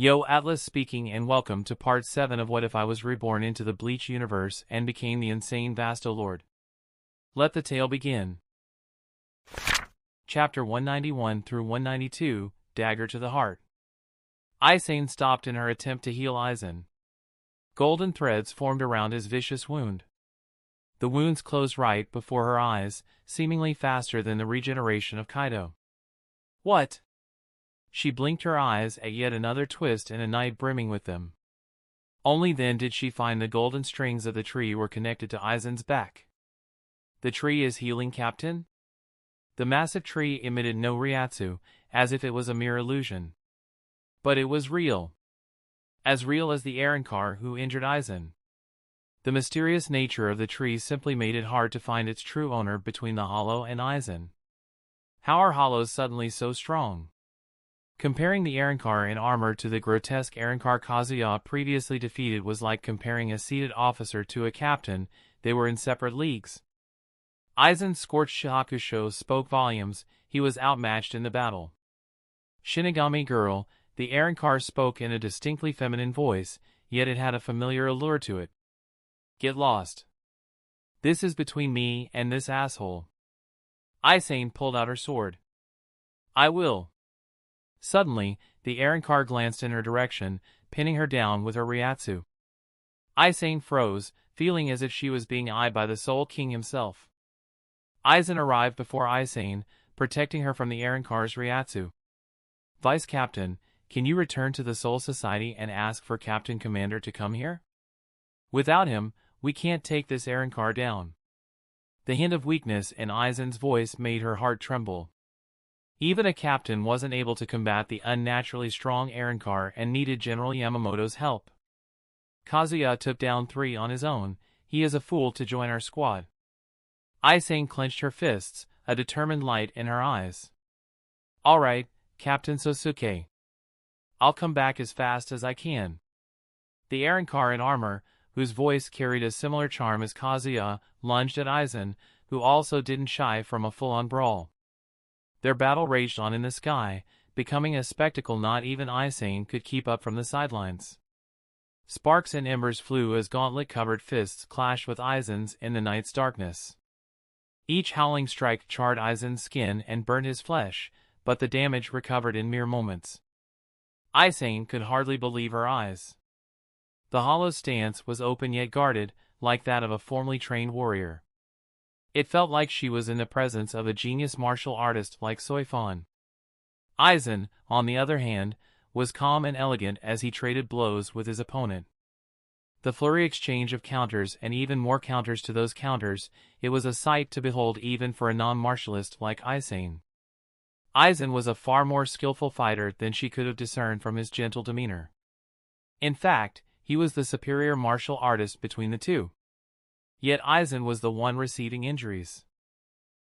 Yo, Atlas speaking, and welcome to part 7 of What If I Was Reborn into the Bleach universe and became the insane Vasto Lord. Let the tale begin. Chapter 191 through 192, Dagger to the Heart. Aizen stopped in her attempt to heal Aizen. Golden threads formed around his vicious wound. The wounds closed right before her eyes, seemingly faster than the regeneration of Kaido. What? She blinked her eyes at yet another twist in a night brimming with them. Only then did she find the golden strings of the tree were connected to Aizen's back. The tree is healing, Captain? The massive tree emitted no Reiatsu, as if it was a mere illusion. But it was real. As real as the Arrancar who injured Aizen. The mysterious nature of the tree simply made it hard to find its true owner between the hollow and Aizen. How are hollows suddenly so strong? Comparing the Arrancar in armor to the grotesque Arrancar Kazuya previously defeated was like comparing a seated officer to a captain. They were in separate leagues. Aizen's scorched Hakusho spoke volumes. He was outmatched in the battle. Shinigami girl, the Arrancar spoke in a distinctly feminine voice, yet it had a familiar allure to it. Get lost. This is between me and this asshole. Aizen pulled out her sword. I will. Suddenly, the Arrancar glanced in her direction, pinning her down with her Reiatsu. Aizen froze, feeling as if she was being eyed by the Soul King himself. Aizen arrived before Aizen, protecting her from the Arrancar's Reiatsu. Vice Captain, can you return to the Soul Society and ask for Captain Commander to come here? Without him, we can't take this Arrancar down. The hint of weakness in Aizen's voice made her heart tremble. Even a captain wasn't able to combat the unnaturally strong Arrancar and needed General Yamamoto's help. Kazuya took down 3 on his own. He is a fool to join our squad. Aizen clenched her fists, a determined light in her eyes. All right, Captain Sōsuke. I'll come back as fast as I can. The Arrancar in armor, whose voice carried a similar charm as Kazuya, lunged at Aizen, who also didn't shy from a full-on brawl. Their battle raged on in the sky, becoming a spectacle not even Aizen could keep up from the sidelines. Sparks and embers flew as gauntlet-covered fists clashed with Aizen's in the night's darkness. Each howling strike charred Aizen's skin and burned his flesh, but the damage recovered in mere moments. Aizen could hardly believe her eyes. The hollow's stance was open yet guarded, like that of a formally trained warrior. It felt like she was in the presence of a genius martial artist like Soifan. Aizen, on the other hand, was calm and elegant as he traded blows with his opponent. The flurry exchange of counters and even more counters to those counters, it was a sight to behold even for a non-martialist like Aizen. Aizen was a far more skillful fighter than she could have discerned from his gentle demeanor. In fact, he was the superior martial artist between the two. Yet Aizen was the one receiving injuries.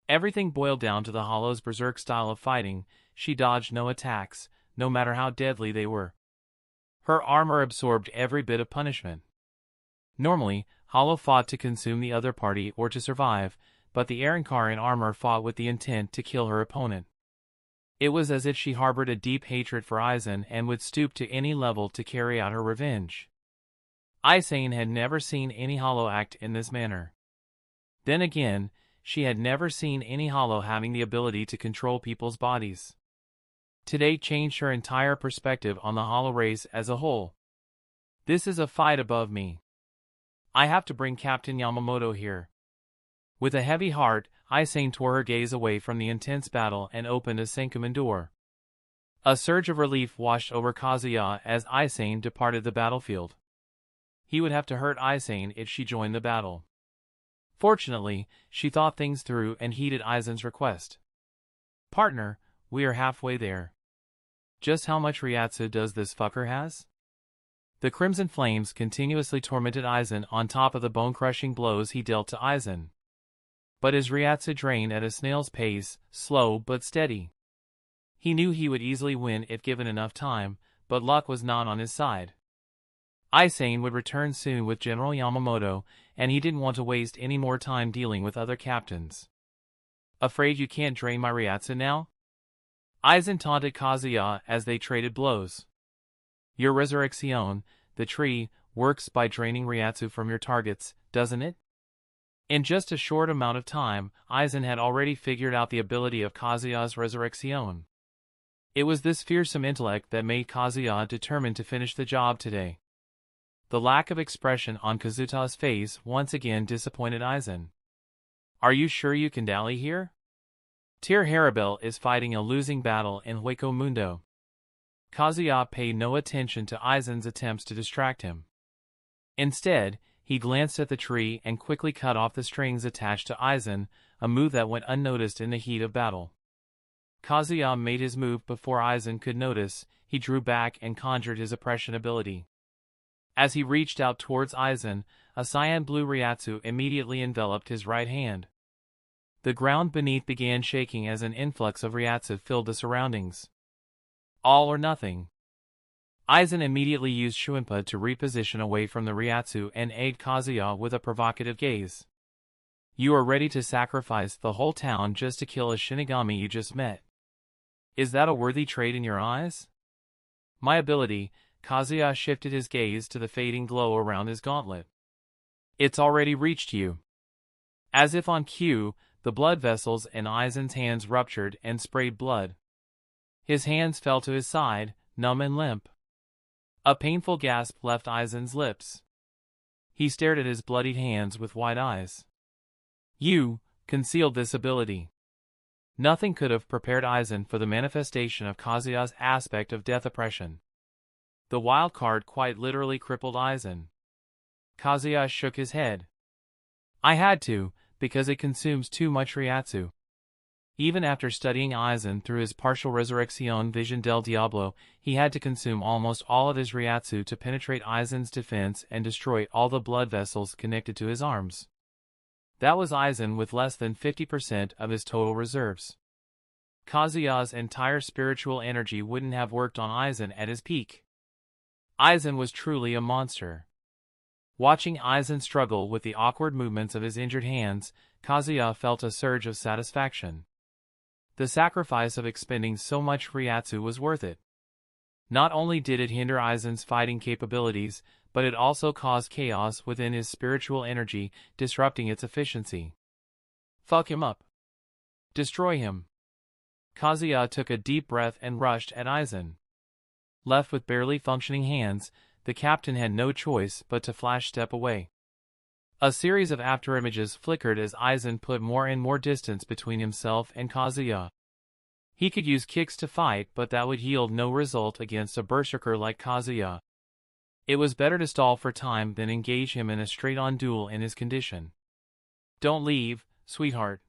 Everything boiled down to the Hollow's berserk style of fighting. She dodged no attacks, no matter how deadly they were. Her armor absorbed every bit of punishment. Normally, Hollow fought to consume the other party or to survive, but the Arrancar in armor fought with the intent to kill her opponent. It was as if she harbored a deep hatred for Aizen and would stoop to any level to carry out her revenge. Aizen had never seen any Hollow act in this manner. Then again, she had never seen any Hollow having the ability to control people's bodies. Today changed her entire perspective on the Hollow race as a whole. This is a fight above me. I have to bring Captain Yamamoto here. With a heavy heart, Aizen tore her gaze away from the intense battle and opened a Senkuman door. A surge of relief washed over Kazuya as Aizen departed the battlefield. He would have to hurt Aizen if she joined the battle. Fortunately, she thought things through and heeded Aizen's request. Partner, we are halfway there. Just how much Reiatsu does this fucker has? The crimson flames continuously tormented Aizen on top of the bone-crushing blows he dealt to Aizen. But his Reiatsu drained at a snail's pace, slow but steady. He knew he would easily win if given enough time, but luck was not on his side. Aizen would return soon with General Yamamoto, and he didn't want to waste any more time dealing with other captains. Afraid you can't drain my Reiatsu now? Aizen taunted Kazuya as they traded blows. Your Resurrection, the tree, works by draining Ryatsu from your targets, doesn't it? In just a short amount of time, Aizen had already figured out the ability of Kazuya's Resurrection. It was this fearsome intellect that made Kazuya determined to finish the job today. The lack of expression on Kazuta's face once again disappointed Aizen. Are you sure you can dally here? Tyr Haribel is fighting a losing battle in Hueco Mundo. Kazuya paid no attention to Aizen's attempts to distract him. Instead, he glanced at the tree and quickly cut off the strings attached to Aizen, a move that went unnoticed in the heat of battle. Kazuya made his move before Aizen could notice. He drew back and conjured his oppression ability. As he reached out towards Aizen, a cyan blue Ryatsu immediately enveloped his right hand. The ground beneath began shaking as an influx of Ryatsu filled the surroundings. All or nothing. Aizen immediately used Shuinpa to reposition away from the Ryatsu and aid Kazuya with a provocative gaze. You are ready to sacrifice the whole town just to kill a Shinigami you just met. Is that a worthy trade in your eyes? My ability. Kazuya shifted his gaze to the fading glow around his gauntlet. It's already reached you. As if on cue, the blood vessels in Aizen's hands ruptured and sprayed blood. His hands fell to his side, numb and limp. A painful gasp left Aizen's lips. He stared at his bloodied hands with wide eyes. You concealed this ability. Nothing could have prepared Aizen for the manifestation of Kazuya's aspect of death oppression. The wild card quite literally crippled Aizen. Kazuya shook his head. I had to, because it consumes too much Ryatsu. Even after studying Aizen through his partial Resurrection Vision del Diablo, he had to consume almost all of his Ryatsu to penetrate Aizen's defense and destroy all the blood vessels connected to his arms. That was Aizen with less than 50% of his total reserves. Kazuya's entire spiritual energy wouldn't have worked on Aizen at his peak. Aizen was truly a monster. Watching Aizen struggle with the awkward movements of his injured hands, Kazuya felt a surge of satisfaction. The sacrifice of expending so much Ryatsu was worth it. Not only did it hinder Aizen's fighting capabilities, but it also caused chaos within his spiritual energy, disrupting its efficiency. Fuck him up. Destroy him. Kazuya took a deep breath and rushed at Aizen. Left with barely functioning hands, the captain had no choice but to flash step away. A series of afterimages flickered as Aizen put more and more distance between himself and Kazuya. He could use kicks to fight, but that would yield no result against a berserker like Kazuya. It was better to stall for time than engage him in a straight-on duel in his condition. Don't leave, sweetheart.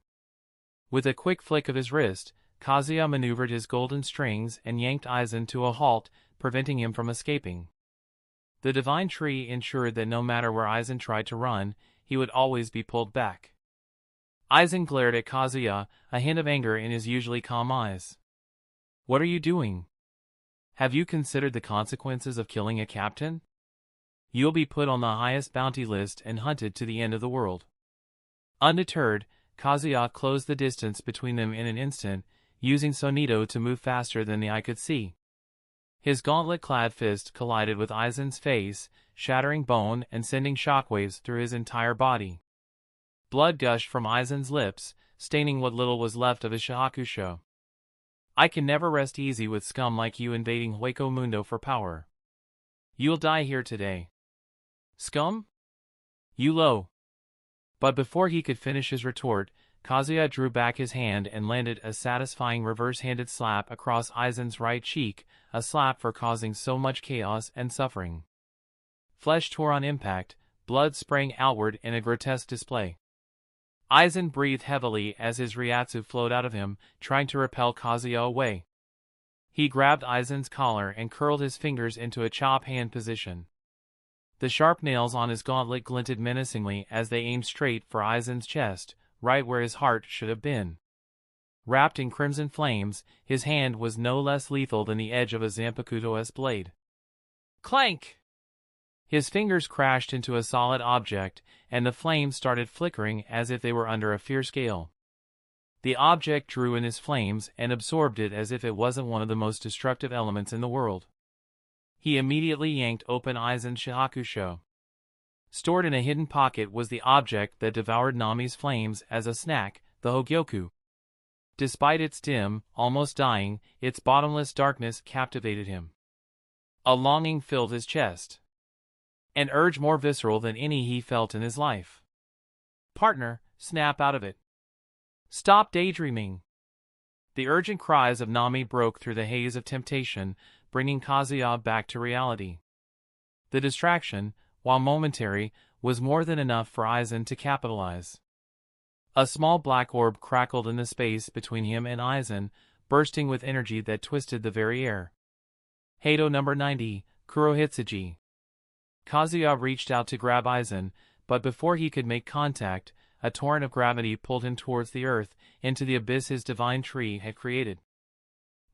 With a quick flick of his wrist, Kazuya maneuvered his golden strings and yanked Aizen to a halt, preventing him from escaping. The divine tree ensured that no matter where Aizen tried to run, he would always be pulled back. Aizen glared at Kazuya, a hint of anger in his usually calm eyes. What are you doing? Have you considered the consequences of killing a captain? You'll be put on the highest bounty list and hunted to the end of the world. Undeterred, Kazuya closed the distance between them in an instant, using Sonito to move faster than the eye could see. His gauntlet-clad fist collided with Aizen's face, shattering bone and sending shockwaves through his entire body. Blood gushed from Aizen's lips, staining what little was left of his shahakusho. I can never rest easy with scum like you invading Hueco Mundo for power. You'll die here today. Scum? You low. But before he could finish his retort, Kazuya drew back his hand and landed a satisfying reverse-handed slap across Aizen's right cheek, a slap for causing so much chaos and suffering. Flesh tore on impact, blood sprang outward in a grotesque display. Aizen breathed heavily as his Ryatsu flowed out of him, trying to repel Kazuya away. He grabbed Aizen's collar and curled his fingers into a chop hand position. The sharp nails on his gauntlet glinted menacingly as they aimed straight for Aizen's chest, right where his heart should have been. Wrapped in crimson flames, his hand was no less lethal than the edge of a Zanpakuto's blade. Clank! His fingers crashed into a solid object, and the flames started flickering as if they were under a fierce gale. The object drew in his flames and absorbed it as if it wasn't one of the most destructive elements in the world. He immediately yanked open Aizen's shahakusho. Stored in a hidden pocket was the object that devoured Nami's flames as a snack, the Hogyoku. Despite its dim, almost dying, its bottomless darkness captivated him. A longing filled his chest. An urge more visceral than any he felt in his life. "Partner, snap out of it. Stop daydreaming." The urgent cries of Nami broke through the haze of temptation, bringing Kazuya back to reality. The distraction, while momentary, was more than enough for Aizen to capitalize. A small black orb crackled in the space between him and Aizen, bursting with energy that twisted the very air. Hado number 90, Kurohitsuji. Kazuya reached out to grab Aizen, but before he could make contact, a torrent of gravity pulled him towards the earth, into the abyss his divine tree had created.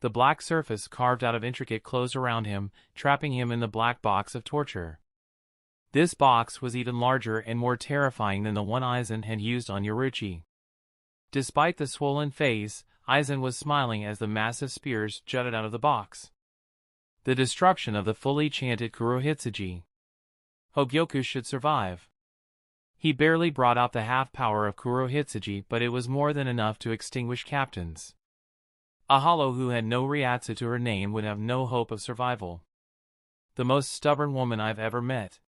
The black surface carved out of intricate closed around him, trapping him in the black box of torture. This box was even larger and more terrifying than the one Aizen had used on Yoruichi. Despite the swollen face, Aizen was smiling as the massive spears jutted out of the box. The destruction of the fully chanted Kurohitsuji. Hogyoku should survive. He barely brought out the half-power of Kurohitsuji, but it was more than enough to extinguish captains. A hollow who had no Ryatsu to her name would have no hope of survival. The most stubborn woman I've ever met.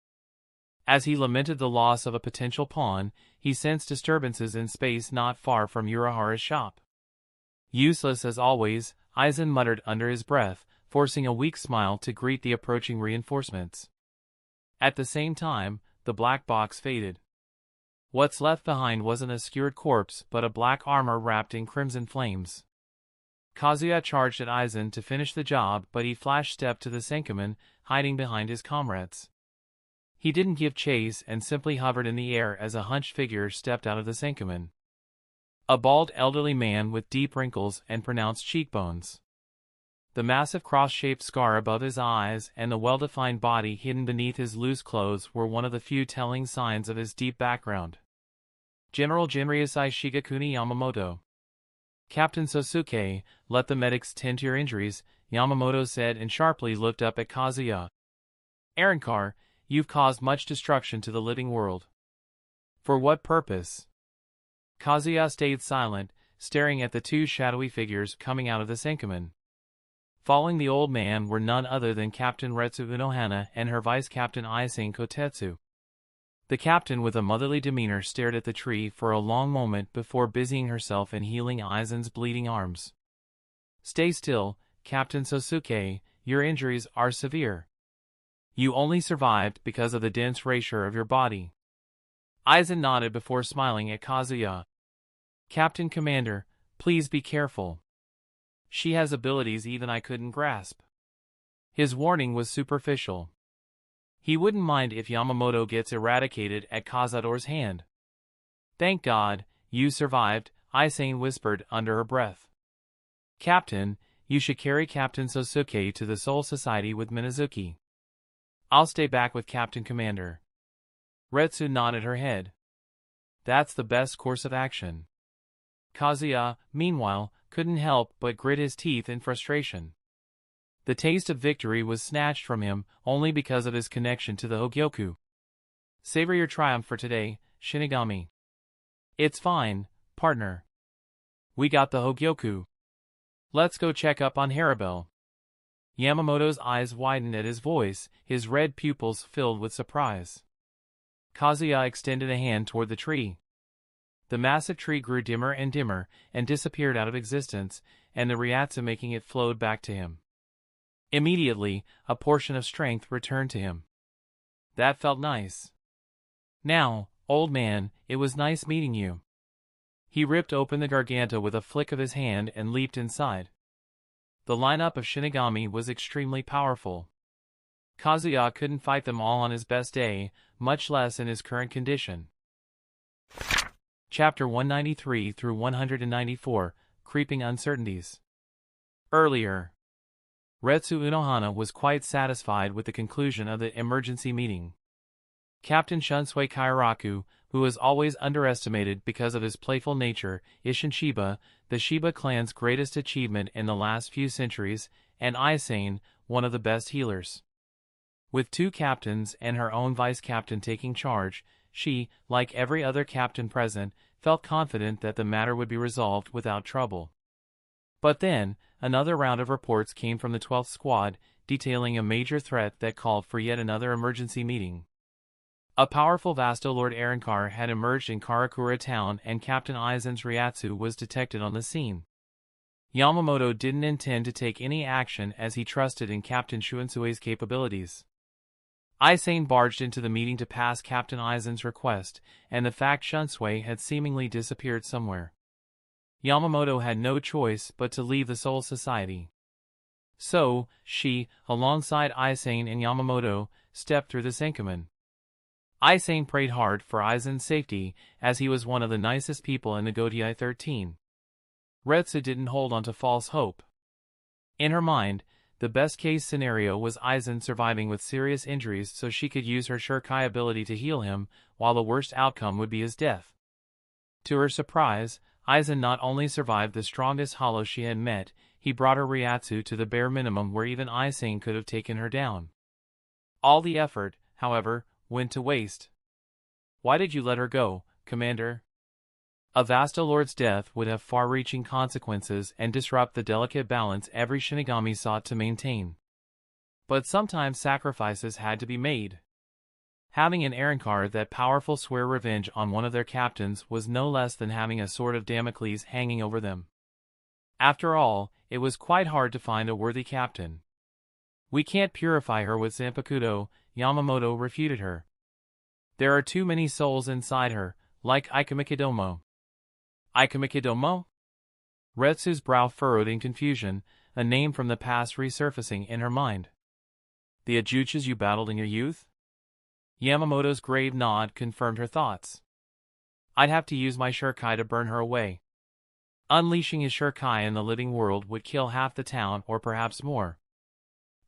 As he lamented the loss of a potential pawn, he sensed disturbances in space not far from Urahara's shop. Useless as always, Aizen muttered under his breath, forcing a weak smile to greet the approaching reinforcements. At the same time, the black box faded. What's left behind wasn't a skewered corpse but a black armor wrapped in crimson flames. Kazuya charged at Aizen to finish the job, but he flash-stepped to the Senkaman, hiding behind his comrades. He didn't give chase and simply hovered in the air as a hunched figure stepped out of the Senkaman. A bald elderly man with deep wrinkles and pronounced cheekbones. The massive cross-shaped scar above his eyes and the well-defined body hidden beneath his loose clothes were one of the few telling signs of his deep background. General Jinryusai Shigakuni Yamamoto. "Captain Sōsuke, let the medics tend to your injuries," Yamamoto said and sharply looked up at Kazuya. "Arrancar, you've caused much destruction to the living world. For what purpose?" Kazuya stayed silent, staring at the two shadowy figures coming out of the Senkaman. Following the old man were none other than Captain Retsu Unohana and her vice-captain Aizen Kotetsu. The captain with a motherly demeanor stared at the tree for a long moment before busying herself in healing Aizen's bleeding arms. "Stay still, Captain Sōsuke, your injuries are severe. You only survived because of the dense erasure of your body." Aizen nodded before smiling at Kazuya. "Captain Commander, please be careful. She has abilities even I couldn't grasp." His warning was superficial. He wouldn't mind if Yamamoto gets eradicated at Cazador's hand. "Thank God, you survived," Aizen whispered under her breath. "Captain, you should carry Captain Sōsuke to the Soul Society with Minazuki. I'll stay back with Captain Commander." Retsu nodded her head. "That's the best course of action." Kazuya, meanwhile, couldn't help but grit his teeth in frustration. The taste of victory was snatched from him only because of his connection to the Hogyoku. "Savor your triumph for today, Shinigami." "It's fine, partner. We got the Hogyoku. Let's go check up on Haribel." Yamamoto's eyes widened at his voice, his red pupils filled with surprise. Kazuya extended a hand toward the tree. The massive tree grew dimmer and disappeared out of existence, and the Ryatsu making it flowed back to him. Immediately, a portion of strength returned to him. That felt nice. "Now, old man, it was nice meeting you." He ripped open the Garganta with a flick of his hand and leaped inside. The lineup of Shinigami was extremely powerful. Kazuya couldn't fight them all on his best day, much less in his current condition. Chapter 193 through 194, Creeping Uncertainties. Earlier, Retsu Unohana was quite satisfied with the conclusion of the emergency meeting. Captain Shunsui Kairaku, who was always underestimated because of his playful nature, Isshin Shiba, the Shiba clan's greatest achievement in the last few centuries, and Aizen, one of the best healers. With 2 captains and her own vice-captain taking charge, she, like every other captain present, felt confident that the matter would be resolved without trouble. But then, another round of reports came from the 12th Squad, detailing a major threat that called for yet another emergency meeting. A powerful Vasto Lorde-Class had emerged in Karakura town and Captain Aizen's Ryatsu was detected on the scene. Yamamoto didn't intend to take any action as he trusted in Captain Shuinsue's capabilities. Aizen barged into the meeting to pass Captain Aizen's request, and the fact Shunsui had seemingly disappeared somewhere. Yamamoto had no choice but to leave the Soul Society. So, she, alongside Aizen and Yamamoto, stepped through the Senkamen. Aizen prayed hard for Aizen's safety, as he was one of the nicest people in the Gotei 13. Retsu didn't hold on to false hope. In her mind, the best-case scenario was Aizen surviving with serious injuries so she could use her Shurikai ability to heal him, while the worst outcome would be his death. To her surprise, Aizen not only survived the strongest hollow she had met, he brought her Ryatsu to the bare minimum where even Aizen could have taken her down. All the effort, however, went to waste. Why did you let her go, Commander? A Vasto Lord's death would have far-reaching consequences and disrupt the delicate balance every Shinigami sought to maintain. But sometimes sacrifices had to be made. Having an Arrancar that powerful swear revenge on one of their captains was no less than having a sword of Damocles hanging over them. After all, it was quite hard to find a worthy captain. We can't purify her with Zanpakuto, Yamamoto refuted her. There are too many souls inside her, like Ikemikidomo. Ikemikidomo? Retsu's brow furrowed in confusion, a name from the past resurfacing in her mind. The Ajuchas you battled in your youth? Yamamoto's grave nod confirmed her thoughts. I'd have to use my Shurikai to burn her away. Unleashing his Shurikai in the living world would kill half the town or perhaps more.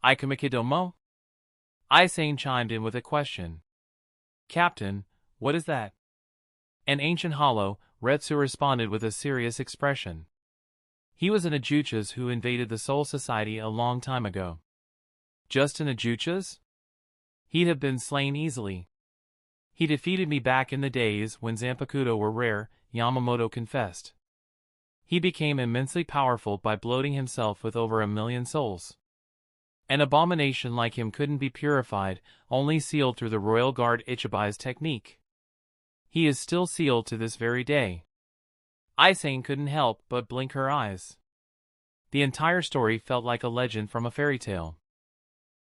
Ikemikidomo? Aizen chimed in with a question. Captain, what is that? An ancient hollow, Retsu responded with a serious expression. He was an Ajuchas who invaded the Soul Society a long time ago. Just an Ajuchas? He'd have been slain easily. He defeated me back in the days when Zanpakuto were rare, Yamamoto confessed. He became immensely powerful by bloating himself with over 1,000,000 souls. An abomination like him couldn't be purified, only sealed through the Royal Guard Ichibai's technique. He is still sealed to this very day. Aizen couldn't help but blink her eyes. The entire story felt like a legend from a fairy tale.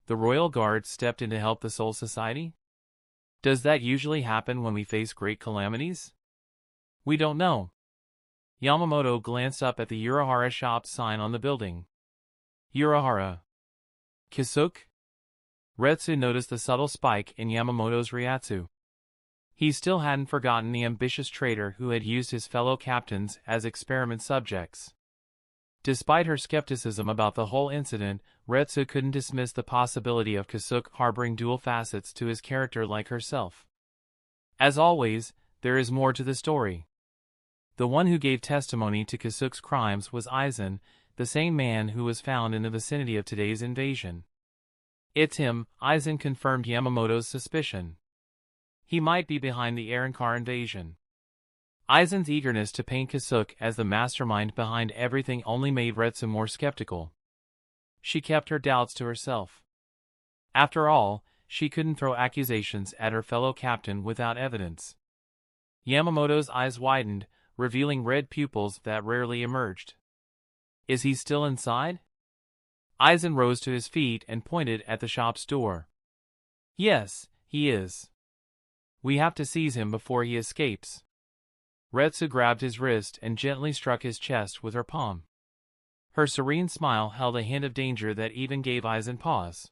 The Royal Guard stepped in to help the Soul Society? Does that usually happen when we face great calamities? We don't know. Yamamoto glanced up at the Urahara shop sign on the building. Urahara. Kisuke? Retsu noticed the subtle spike in Yamamoto's Ryatsu. He still hadn't forgotten the ambitious traitor who had used his fellow captains as experiment subjects. Despite her skepticism about the whole incident, Retsu couldn't dismiss the possibility of Kisuke harboring dual facets to his character like herself. As always, there is more to the story. The one who gave testimony to Kisuke's crimes was Aizen, the same man who was found in the vicinity of today's invasion. It's him, Aizen confirmed Yamamoto's suspicion. He might be behind the Arrancar invasion. Aizen's eagerness to paint Kisuke as the mastermind behind everything only made Retsu more skeptical. She kept her doubts to herself. After all, she couldn't throw accusations at her fellow captain without evidence. Yamamoto's eyes widened, revealing red pupils that rarely emerged. Is he still inside? Aizen rose to his feet and pointed at the shop's door. Yes, he is. We have to seize him before he escapes. Retsu grabbed his wrist and gently struck his chest with her palm. Her serene smile held a hint of danger that even gave Aizen pause.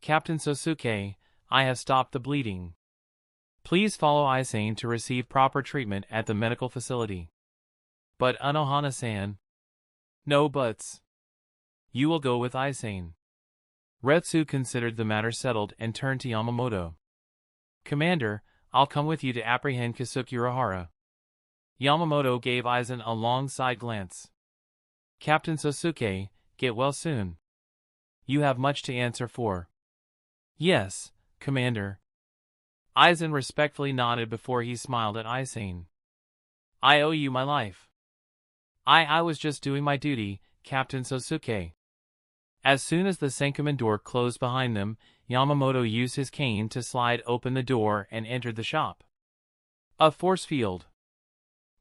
Captain Sōsuke, I have stopped the bleeding. Please follow Aizen to receive proper treatment at the medical facility. But Unohana-san. No buts. You will go with Aizen. Retsu considered the matter settled and turned to Yamamoto. Commander, I'll come with you to apprehend Kisuke Urahara. Yamamoto gave Aizen a long side glance. Captain Sōsuke, get well soon. You have much to answer for. Yes, Commander. Aizen respectfully nodded before he smiled at Aizen. I owe you my life. I was just doing my duty, Captain Sōsuke. As soon as the Senkamen door closed behind them, Yamamoto used his cane to slide open the door and entered the shop. A force field.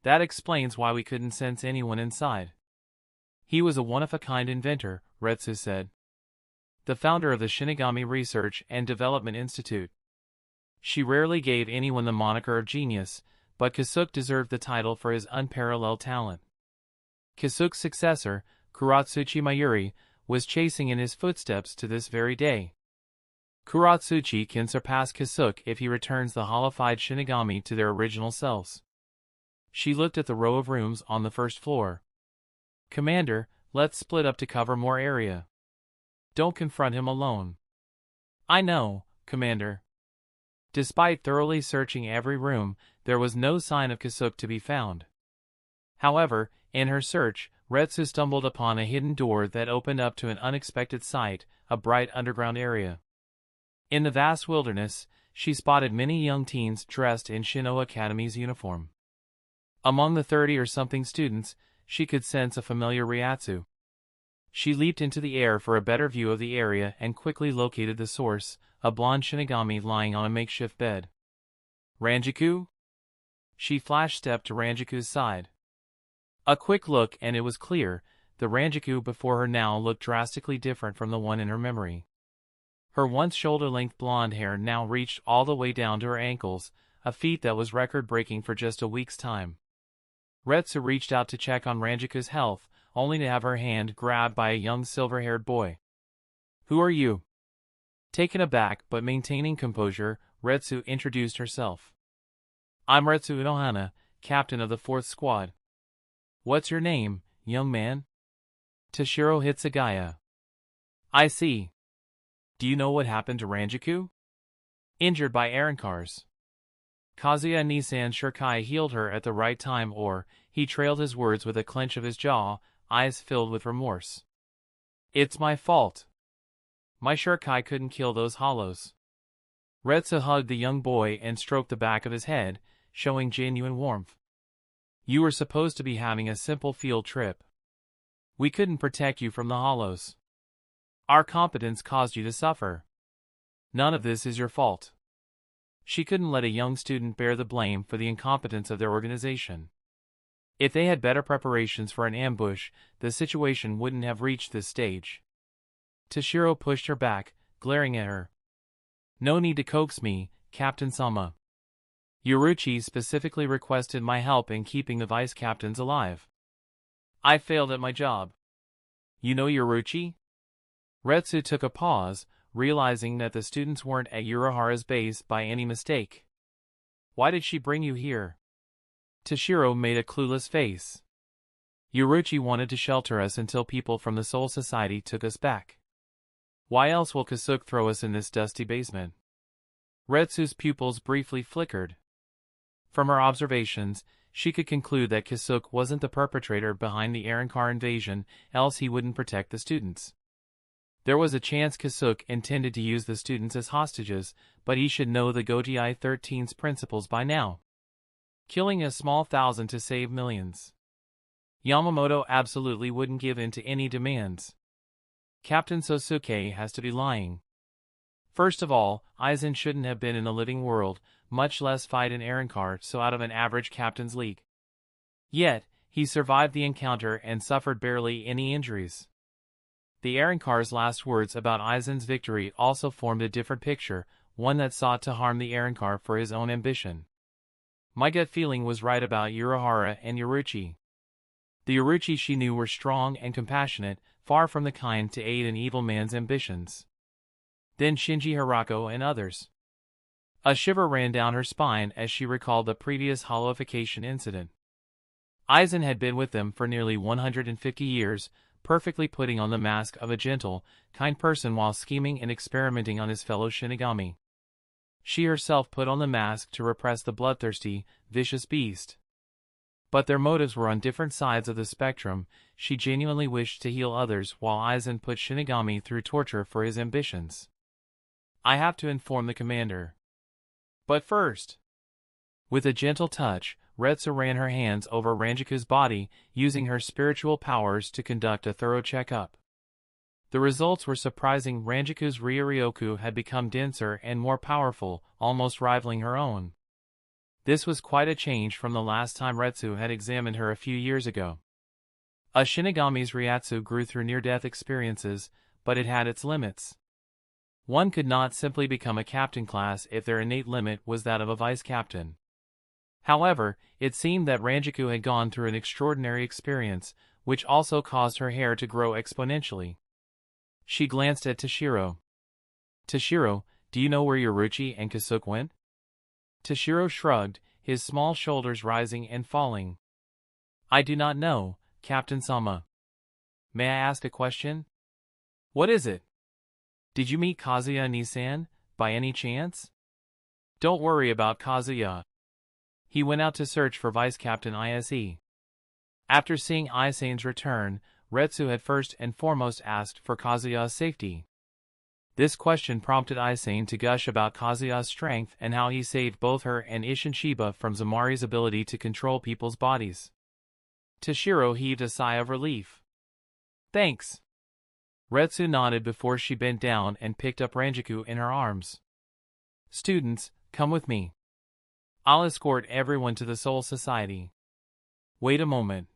That explains why we couldn't sense anyone inside. He was a one-of-a-kind inventor, Retsu said. The founder of the Shinigami Research and Development Institute. She rarely gave anyone the moniker of genius, but Kazuya deserved the title for his unparalleled talent. Kazuya's successor, Kuratsuchi Mayuri, was chasing in his footsteps to this very day. Kuratsuchi can surpass Kazuya if he returns the holified Shinigami to their original selves. She looked at the row of rooms on the first floor. Commander, let's split up to cover more area. Don't confront him alone. I know, Commander. Despite thoroughly searching every room, there was no sign of Kazuya to be found. However, in her search, Retsu stumbled upon a hidden door that opened up to an unexpected sight, a bright underground area. In the vast wilderness, she spotted many young teens dressed in Shino Academy's uniform. Among the 30-or-something students, she could sense a familiar Ryatsu. She leaped into the air for a better view of the area and quickly located the source, a blonde Shinigami lying on a makeshift bed. Ranjaku? She flash-stepped to Ranjaku's side. A quick look and it was clear, the Ranjaku before her now looked drastically different from the one in her memory. Her once shoulder-length blonde hair now reached all the way down to her ankles, a feat that was record-breaking for just a week's time. Retsu reached out to check on Ranjaku's health, only to have her hand grabbed by a young silver-haired boy. Who are you? Taken aback but maintaining composure, Retsu introduced herself. I'm Retsu Inohana, captain of the 4th Squad. What's your name, young man? Toshiro Hitsugaya. I see. Do you know what happened to Ranjaku? Injured by Arancars. Kazuya Nisan's Shurikai healed her at the right time, or, he trailed his words with a clench of his jaw, eyes filled with remorse. It's my fault. My Shurikai couldn't kill those hollows. Retsu hugged the young boy and stroked the back of his head, showing genuine warmth. You were supposed to be having a simple field trip. We couldn't protect you from the hollows. Our competence caused you to suffer. None of this is your fault. She couldn't let a young student bear the blame for the incompetence of their organization. If they had better preparations for an ambush, the situation wouldn't have reached this stage. Toshiro pushed her back, glaring at her. No need to coax me, Captain Sama. Yoruichi specifically requested my help in keeping the vice captains alive. I failed at my job. You know Yoruichi? Retsu took a pause, realizing that the students weren't at Urahara's base by any mistake. Why did she bring you here? Toshiro made a clueless face. Yoruichi wanted to shelter us until people from the Soul Society took us back. Why else will Kazuya throw us in this dusty basement? Retsu's pupils briefly flickered. From her observations, she could conclude that Kazuya wasn't the perpetrator behind the Arankar invasion, else he wouldn't protect the students. There was a chance Kazuya intended to use the students as hostages, but he should know the Gojii 13's principles by now. Killing a small thousand to save millions. Yamamoto absolutely wouldn't give in to any demands. Captain Sōsuke has to be lying. First of all, Aizen shouldn't have been in the living world, much less fight an Arankar so out of an average captain's league. Yet, he survived the encounter and suffered barely any injuries. The Arankar's last words about Aizen's victory also formed a different picture, one that sought to harm the Arankar for his own ambition. My gut feeling was right about Urahara and Yoruichi. The Yoruichi she knew were strong and compassionate, far from the kind to aid an evil man's ambitions. Then Shinji Hirako and others. A shiver ran down her spine as she recalled the previous hollowification incident. Aizen had been with them for nearly 150 years, perfectly putting on the mask of a gentle, kind person while scheming and experimenting on his fellow Shinigami. She herself put on the mask to repress the bloodthirsty, vicious beast. But their motives were on different sides of the spectrum. She genuinely wished to heal others while Aizen put Shinigami through torture for his ambitions. I have to inform the commander. But first. With a gentle touch, Retsu ran her hands over Ranjiku's body, using her spiritual powers to conduct a thorough checkup. The results were surprising. Ranjiku's Ryoryoku had become denser and more powerful, almost rivaling her own. This was quite a change from the last time Retsu had examined her a few years ago. A Shinigami's Ryatsu grew through near-death experiences, but it had its limits. One could not simply become a captain class if their innate limit was that of a vice-captain. However, it seemed that Ranjiku had gone through an extraordinary experience, which also caused her hair to grow exponentially. She glanced at Toshiro. "Toshiro, do you know where Yoruchi and Kasuke went?" Toshiro shrugged, his small shoulders rising and falling. "I do not know, Captain-sama. May I ask a question?" "What is it?" "Did you meet Kazuya Nisan, by any chance?" "Don't worry about Kazuya. He went out to search for Vice-Captain Ise. After seeing Aizen's return, Retsu had first and foremost asked for Kazuya's safety. This question prompted Aizen to gush about Kazuya's strength and how he saved both her and Isshin Shiba from Zamari's ability to control people's bodies. Toshiro heaved a sigh of relief. "Thanks." Retsu nodded before she bent down and picked up Ranjiku in her arms. "Students, come with me. I'll escort everyone to the Soul Society." "Wait a moment."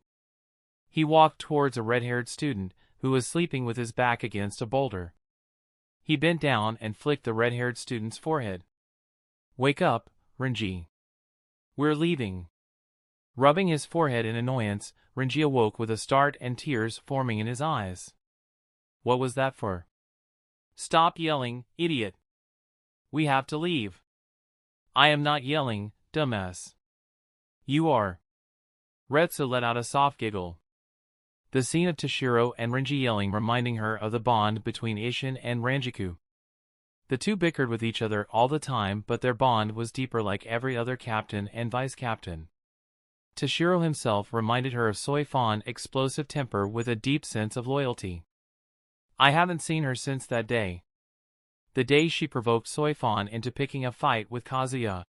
He walked towards a red-haired student who was sleeping with his back against a boulder. He bent down and flicked the red-haired student's forehead. "Wake up, Renji. We're leaving." Rubbing his forehead in annoyance, Renji awoke with a start and tears forming in his eyes. "What was that for?" "Stop yelling, idiot. We have to leave." "I am not yelling, dumbass." "You are." Retsu let out a soft giggle. The scene of Toshiro and Renji yelling reminding her of the bond between Isshin and Ranjiku. The two bickered with each other all the time, but their bond was deeper, like every other captain and vice-captain. Toshiro himself reminded her of Soifan's explosive temper with a deep sense of loyalty. I haven't seen her since that day. The day she provoked Soifan into picking a fight with Kazuya.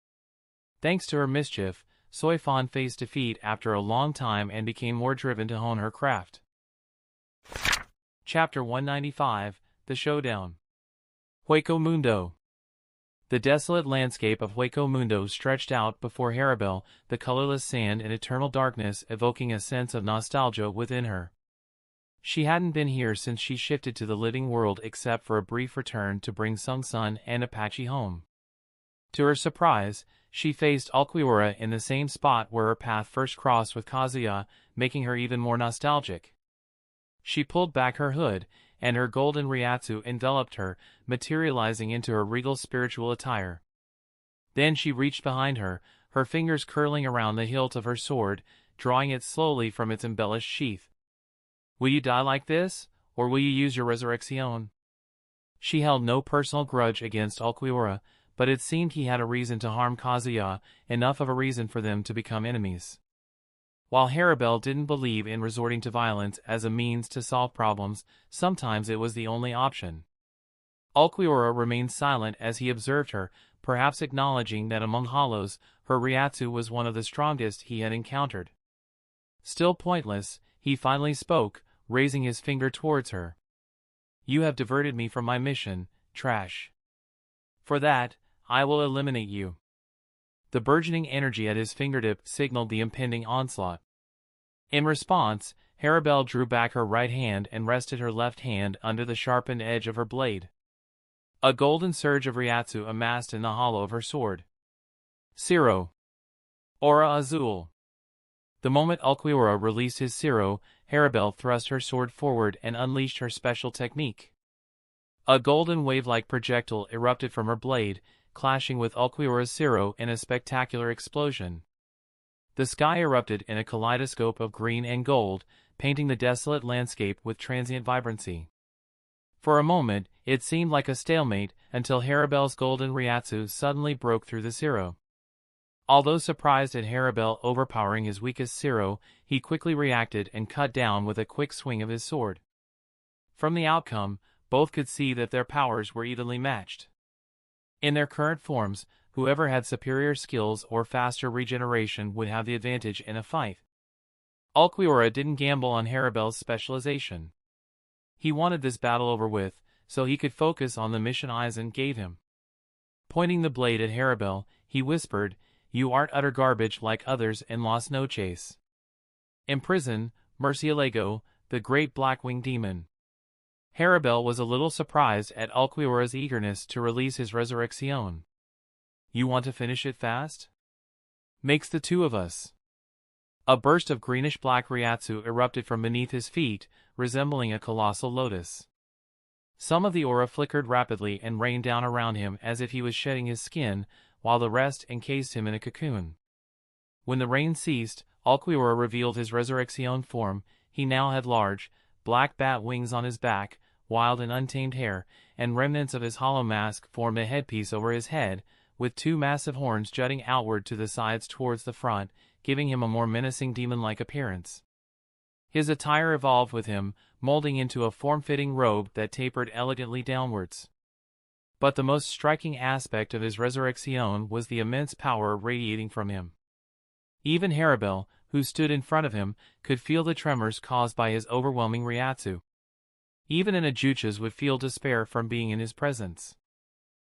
Thanks to her mischief, Soifan faced defeat after a long time and became more driven to hone her craft. Chapter 195, The Showdown. Hueco Mundo. The desolate landscape of Hueco Mundo stretched out before Haribel, the colorless sand and eternal darkness evoking a sense of nostalgia within her. She hadn't been here since she shifted to the living world, except for a brief return to bring Sung-Sun and Apache home. To her surprise, she faced Ulquiorra in the same spot where her path first crossed with Kazuya, making her even more nostalgic. She pulled back her hood, and her golden Ryatsu enveloped her, materializing into her regal spiritual attire. Then she reached behind her, her fingers curling around the hilt of her sword, drawing it slowly from its embellished sheath. "Will you die like this, or will you use your resurrection?" She held no personal grudge against Ulquiorra, but it seemed he had a reason to harm Kazuya, enough of a reason for them to become enemies. While Haribel didn't believe in resorting to violence as a means to solve problems, sometimes it was the only option. Ulquiorra remained silent as he observed her, perhaps acknowledging that among hollows, her Ryatsu was one of the strongest he had encountered. Still pointless, he finally spoke, raising his finger towards her. "You have diverted me from my mission, trash. For that, I will eliminate you." The burgeoning energy at his fingertip signaled the impending onslaught. In response, Haribel drew back her right hand and rested her left hand under the sharpened edge of her blade. A golden surge of Ryatsu amassed in the hollow of her sword. Siro. Aura Azul. The moment Ulquiorra released his Siro, Haribel thrust her sword forward and unleashed her special technique. A golden wave-like projectile erupted from her blade, clashing with Ulquiorra's Siro in a spectacular explosion. The sky erupted in a kaleidoscope of green and gold, painting the desolate landscape with transient vibrancy. For a moment, it seemed like a stalemate until Haribel's golden Ryatsu suddenly broke through the Siro. Although surprised at Haribel overpowering his weakest Siro, he quickly reacted and cut down with a quick swing of his sword. From the outcome, both could see that their powers were evenly matched. In their current forms, whoever had superior skills or faster regeneration would have the advantage in a fight. Ulquiorra didn't gamble on Haribel's specialization. He wanted this battle over with, so he could focus on the mission Aizen gave him. Pointing the blade at Haribel, he whispered, "You aren't utter garbage like others in Las Noches. Imprison Murciélago, the great black-winged demon." Haribel was a little surprised at Ulquiorra's eagerness to release his resurrection. "You want to finish it fast? Makes the two of us." A burst of greenish-black Ryatsu erupted from beneath his feet, resembling a colossal lotus. Some of the aura flickered rapidly and rained down around him as if he was shedding his skin, while the rest encased him in a cocoon. When the rain ceased, Ulquiorra revealed his resurrection form. He now had large, black bat wings on his back, wild and untamed hair, and remnants of his hollow mask formed a headpiece over his head, with two massive horns jutting outward to the sides towards the front, giving him a more menacing demon-like appearance. His attire evolved with him, molding into a form-fitting robe that tapered elegantly downwards. But the most striking aspect of his resurrection was the immense power radiating from him. Even Haribel, who stood in front of him, could feel the tremors caused by his overwhelming Ryatsu. Even an Ajuchas would feel despair from being in his presence.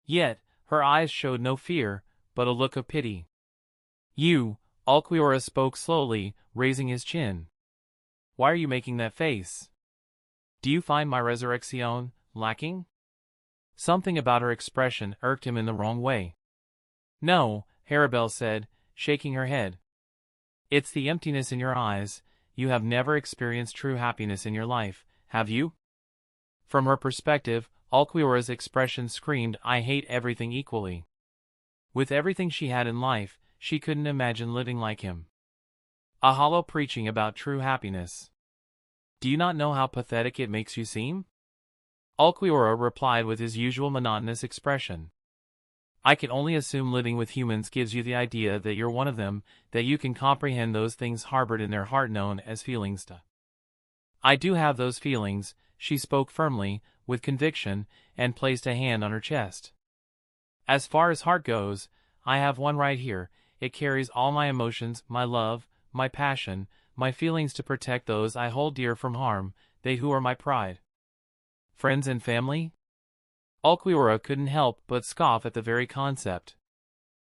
Yet, her eyes showed no fear, but a look of pity. "You," Ulquiorra spoke slowly, raising his chin. "Why are you making that face? Do you find my resurrection lacking?" Something about her expression irked him in the wrong way. "No," Haribel said, shaking her head. "It's the emptiness in your eyes. You have never experienced true happiness in your life, have you?" From her perspective, Ulquiorra's expression screamed, "I hate everything equally." With everything she had in life, she couldn't imagine living like him. A hollow preaching about true happiness. "Do you not know how pathetic it makes you seem?" Ulquiorra replied with his usual monotonous expression. "I can only assume living with humans gives you the idea that you're one of them, that you can comprehend those things harbored in their heart known as feelings. I do have those feelings," she spoke firmly, with conviction, and placed a hand on her chest. "As far as heart goes, I have one right here. It carries all my emotions, my love, my passion, my feelings to protect those I hold dear from harm, they who are my pride." "Friends and family?" Ulquiorra couldn't help but scoff at the very concept.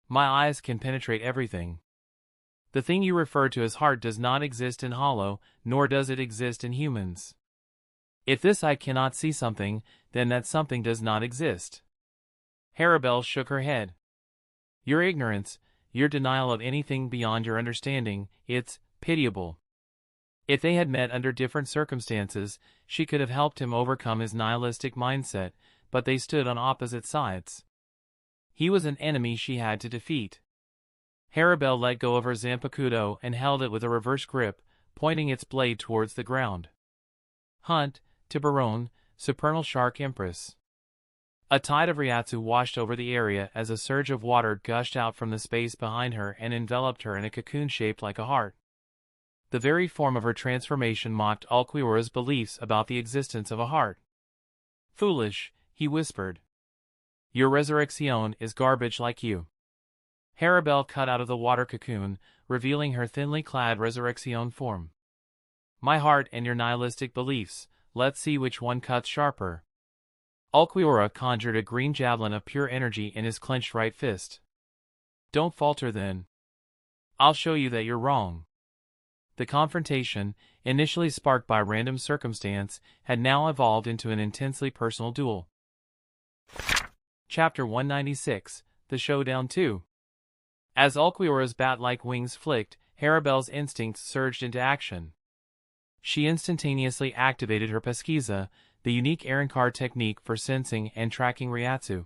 "My eyes can penetrate everything. The thing you refer to as heart does not exist in Hollow, nor does it exist in humans. If this eye cannot see something, then that something does not exist." Haribel shook her head. "Your ignorance, your denial of anything beyond your understanding, it's pitiable." If they had met under different circumstances, she could have helped him overcome his nihilistic mindset, but they stood on opposite sides. He was an enemy she had to defeat. Haribel let go of her Zanpakuto and held it with a reverse grip, pointing its blade towards the ground. "Hunt, Tiburon, supernal shark empress." A tide of Ryatsu washed over the area as a surge of water gushed out from the space behind her and enveloped her in a cocoon shaped like a heart. The very form of her transformation mocked Ulquiorra's beliefs about the existence of a heart. "Foolish," he whispered. "Your resurrection is garbage like you." Haribel cut out of the water cocoon, revealing her thinly clad resurrection form. "My heart and your nihilistic beliefs, let's see which one cuts sharper." Ulquiorra conjured a green javelin of pure energy in his clenched right fist. "Don't falter then. I'll show you that you're wrong." The confrontation, initially sparked by random circumstance, had now evolved into an intensely personal duel. Chapter 196, The Showdown 2. As Ulquiorra's bat-like wings flicked, Haribel's instincts surged into action. She instantaneously activated her pesquisa, the unique Arankar technique for sensing and tracking Ryatsu.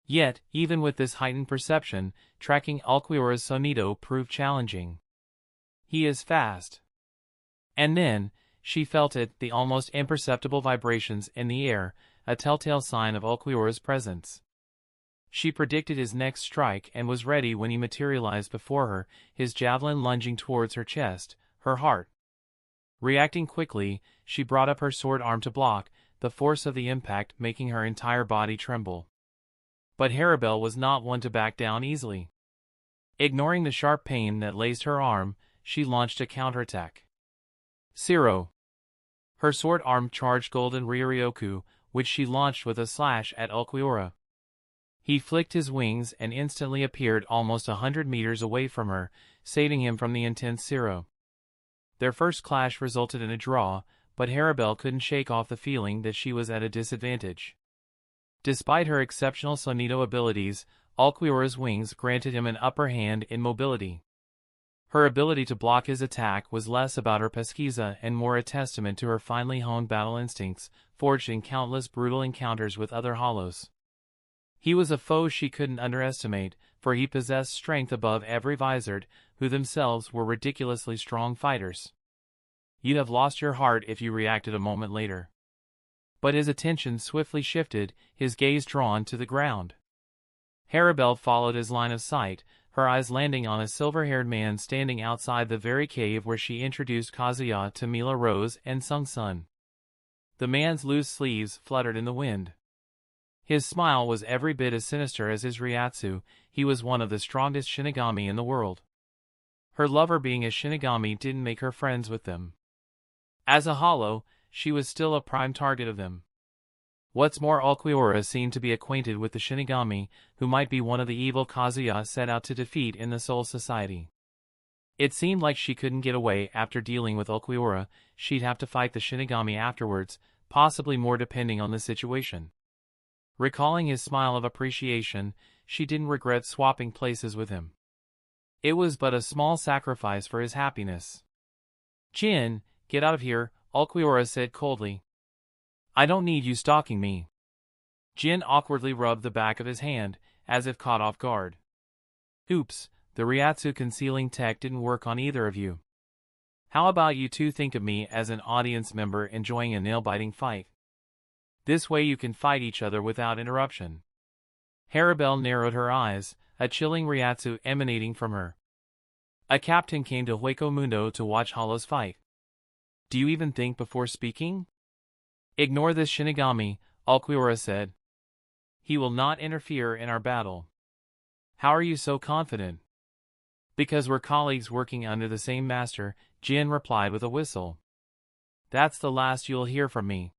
Yet, even with this heightened perception, tracking Ulquiorra's Sonido proved challenging. "He is fast." And then, she felt it, the almost imperceptible vibrations in the air, a telltale sign of Ulquiorra's presence. She predicted his next strike and was ready when he materialized before her, his javelin lunging towards her chest, her heart. Reacting quickly, she brought up her sword arm to block, the force of the impact making her entire body tremble. But Haribel was not one to back down easily. Ignoring the sharp pain that laced her arm, she launched a counterattack. Zero. Her sword arm charged Golden Ryuryoku, which she launched with a slash at Ulquiorra. He flicked his wings and instantly appeared almost 100 meters away from her, saving him from the intense Zero. Their first clash resulted in a draw, but Haribel couldn't shake off the feeling that she was at a disadvantage. Despite her exceptional Sonido abilities, Ulquiorra's wings granted him an upper hand in mobility. Her ability to block his attack was less about her pesquisa and more a testament to her finely honed battle instincts, forged in countless brutal encounters with other hollows. He was a foe she couldn't underestimate, for he possessed strength above every Vizard, who themselves were ridiculously strong fighters. You'd have lost your heart if you reacted a moment later. But his attention swiftly shifted, his gaze drawn to the ground. Haribel followed his line of sight, her eyes landing on a silver-haired man standing outside the very cave where she introduced Kazuya to Mila Rose and Sung Sun. The man's loose sleeves fluttered in the wind. His smile was every bit as sinister as his Ryatsu. He was one of the strongest Shinigami in the world. Her lover being a Shinigami didn't make her friends with them. As a hollow, she was still a prime target of them. What's more, Ulquiorra seemed to be acquainted with the Shinigami, who might be one of the evil Kazuya set out to defeat in the Soul Society. It seemed like she couldn't get away after dealing with Ulquiorra. She'd have to fight the Shinigami afterwards, possibly more depending on the situation. Recalling his smile of appreciation, she didn't regret swapping places with him. It was but a small sacrifice for his happiness. "Jin, get out of here," Ulquiorra said coldly. "I don't need you stalking me." Jin awkwardly rubbed the back of his hand, as if caught off guard. "Oops, the Ryatsu concealing tech didn't work on either of you. How about you two think of me as an audience member enjoying a nail-biting fight? This way you can fight each other without interruption." Haribel narrowed her eyes, a chilling Ryatsu emanating from her. "A captain came to Hueco Mundo to watch hollows fight. Do you even think before speaking?" "Ignore this Shinigami," Ulquiorra said. "He will not interfere in our battle." "How are you so confident?" "Because we're colleagues working under the same master," Jin replied with a whistle. "That's the last you'll hear from me."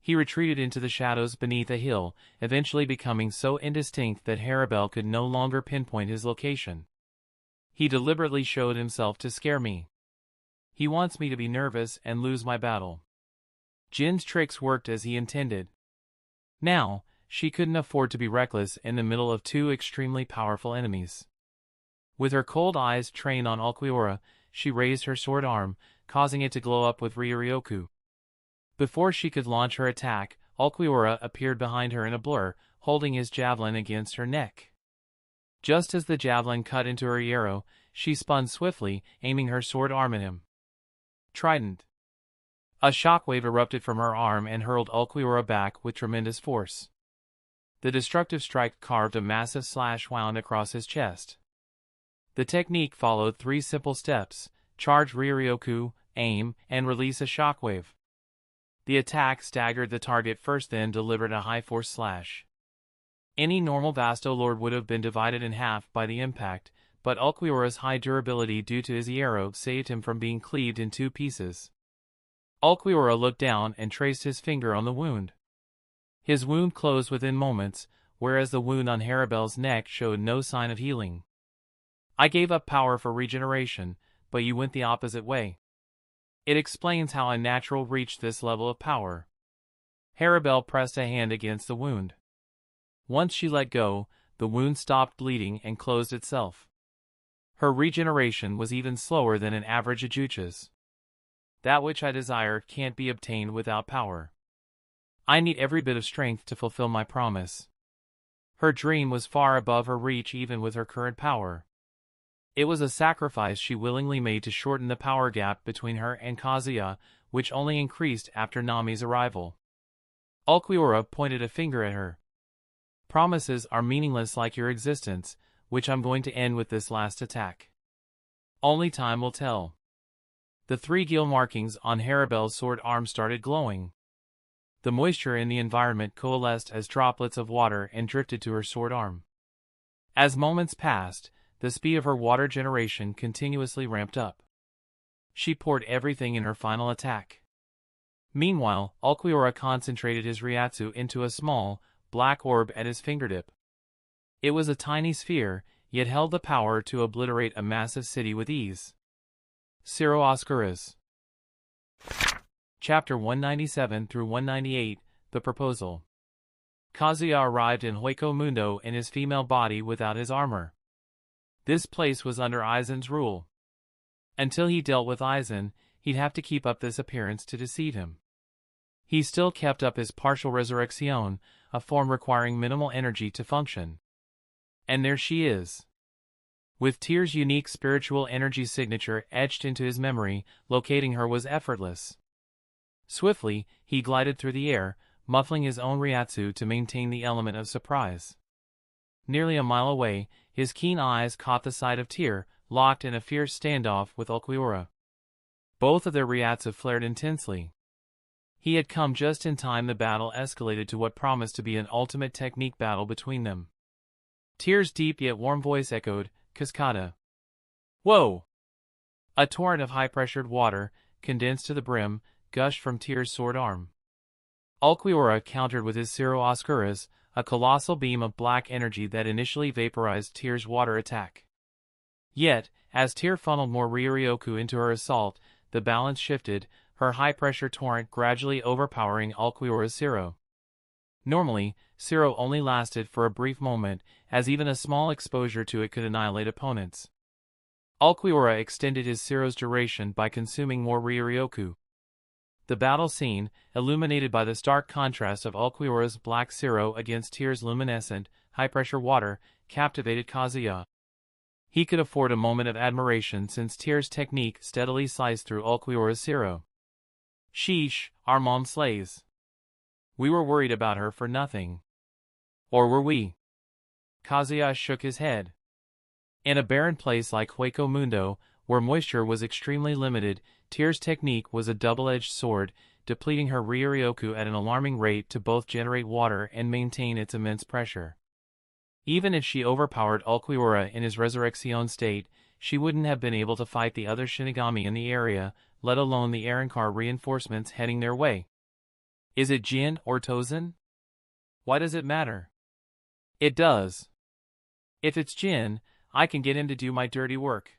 He retreated into the shadows beneath a hill, eventually becoming so indistinct that Haribel could no longer pinpoint his location. "He deliberately showed himself to scare me. He wants me to be nervous and lose my battle." Jin's tricks worked as he intended. Now, she couldn't afford to be reckless in the middle of two extremely powerful enemies. With her cold eyes trained on Ulquiorra, she raised her sword arm, causing it to glow up with Ryuryoku. Before she could launch her attack, Ulquiorra appeared behind her in a blur, holding his javelin against her neck. Just as the javelin cut into her arrow, she spun swiftly, aiming her sword arm at him. Trident. A shockwave erupted from her arm and hurled Ulquiorra back with tremendous force. The destructive strike carved a massive slash wound across his chest. The technique followed three simple steps: charge Ryuryoku, aim, and release a shockwave. The attack staggered the target first, then delivered a high-force slash. Any normal Vasto Lord would have been divided in half by the impact, but Ulquiorra's high durability due to his arrow saved him from being cleaved in two pieces. Ulquiorra looked down and traced his finger on the wound. His wound closed within moments, whereas the wound on Haribel's neck showed no sign of healing. "I gave up power for regeneration, but you went the opposite way. It explains how a natural reached this level of power." Haribel pressed a hand against the wound. Once she let go, the wound stopped bleeding and closed itself. Her regeneration was even slower than an average Ajucha's. "That which I desire can't be obtained without power. I need every bit of strength to fulfill my promise." Her dream was far above her reach even with her current power. It was a sacrifice she willingly made to shorten the power gap between her and Kazuya, which only increased after Nami's arrival. Ulquiorra pointed a finger at her. "Promises are meaningless like your existence, which I'm going to end with this last attack. Only time will tell." The three gill markings on Haribel's sword arm started glowing. The moisture in the environment coalesced as droplets of water and drifted to her sword arm. As moments passed, the speed of her water generation continuously ramped up. She poured everything in her final attack. Meanwhile, Ulquiorra concentrated his Ryatsu into a small, black orb at his fingertip. It was a tiny sphere, yet held the power to obliterate a massive city with ease. Ciro Oscuras. Chapter 197 through 198, The Proposal. Kazuya arrived in Hueco Mundo in his female body without his armor. This place was under Aizen's rule. Until he dealt with Aizen, he'd have to keep up this appearance to deceive him. He still kept up his partial resurrection, a form requiring minimal energy to function. And there she is. With Tyr's unique spiritual energy signature etched into his memory, locating her was effortless. Swiftly, he glided through the air, muffling his own Ryatsu to maintain the element of surprise. Nearly a mile away, his keen eyes caught the sight of Tyr, locked in a fierce standoff with Ulquiorra. Both of their Ryatsu flared intensely. He had come just in time. The battle escalated to what promised to be an ultimate technique battle between them. Tyr's deep yet warm voice echoed, "Cascada." Whoa! A torrent of high-pressured water, condensed to the brim, gushed from Tyr's sword arm. Ulquiorra countered with his Ciro Oscuras, a colossal beam of black energy that initially vaporized Tyr's water attack. Yet, as Tyr funneled more Ryuryoku into her assault, the balance shifted, her high-pressure torrent gradually overpowering Ulquiorra's Ciro. Normally, Ciro only lasted for a brief moment, as even a small exposure to it could annihilate opponents. Ulquiorra extended his Ciro's duration by consuming more Ryuryoku. The battle scene, illuminated by the stark contrast of Ulquiorra's black Ciro against Tyr's luminescent, high-pressure water, captivated Kazuya. He could afford a moment of admiration since Tyr's technique steadily sliced through Ulquiorra's Ciro. Sheesh, our mom slays. We were worried about her for nothing. Or were we? Kazuya shook his head. In a barren place like Hueco Mundo, where moisture was extremely limited, Tyr's technique was a double-edged sword, depleting her Ryuryoku at an alarming rate to both generate water and maintain its immense pressure. Even if she overpowered Ulquiorra in his resurrection state, she wouldn't have been able to fight the other Shinigami in the area, let alone the Arrancar reinforcements heading their way. Is it Jin or Tozen? Why does it matter? It does. If it's Jin, I can get him to do my dirty work.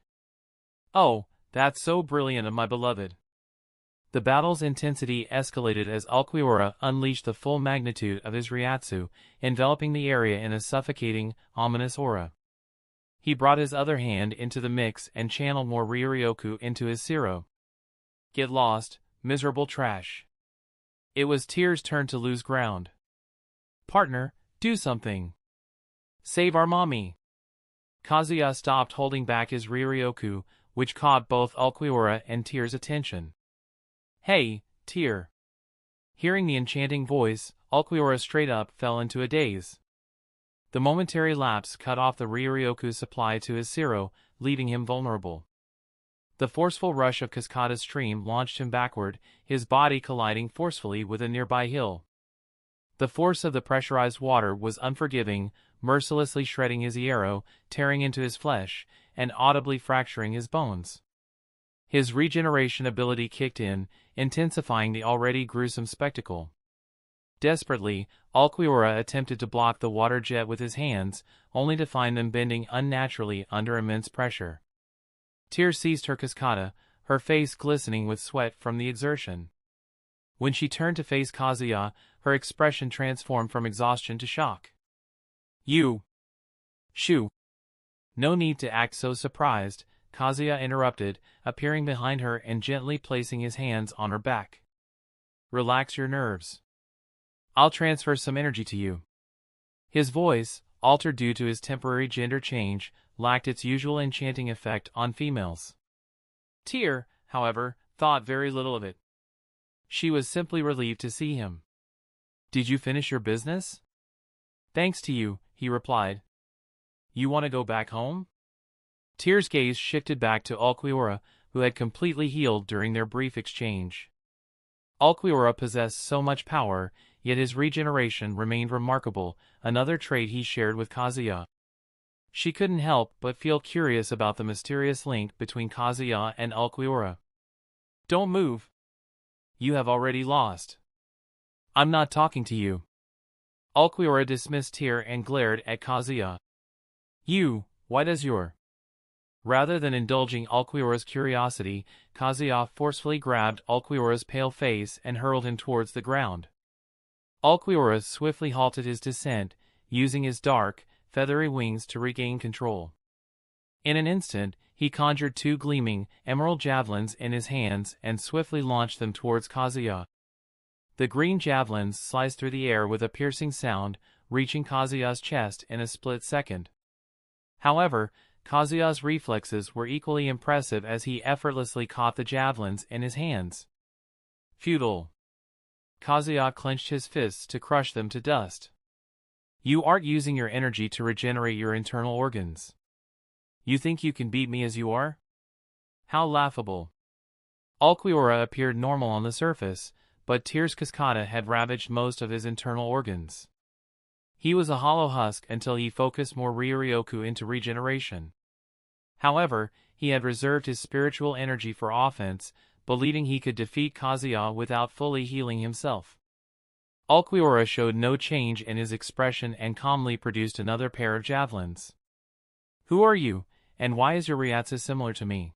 Oh, that's so brilliant of my beloved. The battle's intensity escalated as Ulquiorra unleashed the full magnitude of his Ryatsu, enveloping the area in a suffocating, ominous aura. He brought his other hand into the mix and channeled more Ryuryoku into his Ciro. Get lost, miserable trash. It was Tyr's turn to lose ground. Partner, do something. Save our mommy. Kazuya stopped holding back his Ryuryoku, which caught both Ulquiorra and Tyr's attention. Hey, Tyr. Hearing the enchanting voice, Ulquiorra straight up fell into a daze. The momentary lapse cut off the Ryuryoku's supply to his Ciro, leaving him vulnerable. The forceful rush of Cascada's stream launched him backward, his body colliding forcefully with a nearby hill. The force of the pressurized water was unforgiving, mercilessly shredding his Iero, tearing into his flesh, and audibly fracturing his bones. His regeneration ability kicked in, intensifying the already gruesome spectacle. Desperately, Ulquiorra attempted to block the water jet with his hands, only to find them bending unnaturally under immense pressure. Tyr seized her Cascada, her face glistening with sweat from the exertion. When she turned to face Kazuya, her expression transformed from exhaustion to shock. You! Shoo! No need to act so surprised, Kazuya interrupted, appearing behind her and gently placing his hands on her back. Relax your nerves. I'll transfer some energy to you. His voice, altered due to his temporary gender change, lacked its usual enchanting effect on females. Tyr, however, thought very little of it. She was simply relieved to see him. Did you finish your business? Thanks to you, he replied. You want to go back home? Tyr's gaze shifted back to Ulquiorra, who had completely healed during their brief exchange. Ulquiorra possessed so much power, yet his regeneration remained remarkable, another trait he shared with Kazuya. She couldn't help but feel curious about the mysterious link between Kazuya and Ulquiorra. "Don't move. You have already lost. I'm not talking to you." Ulquiorra dismissed tear and glared at Kazuya. Why does your... Rather than indulging Ulquiorra's curiosity, Kazuya forcefully grabbed Ulquiorra's pale face and hurled him towards the ground. Ulquiorra swiftly halted his descent, using his dark, feathery wings to regain control. In an instant, he conjured two gleaming, emerald javelins in his hands and swiftly launched them towards Kazuya. The green javelins sliced through the air with a piercing sound, reaching Kazuya's chest in a split second. However, Kazuya's reflexes were equally impressive as he effortlessly caught the javelins in his hands. Futile. Kazuya clenched his fists to crush them to dust. "You aren't using your energy to regenerate your internal organs. You think you can beat me as you are? How laughable." Ulquiorra appeared normal on the surface, but Tears Cascada had ravaged most of his internal organs. He was a hollow husk until he focused more Ryoryoku into regeneration. However, he had reserved his spiritual energy for offense, believing he could defeat Kazuya without fully healing himself. Ulquiorra showed no change in his expression and calmly produced another pair of javelins. "Who are you, and why is your Ryatsu similar to me?"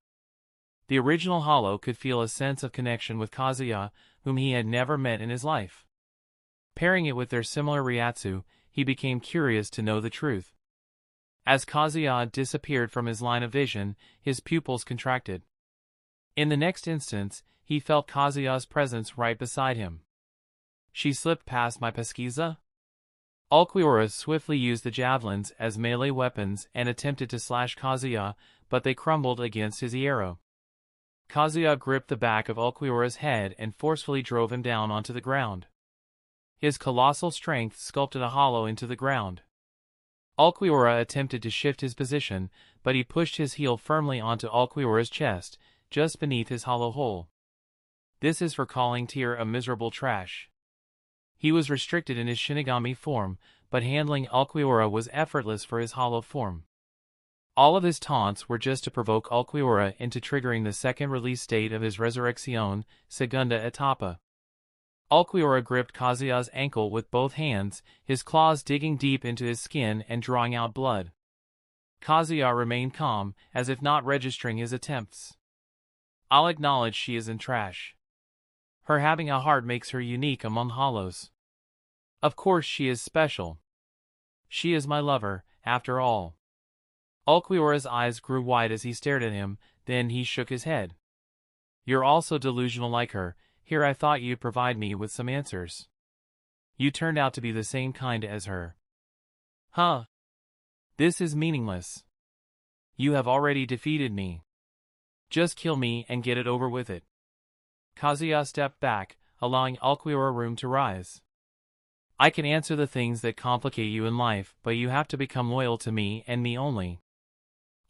The original Hollow could feel a sense of connection with Kazuya, whom he had never met in his life. Pairing it with their similar Ryatsu, he became curious to know the truth. As Kazuya disappeared from his line of vision, his pupils contracted. In the next instance, he felt Kazuya's presence right beside him. "She slipped past my pesquisa?" Ulquiorra swiftly used the javelins as melee weapons and attempted to slash Kazuya, but they crumbled against his arrow. Kazuya gripped the back of Ulquiorra's head and forcefully drove him down onto the ground. His colossal strength sculpted a hollow into the ground. Ulquiorra attempted to shift his position, but he pushed his heel firmly onto Ulquiorra's chest, just beneath his hollow hole. This is for calling Tyr a miserable trash. He was restricted in his Shinigami form, but handling Ulquiorra was effortless for his hollow form. All of his taunts were just to provoke Ulquiorra into triggering the second release state of his Resurrección, Segunda Etapa. Ulquiorra gripped Kazuya's ankle with both hands, his claws digging deep into his skin and drawing out blood. Kazuya remained calm, as if not registering his attempts. "I'll acknowledge she isn't trash. Her having a heart makes her unique among hollows. Of course she is special. She is my lover, after all." Ulquiorra's eyes grew wide as he stared at him, then he shook his head. "You're also delusional like her. Here I thought you'd provide me with some answers. You turned out to be the same kind as her." "Huh? This is meaningless. You have already defeated me. Just kill me and get it over with it." Kazuya stepped back, allowing Ulquiorra room to rise. "I can answer the things that complicate you in life, but you have to become loyal to me and me only."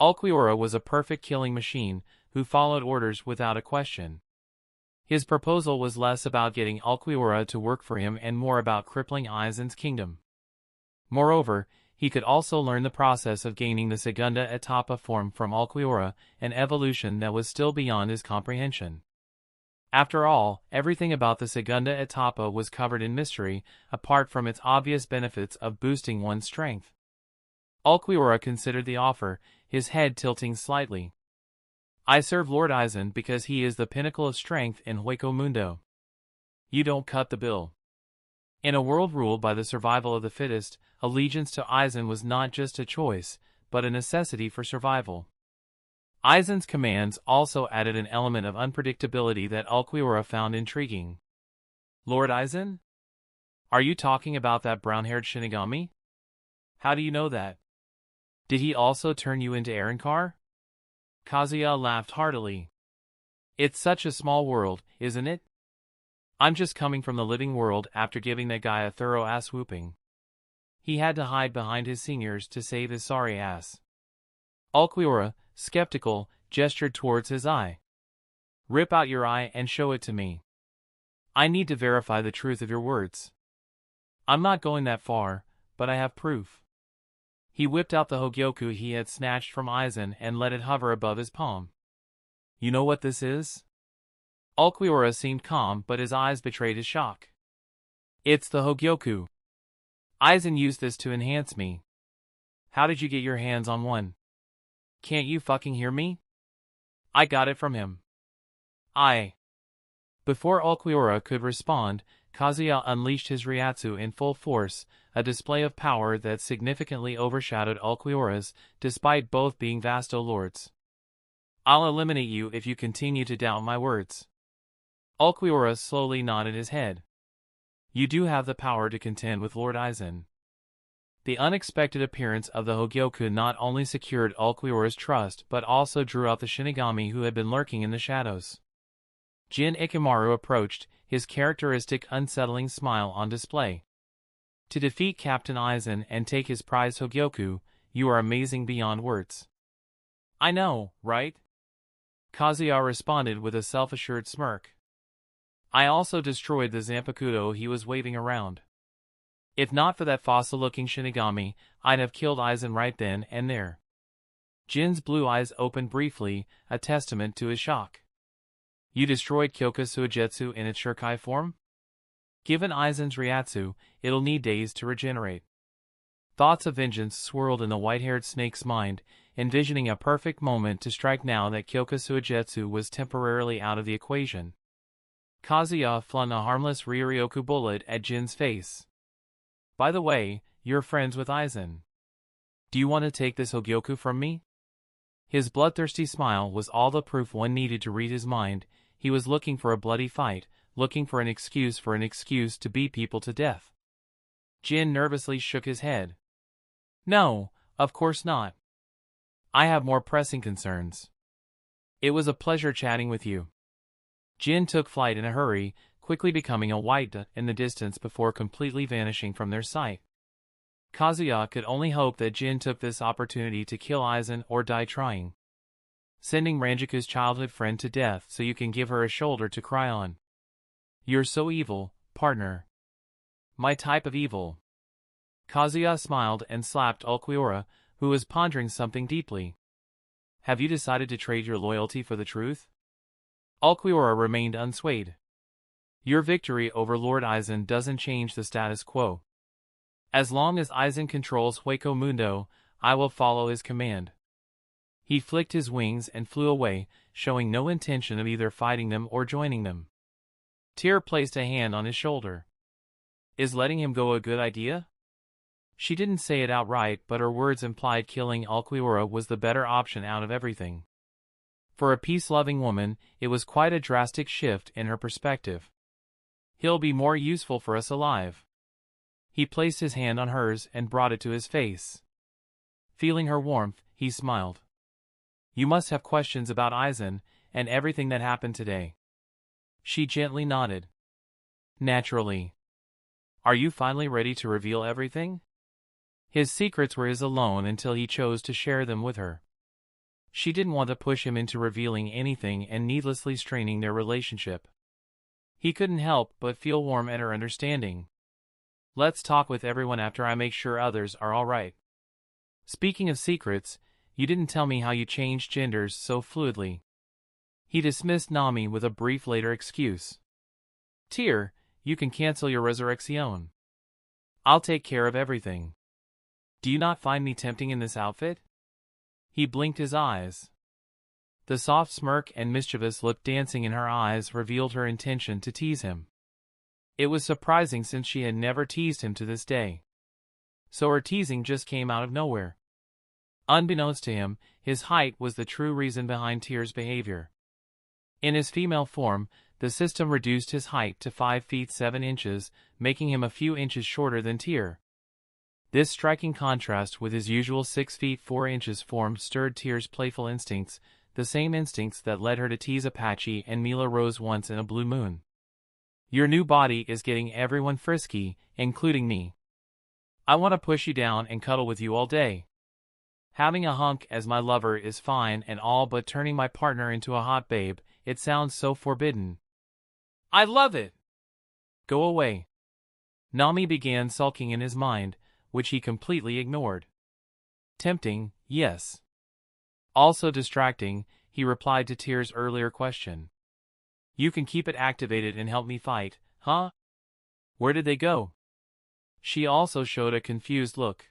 Ulquiorra was a perfect killing machine, who followed orders without a question. His proposal was less about getting Ulquiorra to work for him and more about crippling Aizen's kingdom. Moreover, he could also learn the process of gaining the Segunda Etapa form from Ulquiorra, an evolution that was still beyond his comprehension. After all, everything about the Segunda Etapa was covered in mystery, apart from its obvious benefits of boosting one's strength. Ulquiorra considered the offer, his head tilting slightly. "I serve Lord Aizen because he is the pinnacle of strength in Hueco Mundo. You don't cut the bill." In a world ruled by the survival of the fittest, allegiance to Aizen was not just a choice, but a necessity for survival. Aizen's commands also added an element of unpredictability that Ulquiorra found intriguing. "Lord Aizen? Are you talking about that brown-haired Shinigami? How do you know that? Did he also turn you into Aaronkar?" Kazuya laughed heartily. "It's such a small world, isn't it? I'm just coming from the living world after giving that guy a thorough ass whooping. He had to hide behind his seniors to save his sorry ass." Ulquiorra, skeptical, gestured towards his eye. "Rip out your eye and show it to me." I need to verify the truth of your words. I'm not going that far, but I have proof. He whipped out the Hogyoku he had snatched from Aizen and let it hover above his palm. You know what this is? Ulquiorra seemed calm, but his eyes betrayed his shock. It's the Hogyoku. Aizen used this to enhance me. How did you get your hands on one? Can't you fucking hear me? I got it from him. Before Ulquiorra could respond, Kazuya unleashed his Ryatsu in full force, a display of power that significantly overshadowed Ulquiorra's, despite both being Vasto Lords. I'll eliminate you if you continue to doubt my words. Ulquiorra slowly nodded his head. You do have the power to contend with Lord Aizen. The unexpected appearance of the Hogyoku not only secured Ulquiorra's trust but also drew out the Shinigami who had been lurking in the shadows. Jin Ikimaru approached, his characteristic unsettling smile on display. To defeat Captain Aizen and take his prize Hogyoku, you are amazing beyond words. I know, right? Kazuya responded with a self-assured smirk. I also destroyed the Zanpakuto he was waving around. If not for that fossil-looking Shinigami, I'd have killed Aizen right then and there. Jin's blue eyes opened briefly, a testament to his shock. You destroyed Kyoka Suigetsu in its Shirkai form? Given Aizen's Ryatsu, it'll need days to regenerate. Thoughts of vengeance swirled in the white-haired snake's mind, envisioning a perfect moment to strike now that Kyoka Suigetsu was temporarily out of the equation. Kazuya flung a harmless Ryuryoku bullet at Jin's face. By the way, you're friends with Aizen. Do you want to take this Hogyoku from me? His bloodthirsty smile was all the proof one needed to read his mind. He was looking for a bloody fight, looking for an excuse to beat people to death. Jin nervously shook his head. No, of course not. I have more pressing concerns. It was a pleasure chatting with you. Jin took flight in a hurry, quickly becoming a white dot in the distance before completely vanishing from their sight. Kazuya could only hope that Jin took this opportunity to kill Aizen or die trying. Sending Ranjiku's childhood friend to death so you can give her a shoulder to cry on. You're so evil, partner. My type of evil. Kazuya smiled and slapped Ulquiorra, who was pondering something deeply. Have you decided to trade your loyalty for the truth? Ulquiorra remained unswayed. Your victory over Lord Aizen doesn't change the status quo. As long as Aizen controls Hueco Mundo, I will follow his command. He flicked his wings and flew away, showing no intention of either fighting them or joining them. Tyr placed a hand on his shoulder. Is letting him go a good idea? She didn't say it outright, but her words implied killing Ulquiorra was the better option out of everything. For a peace-loving woman, it was quite a drastic shift in her perspective. He'll be more useful for us alive. He placed his hand on hers and brought it to his face. Feeling her warmth, he smiled. You must have questions about Aizen and everything that happened today. She gently nodded. Naturally. Are you finally ready to reveal everything? His secrets were his alone until he chose to share them with her. She didn't want to push him into revealing anything and needlessly straining their relationship. He couldn't help but feel warm at her understanding. Let's talk with everyone after I make sure others are all right. Speaking of secrets, you didn't tell me how you changed genders so fluidly. He dismissed Nami with a brief later excuse. Tyr, you can cancel your resurrection. I'll take care of everything. Do you not find me tempting in this outfit? He blinked his eyes. The soft smirk and mischievous look dancing in her eyes revealed her intention to tease him. It was surprising since she had never teased him to this day. So her teasing just came out of nowhere. Unbeknownst to him, his height was the true reason behind Tyr's behavior. In his female form, the system reduced his height to 5 feet 7 inches, making him a few inches shorter than Tyr. This striking contrast with his usual 6 feet 4 inches form stirred Tyr's playful instincts, the same instincts that led her to tease Apache and Mila Rose once in a blue moon. Your new body is getting everyone frisky, including me. I want to push you down and cuddle with you all day. Having a hunk as my lover is fine and all, but turning my partner into a hot babe, it sounds so forbidden. I love it! Go away. Nami began sulking in his mind, which he completely ignored. Tempting, yes. Also distracting, he replied to Tyr's earlier question. You can keep it activated and help me fight, huh? Where did they go? She also showed a confused look.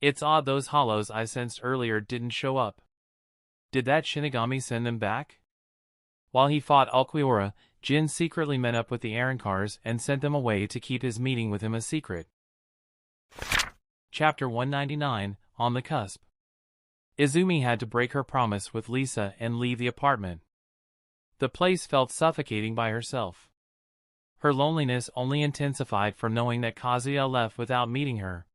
It's odd those hollows I sensed earlier didn't show up. Did that Shinigami send them back? While he fought Ulquiorra, Jin secretly met up with the Arrancars and sent them away to keep his meeting with him a secret. Chapter 199, On the Cusp. Izumi had to break her promise with Lisa and leave the apartment. The place felt suffocating by herself. Her loneliness only intensified from knowing that Kazuya left without meeting her.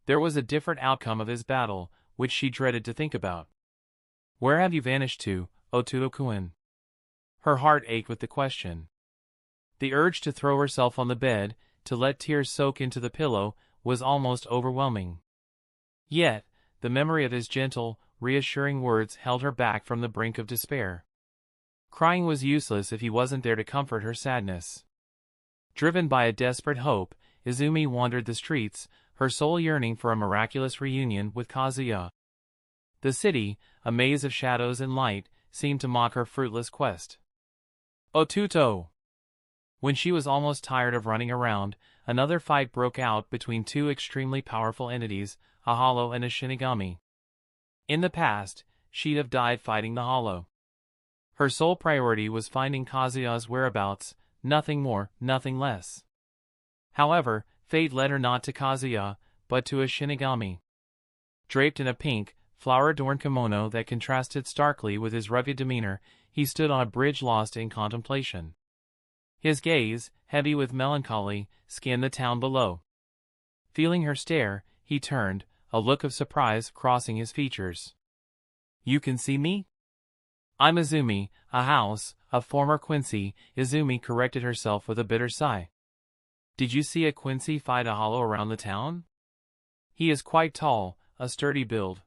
There was a different outcome of his battle, which she dreaded to think about. Where have you vanished to, Otuto-kun? Her heart ached with the question. The urge to throw herself on the bed, to let tears soak into the pillow, was almost overwhelming. Yet, the memory of his gentle, reassuring words held her back from the brink of despair. Crying was useless if he wasn't there to comfort her sadness. Driven by a desperate hope, Izumi wandered the streets, her soul yearning for a miraculous reunion with Kazuya. The city, a maze of shadows and light, seemed to mock her fruitless quest. Otuto! When she was almost tired of running around, another fight broke out between two extremely powerful entities, a Hollow and a Shinigami. In the past, she'd have died fighting the Hollow. Her sole priority was finding Kazuya's whereabouts, nothing more, nothing less. However, fate led her not to Kazuya, but to a Shinigami. Draped in a pink, flower-adorned kimono that contrasted starkly with his rugged demeanor, he stood on a bridge lost in contemplation. His gaze, heavy with melancholy, scanned the town below. Feeling her stare, he turned, a look of surprise crossing his features. You can see me? I'm Izumi, a house, a former Quincy. Izumi corrected herself with a bitter sigh. Did you see a Quincy fight a Hollow around the town? He is quite tall, a sturdy build.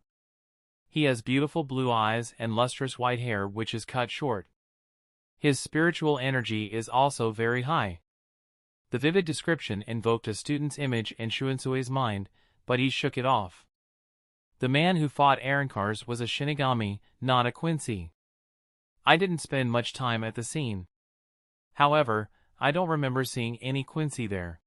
He has beautiful blue eyes and lustrous white hair which is cut short. His spiritual energy is also very high. The vivid description invoked a student's image in Shuinsue's mind, but he shook it off. The man who fought Arrancars was a Shinigami, not a Quincy. I didn't spend much time at the scene. However, I don't remember seeing any Quincy there.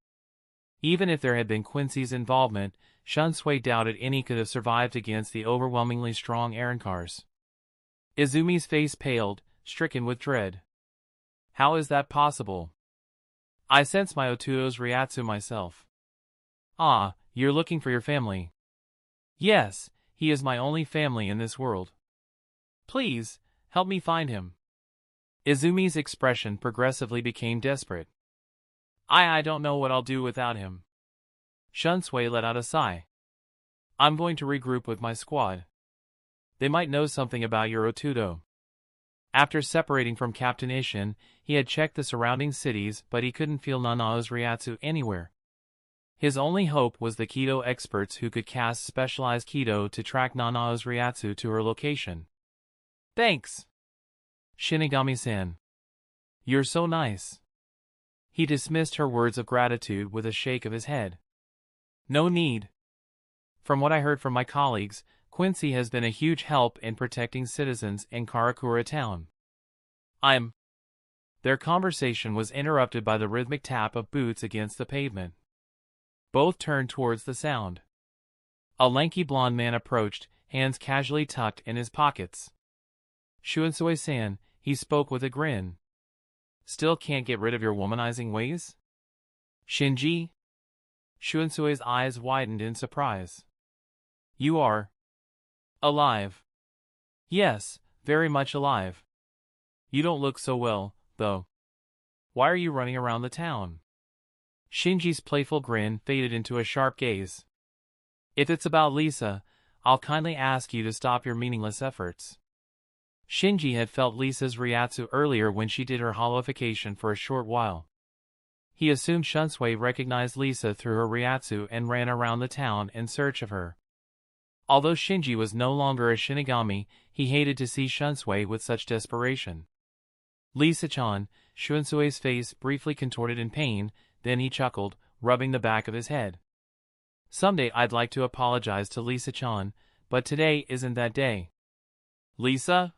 Even if there had been Quincy's involvement, Shunsui doubted any could have survived against the overwhelmingly strong Arrancars. Izumi's face paled, stricken with dread. How is that possible? I sense my Otuto's Ryatsu myself. Ah, you're looking for your family. Yes, he is my only family in this world. Please, help me find him. Izumi's expression progressively became desperate. I don't know what I'll do without him. Shunsui let out a sigh. I'm going to regroup with my squad. They might know something about your Otuto. After separating from Captain Ishin, he had checked the surrounding cities but he couldn't feel Nanao's Ryatsu anywhere. His only hope was the Kido experts who could cast specialized Kido to track Nanao's Ryatsu to her location. Thanks, Shinigami-san. You're so nice. He dismissed her words of gratitude with a shake of his head. No need. From what I heard from my colleagues, Quincy has been a huge help in protecting citizens in Karakura town. Their conversation was interrupted by the rhythmic tap of boots against the pavement. Both turned towards the sound. A lanky blond man approached, hands casually tucked in his pockets. Shunsui-san, he spoke with a grin. Still can't get rid of your womanizing ways? Shinji? Shuinsue's eyes widened in surprise. You are alive. Yes, very much alive. You don't look so well, though. Why are you running around the town? Shinji's playful grin faded into a sharp gaze. If it's about Lisa, I'll kindly ask you to stop your meaningless efforts. Shinji had felt Lisa's Ryatsu earlier when she did her hollowification for a short while. He assumed Shunsui recognized Lisa through her Ryatsu and ran around the town in search of her. Although Shinji was no longer a Shinigami, he hated to see Shunsui with such desperation. Lisa-chan, Shuensue's face briefly contorted in pain, then he chuckled, rubbing the back of his head. Someday I'd like to apologize to Lisa-chan, but today isn't that day. Lisa?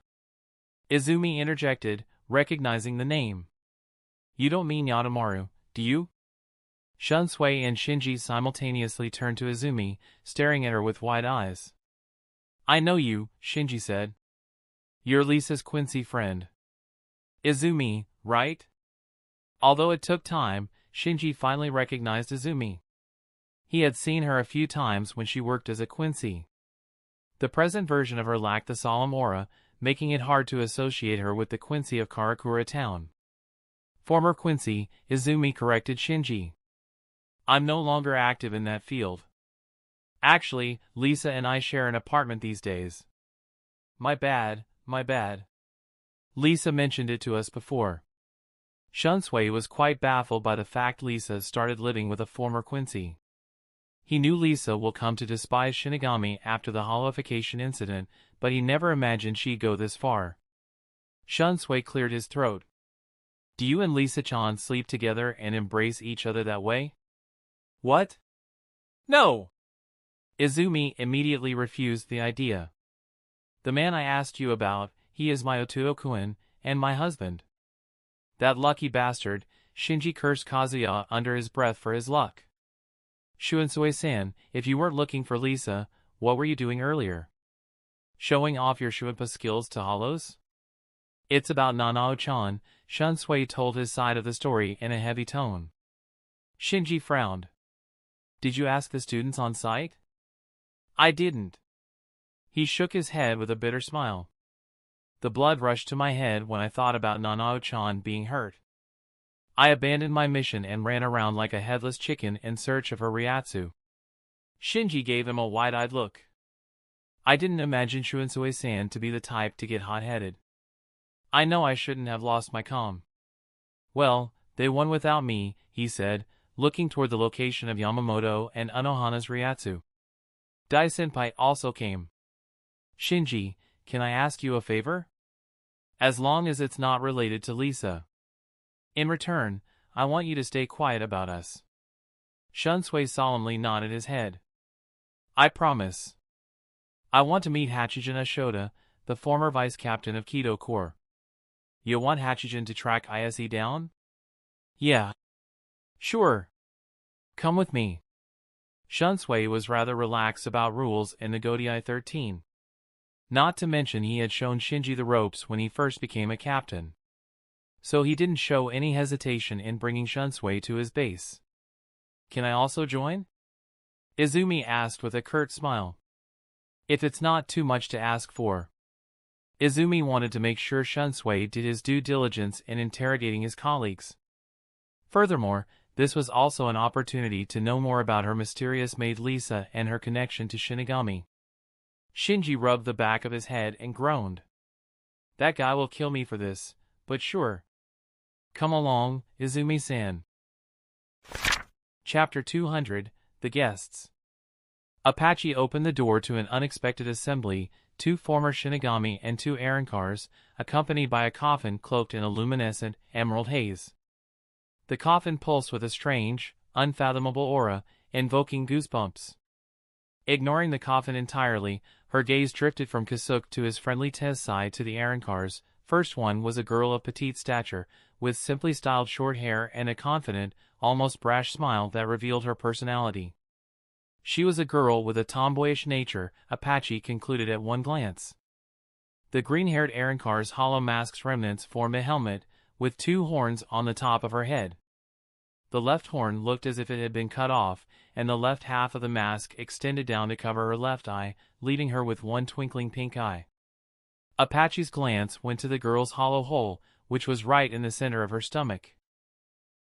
Izumi interjected, recognizing the name. You don't mean Yatamaru, do you? Shunsui and Shinji simultaneously turned to Izumi, staring at her with wide eyes. I know you, Shinji said. You're Lisa's Quincy friend. Izumi, right? Although it took time, Shinji finally recognized Izumi. He had seen her a few times when she worked as a Quincy. The present version of her lacked the solemn aura, making it hard to associate her with the Quincy of Karakura Town. Former Quincy, Izumi corrected Shinji. I'm no longer active in that field. Actually, Lisa and I share an apartment these days. My bad, my bad. Lisa mentioned it to us before. Shunsui was quite baffled by the fact Lisa started living with a former Quincy. He knew Lisa will come to despise Shinigami after the holification incident, but he never imagined she'd go this far. Shunsui cleared his throat. Do you and Lisa-chan sleep together and embrace each other that way? What? No! Izumi immediately refused the idea. The man I asked you about, he is my Otuo-kun, and my husband. That lucky bastard, Shinji cursed Kazuya under his breath for his luck. Shuensui-san, if you weren't looking for Lisa, what were you doing earlier? Showing off your Shuenpa skills to hollows? It's about Nanao-chan, Shunsui told his side of the story in a heavy tone. Shinji frowned. Did you ask the students on site? I didn't. He shook his head with a bitter smile. The blood rushed to my head when I thought about Nanao-chan being hurt. I abandoned my mission and ran around like a headless chicken in search of her Ryatsu. Shinji gave him a wide-eyed look. I didn't imagine Shuensui-san to be the type to get hot-headed. I know I shouldn't have lost my calm. Well, they won without me, he said, looking toward the location of Yamamoto and Unohana's Ryatsu. Dai-senpai also came. Shinji, can I ask you a favor? As long as it's not related to Lisa. In return, I want you to stay quiet about us. Shunsui solemnly nodded his head. I promise. I want to meet Hachijin Ashoda, the former vice captain of Kido Corps. You want Hachijin to track ISE down? Yeah. Sure. Come with me. Shunsui was rather relaxed about rules in the Godai 13. Not to mention he had shown Shinji the ropes when he first became a captain. So he didn't show any hesitation in bringing Shunsui to his base. Can I also join? Izumi asked with a curt smile. If it's not too much to ask for. Izumi wanted to make sure Shunsui did his due diligence in interrogating his colleagues. Furthermore, this was also an opportunity to know more about her mysterious maid Lisa and her connection to Shinigami. Shinji rubbed the back of his head and groaned. That guy will kill me for this, but sure. Come along, Izumi-san. Chapter 200, The Guests. Apache opened the door to an unexpected assembly, 2 former Shinigami and 2 errand cars, accompanied by a coffin cloaked in a luminescent, emerald haze. The coffin pulsed with a strange, unfathomable aura, invoking goosebumps. Ignoring the coffin entirely, her gaze drifted from Kasuke to his friendly Tensai to the errand cars. First one was a girl of petite stature, with simply styled short hair and a confident, almost brash smile that revealed her personality. She was a girl with a tomboyish nature, Apache concluded at one glance. The green-haired errand car's hollow mask's remnants formed a helmet, with 2 horns on the top of her head. The left horn looked as if it had been cut off, and the left half of the mask extended down to cover her left eye, leaving her with one twinkling pink eye. Apache's glance went to the girl's hollow hole, which was right in the center of her stomach.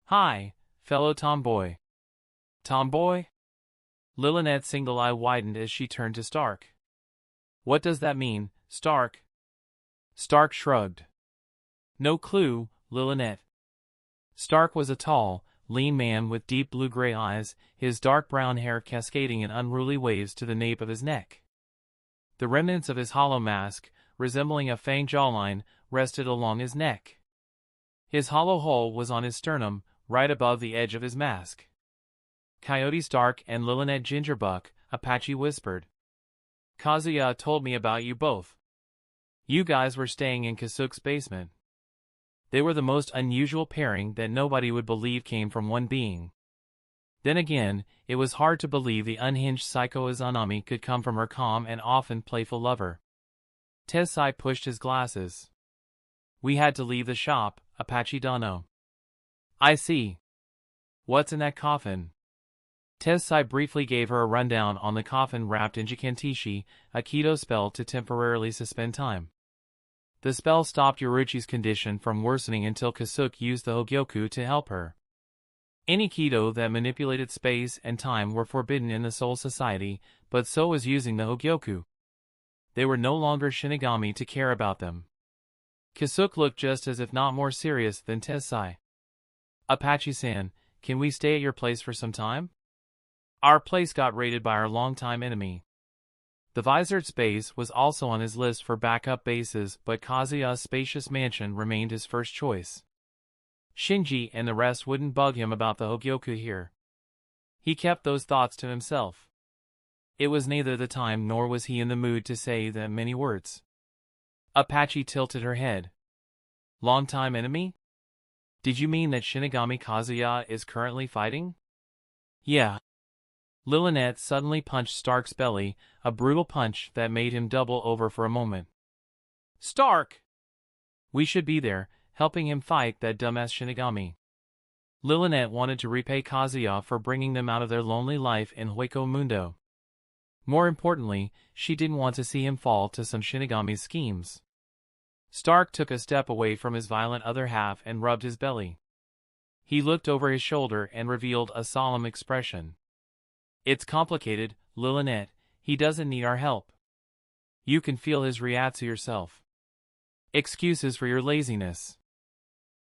Hi, fellow tomboy. Tomboy? Lillinette's single eye widened as she turned to Stark. What does that mean, Stark? Stark shrugged. No clue, Lillinette. Stark was a tall, lean man with deep blue-gray eyes, his dark brown hair cascading in unruly waves to the nape of his neck. The remnants of his hollow mask, resembling a fanged jawline, rested along his neck. His hollow hole was on his sternum, right above the edge of his mask. Coyote Stark and Lilinet Gingerbuck, Apache whispered. Kazuya told me about you both. You guys were staying in Kasuke's basement. They were the most unusual pairing that nobody would believe came from one being. Then again, it was hard to believe the unhinged psycho Izanami could come from her calm and often playful lover. Tessai pushed his glasses. We had to leave the shop, Apache Dono. I see. What's in that coffin? Tessai briefly gave her a rundown on the coffin wrapped in Jikantishi, a Kido spell to temporarily suspend time. The spell stopped Yoruichi's condition from worsening until Kasuke used the Hogyoku to help her. Any Kido that manipulated space and time were forbidden in the Soul Society, but so was using the Hogyoku. They were no longer Shinigami to care about them. Kasuke looked just as if not more serious than Tessai. Apache-san, can we stay at your place for some time? Our place got raided by our longtime enemy. The Visored space was also on his list for backup bases, but Kazuya's spacious mansion remained his first choice. Shinji and the rest wouldn't bug him about the Hogyoku here. He kept those thoughts to himself. It was neither the time nor was he in the mood to say that many words. Apache tilted her head. Longtime enemy? Did you mean that Shinigami Kazuya is currently fighting? Yeah. Lilinet suddenly punched Stark's belly, a brutal punch that made him double over for a moment. Stark! We should be there, helping him fight that dumbass Shinigami. Lilinet wanted to repay Kazuya for bringing them out of their lonely life in Hueco Mundo. More importantly, she didn't want to see him fall to some Shinigami's schemes. Stark took a step away from his violent other half and rubbed his belly. He looked over his shoulder and revealed a solemn expression. It's complicated, Lilinet. He doesn't need our help. You can feel his Ryatsu yourself. Excuses for your laziness.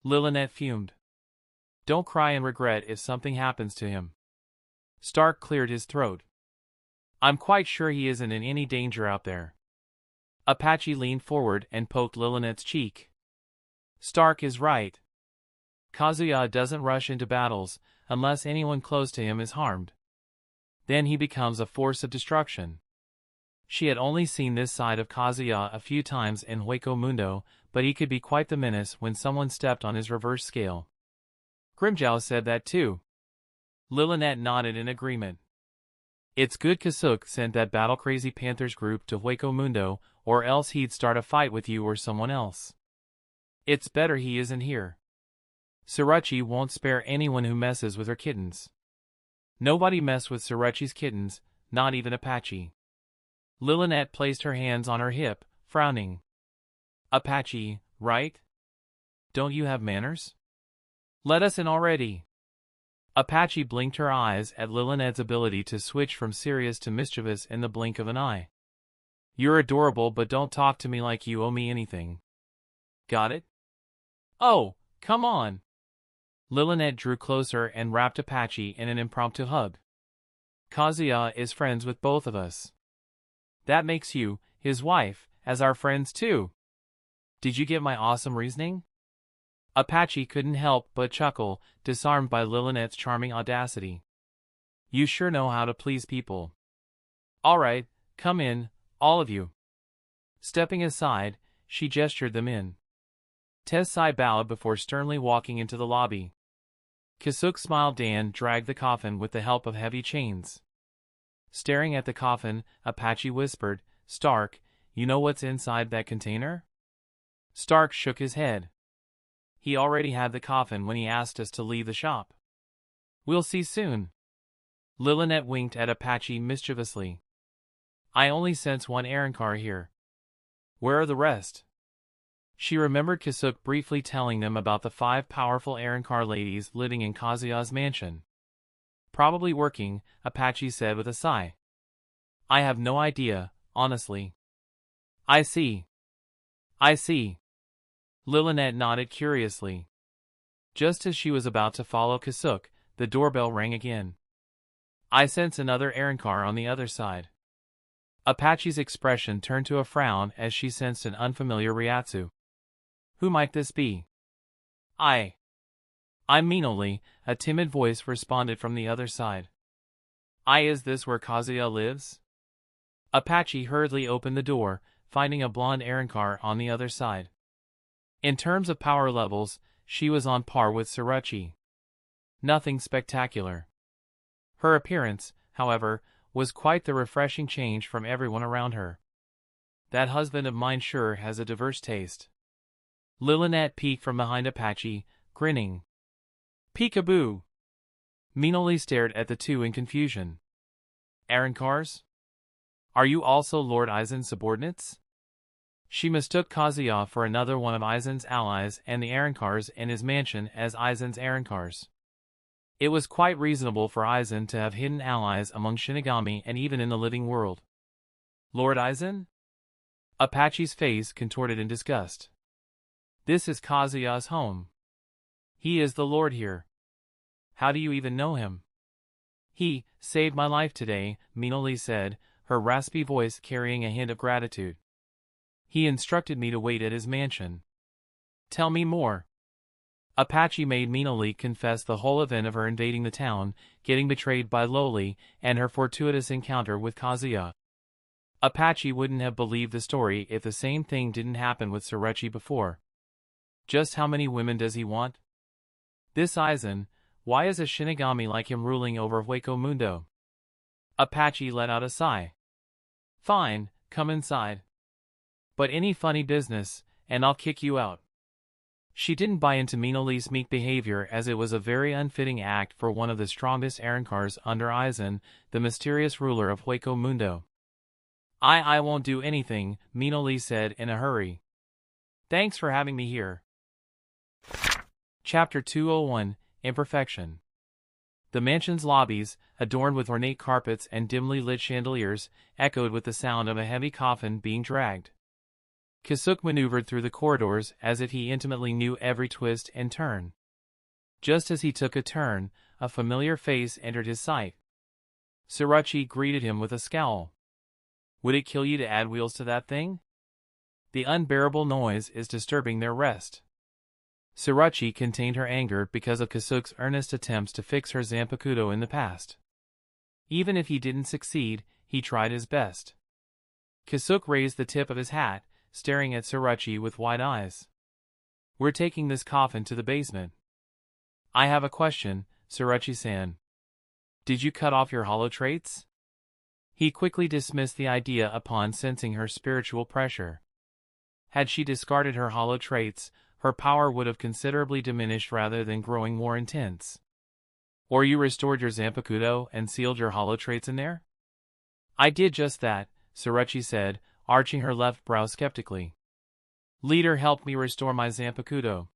Lilinet fumed. Don't cry and regret if something happens to him. Stark cleared his throat. I'm quite sure he isn't in any danger out there. Apache leaned forward and poked Lilinet's cheek. Stark is right. Kazuya doesn't rush into battles unless anyone close to him is harmed. Then he becomes a force of destruction. She had only seen this side of Kazuya a few times in Hueco Mundo, but he could be quite the menace when someone stepped on his reverse scale. Grimjow said that too. Lilinet nodded in agreement. It's good Kasuke sent that battle-crazy Panthers group to Hueco Mundo, or else he'd start a fight with you or someone else. It's better he isn't here. Suruchi won't spare anyone who messes with her kittens. Nobody messed with Suruchi's kittens, not even Apache. Lilinet placed her hands on her hip, frowning. Apache, right? Don't you have manners? Let us in already. Apache blinked her eyes at Lilinet's ability to switch from serious to mischievous in the blink of an eye. You're adorable, but don't talk to me like you owe me anything. Got it? Oh, come on. Lilinet drew closer and wrapped Apache in an impromptu hug. Kazuya is friends with both of us. That makes you, his wife, as our friends too. Did you get my awesome reasoning? Apache couldn't help but chuckle, disarmed by Lilinet's charming audacity. You sure know how to please people. All right, come in, all of you. Stepping aside, she gestured them in. Tessai bowed before sternly walking into the lobby. Kasuke smiled and dragged the coffin with the help of heavy chains. Staring at the coffin, Apache whispered, Stark, you know what's inside that container? Stark shook his head. He already had the coffin when he asked us to leave the shop. We'll see soon. Lilinet winked at Apache mischievously. I only sense one Aaronkar here. Where are the rest? She remembered Kasuke briefly telling them about the 5 powerful Aaronkar ladies living in Kazuya's mansion. Probably working, Apache said with a sigh. I have no idea, honestly. I see. Lilinet nodded curiously. Just as she was about to follow Kasuke, the doorbell rang again. I sense another Aaronkar on the other side. Apache's expression turned to a frown as she sensed an unfamiliar Ryatsu. Who might this be? I'm Minoli, a timid voice responded from the other side. Is this where Kazuya lives? Apache hurriedly opened the door, finding a blonde Arrancar on the other side. In terms of power levels, she was on par with Surachi. Nothing spectacular. Her appearance, however, was quite the refreshing change from everyone around her. That husband of mine sure has a diverse taste. Lilynette peeked from behind Apache, grinning. Peekaboo! Minoli stared at the two in confusion. Arrancars? Are you also Lord Aizen's subordinates? She mistook Kazuya for another one of Aizen's allies and the Arrancars in his mansion as Aizen's Arrancars. It was quite reasonable for Aizen to have hidden allies among Shinigami and even in the living world. Lord Aizen? Apache's face contorted in disgust. This is Kazuya's home. He is the Lord here. How do you even know him? He saved my life today, Minoli said, her raspy voice carrying a hint of gratitude. He instructed me to wait at his mansion. Tell me more. Apache made Minoli confess the whole event of her invading the town, getting betrayed by Loli, and her fortuitous encounter with Kazuya. Apache wouldn't have believed the story if the same thing didn't happen with Surachi before. Just how many women does he want? This Aizen, why is a Shinigami like him ruling over Hueco Mundo? Apache let out a sigh. Fine, come inside. But any funny business, and I'll kick you out. She didn't buy into Minoli's meek behavior as it was a very unfitting act for one of the strongest Arrancars under Aizen, the mysterious ruler of Hueco Mundo. I won't do anything, Minoli said in a hurry. Thanks for having me here. Chapter 201, Imperfection. The mansion's lobbies, adorned with ornate carpets and dimly lit chandeliers, echoed with the sound of a heavy coffin being dragged. Kazuya maneuvered through the corridors as if he intimately knew every twist and turn. Just as he took a turn, a familiar face entered his sight. Surachi greeted him with a scowl. Would it kill you to add wheels to that thing? The unbearable noise is disturbing their rest. Surachi contained her anger because of Kazuya's earnest attempts to fix her Zanpakuto in the past. Even if he didn't succeed, he tried his best. Kazuya raised the tip of his hat, staring at Surachi with wide eyes. We're taking this coffin to the basement. I have a question, Surachi-san. Did you cut off your hollow traits? He quickly dismissed the idea upon sensing her spiritual pressure. Had she discarded her hollow traits, her power would have considerably diminished rather than growing more intense. Or you restored your Zanpakuto and sealed your hollow traits in there? I did just that, Surachi said, arching her left brow skeptically. Leader helped me restore my Zanpakuto.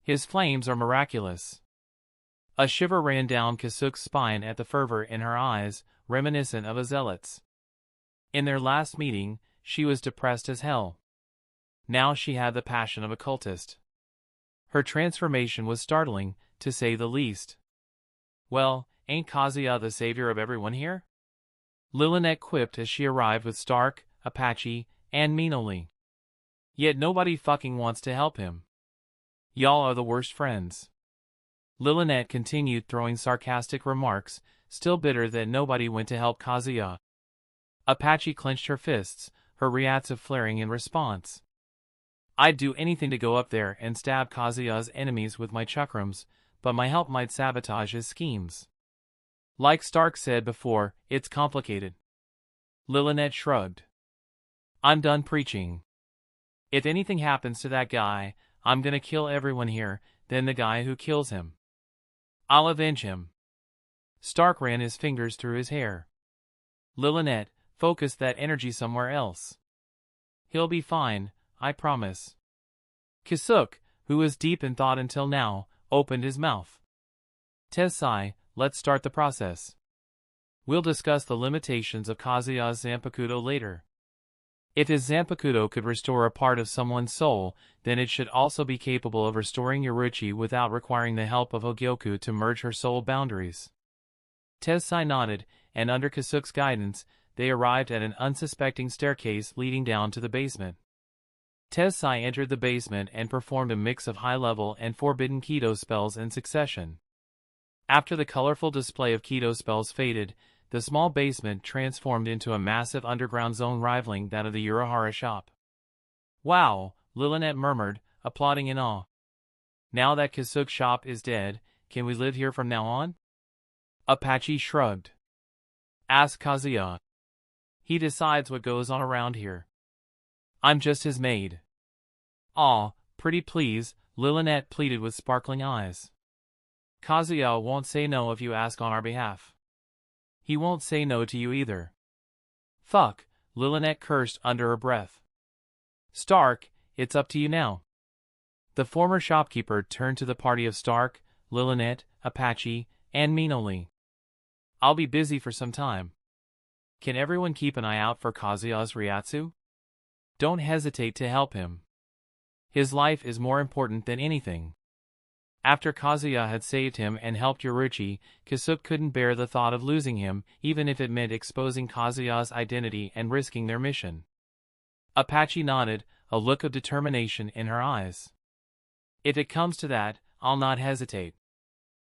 His flames are miraculous. A shiver ran down Kazuya's spine at the fervor in her eyes, reminiscent of a zealot's. In their last meeting, she was depressed as hell. Now she had the passion of a cultist. Her transformation was startling, to say the least. Well, ain't Kazuya the savior of everyone here? Lilynette quipped as she arrived with Stark, Apache, and Minoli. Yet nobody fucking wants to help him. Y'all are the worst friends. Lilynette continued throwing sarcastic remarks, still bitter that nobody went to help Kazuya. Apache clenched her fists, her reactive flaring in response. I'd do anything to go up there and stab Kazuya's enemies with my chakrams, but my help might sabotage his schemes. Like Stark said before, it's complicated. Lilynette shrugged. I'm done preaching. If anything happens to that guy, I'm gonna kill everyone here, then the guy who kills him. I'll avenge him. Stark ran his fingers through his hair. Lilynette, focus that energy somewhere else. He'll be fine, I promise. Kazuya, who was deep in thought until now, opened his mouth. Tessai, let's start the process. We'll discuss the limitations of Kazuya's Zanpakuto later. If his Zanpakuto could restore a part of someone's soul, then it should also be capable of restoring Yoruichi without requiring the help of Hogyoku to merge her soul boundaries. Tessai nodded, and under Kazuya's guidance, they arrived at an unsuspecting staircase leading down to the basement. Tensai entered the basement and performed a mix of high-level and forbidden Kido spells in succession. After the colorful display of Kido spells faded, the small basement transformed into a massive underground zone rivaling that of the Urahara shop. "Wow," Lillinet murmured, applauding in awe. "Now that Kazuya's shop is dead, can we live here from now on?" Apache shrugged. "Ask Kazuya. He decides what goes on around here. I'm just his maid." "Aw, pretty please," Lillinet pleaded with sparkling eyes. "Kazuya won't say no if you ask on our behalf. He won't say no to you either." "Fuck," Lillinet cursed under her breath. "Stark, it's up to you now." The former shopkeeper turned to the party of Stark, Lillinet, Apache, and Minoli. "I'll be busy for some time. Can everyone keep an eye out for Kazuya's Ryatsu? Don't hesitate to help him. His life is more important than anything." After Kazuya had saved him and helped Yoruichi, Kazuya couldn't bear the thought of losing him, even if it meant exposing Kazuya's identity and risking their mission. Apache nodded, a look of determination in her eyes. "If it comes to that, I'll not hesitate."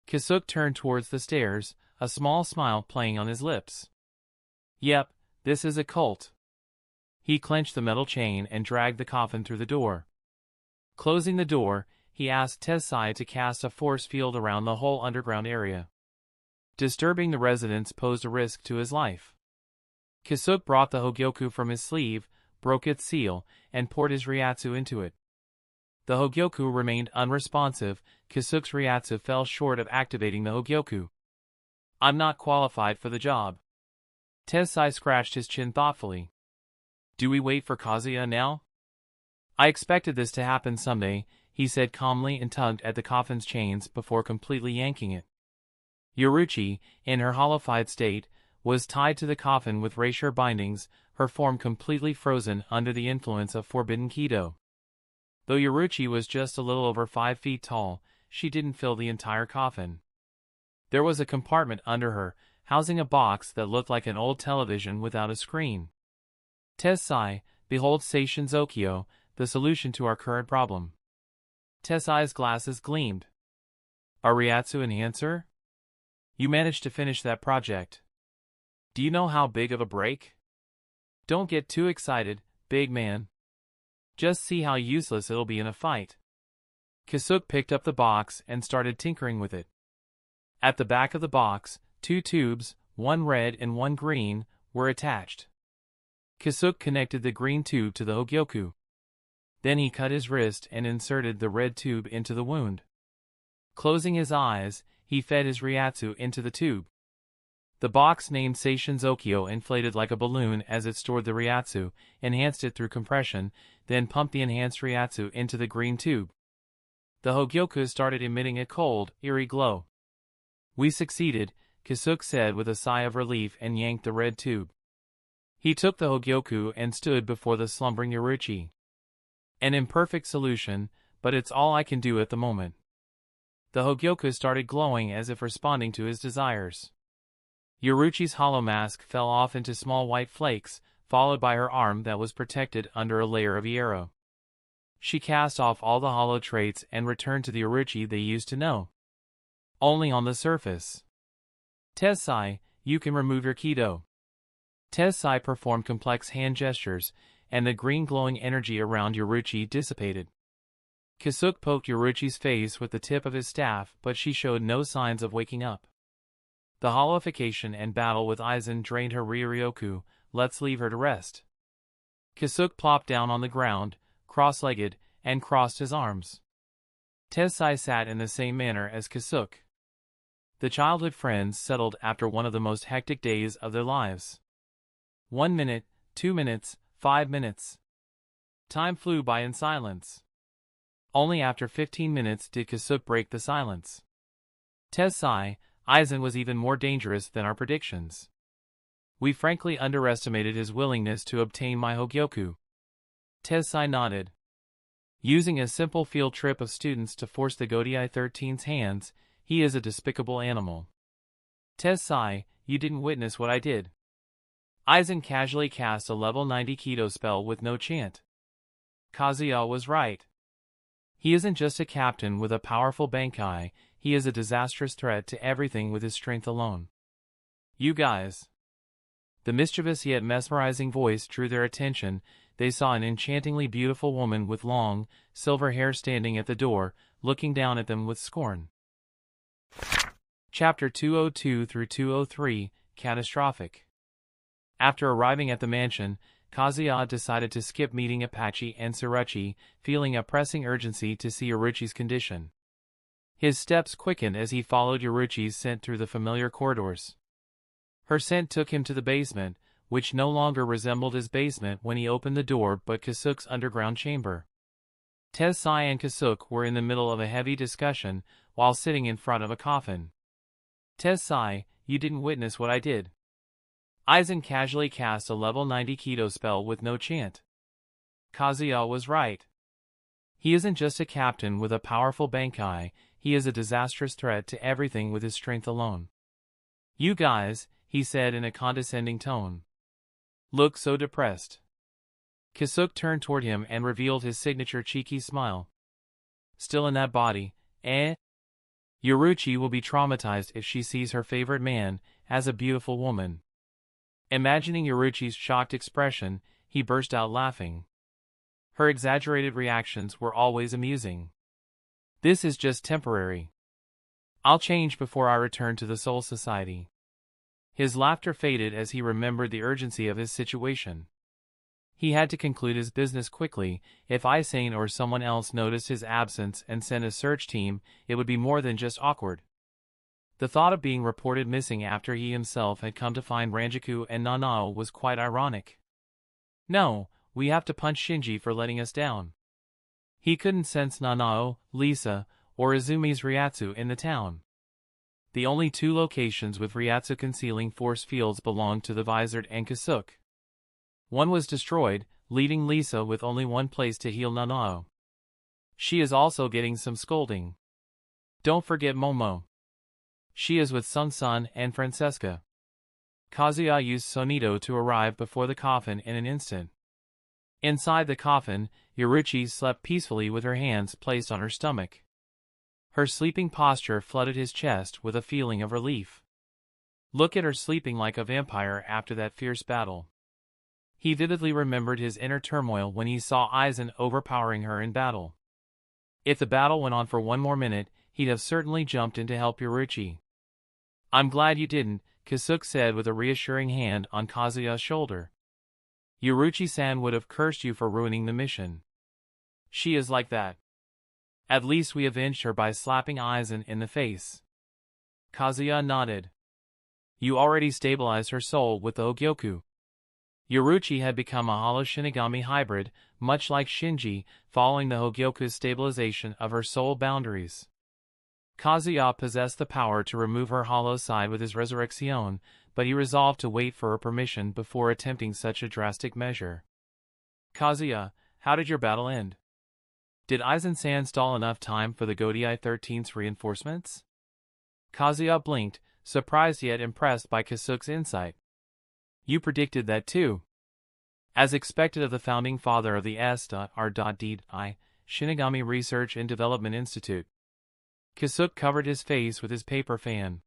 Kazuya turned towards the stairs, a small smile playing on his lips. "Yep, this is a cult." He clenched the metal chain and dragged the coffin through the door. Closing the door, he asked Tensai to cast a force field around the whole underground area. Disturbing the residents posed a risk to his life. Kazuya brought the Hogyoku from his sleeve, broke its seal, and poured his Ryatsu into it. The Hogyoku remained unresponsive. Kazuya's Ryatsu fell short of activating the Hogyoku. "I'm not qualified for the job." Tensai scratched his chin thoughtfully. "Do we wait for Kazuya now?" "I expected this to happen someday," he said calmly, and tugged at the coffin's chains before completely yanking it. Yoruichi, in her hollowified state, was tied to the coffin with rapier bindings, her form completely frozen under the influence of forbidden Kido. Though Yoruichi was just a little over 5 feet tall, she didn't fill the entire coffin. There was a compartment under her, housing a box that looked like an old television without a screen. "Tensai, behold Seishin Zokyo, the solution to our current problem." Tensai's glasses gleamed. "A Ryatsu enhancer? You managed to finish that project. Do you know how big of a break? Don't get too excited, big man. Just see how useless it'll be in a fight." Kazuya picked up the box and started tinkering with it. At the back of the box, 2 tubes, one red and one green, were attached. Kazuya connected the green tube to the Hogyoku. Then he cut his wrist and inserted the red tube into the wound. Closing his eyes, he fed his Ryatsu into the tube. The box named Seishin Zokyo inflated like a balloon as it stored the Ryatsu, enhanced it through compression, then pumped the enhanced Ryatsu into the green tube. The Hogyoku started emitting a cold, eerie glow. "We succeeded," Kazuya said with a sigh of relief and yanked the red tube. He took the Hogyoku and stood before the slumbering Yoruichi. "An imperfect solution, but it's all I can do at the moment." The Hogyoku started glowing as if responding to his desires. Yoruichi's hollow mask fell off into small white flakes, followed by her arm that was protected under a layer of iero. She cast off all the hollow traits and returned to the Yoruichi they used to know. Only on the surface. "Tensai, you can remove your Kido." Tensai performed complex hand gestures, and the green glowing energy around Yoruichi dissipated. Kazuya poked Yoruichi's face with the tip of his staff, but she showed no signs of waking up. The hollowification and battle with Aizen drained her Ryoryoku. Let's leave her to rest. Kazuya plopped down on the ground, cross-legged, and crossed his arms. Tensai sat in the same manner as Kazuya. The childhood friends settled after one of the most hectic days of their lives. 1 minute, 2 minutes, 5 minutes. Time flew by in silence. Only after 15 minutes did Kazuya break the silence. "Tensai, Aizen was even more dangerous than our predictions. We frankly underestimated his willingness to obtain my Hogyoku." Tensai nodded. "Using a simple field trip of students to force the Godai 13's hands, he is a despicable animal." "Tensai, you didn't witness what I did." Aizen casually cast a level 90 Kido spell with no chant. Kazuya was right. He isn't just a captain with a powerful bankai, he is a disastrous threat to everything with his strength alone. You guys. The mischievous yet mesmerizing voice drew their attention. They saw an enchantingly beautiful woman with long, silver hair standing at the door, looking down at them with scorn. Chapter 202 through 203, Catastrophic. After arriving at the mansion, Kazuya decided to skip meeting Apache and Tsuruchi, feeling a pressing urgency to see Yoruchi's condition. His steps quickened as he followed Yoruchi's scent through the familiar corridors. Her scent took him to the basement, which no longer resembled his basement when he opened the door but Kasuke's underground chamber. Tessai and Kasuke were in the middle of a heavy discussion while sitting in front of a coffin. Tessai, you didn't witness what I did. Aizen casually cast a level 90 Kido spell with no chant. Kazuya was right. He isn't just a captain with a powerful bankai, he is a disastrous threat to everything with his strength alone. You guys, he said in a condescending tone, look so depressed. Kasuke turned toward him and revealed his signature cheeky smile. Still in that body, eh? Yoruchi will be traumatized if she sees her favorite man as a beautiful woman. Imagining Yoruchi's shocked expression, he burst out laughing. Her exaggerated reactions were always amusing. This is just temporary. I'll change before I return to the Soul Society. His laughter faded as he remembered the urgency of his situation. He had to conclude his business quickly. If Aizen or someone else noticed his absence and sent a search team, it would be more than just awkward. The thought of being reported missing after he himself had come to find Ranjaku and Nanao was quite ironic. No, we have to punch Shinji for letting us down. He couldn't sense Nanao, Lisa, or Izumi's Ryatsu in the town. The only two locations with Ryatsu concealing force fields belonged to the Visored and Kasuke. One was destroyed, leaving Lisa with only one place to heal Nanao. She is also getting some scolding. Don't forget Momo. She is with Sung-san and Francesca. Kazuya used Sonido to arrive before the coffin in an instant. Inside the coffin, Yoruchi slept peacefully with her hands placed on her stomach. Her sleeping posture flooded his chest with a feeling of relief. Look at her sleeping like a vampire after that fierce battle. He vividly remembered his inner turmoil when he saw Aizen overpowering her in battle. If the battle went on for one more minute, he'd have certainly jumped in to help Yoruchi. I'm glad you didn't, Kasuke said with a reassuring hand on Kazuya's shoulder. Yoruchi-san would have cursed you for ruining the mission. She is like that. At least we avenged her by slapping Aizen in the face. Kazuya nodded. You already stabilized her soul with the Hogyoku. Yoruchi had become a hollow Shinigami hybrid, much like Shinji, following the Hogyoku's stabilization of her soul boundaries. Kazuya possessed the power to remove her hollow side with his resurrection, but he resolved to wait for her permission before attempting such a drastic measure. Kazuya, how did your battle end? Did Aizen-san stall enough time for the Godai 13's reinforcements? Kazuya blinked, surprised yet impressed by Kasuke's insight. You predicted that too. As expected of the founding father of the S.R.D.I. Shinigami Research and Development Institute. Kasuke covered his face with his paper fan.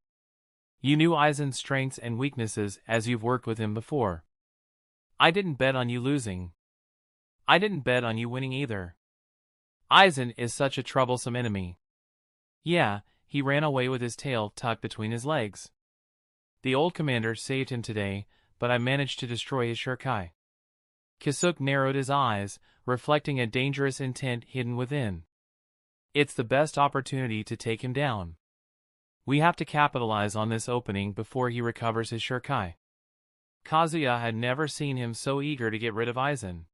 You knew Aizen's strengths and weaknesses as you've worked with him before. I didn't bet on you losing. I didn't bet on you winning either. Aizen is such a troublesome enemy. Yeah, he ran away with his tail tucked between his legs. The old commander saved him today, but I managed to destroy his Shurikai. Kasuke narrowed his eyes, reflecting a dangerous intent hidden within. It's the best opportunity to take him down. We have to capitalize on this opening before he recovers his Shurikai. Kazuya had never seen him so eager to get rid of Aizen.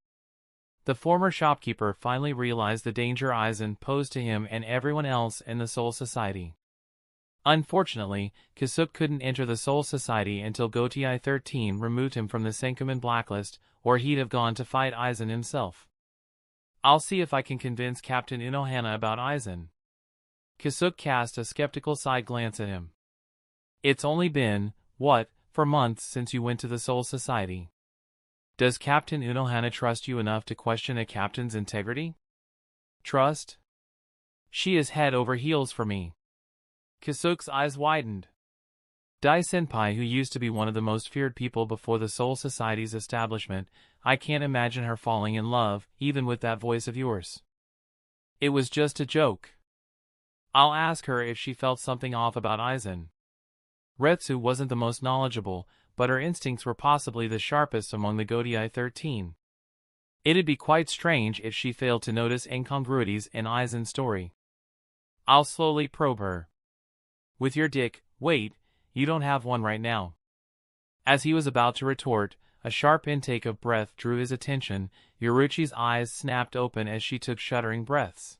The former shopkeeper finally realized the danger Aizen posed to him and everyone else in the Soul Society. Unfortunately, Kasuke couldn't enter the Soul Society until Godai 13 removed him from the Senkuman blacklist, or he'd have gone to fight Aizen himself. I'll see if I can convince Captain Unohana about Aizen. Kasuke cast a skeptical side glance at him. It's only been, 4 months since you went to the Soul Society. Does Captain Unohana trust you enough to question a captain's integrity? Trust? She is head over heels for me. Kasuke's eyes widened. Dai-senpai, who used to be one of the most feared people before the Soul Society's establishment, I can't imagine her falling in love, even with that voice of yours. It was just a joke. I'll ask her if she felt something off about Aizen. Retsu wasn't the most knowledgeable, but her instincts were possibly the sharpest among the Godei 13. It'd be quite strange if she failed to notice incongruities in Aizen's story. I'll slowly probe her. With your dick, wait, you don't have one right now. As he was about to retort, a sharp intake of breath drew his attention. Yoruichi's eyes snapped open as she took shuddering breaths.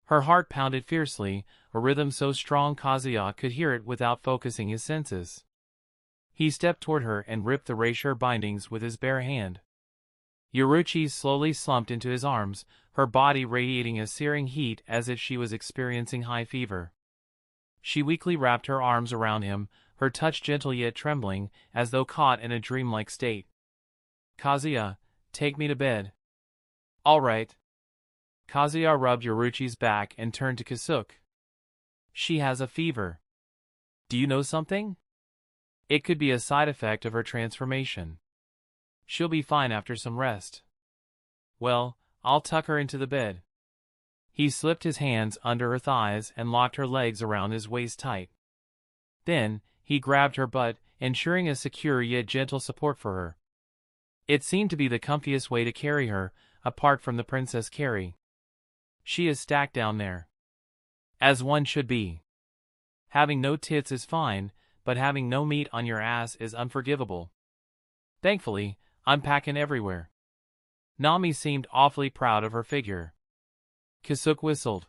Her heart pounded fiercely, a rhythm so strong Kazuya could hear it without focusing his senses. He stepped toward her and ripped the erasure bindings with his bare hand. Yoruichi slowly slumped into his arms, her body radiating a searing heat as if she was experiencing high fever. She weakly wrapped her arms around him, her touch gentle yet trembling, as though caught in a dreamlike state. Kazuya, take me to bed. All right. Kazuya rubbed Yoruichi's back and turned to Kasuke. She has a fever. Do you know something? It could be a side effect of her transformation. She'll be fine after some rest. Well, I'll tuck her into the bed. He slipped his hands under her thighs and locked her legs around his waist tight. Then, he grabbed her butt, ensuring a secure yet gentle support for her. It seemed to be the comfiest way to carry her, apart from the Princess Carrie. She is stacked down there. As one should be. Having no tits is fine, but having no meat on your ass is unforgivable. Thankfully, I'm packing everywhere. Nami seemed awfully proud of her figure. Kasuke whistled.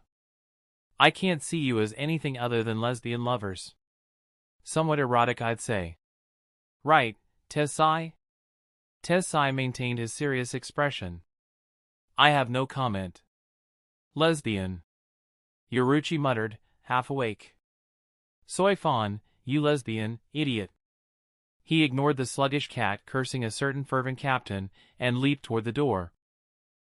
I can't see you as anything other than lesbian lovers. Somewhat erotic, I'd say. Right, Tessai? Tessai maintained his serious expression. I have no comment. Lesbian. Yoruichi muttered, half awake. Soifan, you lesbian, idiot. He ignored the sluggish cat cursing a certain fervent captain, and leaped toward the door.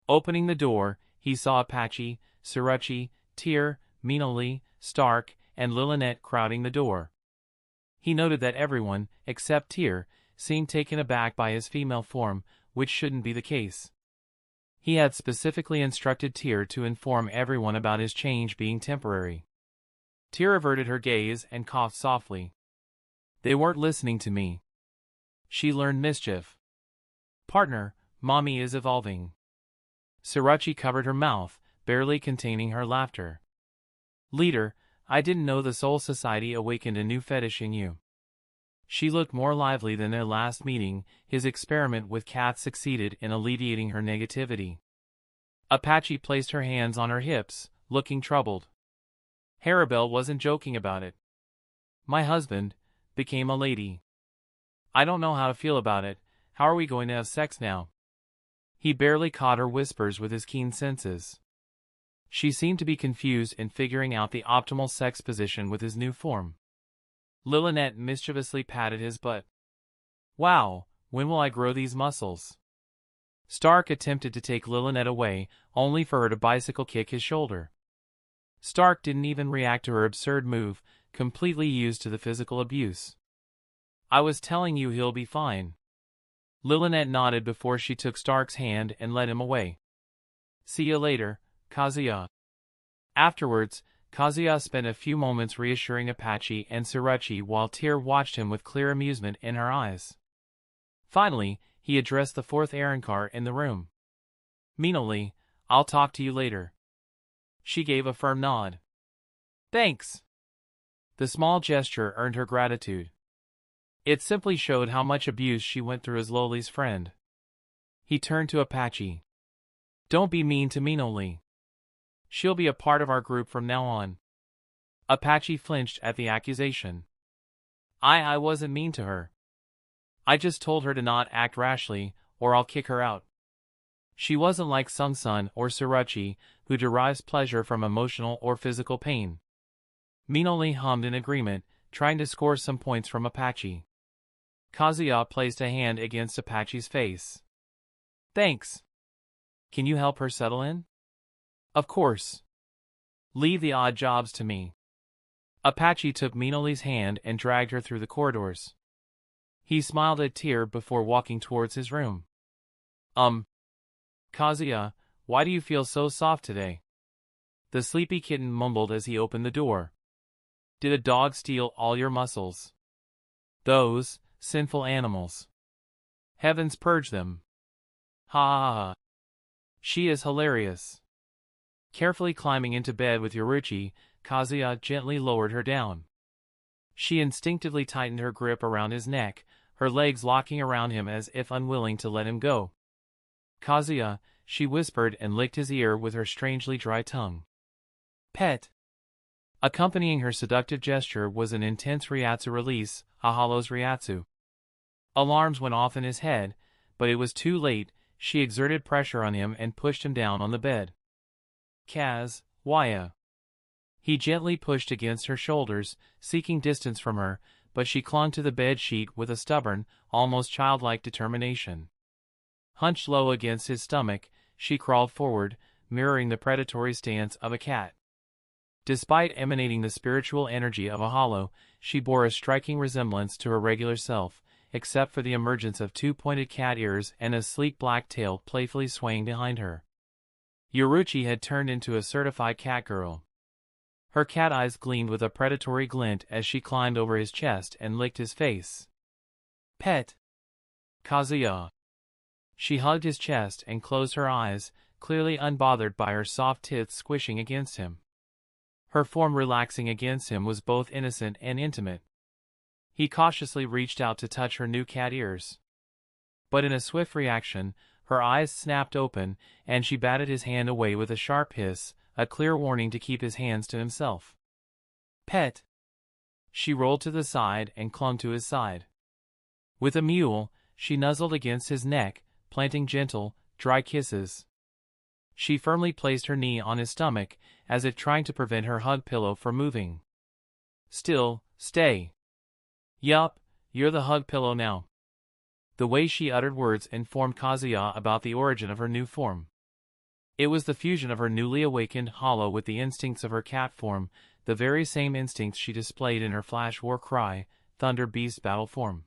Opening the door, he saw Apache, Suruchi, Tyr, Minoli, Stark, and Lillinette crowding the door. He noted that everyone, except Tyr, seemed taken aback by his female form, which shouldn't be the case. He had specifically instructed Tyr to inform everyone about his change being temporary. Tyr averted her gaze and coughed softly. They weren't listening to me. She learned mischief. Partner, Mommy is evolving. Suruchi covered her mouth, barely containing her laughter. Leader, I didn't know the Soul Society awakened a new fetish in you. She looked more lively than their last meeting. His experiment with cats succeeded in alleviating her negativity. Apache placed her hands on her hips, looking troubled. Harabelle wasn't joking about it. My husband became a lady. I don't know how to feel about it. How are we going to have sex now? He barely caught her whispers with his keen senses. She seemed to be confused in figuring out the optimal sex position with his new form. Lillinette mischievously patted his butt. Wow, when will I grow these muscles? Stark attempted to take Lillinette away, only for her to bicycle kick his shoulder. Stark didn't even react to her absurd move, completely used to the physical abuse. I was telling you he'll be fine. Lillinette nodded before she took Stark's hand and led him away. See you later, Kazuya. Afterwards, Kazuya spent a few moments reassuring Apache and Suruchi while Tyr watched him with clear amusement in her eyes. Finally, he addressed the fourth errand-car in the room. Minoli, I'll talk to you later. She gave a firm nod. Thanks. The small gesture earned her gratitude. It simply showed how much abuse she went through as Loli's friend. He turned to Apache. Don't be mean to Minoli. She'll be a part of our group from now on. Apache flinched at the accusation. I wasn't mean to her. I just told her to not act rashly, or I'll kick her out. She wasn't like Sung-sun or Suruchi, who derives pleasure from emotional or physical pain. Minoli hummed in agreement, trying to score some points from Apache. Kazuya placed a hand against Apache's face. Thanks. Can you help her settle in? Of course. Leave the odd jobs to me. Apache took Minoli's hand and dragged her through the corridors. He smiled at Tear before walking towards his room. Kazuya, why do you feel so soft today? The sleepy kitten mumbled as he opened the door. Did a dog steal all your muscles? Those sinful animals. Heavens purge them. Ha ha ha. She is hilarious. Carefully climbing into bed with Yoruichi, Kazuya gently lowered her down. She instinctively tightened her grip around his neck, her legs locking around him as if unwilling to let him go. Kazuya, she whispered and licked his ear with her strangely dry tongue. Pet. Accompanying her seductive gesture was an intense Ryatsu release, a hollow's Ryatsu. Alarms went off in his head, but it was too late. She exerted pressure on him and pushed him down on the bed. Waya. He gently pushed against her shoulders, seeking distance from her, but she clung to the bed sheet with a stubborn, almost childlike determination. Hunched low against his stomach, she crawled forward, mirroring the predatory stance of a cat. Despite emanating the spiritual energy of a hollow, she bore a striking resemblance to her regular self, except for the emergence of two pointed cat ears and a sleek black tail playfully swaying behind her. Yoruichi had turned into a certified cat girl. Her cat eyes gleamed with a predatory glint as she climbed over his chest and licked his face. Pet. Kazuya. She hugged his chest and closed her eyes, clearly unbothered by her soft tits squishing against him. Her form relaxing against him was both innocent and intimate. He cautiously reached out to touch her new cat ears. But in a swift reaction, her eyes snapped open, and she batted his hand away with a sharp hiss, a clear warning to keep his hands to himself. Pet. She rolled to the side and clung to his side. With a mewl, she nuzzled against his neck, planting gentle, dry kisses. She firmly placed her knee on his stomach, as if trying to prevent her hug pillow from moving. Still, stay. Yup, you're the hug pillow now. The way she uttered words informed Kazuya about the origin of her new form. It was the fusion of her newly awakened hollow with the instincts of her cat form, the very same instincts she displayed in her Flash War Cry, Thunder Beast battle form.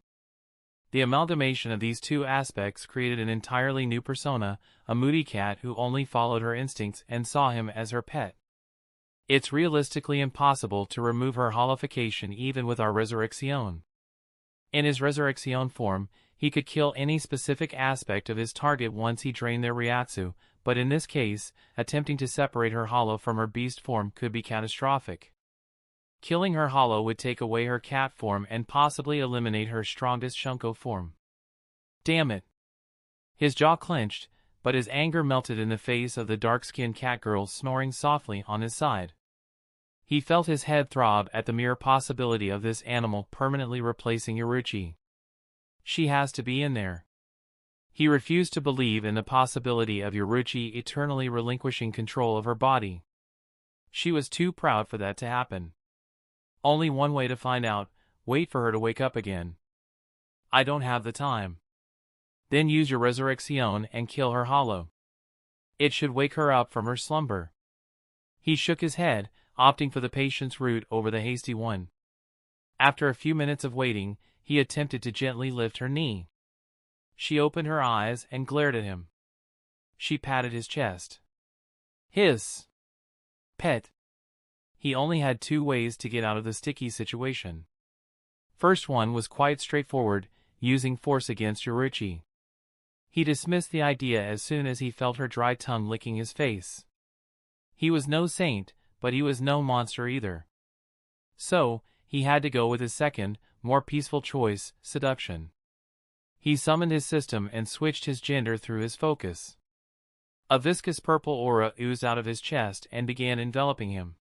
The amalgamation of these two aspects created an entirely new persona, a moody cat who only followed her instincts and saw him as her pet. It's realistically impossible to remove her hollification even with our Resurrection. In his Resurrection form, he could kill any specific aspect of his target once he drained their Ryatsu, but in this case, attempting to separate her hollow from her beast form could be catastrophic. Killing her hollow would take away her cat form and possibly eliminate her strongest Shunko form. Damn it. His jaw clenched, but his anger melted in the face of the dark-skinned cat girl snoring softly on his side. He felt his head throb at the mere possibility of this animal permanently replacing Yoruichi. She has to be in there. He refused to believe in the possibility of Yoruichi eternally relinquishing control of her body. She was too proud for that to happen. Only one way to find out, wait for her to wake up again. I don't have the time. Then use your Resurrection and kill her hollow. It should wake her up from her slumber. He shook his head, opting for the patience route over the hasty one. After a few minutes of waiting, he attempted to gently lift her knee. She opened her eyes and glared at him. She patted his chest. Hiss. Pet. He only had two ways to get out of the sticky situation. First one was quite straightforward, using force against Yoruichi. He dismissed the idea as soon as he felt her dry tongue licking his face. He was no saint, but he was no monster either. So, he had to go with his second, more peaceful choice, seduction. He summoned his system and switched his gender through his focus. A viscous purple aura oozed out of his chest and began enveloping him.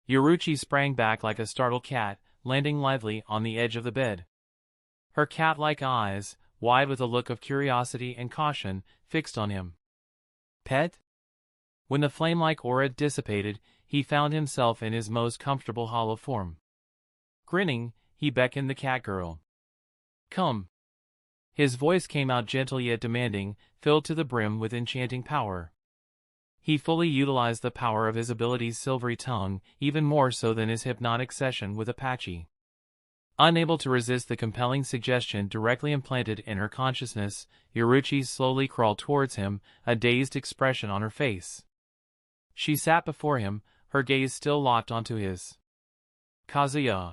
Yoruichi sprang back like a startled cat, landing lively on the edge of the bed. Her cat-like eyes, wide with a look of curiosity and caution, fixed on him. Pet? When the flame-like aura dissipated, he found himself in his most comfortable hollow form. Grinning, he beckoned the cat girl. Come. His voice came out gentle yet demanding, filled to the brim with enchanting power. He fully utilized the power of his ability's silvery tongue, even more so than his hypnotic session with Apache. Unable to resist the compelling suggestion directly implanted in her consciousness, Yoruichi slowly crawled towards him, a dazed expression on her face. She sat before him, her gaze still locked onto his. Kazuya.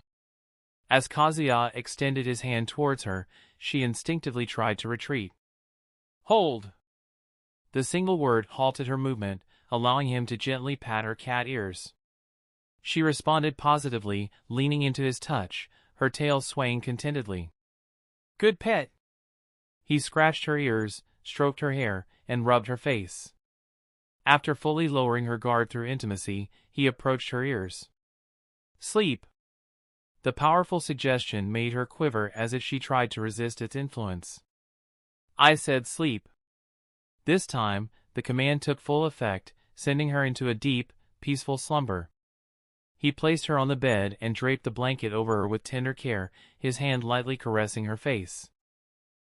As Kazuya extended his hand towards her, she instinctively tried to retreat. Hold! The single word halted her movement, allowing him to gently pat her cat ears. She responded positively, leaning into his touch, her tail swaying contentedly. Good pet! He scratched her ears, stroked her hair, and rubbed her face. After fully lowering her guard through intimacy, he approached her ears. Sleep! The powerful suggestion made her quiver as if she tried to resist its influence. I said sleep. This time, the command took full effect, sending her into a deep, peaceful slumber. He placed her on the bed and draped the blanket over her with tender care, his hand lightly caressing her face.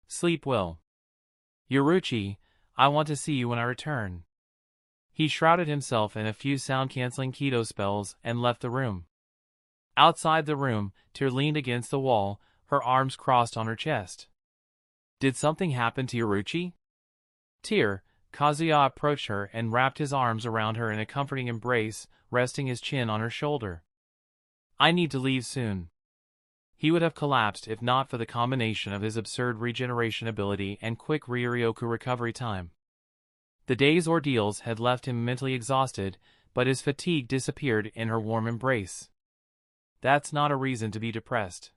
Sleep well. Yoruichi, I want to see you when I return. He shrouded himself in a few sound-canceling Kido spells and left the room. Outside the room, Tyr leaned against the wall, her arms crossed on her chest. Did something happen to Yoruichi? Tyr, Kazuya approached her and wrapped his arms around her in a comforting embrace, resting his chin on her shoulder. I need to leave soon. He would have collapsed if not for the combination of his absurd regeneration ability and quick Ryoryoku recovery time. The day's ordeals had left him mentally exhausted, but his fatigue disappeared in her warm embrace. That's not a reason to be depressed.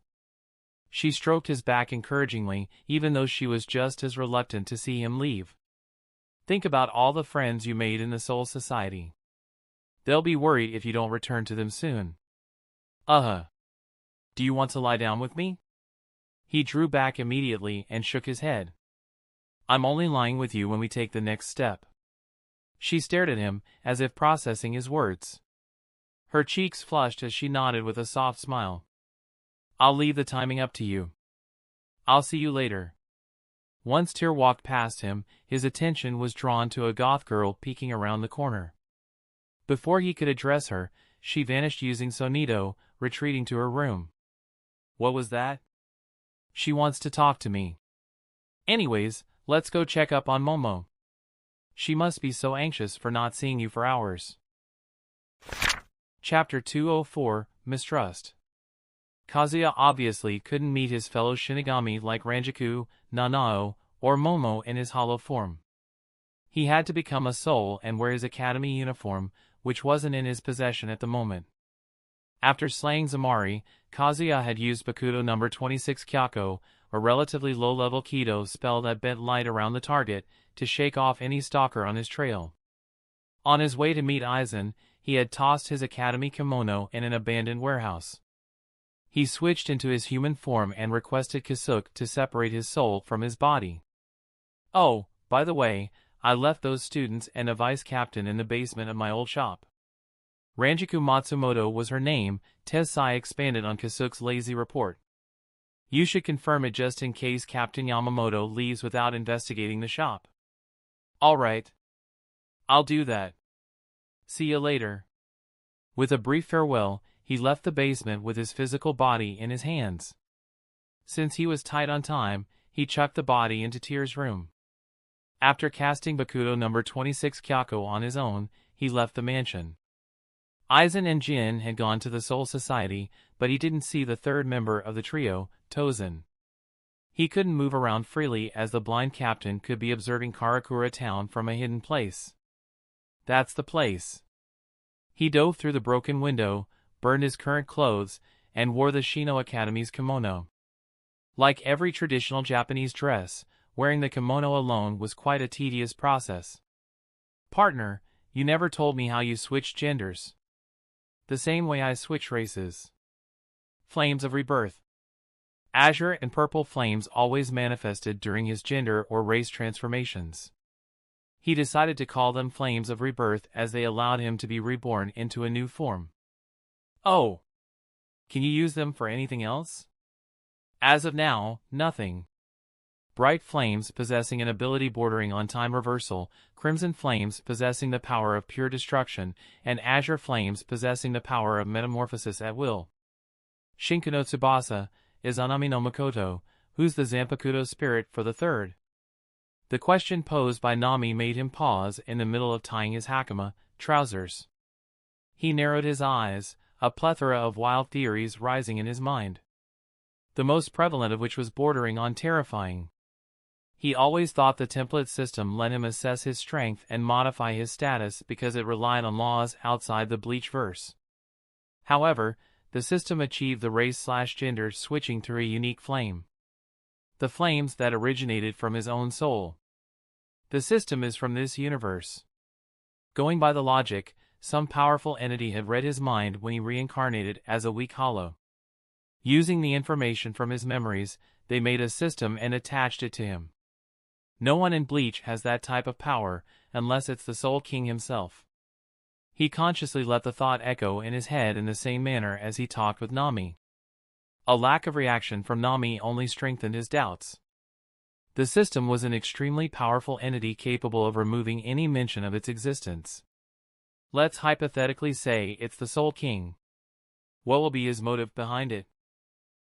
She stroked his back encouragingly, even though she was just as reluctant to see him leave. Think about all the friends you made in the Soul Society. They'll be worried if you don't return to them soon. Do you want to lie down with me? He drew back immediately and shook his head. I'm only lying with you when we take the next step. She stared at him, as if processing his words. Her cheeks flushed as she nodded with a soft smile. I'll leave the timing up to you. I'll see you later. Once Tyr walked past him, his attention was drawn to a goth girl peeking around the corner. Before he could address her, she vanished using Sonido, retreating to her room. What was that? She wants to talk to me. Anyways, let's go check up on Momo. She must be so anxious for not seeing you for hours. Chapter 204, Mistrust. Kazuya obviously couldn't meet his fellow Shinigami like Ranjaku, Nanao, or Momo in his hollow form. He had to become a soul and wear his academy uniform, which wasn't in his possession at the moment. After slaying Zamari, Kazuya had used Bakudo No. 26 Kyako, a relatively low-level Kido spell that bent light around the target, to shake off any stalker on his trail. On his way to meet Aizen, he had tossed his academy kimono in an abandoned warehouse. He switched into his human form and requested Kasuke to separate his soul from his body. Oh, by the way, I left those students and a vice captain in the basement of my old shop. Ranjaku Matsumoto was her name, Tessai expanded on Kasuke's lazy report. You should confirm it just in case Captain Yamamoto leaves without investigating the shop. Alright. I'll do that. See you later. With a brief farewell, he left the basement with his physical body in his hands. Since he was tight on time, he chucked the body into Tyr's room. After casting Bakudo No. 26 Kyako on his own, he left the mansion. Aizen and Jin had gone to the Soul Society, but he didn't see the third member of the trio, Tozen. He couldn't move around freely as the blind captain could be observing Karakura town from a hidden place. That's the place. He dove through the broken window, burned his current clothes, and wore the Shino Academy's kimono. Like every traditional Japanese dress, wearing the kimono alone was quite a tedious process. Partner, you never told me how you switched genders. The same way I switch races. Flames of rebirth. Azure and purple flames always manifested during his gender or race transformations. He decided to call them flames of rebirth as they allowed him to be reborn into a new form. Oh! Can you use them for anything else? As of now, nothing. Bright flames possessing an ability bordering on time reversal, crimson flames possessing the power of pure destruction, and azure flames possessing the power of metamorphosis at will. Shinku no Tsubasa is Anami no Makoto, who's the Zanpakuto spirit for the third. The question posed by Nami made him pause in the middle of tying his hakama, trousers. He narrowed his eyes, a plethora of wild theories rising in his mind. The most prevalent of which was bordering on terrifying. He always thought the template system let him assess his strength and modify his status because it relied on laws outside the Bleach verse. However, the system achieved the race/gender switching through a unique flame. The flames that originated from his own soul. The system is from this universe. Going by the logic, some powerful entity had read his mind when he reincarnated as a weak hollow. Using the information from his memories, they made a system and attached it to him. No one in Bleach has that type of power, unless it's the Soul King himself. He consciously let the thought echo in his head in the same manner as he talked with Nami. A lack of reaction from Nami only strengthened his doubts. The system was an extremely powerful entity capable of removing any mention of its existence. Let's hypothetically say it's the Soul King. What will be his motive behind it?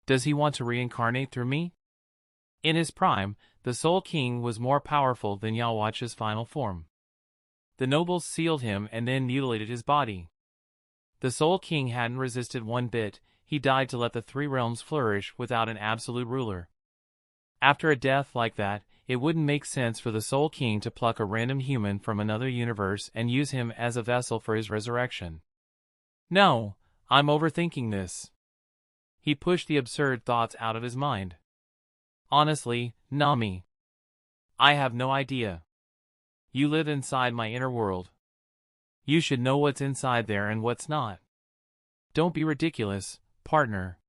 Does he want to reincarnate through me? In his prime, the Soul King was more powerful than Yhwach's final form. The nobles sealed him and then mutilated his body. The Soul King hadn't resisted one bit, he died to let the three realms flourish without an absolute ruler. After a death like that, it wouldn't make sense for the Soul King to pluck a random human from another universe and use him as a vessel for his resurrection. No, I'm overthinking this. He pushed the absurd thoughts out of his mind. Honestly, Nami, I have no idea. You live inside my inner world. You should know what's inside there and what's not. Don't be ridiculous, partner.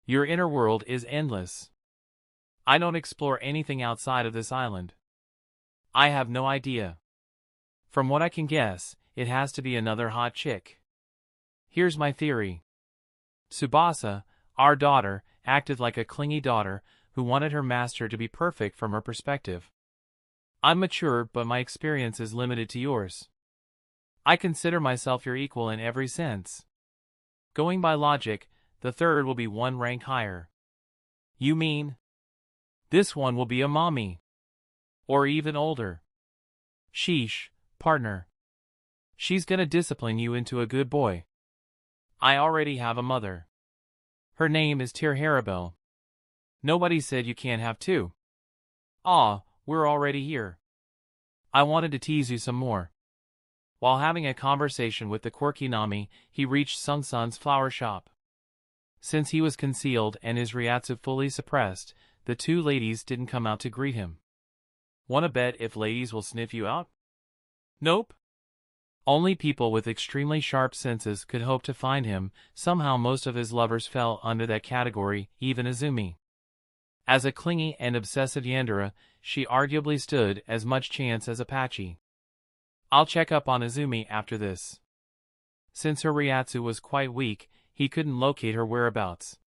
Your inner world is endless. I don't explore anything outside of this island. I have no idea. From what I can guess, it has to be another hot chick. Here's my theory. Tsubasa, our daughter, acted like a clingy daughter who wanted her master to be perfect from her perspective. I'm mature, but my experience is limited to yours. I consider myself your equal in every sense. Going by logic, the third will be one rank higher. You mean? This one will be a mommy. Or even older. Sheesh, partner. She's gonna discipline you into a good boy. I already have a mother. Her name is Tirharabel. Nobody said you can't have two. Ah, we're already here. I wanted to tease you some more. While having a conversation with the quirky Nami, he reached Sung-san's flower shop. Since he was concealed and his Ryatsu fully suppressed, the two ladies didn't come out to greet him. Wanna bet if ladies will sniff you out? Nope. Only people with extremely sharp senses could hope to find him. Somehow most of his lovers fell under that category, even Izumi. As a clingy and obsessive yandere, she arguably stood as much chance as Apache. I'll check up on Izumi after this. Since her Ryatsu was quite weak, he couldn't locate her whereabouts.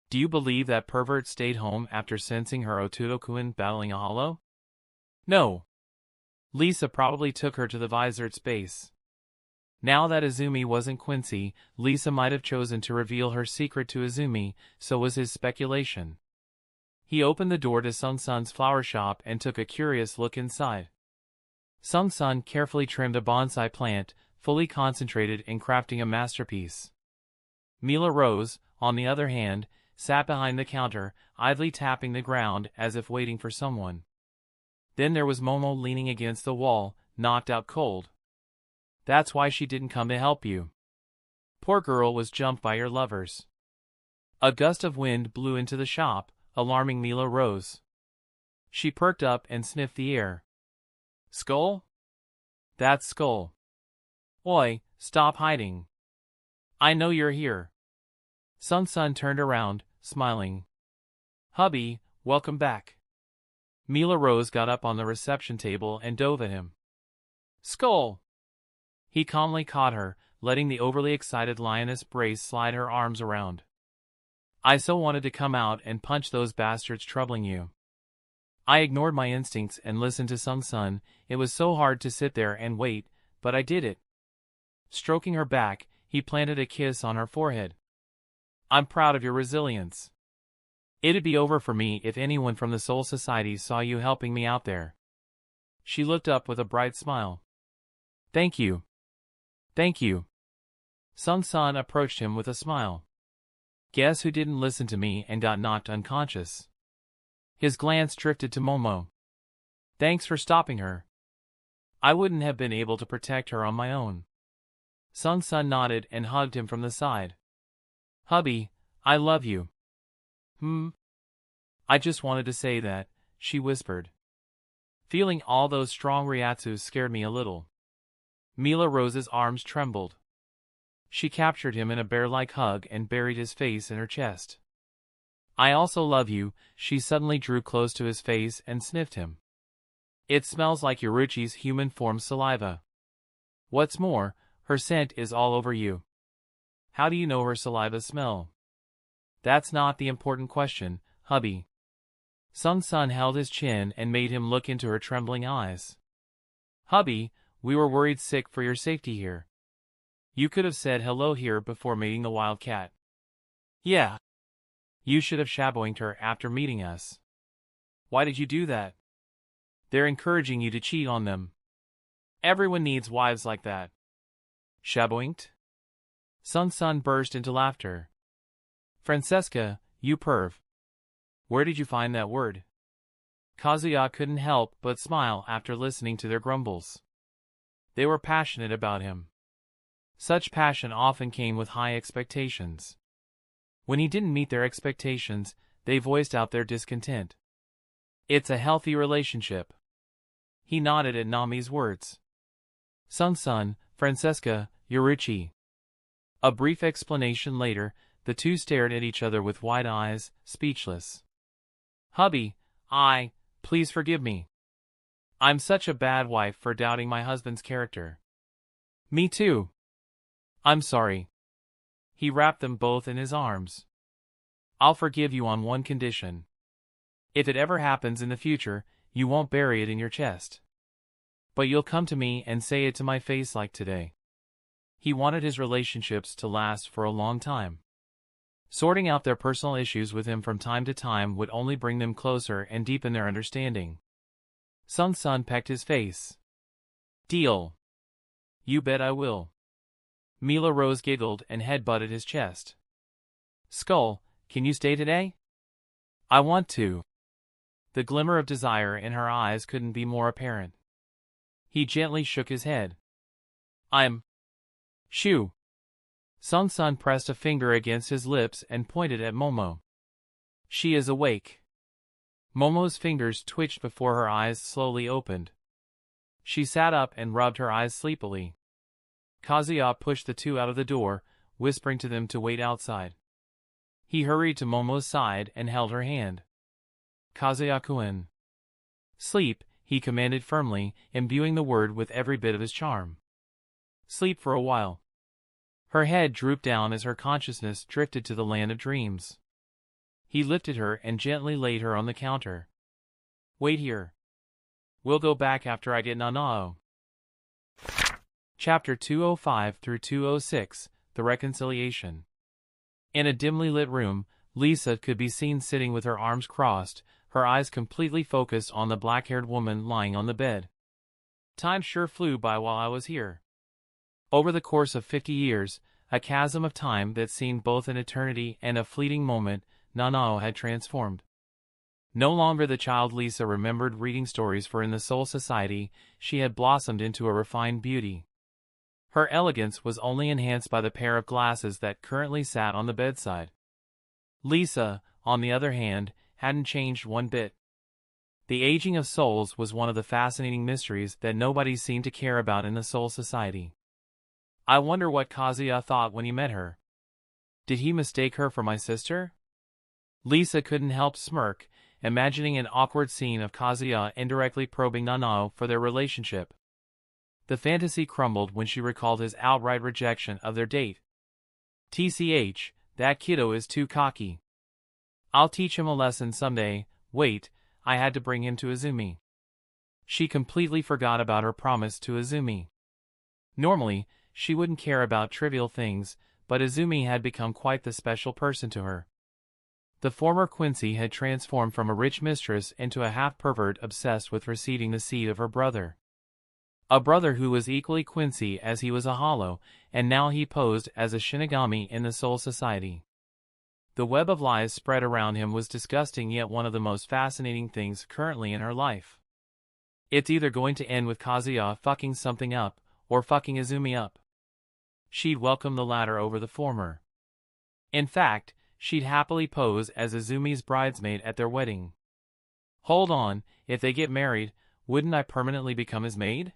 Do you believe that pervert stayed home after sensing her Ototokuin battling a hollow? No. Lisa probably took her to the Visort's base. Now that Izumi wasn't Quincy, Lisa might have chosen to reveal her secret to Izumi, so was his speculation. He opened the door to Sung-san's flower shop and took a curious look inside. Sung-san carefully trimmed a bonsai plant, fully concentrated in crafting a masterpiece. Mila Rose, on the other hand, sat behind the counter, idly tapping the ground as if waiting for someone. Then there was Momo leaning against the wall, knocked out cold. That's why she didn't come to help you. Poor girl was jumped by your lovers. A gust of wind blew into the shop, alarming Mila Rose. She perked up and sniffed the air. Skull? That's Skull. Oi, stop hiding. I know you're here. Sung-san turned around, smiling. Hubby, welcome back. Mila Rose got up on the reception table and dove at him. Skull! He calmly caught her, letting the overly excited lioness Brace slide her arms around. I so wanted to come out and punch those bastards troubling you. I ignored my instincts and listened to Sung-sun. It was so hard to sit there and wait, but I did it. Stroking her back, he planted a kiss on her forehead. I'm proud of your resilience. It'd be over for me if anyone from the Soul Society saw you helping me out there. She looked up with a bright smile. Thank you. Thank you. Sung-sun approached him with a smile. Guess who didn't listen to me and got knocked unconscious? His glance drifted to Momo. Thanks for stopping her. I wouldn't have been able to protect her on my own. Sung-sun nodded and hugged him from the side. Hubby, I love you. I just wanted to say that, she whispered. Feeling all those strong ryatsus scared me a little. Mila Rose's arms trembled. She captured him in a bear-like hug and buried his face in her chest. I also love you. She suddenly drew close to his face and sniffed him. It smells like Yoruichi's human-form saliva. What's more, her scent is all over you. How do you know her saliva smell? That's not the important question, hubby. Sung-sun held his chin and made him look into her trembling eyes. Hubby, we were worried sick for your safety here. You could have said hello here before meeting the wild cat. Yeah. You should have shaboinged her after meeting us. Why did you do that? They're encouraging you to cheat on them. Everyone needs wives like that. Shaboinged? Sung-sun burst into laughter. Francesca, you perv. Where did you find that word? Kazuya couldn't help but smile after listening to their grumbles. They were passionate about him. Such passion often came with high expectations. When he didn't meet their expectations, they voiced out their discontent. It's a healthy relationship. He nodded at Nami's words. Sung-sun, Francesca, Yoruichi. A brief explanation later, the two stared at each other with wide eyes, speechless. Hubby, please forgive me. I'm such a bad wife for doubting my husband's character. Me too. I'm sorry. He wrapped them both in his arms. I'll forgive you on one condition. If it ever happens in the future, you won't bury it in your chest. But you'll come to me and say it to my face like today. He wanted his relationships to last for a long time. Sorting out their personal issues with him from time to time would only bring them closer and deepen their understanding. Sung-sun pecked his face. Deal. You bet I will. Mila Rose giggled and head-butted his chest. Skull, can you stay today? I want to. The glimmer of desire in her eyes couldn't be more apparent. He gently shook his head. Shoo. Sung-sun pressed a finger against his lips and pointed at Momo. She is awake. Momo's fingers twitched before her eyes slowly opened. She sat up and rubbed her eyes sleepily. Kazuya pushed the two out of the door, whispering to them to wait outside. He hurried to Momo's side and held her hand. Kazuya-kun. Sleep, he commanded firmly, imbuing the word with every bit of his charm. Sleep for a while. Her head drooped down as her consciousness drifted to the land of dreams. He lifted her and gently laid her on the counter. Wait here. We'll go back after I get Nanao. Chapter 205 through 206, The Reconciliation. In a dimly lit room, Lisa could be seen sitting with her arms crossed, her eyes completely focused on the black-haired woman lying on the bed. Time sure flew by while I was here. Over the course of 50 years, a chasm of time that seemed both an eternity and a fleeting moment, Nanao had transformed. No longer the child Lisa remembered reading stories for in the Soul Society, she had blossomed into a refined beauty. Her elegance was only enhanced by the pair of glasses that currently sat on the bedside. Lisa, on the other hand, hadn't changed one bit. The aging of souls was one of the fascinating mysteries that nobody seemed to care about in the Soul Society. I wonder what Kazuya thought when he met her. Did he mistake her for my sister? Lisa couldn't help smirk, imagining an awkward scene of Kazuya indirectly probing Nanao for their relationship. The fantasy crumbled when she recalled his outright rejection of their date. TCH, that kiddo is too cocky. I'll teach him a lesson someday. Wait, I had to bring him to Izumi. She completely forgot about her promise to Izumi. Normally, she wouldn't care about trivial things, but Izumi had become quite the special person to her. The former Quincy had transformed from a rich mistress into a half-pervert obsessed with receiving the seed of her brother. A brother who was equally Quincy as he was a hollow, and now he posed as a Shinigami in the Soul Society. The web of lies spread around him was disgusting, yet one of the most fascinating things currently in her life. It's either going to end with Kazuya fucking something up, or fucking Izumi up. She'd welcome the latter over the former. In fact, she'd happily pose as Izumi's bridesmaid at their wedding. Hold on, if they get married, wouldn't I permanently become his maid?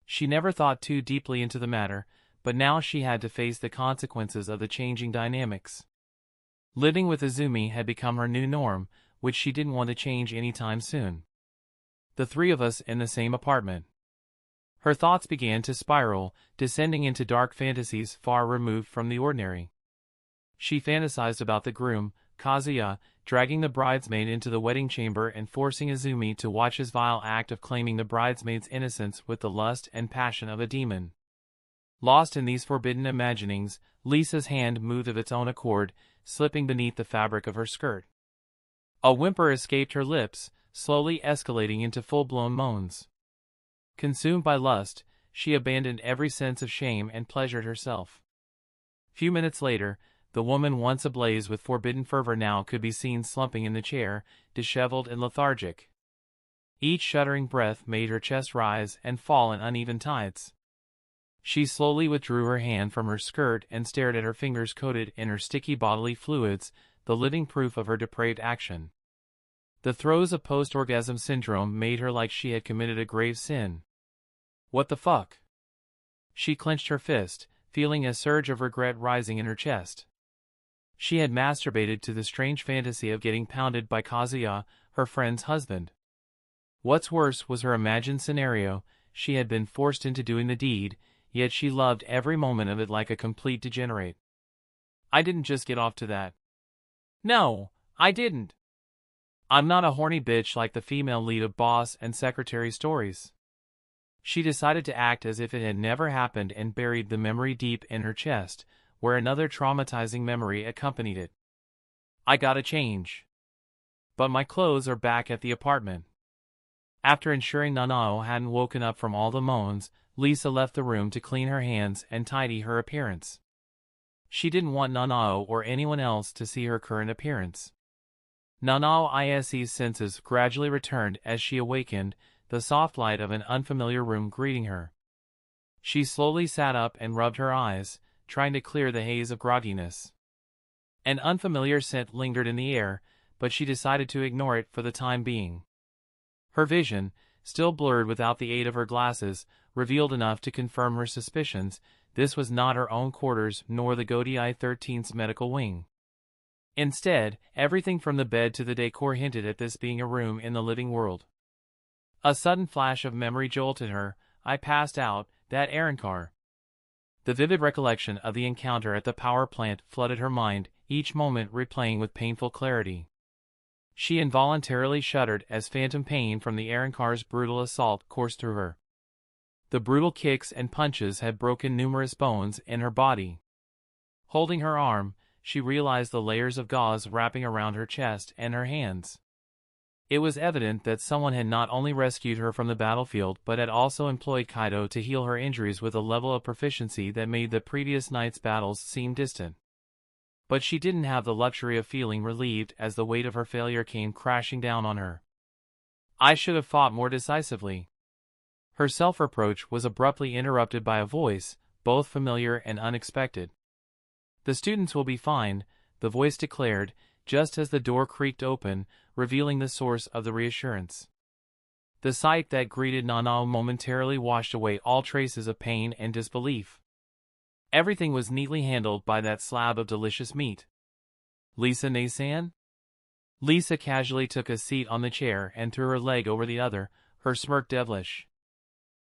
She never thought too deeply into the matter, but now she had to face the consequences of the changing dynamics. Living with Izumi had become her new norm, which she didn't want to change anytime soon. The three of us in the same apartment. Her thoughts began to spiral, descending into dark fantasies far removed from the ordinary. She fantasized about the groom, Kazuya, dragging the bridesmaid into the wedding chamber and forcing Izumi to watch his vile act of claiming the bridesmaid's innocence with the lust and passion of a demon. Lost in these forbidden imaginings, Lisa's hand moved of its own accord, slipping beneath the fabric of her skirt. A whimper escaped her lips, slowly escalating into full-blown moans. Consumed by lust, she abandoned every sense of shame and pleasured herself. Few minutes later, the woman once ablaze with forbidden fervor now could be seen slumping in the chair, disheveled and lethargic. Each shuddering breath made her chest rise and fall in uneven tides. She slowly withdrew her hand from her skirt and stared at her fingers coated in her sticky bodily fluids, the living proof of her depraved action. The throes of post-orgasm syndrome made her like she had committed a grave sin. What the fuck? She clenched her fist, feeling a surge of regret rising in her chest. She had masturbated to the strange fantasy of getting pounded by Kazuya, her friend's husband. What's worse was her imagined scenario. She had been forced into doing the deed, yet she loved every moment of it like a complete degenerate. I didn't just get off to that. No, I didn't. I'm not a horny bitch like the female lead of Boss and Secretary stories. She decided to act as if it had never happened and buried the memory deep in her chest, where another traumatizing memory accompanied it. I gotta change. But my clothes are back at the apartment. After ensuring Nanao hadn't woken up from all the moans, Lisa left the room to clean her hands and tidy her appearance. She didn't want Nanao or anyone else to see her current appearance. Nanao's senses gradually returned as she awakened, the soft light of an unfamiliar room greeting her. She slowly sat up and rubbed her eyes, trying to clear the haze of grogginess. An unfamiliar scent lingered in the air, but she decided to ignore it for the time being. Her vision, still blurred without the aid of her glasses, revealed enough to confirm her suspicions. This was not her own quarters nor the Godii 13's medical wing. Instead, everything from the bed to the decor hinted at this being a room in the living world. A sudden flash of memory jolted her. I passed out, that errand car. The vivid recollection of the encounter at the power plant flooded her mind, each moment replaying with painful clarity. She involuntarily shuddered as phantom pain from the errand car's brutal assault coursed through her. The brutal kicks and punches had broken numerous bones in her body. Holding her arm, she realized the layers of gauze wrapping around her chest and her hands. It was evident that someone had not only rescued her from the battlefield but had also employed Kaido to heal her injuries with a level of proficiency that made the previous night's battles seem distant. But she didn't have the luxury of feeling relieved as the weight of her failure came crashing down on her. I should have fought more decisively. Her self-reproach was abruptly interrupted by a voice, both familiar and unexpected. The students will be fine, the voice declared, just as the door creaked open, revealing the source of the reassurance. The sight that greeted Nanao momentarily washed away all traces of pain and disbelief. Everything was neatly handled by that slab of delicious meat. Lisa Nasan? Lisa casually took a seat on the chair and threw her leg over the other, her smirk devilish.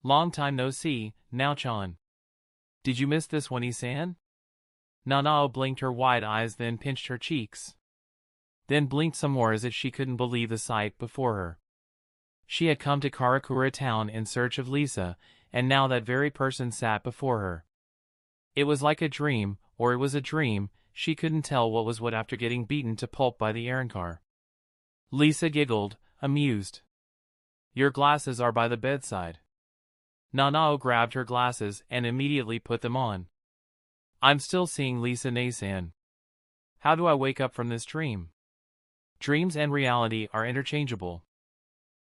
Long time no see, Nao-chan. Did you miss this one, Isan? Nanao blinked her wide eyes then pinched her cheeks. then blinked some more as if she couldn't believe the sight before her. She had come to Karakura town in search of Lisa, and now that very person sat before her. It was like a dream, or it was a dream, she couldn't tell what was what after getting beaten to pulp by the Arrancar. Lisa giggled, amused. Your glasses are by the bedside. Nanao grabbed her glasses and immediately put them on. I'm still seeing Lisa Nasan. How do I wake up from this dream? Dreams and reality are interchangeable.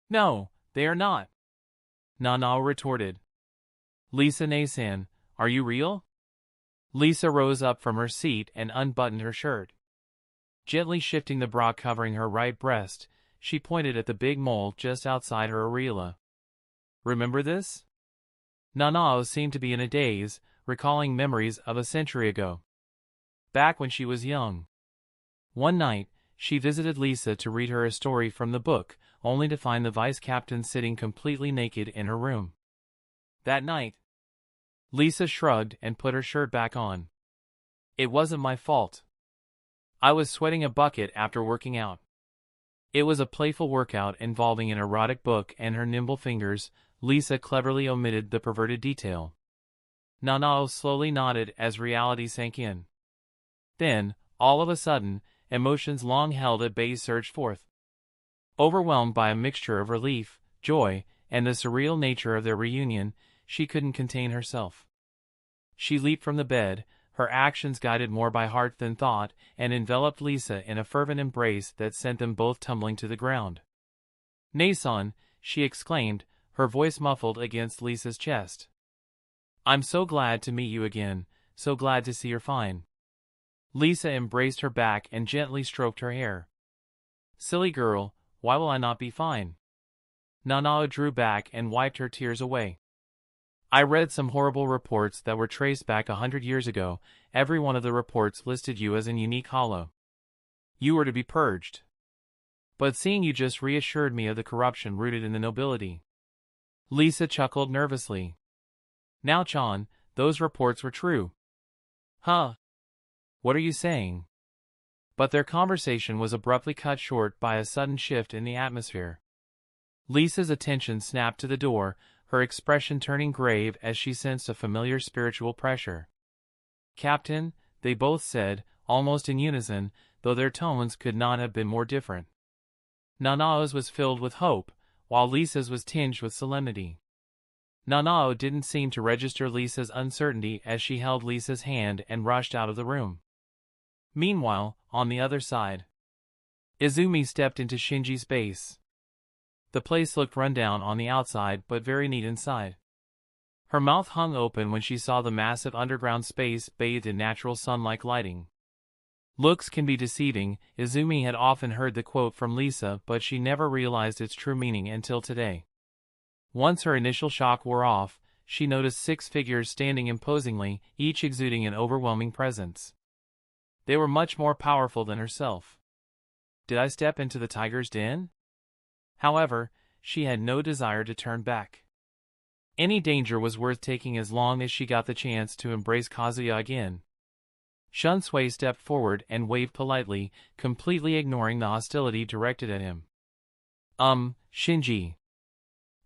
No, they are not. Nanao retorted. Lisa Nasan, are you real? Lisa rose up from her seat and unbuttoned her shirt. Gently shifting the bra covering her right breast, she pointed at the big mole just outside her areola. Remember this? Nanao seemed to be in a daze, recalling memories of a century ago. Back when she was young. One night, she visited Lisa to read her a story from the book, only to find the vice captain sitting completely naked in her room. That night, Lisa shrugged and put her shirt back on. It wasn't my fault. I was sweating a bucket after working out. It was a playful workout involving an erotic book, and her nimble fingers, Lisa cleverly omitted the perverted detail. Nanao slowly nodded as reality sank in. Then, all of a sudden, emotions long held at bay surged forth. Overwhelmed by a mixture of relief, joy, and the surreal nature of their reunion, she couldn't contain herself. She leaped from the bed, her actions guided more by heart than thought, and enveloped Lisa in a fervent embrace that sent them both tumbling to the ground. Nason, she exclaimed, her voice muffled against Lisa's chest. I'm so glad to meet you again, so glad to see you're fine. Lisa embraced her back and gently stroked her hair. Silly girl, why will I not be fine? Nanao drew back and wiped her tears away. I read some horrible reports that were traced back 100 years ago. Every one of the reports listed you as an unique hollow. You were to be purged. But seeing you just reassured me of the corruption rooted in the nobility. Lisa chuckled nervously. Now, Chan, those reports were true. Huh? What are you saying? But their conversation was abruptly cut short by a sudden shift in the atmosphere. Lisa's attention snapped to the door, her expression turning grave as she sensed a familiar spiritual pressure. Captain, they both said, almost in unison, though their tones could not have been more different. Nanao's was filled with hope, while Lisa's was tinged with solemnity. Nanao didn't seem to register Lisa's uncertainty as she held Lisa's hand and rushed out of the room. Meanwhile, on the other side, Izumi stepped into Shinji's base. The place looked run down on the outside but very neat inside. Her mouth hung open when she saw the massive underground space bathed in natural sun-like lighting. Looks can be deceiving. Izumi had often heard the quote from Lisa, but she never realized its true meaning until today. Once her initial shock wore off, she noticed 6 figures standing imposingly, each exuding an overwhelming presence. They were much more powerful than herself. Did I step into the tiger's den? However, she had no desire to turn back. Any danger was worth taking as long as she got the chance to embrace Kazuya again. Shunsui stepped forward and waved politely, completely ignoring the hostility directed at him. Shinji.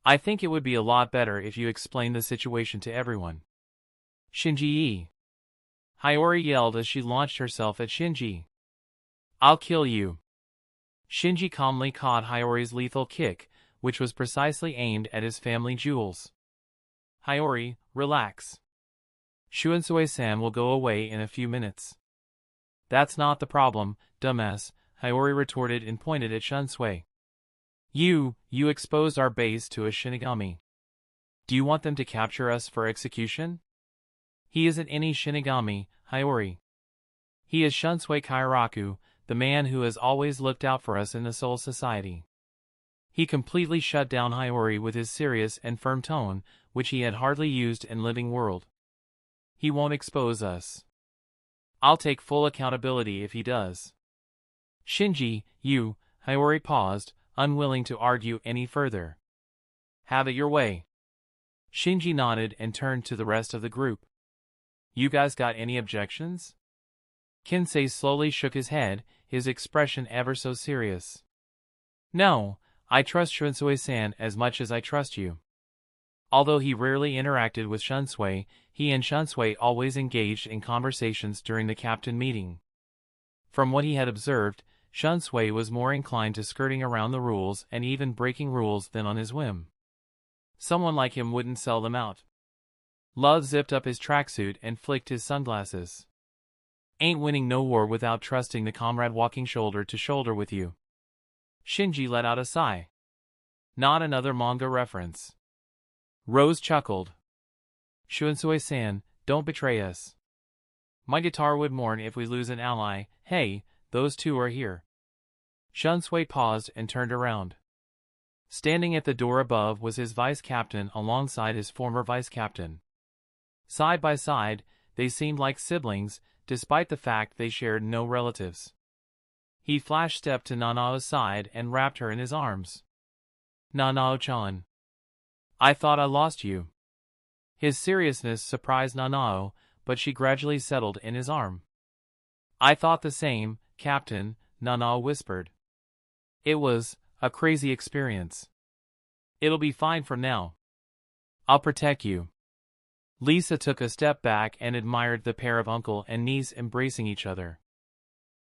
I think it would be a lot better if you explained the situation to everyone. Shinji. Hiyori yelled as she launched herself at Shinji. I'll kill you. Shinji calmly caught Hiyori's lethal kick, which was precisely aimed at his family jewels. Hiyori, relax. Shunsui-san will go away in a few minutes. That's not the problem, dumbass, Hiyori retorted and pointed at Shunsui. You exposed our base to a Shinigami. Do you want them to capture us for execution? He isn't any Shinigami, Hiyori. He is Shunsui Kairaku, the man who has always looked out for us in the Soul Society. He completely shut down Hiyori with his serious and firm tone, which he had hardly used in Living World. He won't expose us. I'll take full accountability if he does. Shinji, Hiyori paused, unwilling to argue any further. Have it your way. Shinji nodded and turned to the rest of the group. You guys got any objections? Kensei slowly shook his head, his expression ever so serious. "No, I trust Shunsui-san as much as I trust you." Although he rarely interacted with Shunsui, he and Shunsui always engaged in conversations during the captain meeting. From what he had observed, Shunsui was more inclined to skirting around the rules and even breaking rules than on his whim. Someone like him wouldn't sell them out. Love zipped up his tracksuit and flicked his sunglasses. "Ain't winning no war without trusting the comrade walking shoulder to shoulder with you." Shinji let out a sigh. Not another manga reference. Rose chuckled. "Shunsui-san, don't betray us. My guitar would mourn if we lose an ally. Hey, those two are here." Shunsui paused and turned around. Standing at the door above was his vice-captain alongside his former vice-captain. Side by side, they seemed like siblings, despite the fact they shared no relatives. He flash-stepped to Nanao's side and wrapped her in his arms. "Nanao-chan. I thought I lost you." His seriousness surprised Nanao, but she gradually settled in his arm. "I thought the same, Captain," Nanao whispered. "It was a crazy experience. It'll be fine for now. I'll protect you." Lisa took a step back and admired the pair of uncle and niece embracing each other.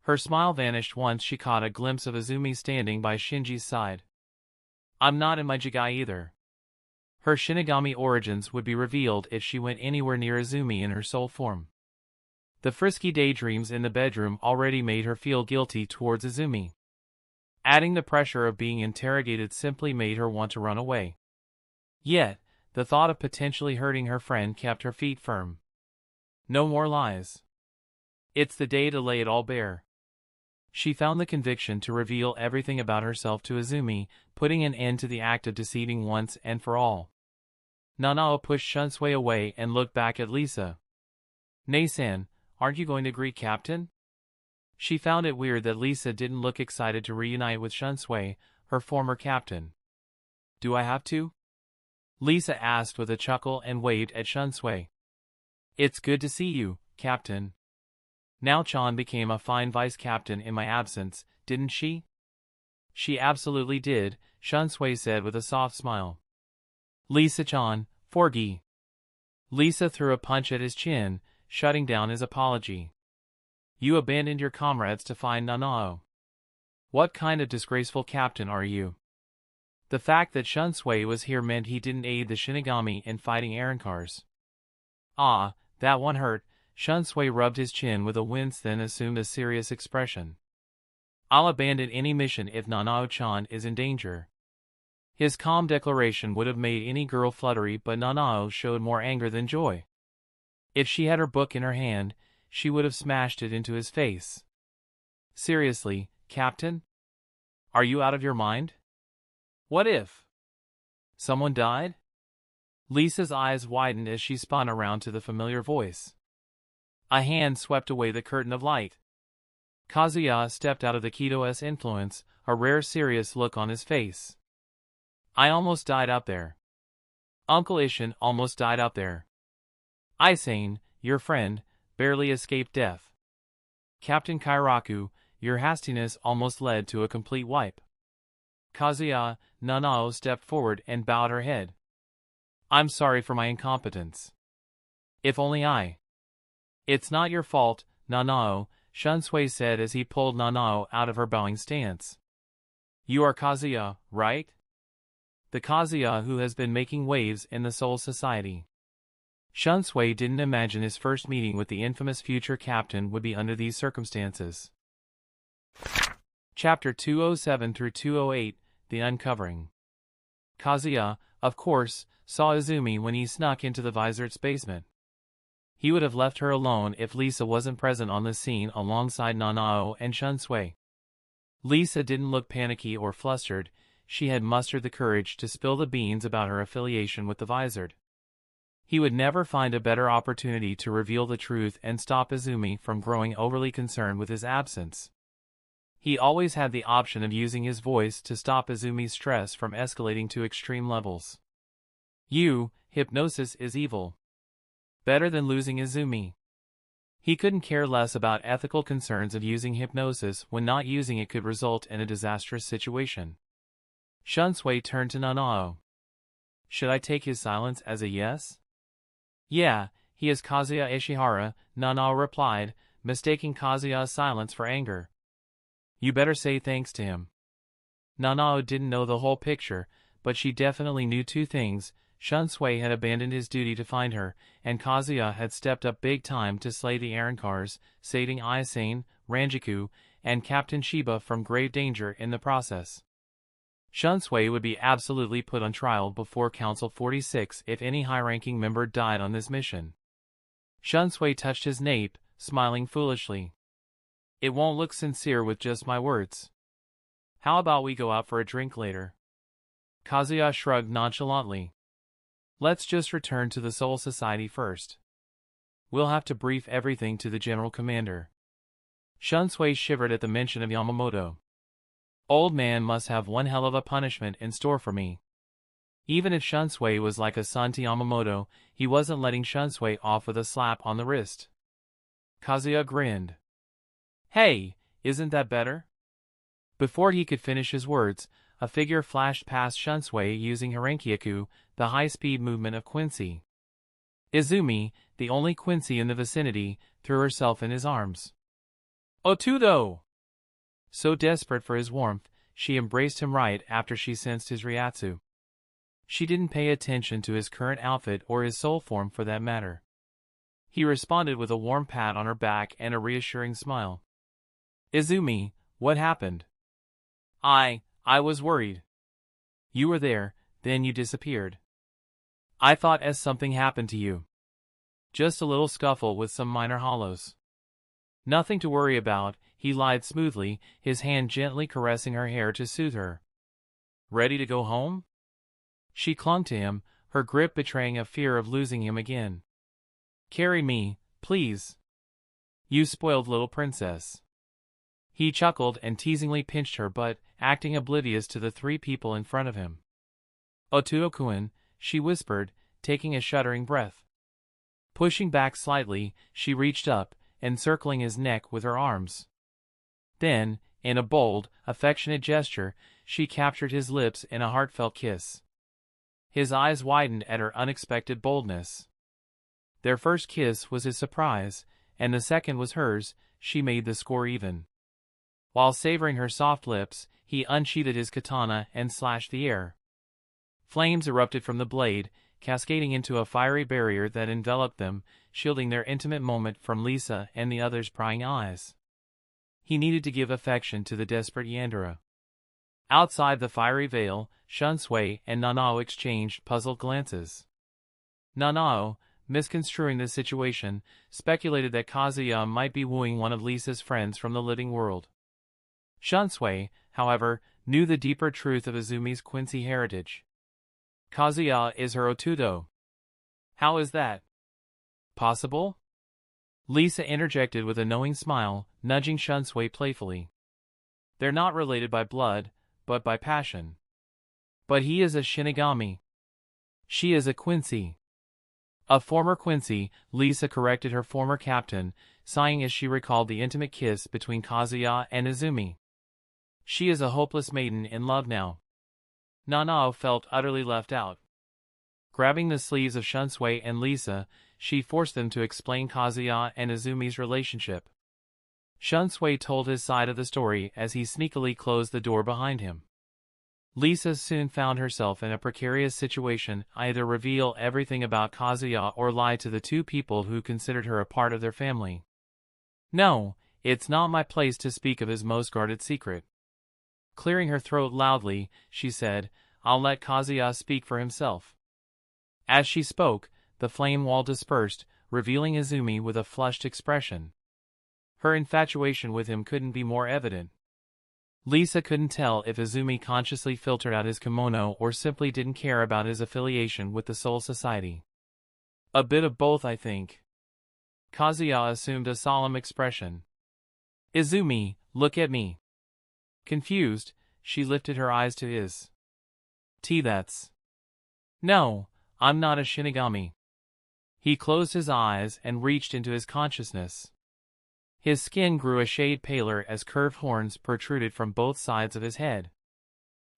Her smile vanished once she caught a glimpse of Izumi standing by Shinji's side. "I'm not in my jigai either." Her Shinigami origins would be revealed if she went anywhere near Izumi in her soul form. The frisky daydreams in the bedroom already made her feel guilty towards Izumi. Adding the pressure of being interrogated simply made her want to run away. Yet, the thought of potentially hurting her friend kept her feet firm. No more lies. It's the day to lay it all bare. She found the conviction to reveal everything about herself to Izumi, putting an end to the act of deceiving once and for all. Nanao pushed Shunsui away and looked back at Lisa. "Nei-san, aren't you going to greet Captain?" She found it weird that Lisa didn't look excited to reunite with Shunsui, her former captain. "Do I have to?" Lisa asked with a chuckle and waved at Shunsui. "It's good to see you, Captain. Now Chan became a fine vice-captain in my absence, didn't she?" "She absolutely did," Shunsui said with a soft smile. "Lisa-chan, forgi." Lisa threw a punch at his chin, shutting down his apology. "You abandoned your comrades to find Nanao. What kind of disgraceful captain are you?" The fact that Shunsui was here meant he didn't aid the Shinigami in fighting Arancars. "Ah, that one hurt." Shunsui rubbed his chin with a wince then assumed a serious expression. "I'll abandon any mission if Nanao-chan is in danger." His calm declaration would have made any girl fluttery, but Nanao showed more anger than joy. If she had her book in her hand, she would have smashed it into his face. "Seriously, Captain? Are you out of your mind? What if someone died?" Lisa's eyes widened as she spun around to the familiar voice. A hand swept away the curtain of light. Kazuya stepped out of the Kido's influence, a rare serious look on his face. "I almost died out there. Uncle Ishin almost died out there. Aizen, your friend, barely escaped death. Captain Kairaku, your hastiness almost led to a complete wipe." Kazuya, Nanao stepped forward and bowed her head. "I'm sorry for my incompetence. If only I—" "It's not your fault, Nanao," Shunsui said as he pulled Nanao out of her bowing stance. "You are Kazuya, right? The Kazuya who has been making waves in the Soul Society." Shunsui didn't imagine his first meeting with the infamous future captain would be under these circumstances. Chapter 207-208, The Uncovering. Kazuya, of course, saw Izumi when he snuck into the Visor's basement. He would have left her alone if Lisa wasn't present on the scene alongside Nanao and Shunsui. Lisa didn't look panicky or flustered. She had mustered the courage to spill the beans about her affiliation with the Visor. He would never find a better opportunity to reveal the truth and stop Izumi from growing overly concerned with his absence. He always had the option of using his voice to stop Izumi's stress from escalating to extreme levels. Hypnosis is evil. Better than losing Izumi. He couldn't care less about ethical concerns of using hypnosis when not using it could result in a disastrous situation. Shunsui turned to Nanao. Should I take his silence as a yes? Yeah, he is Kazuya Ishihara, Nanao replied, mistaking Kazuya's silence for anger. You better say thanks to him. Nanao didn't know the whole picture, but she definitely knew two things. Shunsui had abandoned his duty to find her, and Kazuya had stepped up big time to slay the Arankars, saving Aizen, Ranjiku, and Captain Shiba from grave danger in the process. Shunsui would be absolutely put on trial before Council 46 if any high-ranking member died on this mission. Shunsui touched his nape, smiling foolishly. It won't look sincere with just my words. How about we go out for a drink later? Kazuya shrugged nonchalantly. Let's just return to the Soul Society first. We'll have to brief everything to the General Commander. Shunsui shivered at the mention of Yamamoto. Old man must have one hell of a punishment in store for me. Even if Shunsui was like a son to Yamamoto, he wasn't letting Shunsui off with a slap on the wrist. Kazuya grinned. Hey, isn't that better? Before he could finish his words, a figure flashed past Shunsui using Harenkyaku, the high-speed movement of Quincy. Izumi, the only Quincy in the vicinity, threw herself in his arms. Otudo! So desperate for his warmth, she embraced him right after she sensed his Ryatsu. She didn't pay attention to his current outfit or his soul form for that matter. He responded with a warm pat on her back and a reassuring smile. Izumi, what happened? I was worried. You were there, then you disappeared. I thought something happened to you. Just a little scuffle with some minor hollows. Nothing to worry about, he lied smoothly, his hand gently caressing her hair to soothe her. Ready to go home? She clung to him, her grip betraying a fear of losing him again. Carry me, please. You spoiled little princess. He chuckled and teasingly pinched her butt, acting oblivious to the three people in front of him. Otuo-kun, she whispered, taking a shuddering breath. Pushing back slightly, she reached up, encircling his neck with her arms. Then, in a bold, affectionate gesture, she captured his lips in a heartfelt kiss. His eyes widened at her unexpected boldness. Their first kiss was his surprise, and the second was hers. She made the score even. While savoring her soft lips, he unsheathed his katana and slashed the air. Flames erupted from the blade, cascading into a fiery barrier that enveloped them, shielding their intimate moment from Lisa and the others' prying eyes. He needed to give affection to the desperate Yandere. Outside the fiery veil, Shunsui and Nanao exchanged puzzled glances. Nanao, misconstruing the situation, speculated that Kazuya might be wooing one of Lisa's friends from the living world. Shunsui, however, knew the deeper truth of Izumi's Quincy heritage. Kazuya is her Otudo. How is that possible? Lisa interjected with a knowing smile, nudging Shunsui playfully. They're not related by blood, but by passion. But he is a Shinigami. She is a Quincy. A former Quincy, Lisa corrected her former captain, sighing as she recalled the intimate kiss between Kazuya and Izumi. She is a hopeless maiden in love now. Nanao felt utterly left out. Grabbing the sleeves of Shunsui and Lisa, she forced them to explain Kazuya and Izumi's relationship. Shunsui told his side of the story as he sneakily closed the door behind him. Lisa soon found herself in a precarious situation, either reveal everything about Kazuya or lie to the two people who considered her a part of their family. No, it's not my place to speak of his most guarded secret. Clearing her throat loudly, she said, I'll let Kazuya speak for himself. As she spoke, the flame wall dispersed, revealing Izumi with a flushed expression. Her infatuation with him couldn't be more evident. Lisa couldn't tell if Izumi consciously filtered out his kimono or simply didn't care about his affiliation with the Soul Society. A bit of both, I think. Kazuya assumed a solemn expression. Izumi, look at me. Confused, she lifted her eyes to his. That's. No, I'm not a Shinigami. He closed his eyes and reached into his consciousness. His skin grew a shade paler as curved horns protruded from both sides of his head.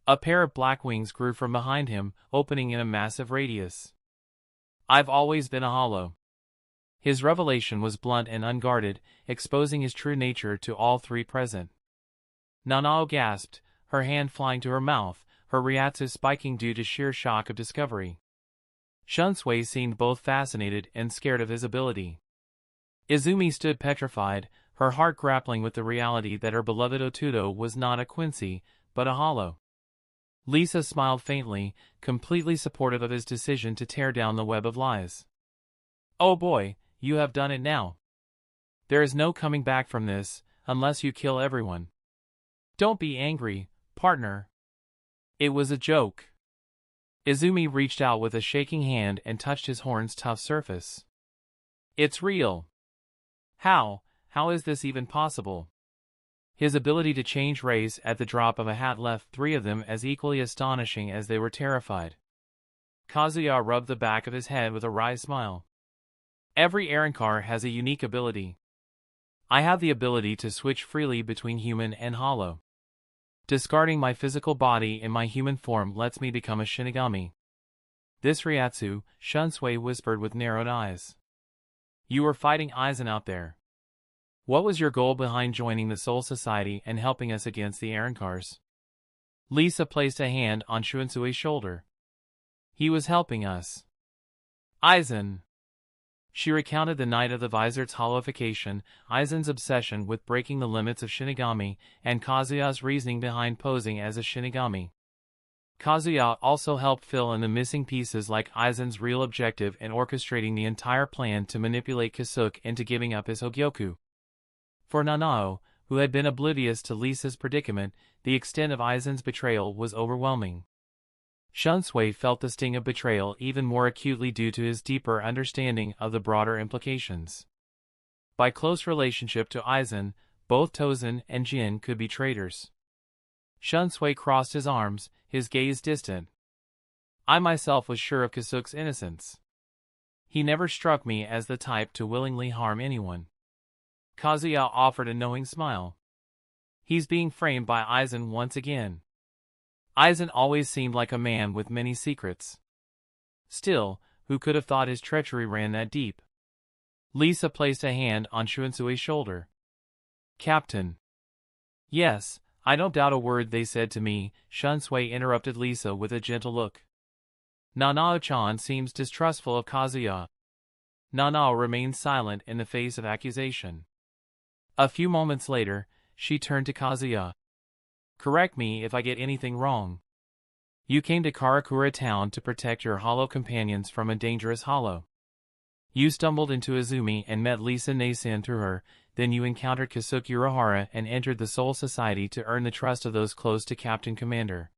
A pair of black wings grew from behind him, opening in a massive radius. I've always been a hollow. His revelation was blunt and unguarded, exposing his true nature to all three present. Nanao gasped, her hand flying to her mouth, her reatsu spiking due to sheer shock of discovery. Shunsui seemed both fascinated and scared of his ability. Izumi stood petrified, her heart grappling with the reality that her beloved Otudo was not a Quincy, but a hollow. Lisa smiled faintly, completely supportive of his decision to tear down the web of lies. Oh boy, you have done it now. There is no coming back from this, unless you kill everyone. Don't be angry, partner. It was a joke. Izumi reached out with a shaking hand and touched his horn's tough surface. It's real. How is this even possible? His ability to change race at the drop of a hat left three of them as equally astonishing as they were terrified. Kazuya rubbed the back of his head with a wry smile. Every Arrancar has a unique ability. I have the ability to switch freely between human and hollow. Discarding my physical body in my human form lets me become a Shinigami. This Ryatsu, Shunsui whispered with narrowed eyes. You were fighting Aizen out there. What was your goal behind joining the Soul Society and helping us against the Arrancars? Lisa placed a hand on Shunsui's shoulder. He was helping us. Aizen. She recounted the night of the Visor's hollowification, Aizen's obsession with breaking the limits of Shinigami, and Kazuya's reasoning behind posing as a Shinigami. Kazuya also helped fill in the missing pieces like Aizen's real objective in orchestrating the entire plan to manipulate Kasuke into giving up his Hogyoku. For Nanao, who had been oblivious to Lisa's predicament, the extent of Aizen's betrayal was overwhelming. Shunsui felt the sting of betrayal even more acutely due to his deeper understanding of the broader implications. By close relationship to Aizen, both Tozen and Jin could be traitors. Shunsui crossed his arms, his gaze distant. I myself was sure of Kasuke's innocence. He never struck me as the type to willingly harm anyone. Kazuya offered a knowing smile. He's being framed by Aizen once again. Aizen always seemed like a man with many secrets. Still, who could have thought his treachery ran that deep? Lisa placed a hand on Shunsui's shoulder. Captain. Yes, I don't doubt a word they said to me, Shunsui interrupted Lisa with a gentle look. Nanao-chan seems distrustful of Kazuya. Nanao remained silent in the face of accusation. A few moments later, she turned to Kazuya. Correct me if I get anything wrong. You came to Karakura town to protect your hollow companions from a dangerous hollow. You stumbled into Izumi and met Lisa Nasen through her, then you encountered Kasuke Urahara and entered the Soul Society to earn the trust of those close to Captain Commander.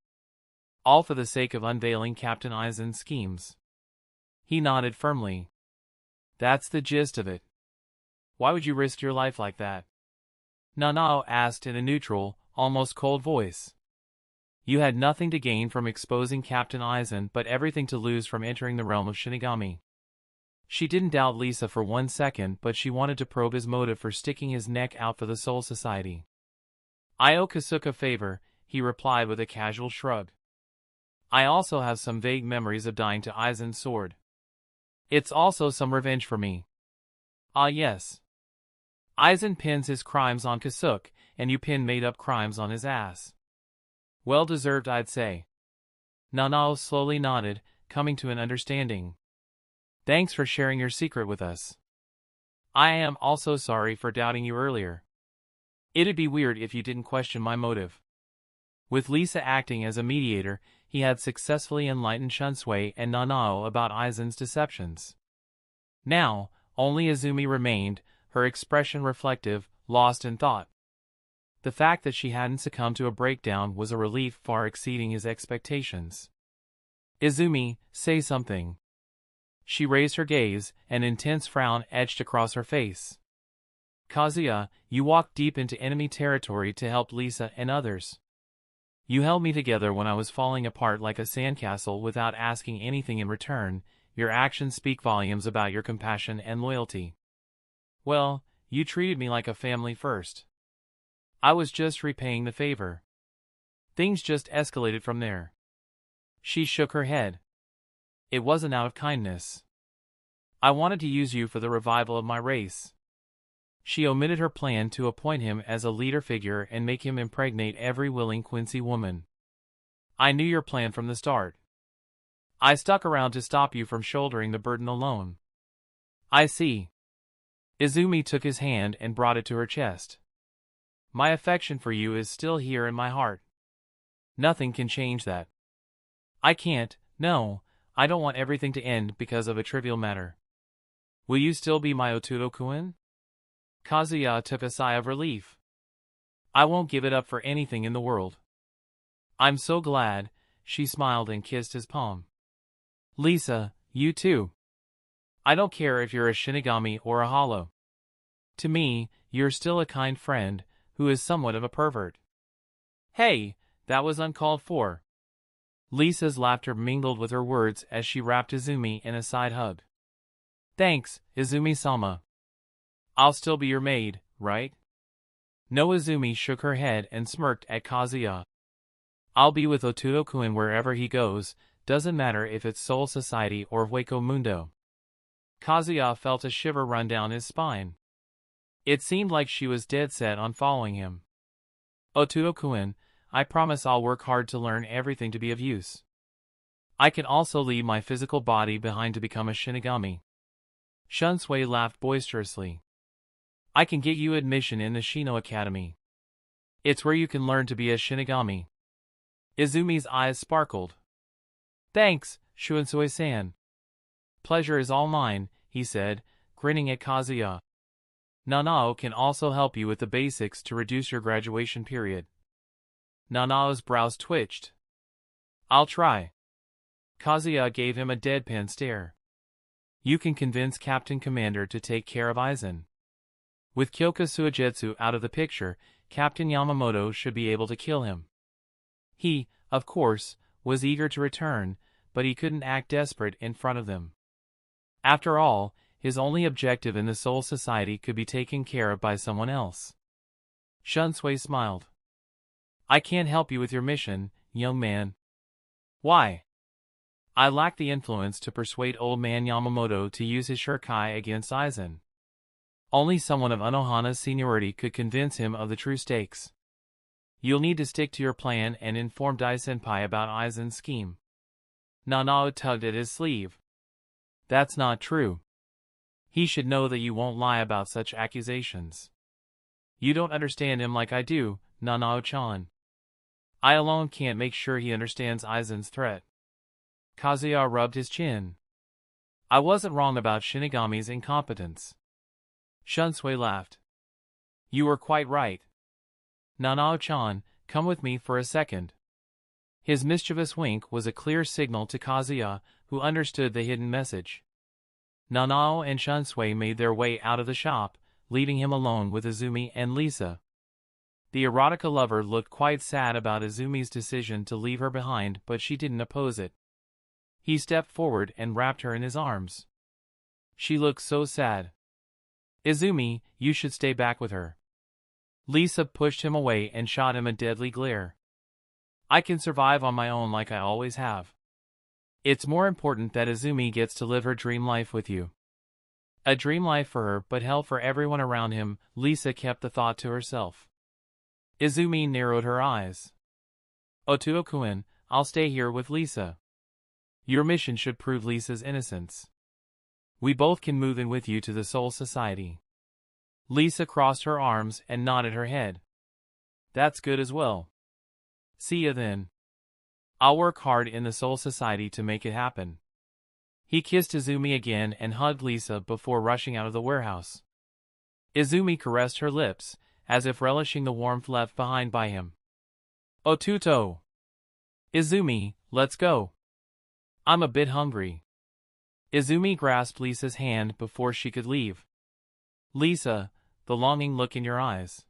All for the sake of unveiling Captain Aizen's schemes. He nodded firmly. That's the gist of it. Why would you risk your life like that? Nanao asked in a neutral, almost cold voice. You had nothing to gain from exposing Captain Aizen but everything to lose from entering the realm of Shinigami. She didn't doubt Lisa for 1 second, but she wanted to probe his motive for sticking his neck out for the Soul Society. I owe Kasuke a favor, he replied with a casual shrug. I also have some vague memories of dying to Aizen's sword. It's also some revenge for me. Ah yes. Aizen pins his crimes on Kasuke, and you pin made-up crimes on his ass. Well deserved, I'd say. Nanao slowly nodded, coming to an understanding. Thanks for sharing your secret with us. I am also sorry for doubting you earlier. It'd be weird if you didn't question my motive. With Lisa acting as a mediator, he had successfully enlightened Shunsui and Nanao about Aizen's deceptions. Now, only Izumi remained, her expression reflective, lost in thought. The fact that she hadn't succumbed to a breakdown was a relief far exceeding his expectations. Izumi, say something. She raised her gaze, an intense frown etched across her face. Kazuya, you walked deep into enemy territory to help Lisa and others. You held me together when I was falling apart like a sandcastle without asking anything in return. Your actions speak volumes about your compassion and loyalty. Well, you treated me like a family first. I was just repaying the favor. Things just escalated from there. She shook her head. It wasn't out of kindness. I wanted to use you for the revival of my race. She omitted her plan to appoint him as a leader figure and make him impregnate every willing Quincy woman. I knew your plan from the start. I stuck around to stop you from shouldering the burden alone. I see. Izumi took his hand and brought it to her chest. My affection for you is still here in my heart. Nothing can change that. I can't, no, I don't want everything to end because of a trivial matter. Will you still be my Oturo-kun? Kazuya took a sigh of relief. I won't give it up for anything in the world. I'm so glad, she smiled and kissed his palm. Lisa, you too. I don't care if you're a Shinigami or a Hollow. To me, you're still a kind friend, who is somewhat of a pervert. Hey, that was uncalled for. Lisa's laughter mingled with her words as she wrapped Izumi in a side hug. Thanks, Izumi-sama. I'll still be your maid, right? No. Izumi shook her head and smirked at Kazuya. I'll be with Oturo-kun wherever he goes, doesn't matter if it's Soul Society or Hueco Mundo. Kazuya felt a shiver run down his spine. It seemed like she was dead set on following him. Oturo-kun, I promise I'll work hard to learn everything to be of use. I can also leave my physical body behind to become a Shinigami. Shunsui laughed boisterously. I can get you admission in the Shino Academy. It's where you can learn to be a Shinigami. Izumi's eyes sparkled. Thanks, Shunsui-san. Pleasure is all mine, he said, grinning at Kazuya. Nanao can also help you with the basics to reduce your graduation period. Nanao's brows twitched. I'll try. Kazuya gave him a deadpan stare. You can convince Captain Commander to take care of Aizen. With Kyoka Suigetsu out of the picture, Captain Yamamoto should be able to kill him. He, of course, was eager to return, but he couldn't act desperate in front of them. After all, his only objective in the Soul Society could be taken care of by someone else. Shunsui smiled. I can't help you with your mission, young man. Why? I lack the influence to persuade old man Yamamoto to use his shuriken against Aizen. Only someone of Unohana's seniority could convince him of the true stakes. You'll need to stick to your plan and inform Dai-senpai about Aizen's scheme. Nanao tugged at his sleeve. That's not true. He should know that you won't lie about such accusations. You don't understand him like I do, Nanao-chan. I alone can't make sure he understands Aizen's threat. Kazuya rubbed his chin. I wasn't wrong about Shinigami's incompetence. Shunsui laughed. You were quite right. Nanao-chan, come with me for a second. His mischievous wink was a clear signal to Kazuya, who understood the hidden message. Nanao and Shunsui made their way out of the shop, leaving him alone with Izumi and Lisa. The erotica lover looked quite sad about Izumi's decision to leave her behind, but she didn't oppose it. He stepped forward and wrapped her in his arms. She looked so sad. Izumi, you should stay back with her. Lisa pushed him away and shot him a deadly glare. I can survive on my own like I always have. It's more important that Izumi gets to live her dream life with you. A dream life for her, but hell for everyone around him, Lisa kept the thought to herself. Izumi narrowed her eyes. Oturo-kun, I'll stay here with Lisa. Your mission should prove Lisa's innocence. We both can move in with you to the Soul Society. Lisa crossed her arms and nodded her head. That's good as well. See ya then. I'll work hard in the Soul Society to make it happen. He kissed Izumi again and hugged Lisa before rushing out of the warehouse. Izumi caressed her lips, as if relishing the warmth left behind by him. Otuto! Izumi, let's go. I'm a bit hungry. Izumi grasped Lisa's hand before she could leave. Lisa, the longing look in your eyes.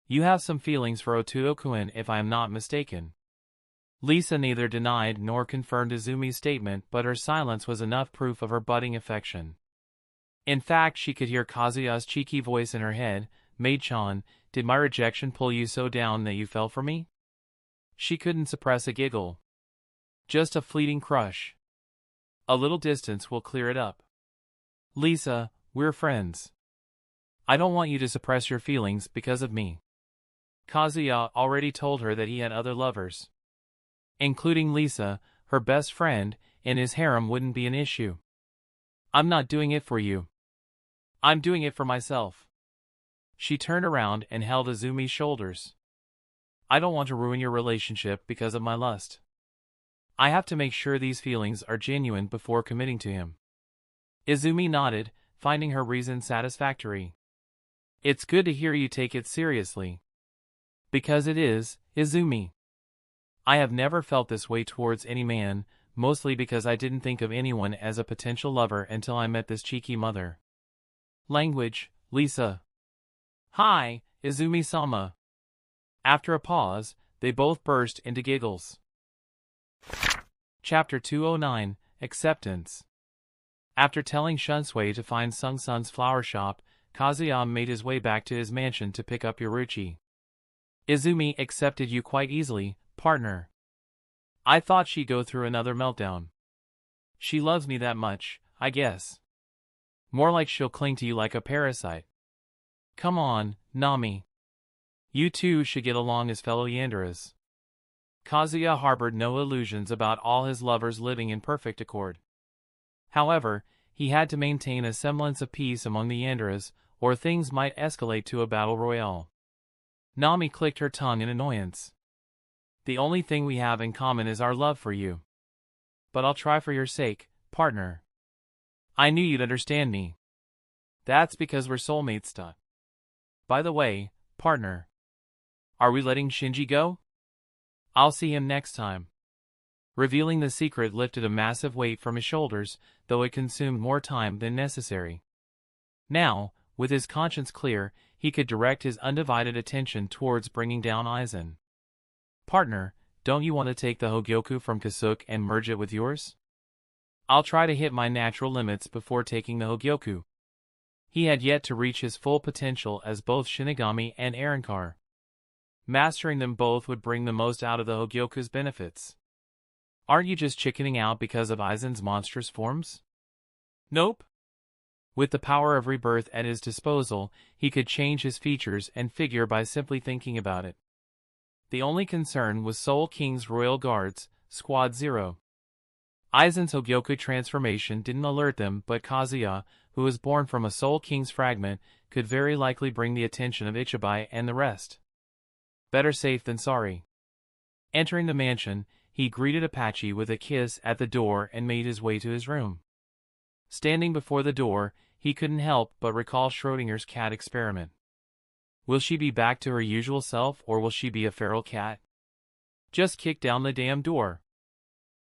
You have some feelings for Oturo-kun if I am not mistaken. Lisa neither denied nor confirmed Izumi's statement, but her silence was enough proof of her budding affection. In fact, she could hear Kazuya's cheeky voice in her head. "Maid-chan, did my rejection pull you so down that you fell for me?" She couldn't suppress a giggle. "Just a fleeting crush. A little distance will clear it up. Lisa, we're friends. I don't want you to suppress your feelings because of me." Kazuya already told her that he had other lovers. Including Lisa, her best friend, and his harem wouldn't be an issue. "I'm not doing it for you. I'm doing it for myself." She turned around and held Izumi's shoulders. "I don't want to ruin your relationship because of my lust. I have to make sure these feelings are genuine before committing to him." Izumi nodded, finding her reason satisfactory. "It's good to hear you take it seriously." "Because it is, Izumi. I have never felt this way towards any man, mostly because I didn't think of anyone as a potential lover until I met this cheeky mother." Language, Lisa. "Hi, Izumi-sama." After a pause, they both burst into giggles. Chapter 209, Acceptance. After telling Shunsui to find Sung-sun's flower shop, Kazuya made his way back to his mansion to pick up Yoruchi. "Izumi accepted you quite easily, partner. I thought she'd go through another meltdown. She loves me that much, I guess. More like she'll cling to you like a parasite. Come on, Nami. You two should get along as fellow Yanderas." Kazuya harbored no illusions about all his lovers living in perfect accord. However, he had to maintain a semblance of peace among the Yanderas, or things might escalate to a battle royale. Nami clicked her tongue in annoyance. "The only thing we have in common is our love for you. But I'll try for your sake, partner. I knew you'd understand me. That's because we're soulmates. By the way, partner, are we letting Shinji go? I'll see him next time." Revealing the secret lifted a massive weight from his shoulders, though it consumed more time than necessary. Now, with his conscience clear, he could direct his undivided attention towards bringing down Aizen. "Partner, don't you want to take the Hogyoku from Kasuke and merge it with yours? I'll try to hit my natural limits before taking the Hogyoku." He had yet to reach his full potential as both Shinigami and Arrancar. Mastering them both would bring the most out of the Hogyoku's benefits. "Aren't you just chickening out because of Aizen's monstrous forms?" "Nope." With the power of rebirth at his disposal, he could change his features and figure by simply thinking about it. The only concern was Soul King's Royal Guards, Squad 0. Aizen's Hogyoku transformation didn't alert them, but Kazuya, who was born from a Soul King's fragment, could very likely bring the attention of Ichibai and the rest. Better safe than sorry. Entering the mansion, he greeted Apache with a kiss at the door and made his way to his room. Standing before the door, he couldn't help but recall Schrodinger's cat experiment. Will she be back to her usual self, or will she be a feral cat? Just kick down the damn door.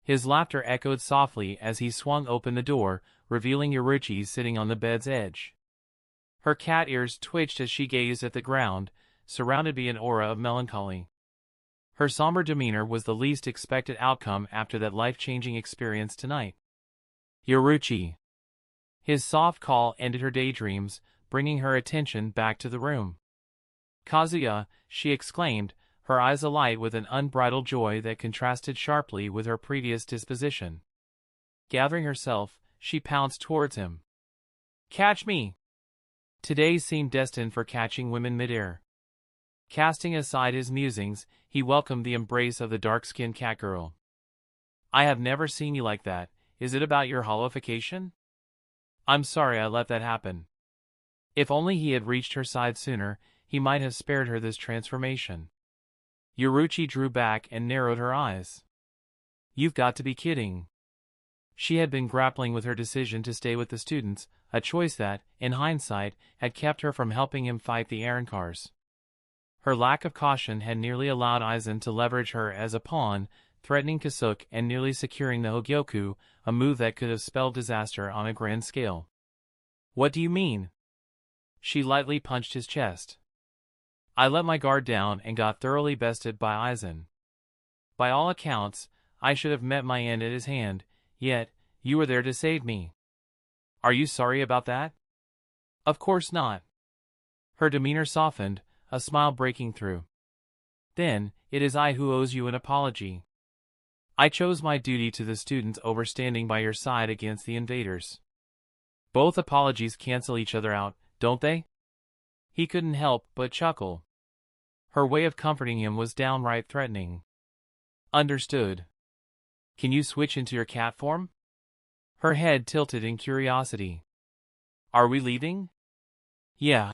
His laughter echoed softly as he swung open the door, revealing Yoruchi sitting on the bed's edge. Her cat ears twitched as she gazed at the ground, surrounded by an aura of melancholy. Her somber demeanor was the least expected outcome after that life-changing experience tonight. "Yoruchi." His soft call ended her daydreams, bringing her attention back to the room. "Kazuya," she exclaimed, her eyes alight with an unbridled joy that contrasted sharply with her previous disposition. Gathering herself, she pounced towards him. "Catch me!" Today seemed destined for catching women midair. Casting aside his musings, he welcomed the embrace of the dark-skinned catgirl. "I have never seen you like that. Is it about your holification? I'm sorry I let that happen." If only he had reached her side sooner, he might have spared her this transformation. Yoruchi drew back and narrowed her eyes. "You've got to be kidding." She had been grappling with her decision to stay with the students, a choice that, in hindsight, had kept her from helping him fight the Arrancars. Her lack of caution had nearly allowed Aizen to leverage her as a pawn, threatening Kasuke and nearly securing the Hogyoku, a move that could have spelled disaster on a grand scale. "What do you mean?" She lightly punched his chest. "I let my guard down and got thoroughly bested by Aizen. By all accounts, I should have met my end at his hand, yet, you were there to save me. Are you sorry about that?" Of course not. Her demeanor softened, a smile breaking through. Then, it is I who owes you an apology. I chose my duty to the students over standing by your side against the invaders. Both apologies cancel each other out, don't they? He couldn't help but chuckle. Her way of comforting him was downright threatening. Understood. Can you switch into your cat form? Her head tilted in curiosity. Are we leaving? Yeah.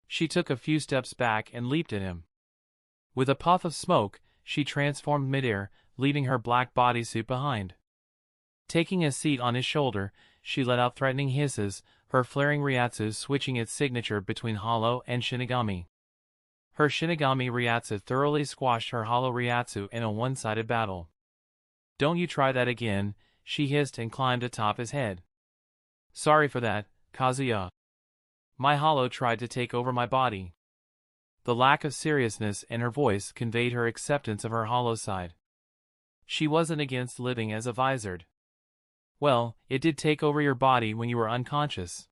She took a few steps back and leaped at him. With a puff of smoke, she transformed midair, leaving her black bodysuit behind. Taking a seat on his shoulder, she let out threatening hisses, her flaring Ryatsu switching its signature between Hollow and Shinigami. Her Shinigami Ryatsu thoroughly squashed her Hollow Ryatsu in a one-sided battle. Don't you try that again, she hissed and climbed atop his head. Sorry for that, Kazuya. My Hollow tried to take over my body. The lack of seriousness in her voice conveyed her acceptance of her Hollow side. She wasn't against living as a visored. Well, it did take over your body when you were unconscious.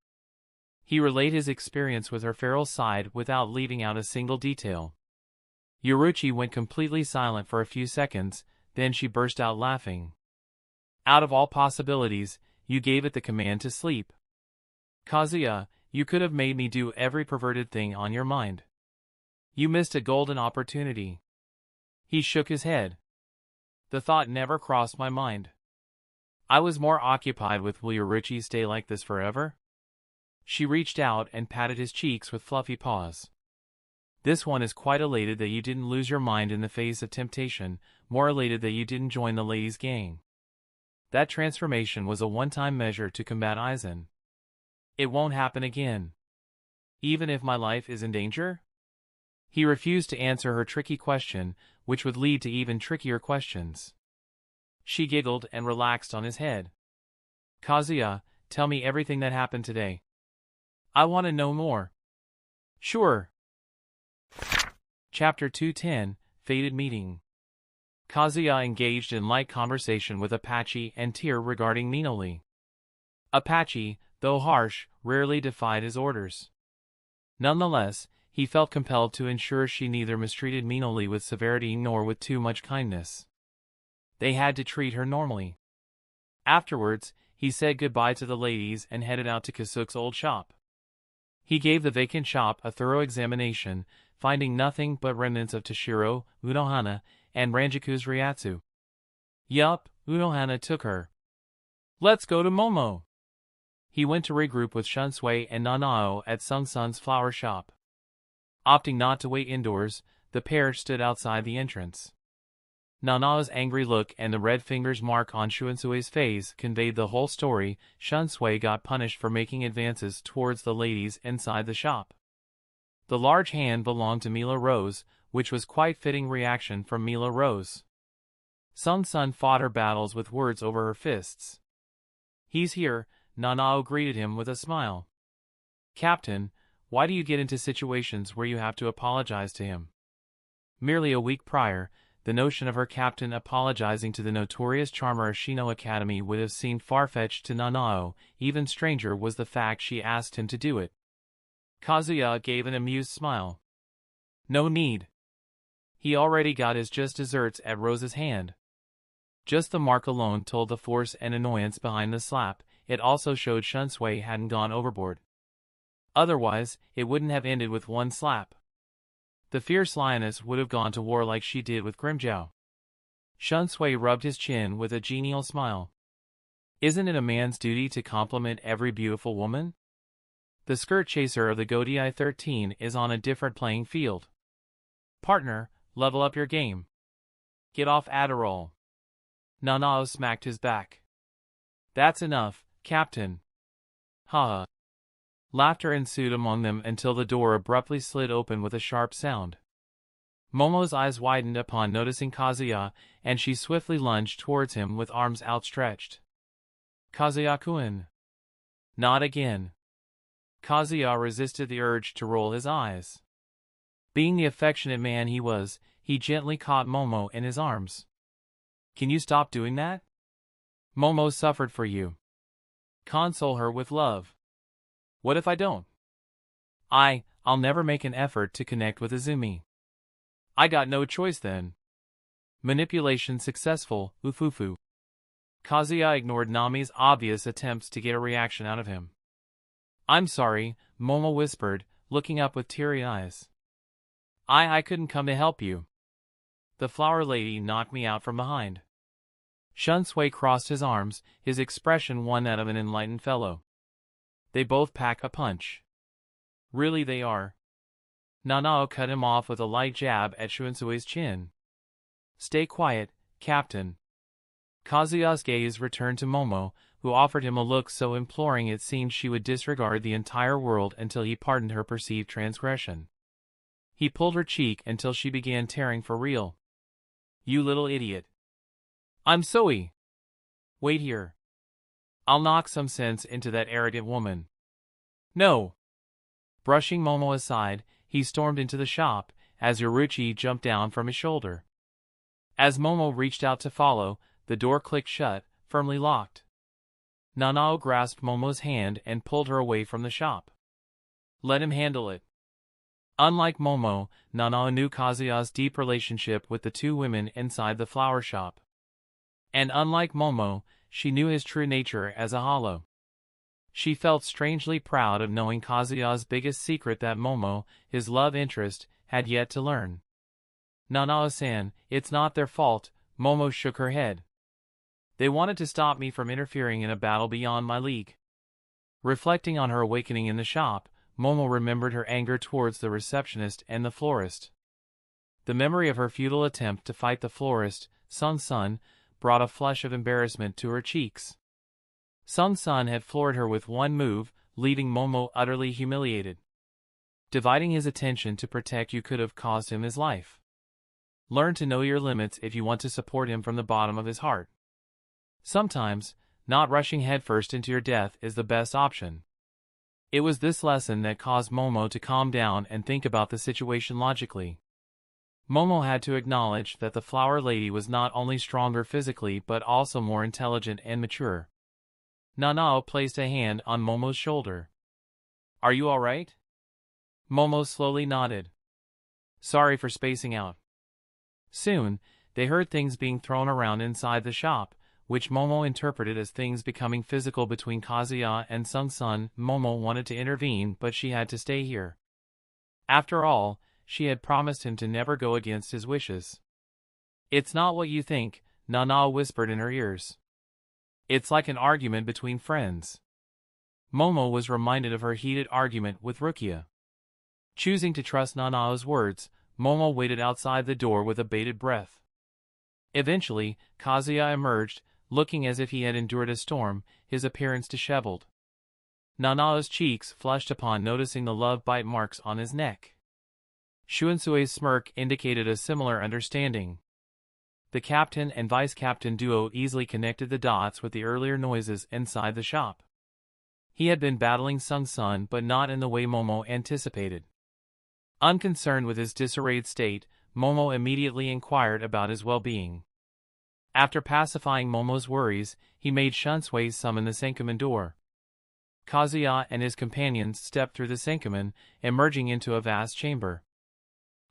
He relayed his experience with her feral side without leaving out a single detail. Yoruichi went completely silent for a few seconds, then she burst out laughing. Out of all possibilities, you gave it the command to sleep. Kazuya, you could have made me do every perverted thing on your mind. You missed a golden opportunity. He shook his head. The thought never crossed my mind. I was more occupied with will Yoruichi stay like this forever? She reached out and patted his cheeks with fluffy paws. This one is quite elated that you didn't lose your mind in the face of temptation, more elated that you didn't join the ladies' gang. That transformation was a one-time measure to combat Aizen. It won't happen again. Even if my life is in danger? He refused to answer her tricky question, which would lead to even trickier questions. She giggled and relaxed on his head. Kazuya, tell me everything that happened today. I want to know more. Sure. Chapter 210, Fated Meeting. Kazuya engaged in light conversation with Apache and Tyr regarding Minoli. Apache, though harsh, rarely defied his orders. Nonetheless, he felt compelled to ensure she neither mistreated Minoli with severity nor with too much kindness. They had to treat her normally. Afterwards, he said goodbye to the ladies and headed out to Kasuke's old shop. He gave the vacant shop a thorough examination, finding nothing but remnants of Toshiro, Unohana, and Ranjiku's Ryatsu. Yup, Unohana took her. Let's go to Momo. He went to regroup with Shunsui and Nanao at Sung-san's flower shop. Opting not to wait indoors, the pair stood outside the entrance. Nanao's angry look and the red finger's mark on Shuansui's face conveyed the whole story. Shunsui got punished for making advances towards the ladies inside the shop. The large hand belonged to Mila Rose, which was quite fitting reaction from Mila Rose. Sung-san fought her battles with words over her fists. He's here, Nanao greeted him with a smile. Captain, why do you get into situations where you have to apologize to him? Merely a week prior, the notion of her captain apologizing to the notorious charmer Ashino Academy would have seemed far-fetched to Nanao. Even stranger was the fact she asked him to do it. Kazuya gave an amused smile. No need. He already got his just desserts at Rose's hand. Just the mark alone told the force and annoyance behind the slap. It also showed Shunsui hadn't gone overboard. Otherwise, it wouldn't have ended with one slap. The fierce lioness would have gone to war like she did with Grimjow. Shunsui rubbed his chin with a genial smile. Isn't it a man's duty to compliment every beautiful woman? The skirt chaser of the Godii 13 is on a different playing field. Partner, level up your game. Get off Adderall. Nanao smacked his back. That's enough, Captain. Ha ha. Laughter ensued among them until the door abruptly slid open with a sharp sound. Momo's eyes widened upon noticing Kazuya, and she swiftly lunged towards him with arms outstretched. Kazuya-kun. Not again. Kazuya resisted the urge to roll his eyes. Being the affectionate man he was, he gently caught Momo in his arms. Can you stop doing that? Momo suffered for you. Console her with love. What if I don't? I'll never make an effort to connect with Izumi. I got no choice then. Manipulation successful, ufufu. Kazuya ignored Nami's obvious attempts to get a reaction out of him. I'm sorry, Momo whispered, looking up with teary eyes. I couldn't come to help you. The flower lady knocked me out from behind. Shunsui crossed his arms, his expression one that of an enlightened fellow. They both pack a punch. Really they are. Nanao cut him off with a light jab at Shuansui's chin. Stay quiet, Captain. Kazuya's gaze returned to Momo, who offered him a look so imploring it seemed she would disregard the entire world until he pardoned her perceived transgression. He pulled her cheek until she began tearing for real. You little idiot. I'm sorry. Wait here. I'll knock some sense into that arrogant woman. No. Brushing Momo aside, he stormed into the shop, as Yoruchi jumped down from his shoulder. As Momo reached out to follow, the door clicked shut, firmly locked. Nanao grasped Momo's hand and pulled her away from the shop. Let him handle it. Unlike Momo, Nanao knew Kazuya's deep relationship with the two women inside the flower shop. And unlike Momo, she knew his true nature as a hollow. She felt strangely proud of knowing Kazuya's biggest secret that Momo, his love interest, had yet to learn. Nanao-san, it's not their fault, Momo shook her head. They wanted to stop me from interfering in a battle beyond my league. Reflecting on her awakening in the shop, Momo remembered her anger towards the receptionist and the florist. The memory of her futile attempt to fight the florist, Sun-sun, brought a flush of embarrassment to her cheeks. Sun-sun had floored her with one move, leaving Momo utterly humiliated. Dividing his attention to protect you could have caused him his life. Learn to know your limits if you want to support him from the bottom of his heart. Sometimes, not rushing headfirst into your death is the best option. It was this lesson that caused Momo to calm down and think about the situation logically. Momo had to acknowledge that the flower lady was not only stronger physically but also more intelligent and mature. Nanao placed a hand on Momo's shoulder. Are you alright? Momo slowly nodded. Sorry for spacing out. Soon, they heard things being thrown around inside the shop, which Momo interpreted as things becoming physical between Kazuya and Sun-sun. Momo wanted to intervene but she had to stay here. After all, she had promised him to never go against his wishes. It's not what you think, Nanao whispered in her ears. It's like an argument between friends. Momo was reminded of her heated argument with Rukia. Choosing to trust Nanao's words, Momo waited outside the door with a bated breath. Eventually, Kazuya emerged, looking as if he had endured a storm, his appearance disheveled. Nanao's cheeks flushed upon noticing the love bite marks on his neck. Shuansui's smirk indicated a similar understanding. The captain and vice-captain duo easily connected the dots with the earlier noises inside the shop. He had been battling Sun-sun but not in the way Momo anticipated. Unconcerned with his disarrayed state, Momo immediately inquired about his well-being. After pacifying Momo's worries, he made Shunsui summon the Senkamen door. Kazuya and his companions stepped through the Senkamen, emerging into a vast chamber.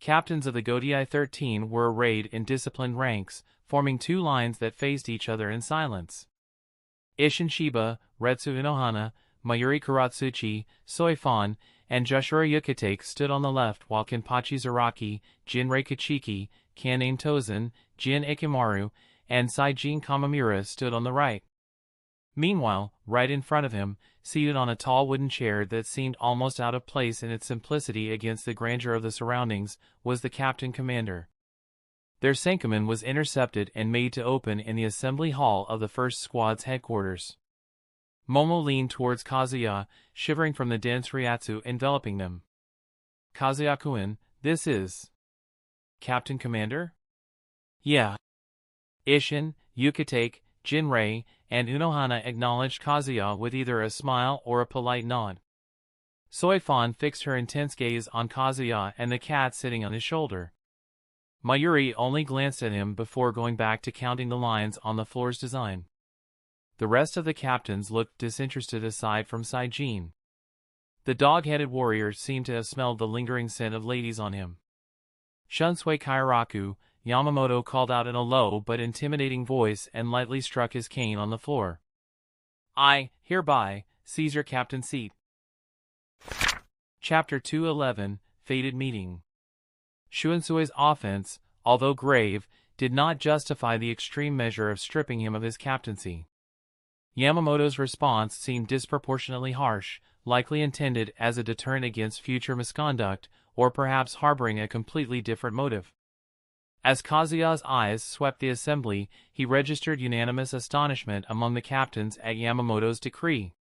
Captains of the Godei 13 were arrayed in disciplined ranks, forming two lines that faced each other in silence. Isshin Shiba, Retsu Inohana, Mayuri Kuratsuchi, Soifan, and Joshua Yukitake stood on the left while Kenpachi Zaraki, Jinrei Kachiki, Kaname Tozen, Jin Ikimaru, and Saijin Kamamura stood on the right. Meanwhile, right in front of him, seated on a tall wooden chair that seemed almost out of place in its simplicity against the grandeur of the surroundings, was the captain commander. Their Senkamen was intercepted and made to open in the assembly hall of the first squad's headquarters. Momo leaned towards Kazuya, shivering from the dense ryatsu enveloping them. Kazuya-kun, this is... Captain Commander? Yeah. Isshin, Yukitake, Jinrei, and Unohana acknowledged Kazuya with either a smile or a polite nod. Soifan fixed her intense gaze on Kazuya and the cat sitting on his shoulder. Mayuri only glanced at him before going back to counting the lines on the floor's design. The rest of the captains looked disinterested aside from Saijin. The dog-headed warrior seemed to have smelled the lingering scent of ladies on him. Shunsui Kairaku, Yamamoto called out in a low but intimidating voice and lightly struck his cane on the floor. I, hereby, seize your captain's seat. Chapter 211, Fated Meeting. Shunsui offense, although grave, did not justify the extreme measure of stripping him of his captaincy. Yamamoto's response seemed disproportionately harsh, likely intended as a deterrent against future misconduct, or perhaps harboring a completely different motive. As Kazuya's eyes swept the assembly, he registered unanimous astonishment among the captains at Yamamoto's decree.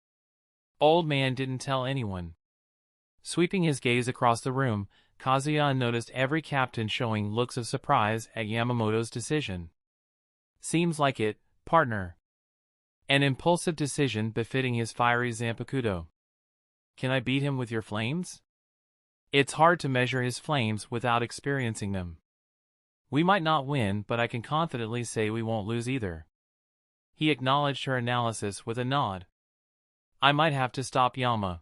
Old man didn't tell anyone. Sweeping his gaze across the room, Kazuya noticed every captain showing looks of surprise at Yamamoto's decision. Seems like it, partner. An impulsive decision befitting his fiery Zanpakuto. Can I beat him with your flames? It's hard to measure his flames without experiencing them. We might not win, but I can confidently say we won't lose either. He acknowledged her analysis with a nod. I might have to stop Yama.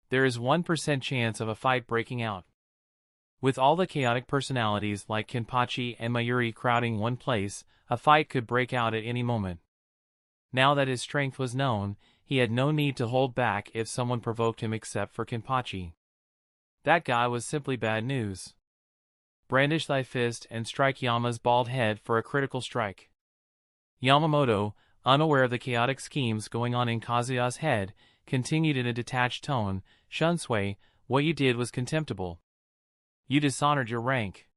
There is 1% chance of a fight breaking out. With all the chaotic personalities like Kenpachi and Mayuri crowding one place, a fight could break out at any moment. Now that his strength was known, he had no need to hold back if someone provoked him except for Kenpachi. That guy was simply bad news. Brandish thy fist and strike Yama's bald head for a critical strike. Yamamoto, unaware of the chaotic schemes going on in Kazuya's head, continued in a detached tone, Shunsui, what you did was contemptible. You dishonored your rank.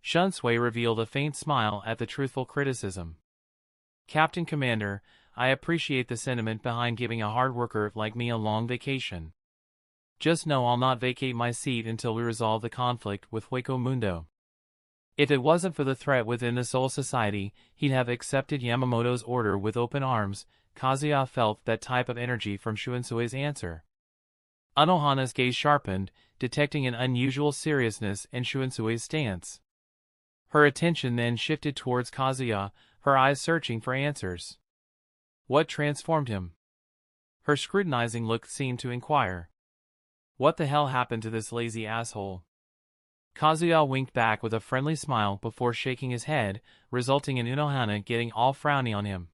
Shunsui revealed a faint smile at the truthful criticism. Captain Commander, I appreciate the sentiment behind giving a hard worker like me a long vacation. Just know I'll not vacate my seat until we resolve the conflict with Hueco Mundo. If it wasn't for the threat within the Soul Society, he'd have accepted Yamamoto's order with open arms. Kazuya felt that type of energy from Shuensui's answer. Anohana's gaze sharpened, detecting an unusual seriousness in Shuensui's stance. Her attention then shifted towards Kazuya, her eyes searching for answers. What transformed him? Her scrutinizing look seemed to inquire. What the hell happened to this lazy asshole? Kazuya winked back with a friendly smile before shaking his head, resulting in Unohana getting all frowny on him.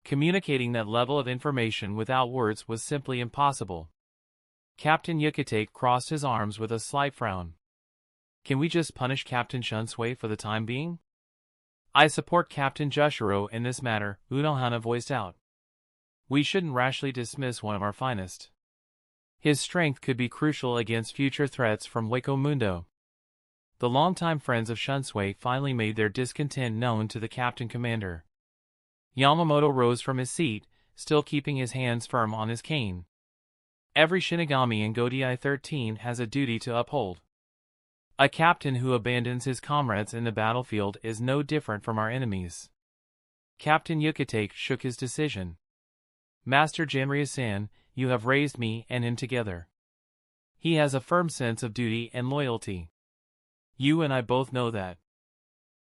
Communicating that level of information without words was simply impossible. Captain Yukite crossed his arms with a slight frown. Can we just punish Captain Shunsui for the time being? I support Captain Jushiro in this matter, Unohana voiced out. We shouldn't rashly dismiss one of our finest. His strength could be crucial against future threats from Hueco Mundo. The longtime friends of Shunsui finally made their discontent known to the Captain Commander. Yamamoto rose from his seat, still keeping his hands firm on his cane. Every Shinigami in Godei 13 has a duty to uphold. A captain who abandons his comrades in the battlefield is no different from our enemies. Captain Yukite shook his decision. Master Jinryu-san, you have raised me and him together. He has a firm sense of duty and loyalty. You and I both know that.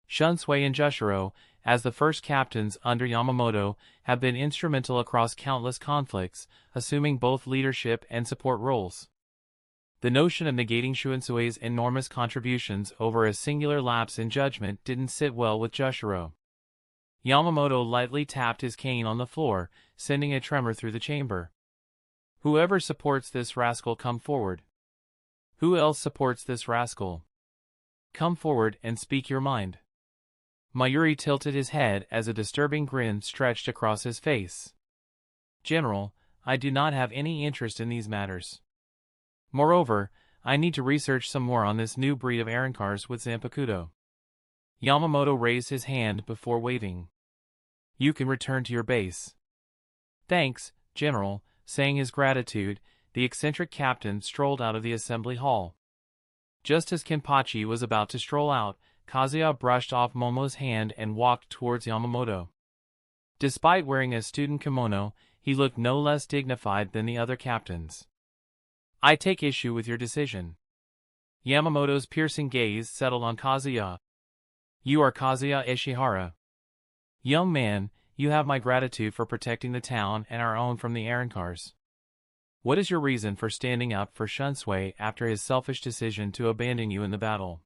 Shunsui and Jushiro, as the first captains under Yamamoto, have been instrumental across countless conflicts, assuming both leadership and support roles. The notion of negating Shuensui's enormous contributions over a singular lapse in judgment didn't sit well with Jushiro. Yamamoto lightly tapped his cane on the floor, sending a tremor through the chamber. Whoever supports this rascal, come forward. Who else supports this rascal? Come forward and speak your mind. Mayuri tilted his head as a disturbing grin stretched across his face. General, I do not have any interest in these matters. Moreover, I need to research some more on this new breed of Arancars with Zanpakuto. Yamamoto raised his hand before waving. You can return to your base. Thanks, General. Saying his gratitude, the eccentric captain strolled out of the assembly hall. Just as Kenpachi was about to stroll out, Kazuya brushed off Momo's hand and walked towards Yamamoto. Despite wearing a student kimono, he looked no less dignified than the other captains. I take issue with your decision. Yamamoto's piercing gaze settled on Kazuya. You are Kazuya Ishihara. Young man, you have my gratitude for protecting the town and our own from the Arancars. What is your reason for standing up for Shunsui after his selfish decision to abandon you in the battle?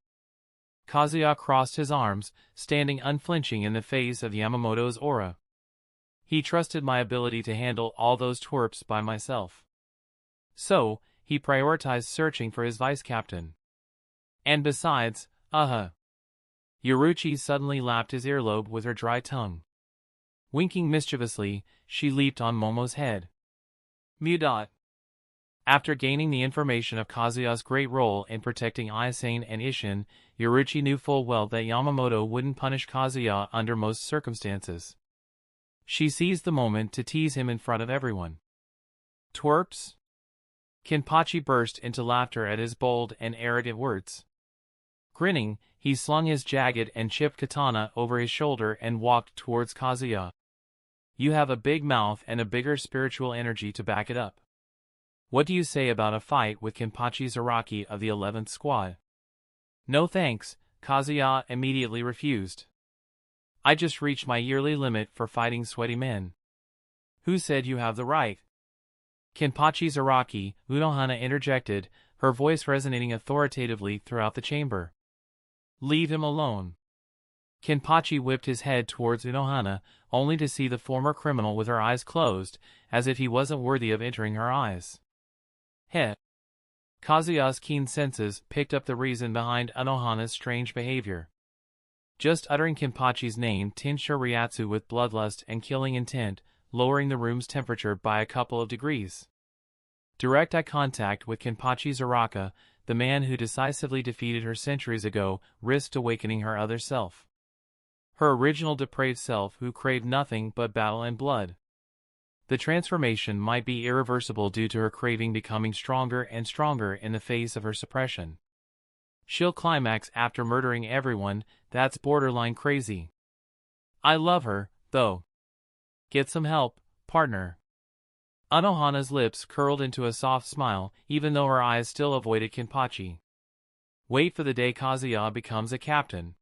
Kazuya crossed his arms, standing unflinching in the face of Yamamoto's aura. He trusted my ability to handle all those twerps by myself. So, he prioritized searching for his vice-captain. And besides, Yoruichi suddenly lapped his earlobe with her dry tongue. Winking mischievously, she leaped on Momo's head. Mew. After gaining the information of Kazuya's great role in protecting Aizen and Isshin, Yoruichi knew full well that Yamamoto wouldn't punish Kazuya under most circumstances. She seized the moment to tease him in front of everyone. Twerps? Kenpachi burst into laughter at his bold and arrogant words. Grinning, he slung his jagged and chipped katana over his shoulder and walked towards Kazuya. You have a big mouth and a bigger spiritual energy to back it up. What do you say about a fight with Kenpachi Zaraki of the 11th Squad? No thanks, Kazuya immediately refused. I just reached my yearly limit for fighting sweaty men. Who said you have the right? Kenpachi Zaraki, Unohana interjected, her voice resonating authoritatively throughout the chamber. Leave him alone. Kenpachi whipped his head towards Unohana, only to see the former criminal with her eyes closed, as if he wasn't worthy of entering her eyes. Heh. Kazuya's keen senses picked up the reason behind Unohana's strange behavior. Just uttering Kenpachi's name tinged Shuriatsu with bloodlust and killing intent, lowering the room's temperature by a couple of degrees. Direct eye contact with Kenpachi Zaraka, the man who decisively defeated her centuries ago, risked awakening her other self. Her original depraved self who craved nothing but battle and blood. The transformation might be irreversible due to her craving becoming stronger and stronger in the face of her suppression. She'll climax after murdering everyone, that's borderline crazy. I love her, though. Get some help, partner. Unohana's lips curled into a soft smile, even though her eyes still avoided Kenpachi. Wait for the day Kazuya becomes a captain.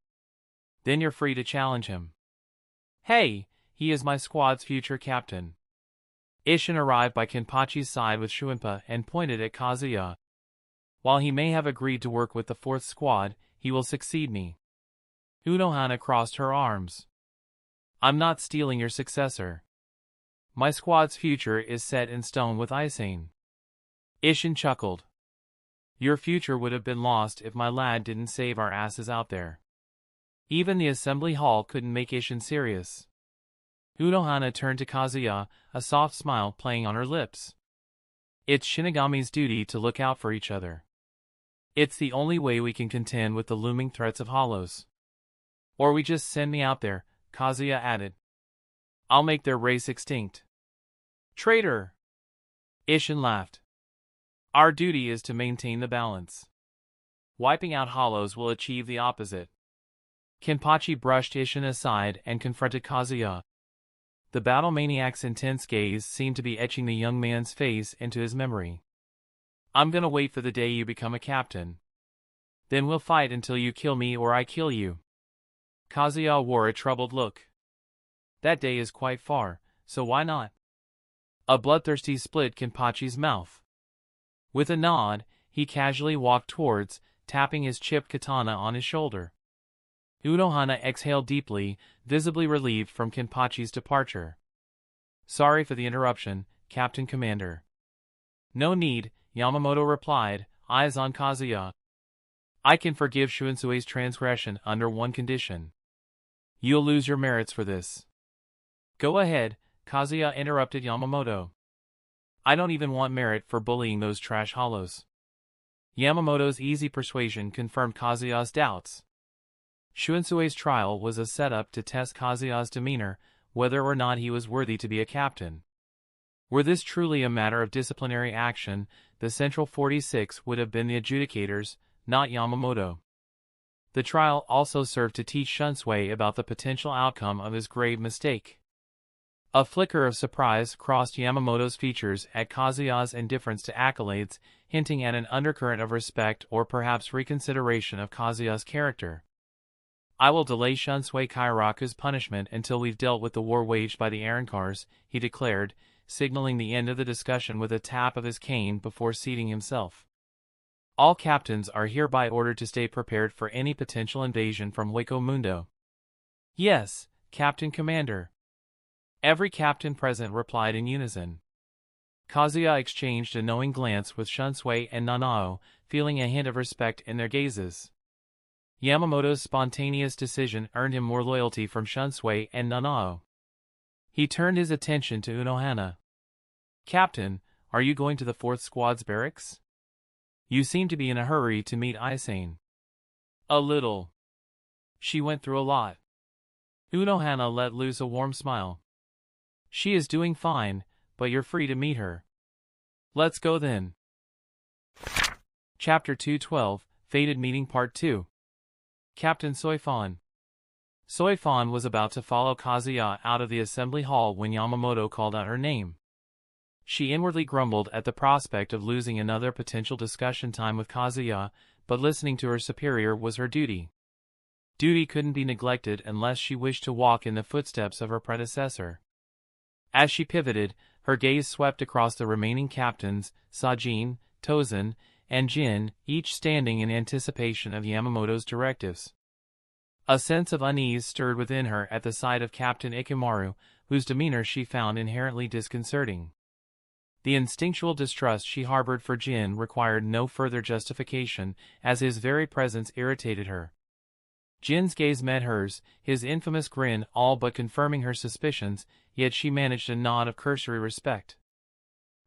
Then you're free to challenge him. Hey, he is my squad's future captain. Isshin arrived by Kenpachi's side with Shuinpa and pointed at Kazuya. While he may have agreed to work with the 4th Squad, he will succeed me. Unohana crossed her arms. I'm not stealing your successor. My squad's future is set in stone with Aizen. Isshin chuckled. Your future would have been lost if my lad didn't save our asses out there. Even the assembly hall couldn't make Isshin serious. Unohana turned to Kazuya, a soft smile playing on her lips. It's Shinigami's duty to look out for each other. It's the only way we can contend with the looming threats of hollows. Or we just send me out there, Kazuya added. I'll make their race extinct. Traitor! Isshin laughed. Our duty is to maintain the balance. Wiping out hollows will achieve the opposite. Kenpachi brushed Isshin aside and confronted Kazuya. The battle maniac's intense gaze seemed to be etching the young man's face into his memory. I'm gonna wait for the day you become a captain. Then we'll fight until you kill me or I kill you. Kazuya wore a troubled look. That day is quite far, so why not? A bloodthirsty split Kenpachi's mouth. With a nod, he casually walked towards, tapping his chipped katana on his shoulder. Unohana exhaled deeply, visibly relieved from Kenpachi's departure. Sorry for the interruption, Captain Commander. No need, Yamamoto replied, eyes on Kazuya. I can forgive Shuinsui's transgression under one condition. You'll lose your merits for this. Go ahead, Kazuya interrupted Yamamoto. I don't even want merit for bullying those trash hollows. Yamamoto's easy persuasion confirmed Kazuya's doubts. Shuinsui's trial was a setup to test Kazuya's demeanor, whether or not he was worthy to be a captain. Were this truly a matter of disciplinary action, the Central 46 would have been the adjudicators, not Yamamoto. The trial also served to teach Shunsui about the potential outcome of his grave mistake. A flicker of surprise crossed Yamamoto's features at Kazuya's indifference to accolades, hinting at an undercurrent of respect or perhaps reconsideration of Kazuya's character. I will delay Shunsui Kairaku's punishment until we've dealt with the war waged by the Arankars, he declared, signaling the end of the discussion with a tap of his cane before seating himself. All captains are hereby ordered to stay prepared for any potential invasion from Hueco Mundo. Yes, Captain Commander. Every captain present replied in unison. Kazuya exchanged a knowing glance with Shunsui and Nanao, feeling a hint of respect in their gazes. Yamamoto's spontaneous decision earned him more loyalty from Shunsui and Nanao. He turned his attention to Unohana. Captain, are you going to the 4th Squad's barracks? You seem to be in a hurry to meet Aizen. A little. She went through a lot. Unohana let loose a warm smile. She is doing fine, but you're free to meet her. Let's go then. Chapter 212, Fated Meeting Part 2. Captain Soifan. Soifan was about to follow Kazuya out of the assembly hall when Yamamoto called out her name. She inwardly grumbled at the prospect of losing another potential discussion time with Kazuya, but listening to her superior was her duty. Duty couldn't be neglected unless she wished to walk in the footsteps of her predecessor. As she pivoted, her gaze swept across the remaining captains, Sajin, Tozen, and Jin, each standing in anticipation of Yamamoto's directives. A sense of unease stirred within her at the sight of Captain Ikemaru, whose demeanor she found inherently disconcerting. The instinctual distrust she harbored for Jin required no further justification, as his very presence irritated her. Jin's gaze met hers, his infamous grin all but confirming her suspicions, yet she managed a nod of cursory respect.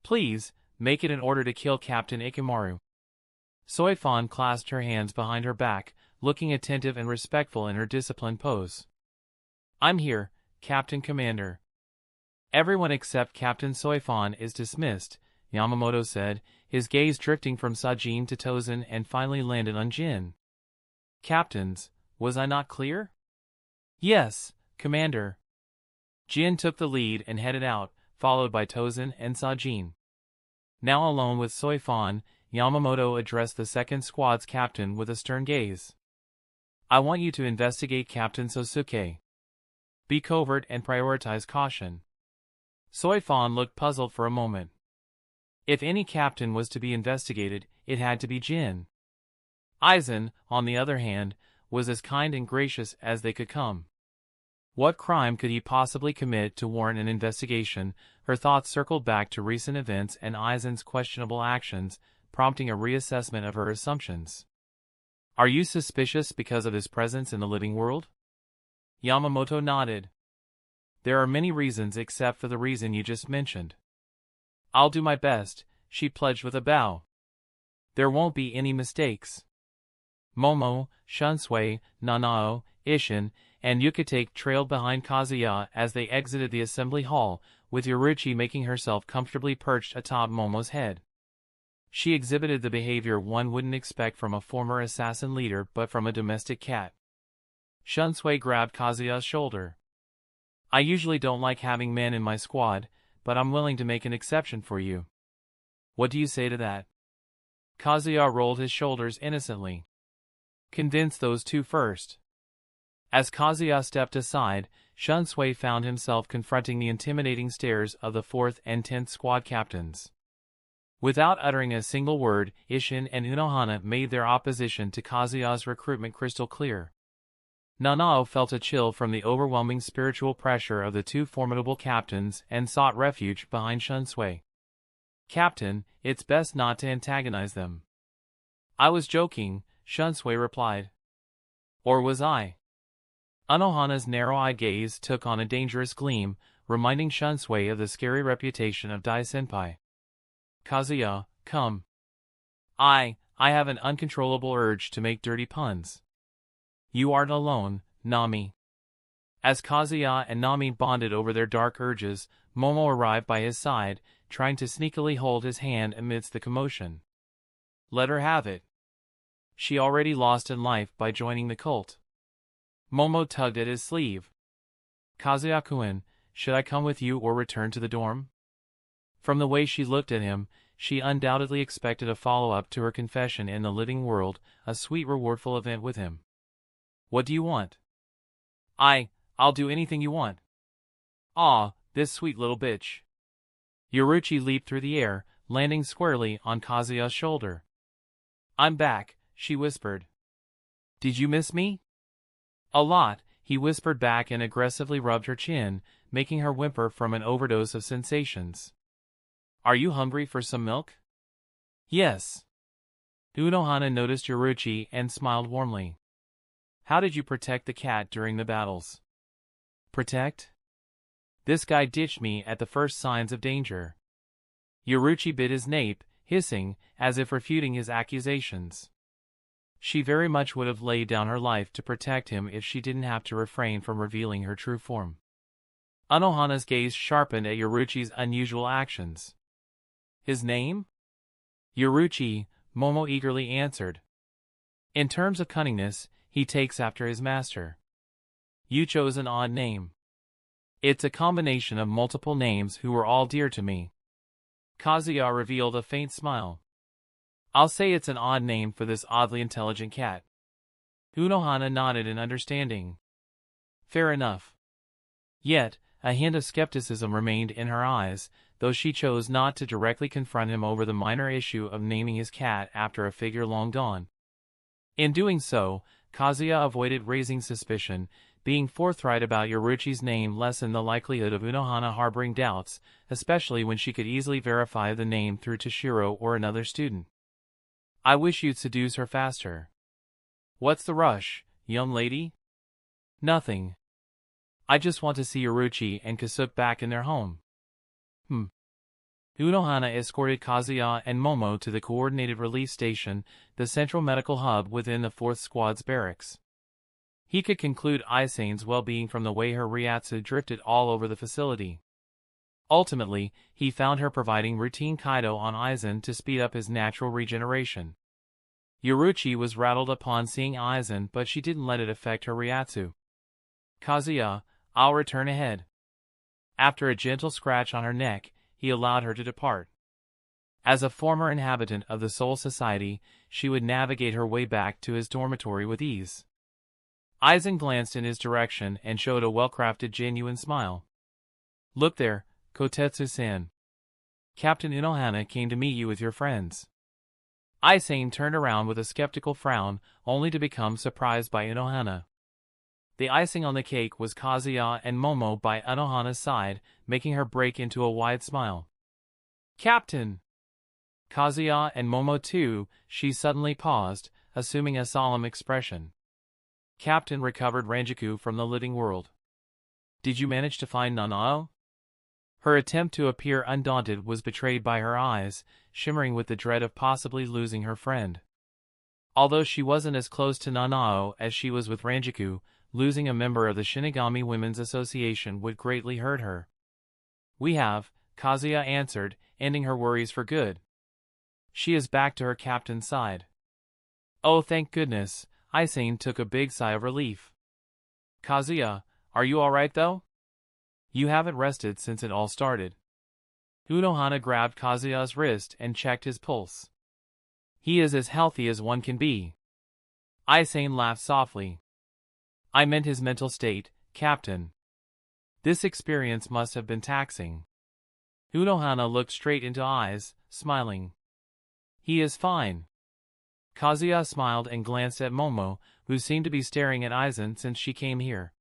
Please, make it an order to kill Captain Ikemaru. Soifan clasped her hands behind her back, looking attentive and respectful in her disciplined pose. I'm here, Captain Commander. Everyone except Captain Soifan is dismissed, Yamamoto said, his gaze drifting from Sajin to Tozen and finally landed on Jin. Captains, was I not clear? Yes, Commander. Jin took the lead and headed out, followed by Tozen and Sajin. Now alone with Soifan, Yamamoto addressed the 2nd Squad's captain with a stern gaze. I want you to investigate Captain Sōsuke. Be covert and prioritize caution. Soifan looked puzzled for a moment. If any captain was to be investigated, it had to be Jin. Aizen, on the other hand, was as kind and gracious as they could come. What crime could he possibly commit to warrant an investigation? Her thoughts circled back to recent events and Aizen's questionable actions, prompting a reassessment of her assumptions. Are you suspicious because of his presence in the living world? Yamamoto nodded. There are many reasons except for the reason you just mentioned. I'll do my best, she pledged with a bow. There won't be any mistakes. Momo, Shunsui, Nanao, Isshin, and Yukitake trailed behind Kazuya as they exited the assembly hall, with Yoruichi making herself comfortably perched atop Momo's head. She exhibited the behavior one wouldn't expect from a former assassin leader but from a domestic cat. Shunsui grabbed Kazuya's shoulder. I usually don't like having men in my squad, but I'm willing to make an exception for you. What do you say to that? Kazuya rolled his shoulders innocently. Convince those two first. As Kazuya stepped aside, Shunsui found himself confronting the intimidating stares of the 4th and 10th Squad captains. Without uttering a single word, Isshin and Unohana made their opposition to Kazuya's recruitment crystal clear. Nanao felt a chill from the overwhelming spiritual pressure of the two formidable captains and sought refuge behind Shunsui. Captain, it's best not to antagonize them. I was joking, Shunsui replied. Or was I? Unohana's narrow-eyed gaze took on a dangerous gleam, reminding Shunsui of the scary reputation of Dai-senpai. Kazuya, come. I have an uncontrollable urge to make dirty puns. You aren't alone, Nami. As Kazuya and Nami bonded over their dark urges, Momo arrived by his side, trying to sneakily hold his hand amidst the commotion. Let her have it. She already lost in life by joining the cult. Momo tugged at his sleeve. Kazuya-kun, should I come with you or return to the dorm? From the way she looked at him, she undoubtedly expected a follow-up to her confession in the living world, a sweet rewardful event with him. What do you want? I'll do anything you want. Aw, this sweet little bitch. Yoruchi leaped through the air, landing squarely on Kazuya's shoulder. "I'm back," she whispered. "Did you miss me?" "A lot," he whispered back and aggressively rubbed her chin, making her whimper from an overdose of sensations. "Are you hungry for some milk?" "Yes." Unohana noticed Yoruchi and smiled warmly. "How did you protect the cat during the battles?" "Protect? This guy ditched me at the first signs of danger." Yoruchi bit his nape, hissing, as if refuting his accusations. She very much would have laid down her life to protect him if she didn't have to refrain from revealing her true form. Unohana's gaze sharpened at Yoruchi's unusual actions. "His name?" "Yoruchi," Momo eagerly answered. "In terms of cunningness, he takes after his master." "You chose an odd name." "It's a combination of multiple names who were all dear to me." Kazuya revealed a faint smile. "I'll say it's an odd name for this oddly intelligent cat." Unohana nodded in understanding. "Fair enough." Yet, a hint of skepticism remained in her eyes, though she chose not to directly confront him over the minor issue of naming his cat after a figure long gone. In doing so, Kazuya avoided raising suspicion. Being forthright about Yoruchi's name lessened the likelihood of Unohana harboring doubts, especially when she could easily verify the name through Toshiro or another student. "I wish you'd seduce her faster." "What's the rush, young lady?" "Nothing. I just want to see Yoruchi and Kasuke back in their home." Unohana escorted Kazuya and Momo to the Coordinated Relief Station, the central medical hub within the 4th Squad's barracks. He could conclude Aizen's well-being from the way her Reiatsu drifted all over the facility. Ultimately, he found her providing routine kaido on Aizen to speed up his natural regeneration. Yoruchi was rattled upon seeing Aizen, but she didn't let it affect her Reiatsu. "Kazuya, I'll return ahead." After a gentle scratch on her neck, he allowed her to depart. As a former inhabitant of the Soul Society, she would navigate her way back to his dormitory with ease. Aizen glanced in his direction and showed a well-crafted genuine smile. "Look there, Kotetsu-san. Captain Unohana came to meet you with your friends." Aizen turned around with a skeptical frown, only to become surprised by Unohana. The icing on the cake was Kazuya and Momo by Unohana's side, making her break into a wide smile. "Captain!" Kazuya and Momo too, she suddenly paused, assuming a solemn expression. "Captain recovered Ranjaku from the living world. Did you manage to find Nanao?" Her attempt to appear undaunted was betrayed by her eyes, shimmering with the dread of possibly losing her friend. Although she wasn't as close to Nanao as she was with Ranjaku, losing a member of the Shinigami Women's Association would greatly hurt her. "We have," Kazuya answered, ending her worries for good. "She is back to her captain's side." "Oh, thank goodness," Aizen took a big sigh of relief. "Kazuya, are you alright though? You haven't rested since it all started." Unohana grabbed Kazuya's wrist and checked his pulse. "He is as healthy as one can be." Aizen laughed softly. "I meant his mental state, Captain. This experience must have been taxing." Unohana looked straight into eyes, smiling. "He is fine." Kazuya smiled and glanced at Momo, who seemed to be staring at Aizen since she came here.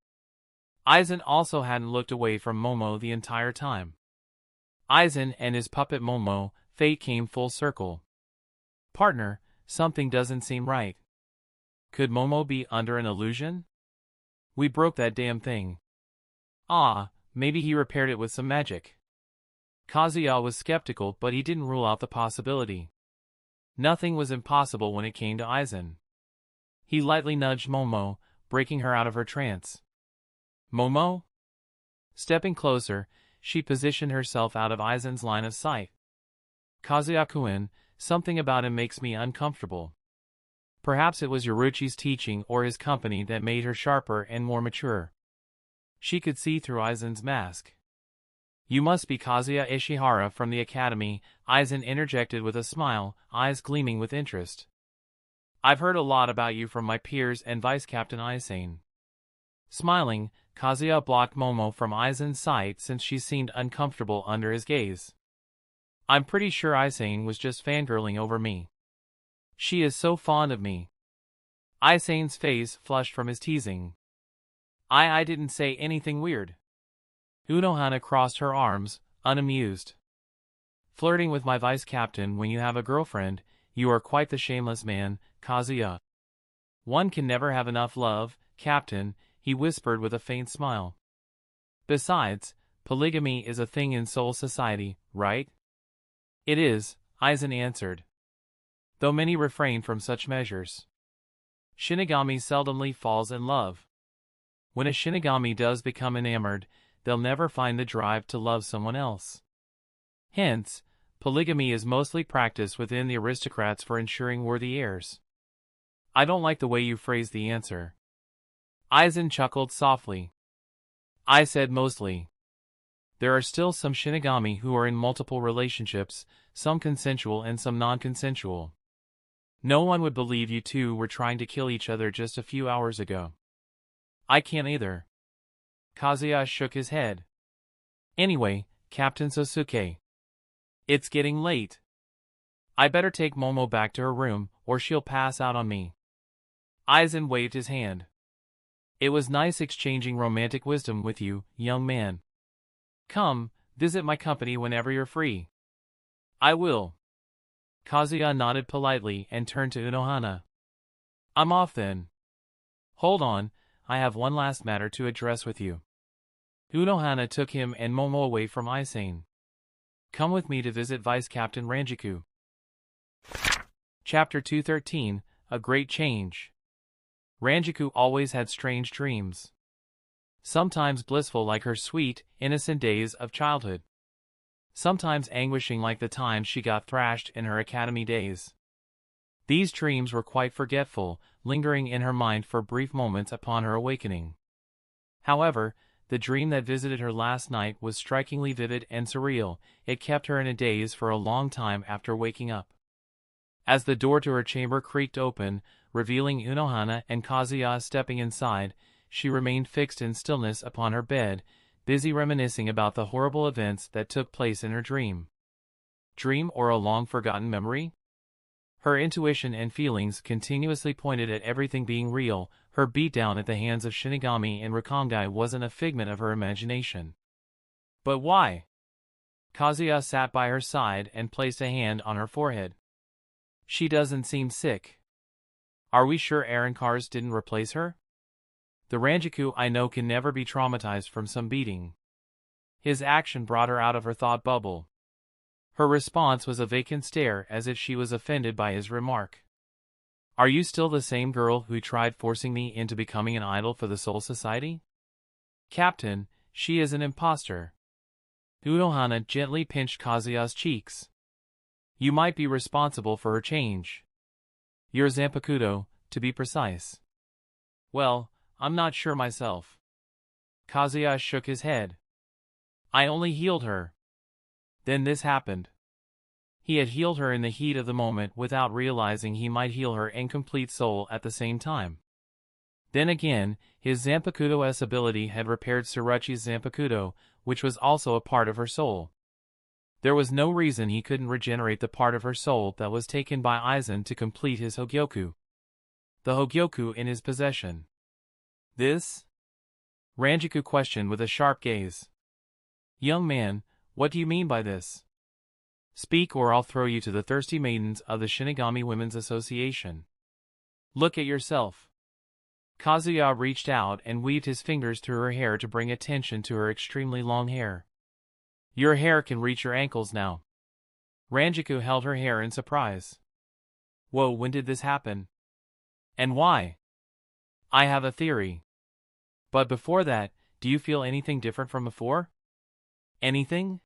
Aizen also hadn't looked away from Momo the entire time. Aizen and his puppet Momo, fate came full circle. "Partner, something doesn't seem right. Could Momo be under an illusion? We broke that damn thing." "Ah, maybe he repaired it with some magic." Kazuya was skeptical, but he didn't rule out the possibility. Nothing was impossible when it came to Aizen. He lightly nudged Momo, breaking her out of her trance. "Momo?" Stepping closer, she positioned herself out of Aizen's line of sight. "Kazuya-kun, something about him makes me uncomfortable." Perhaps it was Yoruchi's teaching or his company that made her sharper and more mature. She could see through Aizen's mask. "You must be Kazuya Ishihara from the academy," Aizen interjected with a smile, eyes gleaming with interest. "I've heard a lot about you from my peers and Vice Captain Aizen." Smiling, Kazuya blocked Momo from Aizen's sight since she seemed uncomfortable under his gaze. I'm pretty sure Aizen was just fangirling over me. She is so fond of me. Aizen's face flushed from his teasing. I didn't say anything weird. Unohana crossed her arms, unamused. Flirting with my vice captain when you have a girlfriend, you are quite the shameless man, Kazuya. One can never have enough love, Captain, he whispered with a faint smile. Besides, polygamy is a thing in Soul Society, right? It is, Aizen answered. Though many refrain from such measures. Shinigami seldomly falls in love. When a Shinigami does become enamored, they'll never find the drive to love someone else. Hence, polygamy is mostly practiced within the aristocrats for ensuring worthy heirs. I don't like the way you phrase the answer. Aizen chuckled softly. I said mostly. There are still some Shinigami who are in multiple relationships, some consensual and some non-consensual. No one would believe you two were trying to kill each other just a few hours ago. I can't either. Kazuya shook his head. Anyway, Captain Sōsuke. It's getting late. I better take Momo back to her room, or she'll pass out on me. Aizen waved his hand. It was nice exchanging romantic wisdom with you, young man. Come, visit my company whenever you're free. I will. Kazuya nodded politely and turned to Unohana. I'm off then. Hold on, I have one last matter to address with you. Unohana took him and Momo away from Aizen. Come with me to visit Vice Captain Ranjiku. Chapter 213, A Great Change. Ranjiku always had strange dreams. Sometimes blissful like her sweet, innocent days of childhood. Sometimes anguishing like the times she got thrashed in her academy days. These dreams were quite forgetful, lingering in her mind for brief moments upon her awakening. However, the dream that visited her last night was strikingly vivid and surreal. It kept her in a daze for a long time after waking up. As the door to her chamber creaked open, revealing Unohana and Kazuya stepping inside, she remained fixed in stillness upon her bed, busy reminiscing about the horrible events that took place in her dream. Dream or a long-forgotten memory? Her intuition and feelings continuously pointed at everything being real. Her beatdown at the hands of Shinigami and Rakongai wasn't a figment of her imagination. But why? Kazuya sat by her side and placed a hand on her forehead. She doesn't seem sick. Are we sure Aaron Cars didn't replace her? The Ranjiku I know can never be traumatized from some beating. His action brought her out of her thought bubble. Her response was a vacant stare, as if she was offended by his remark. Are you still the same girl who tried forcing me into becoming an idol for the Soul Society? Captain, she is an imposter. Unohana gently pinched Kazuya's cheeks. You might be responsible for her change. You're Zanpakuto, to be precise. Well, I'm not sure myself. Kazuya shook his head. I only healed her. Then this happened. He had healed her in the heat of the moment without realizing he might heal her incomplete soul at the same time. Then again, his Zanpakuto-S ability had repaired Tsuruchi's Zanpakuto, which was also a part of her soul. There was no reason he couldn't regenerate the part of her soul that was taken by Aizen to complete his Hogyoku. The Hogyoku in his possession. This? Ranjiku questioned with a sharp gaze. Young man, what do you mean by this? Speak or I'll throw you to the thirsty maidens of the Shinigami Women's Association. Look at yourself. Kazuya reached out and weaved his fingers through her hair to bring attention to her extremely long hair. Your hair can reach your ankles now. Ranjiku held her hair in surprise. Whoa, when did this happen? And why? I have a theory. But before that, do you feel anything different from before? Anything?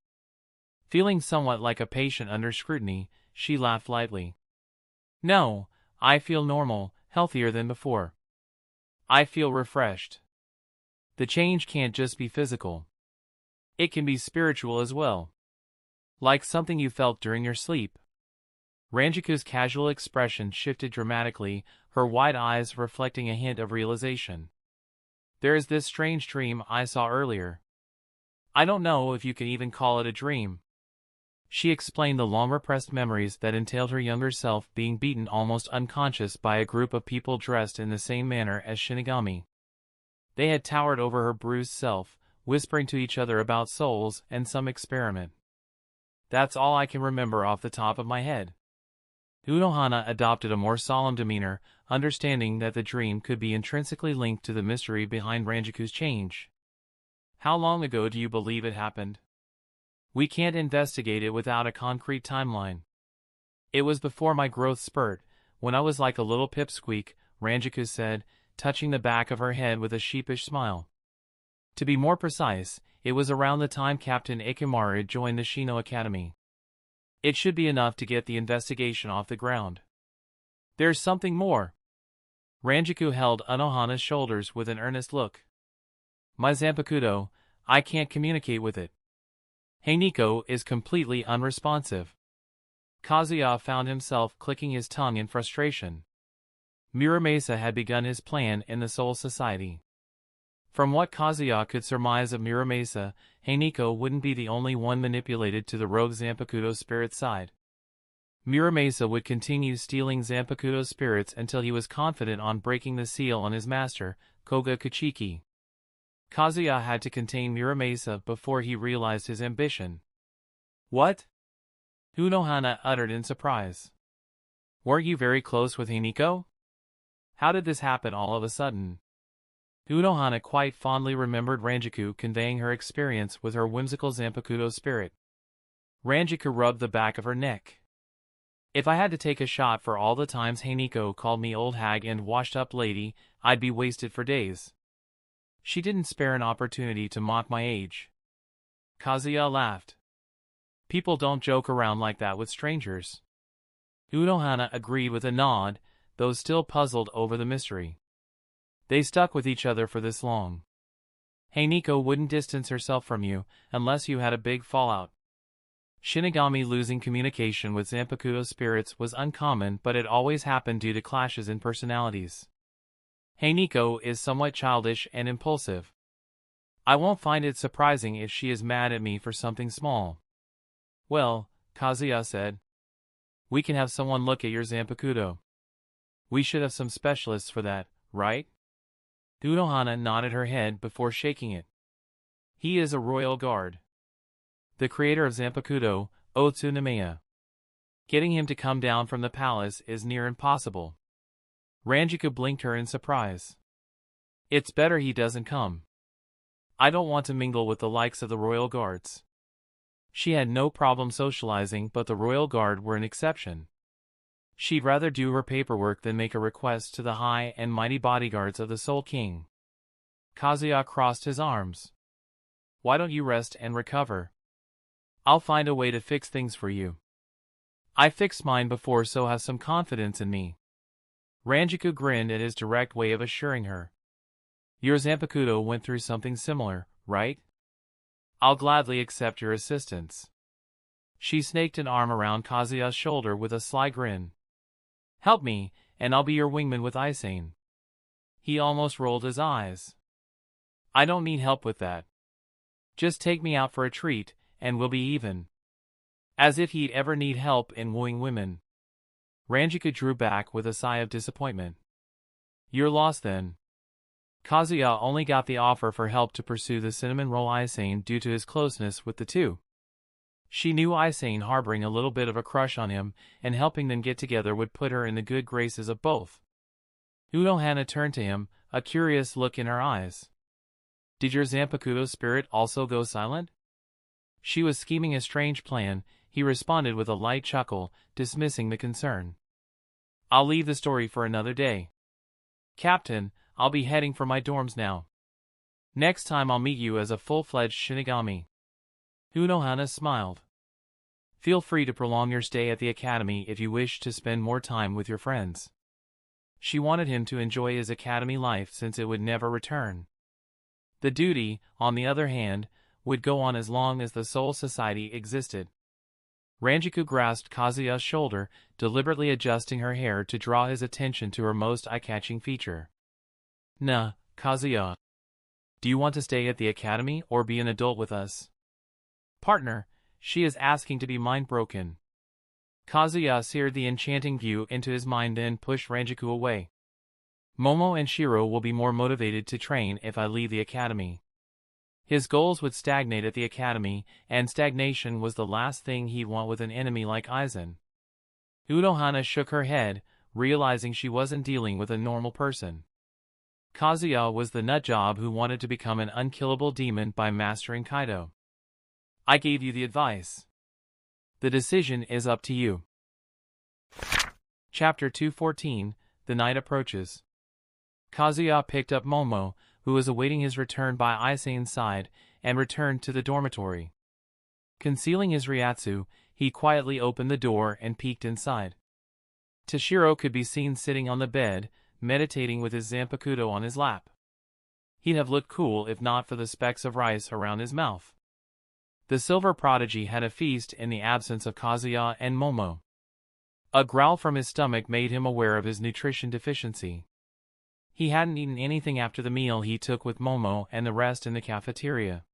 Feeling somewhat like a patient under scrutiny, she laughed lightly. No, I feel normal, healthier than before. I feel refreshed. The change can't just be physical. It can be spiritual as well. Like something you felt during your sleep. Ranjiku's casual expression shifted dramatically, her wide eyes reflecting a hint of realization. There is this strange dream I saw earlier. I don't know if you can even call it a dream. She explained the long-repressed memories that entailed her younger self being beaten almost unconscious by a group of people dressed in the same manner as Shinigami. They had towered over her bruised self, whispering to each other about souls and some experiment. That's all I can remember off the top of my head. Unohana adopted a more solemn demeanor, understanding that the dream could be intrinsically linked to the mystery behind Ranjiku's change. How long ago do you believe it happened? We can't investigate it without a concrete timeline. It was before my growth spurt, when I was like a little pipsqueak, Ranjiku said, touching the back of her head with a sheepish smile. To be more precise, it was around the time Captain Ikimaru joined the Shino Academy. It should be enough to get the investigation off the ground. There's something more. Ranjiku held Unohana's shoulders with an earnest look. My Zanpakuto, I can't communicate with it. Heiniko is completely unresponsive. Kazuya found himself clicking his tongue in frustration. Muramasa had begun his plan in the Soul Society. From what Kazuya could surmise of Muramasa, Heiniko wouldn't be the only one manipulated to the rogue Zanpakuto spirit side. Muramasa would continue stealing Zanpakuto spirits until he was confident on breaking the seal on his master, Koga Kuchiki. Kazuya had to contain Muramasa before he realized his ambition. What? Unohana uttered in surprise. Weren't you very close with Heiniko? How did this happen all of a sudden? Unohana quite fondly remembered Ranjiku conveying her experience with her whimsical Zanpakuto spirit. Ranjiku rubbed the back of her neck. If I had to take a shot for all the times Heiniko called me old hag and washed-up lady, I'd be wasted for days. She didn't spare an opportunity to mock my age. Kazuya laughed. People don't joke around like that with strangers. Unohana agreed with a nod, though still puzzled over the mystery. They stuck with each other for this long. Heiniko wouldn't distance herself from you, unless you had a big fallout. Shinigami losing communication with Zanpakuto spirits was uncommon, but it always happened due to clashes in personalities. Heiniko is somewhat childish and impulsive. I won't find it surprising if she is mad at me for something small. Well, Kazuya said, we can have someone look at your Zanpakuto. We should have some specialists for that, right? Unohana nodded her head before shaking it. He is a royal guard. The creator of Zanpakuto, Otsunomiya. Getting him to come down from the palace is near impossible. Ranjiku blinked her in surprise. It's better he doesn't come. I don't want to mingle with the likes of the royal guards. She had no problem socializing, but the royal guard were an exception. She'd rather do her paperwork than make a request to the high and mighty bodyguards of the Soul King. Kazuya crossed his arms. Why don't you rest and recover? I'll find a way to fix things for you. I fixed mine before, so have some confidence in me. Ranjiku grinned at his direct way of assuring her. Your Zanpakuto went through something similar, right? I'll gladly accept your assistance. She snaked an arm around Kazuya's shoulder with a sly grin. Help me, and I'll be your wingman with Aizen. He almost rolled his eyes. I don't need help with that. Just take me out for a treat, and we'll be even. As if he'd ever need help in wooing women. Ranjiku drew back with a sigh of disappointment. You're lost then. Kazuya only got the offer for help to pursue the cinnamon roll Aizen due to his closeness with the two. She knew Aizen harboring a little bit of a crush on him, and helping them get together would put her in the good graces of both. Unohana turned to him, a curious look in her eyes. Did your Zanpakuto spirit also go silent? She was scheming a strange plan, he responded with a light chuckle, dismissing the concern. I'll leave the story for another day. Captain, I'll be heading for my dorms now. Next time I'll meet you as a full-fledged Shinigami. Unohana smiled. Feel free to prolong your stay at the academy if you wish to spend more time with your friends. She wanted him to enjoy his academy life since it would never return. The duty, on the other hand, would go on as long as the Soul Society existed. Ranjiku grasped Kazuya's shoulder, deliberately adjusting her hair to draw his attention to her most eye-catching feature. Nah, Kazuya. Do you want to stay at the academy or be an adult with us? Partner, she is asking to be mind-broken. Kazuya seared the enchanting view into his mind, then pushed Ranjaku away. Momo and Shiro will be more motivated to train if I leave the academy. His goals would stagnate at the academy, and stagnation was the last thing he'd want with an enemy like Aizen. Unohana shook her head, realizing she wasn't dealing with a normal person. Kazuya was the nutjob who wanted to become an unkillable demon by mastering Kaido. I gave you the advice. The decision is up to you. Chapter 214, The Night Approaches. Kazuya picked up Momo, who was awaiting his return by Aizen's side, and returned to the dormitory. Concealing his Ryatsu, he quietly opened the door and peeked inside. Toshiro could be seen sitting on the bed, meditating with his Zanpakuto on his lap. He'd have looked cool if not for the specks of rice around his mouth. The silver prodigy had a feast in the absence of Kazuya and Momo. A growl from his stomach made him aware of his nutrition deficiency. He hadn't eaten anything after the meal he took with Momo and the rest in the cafeteria.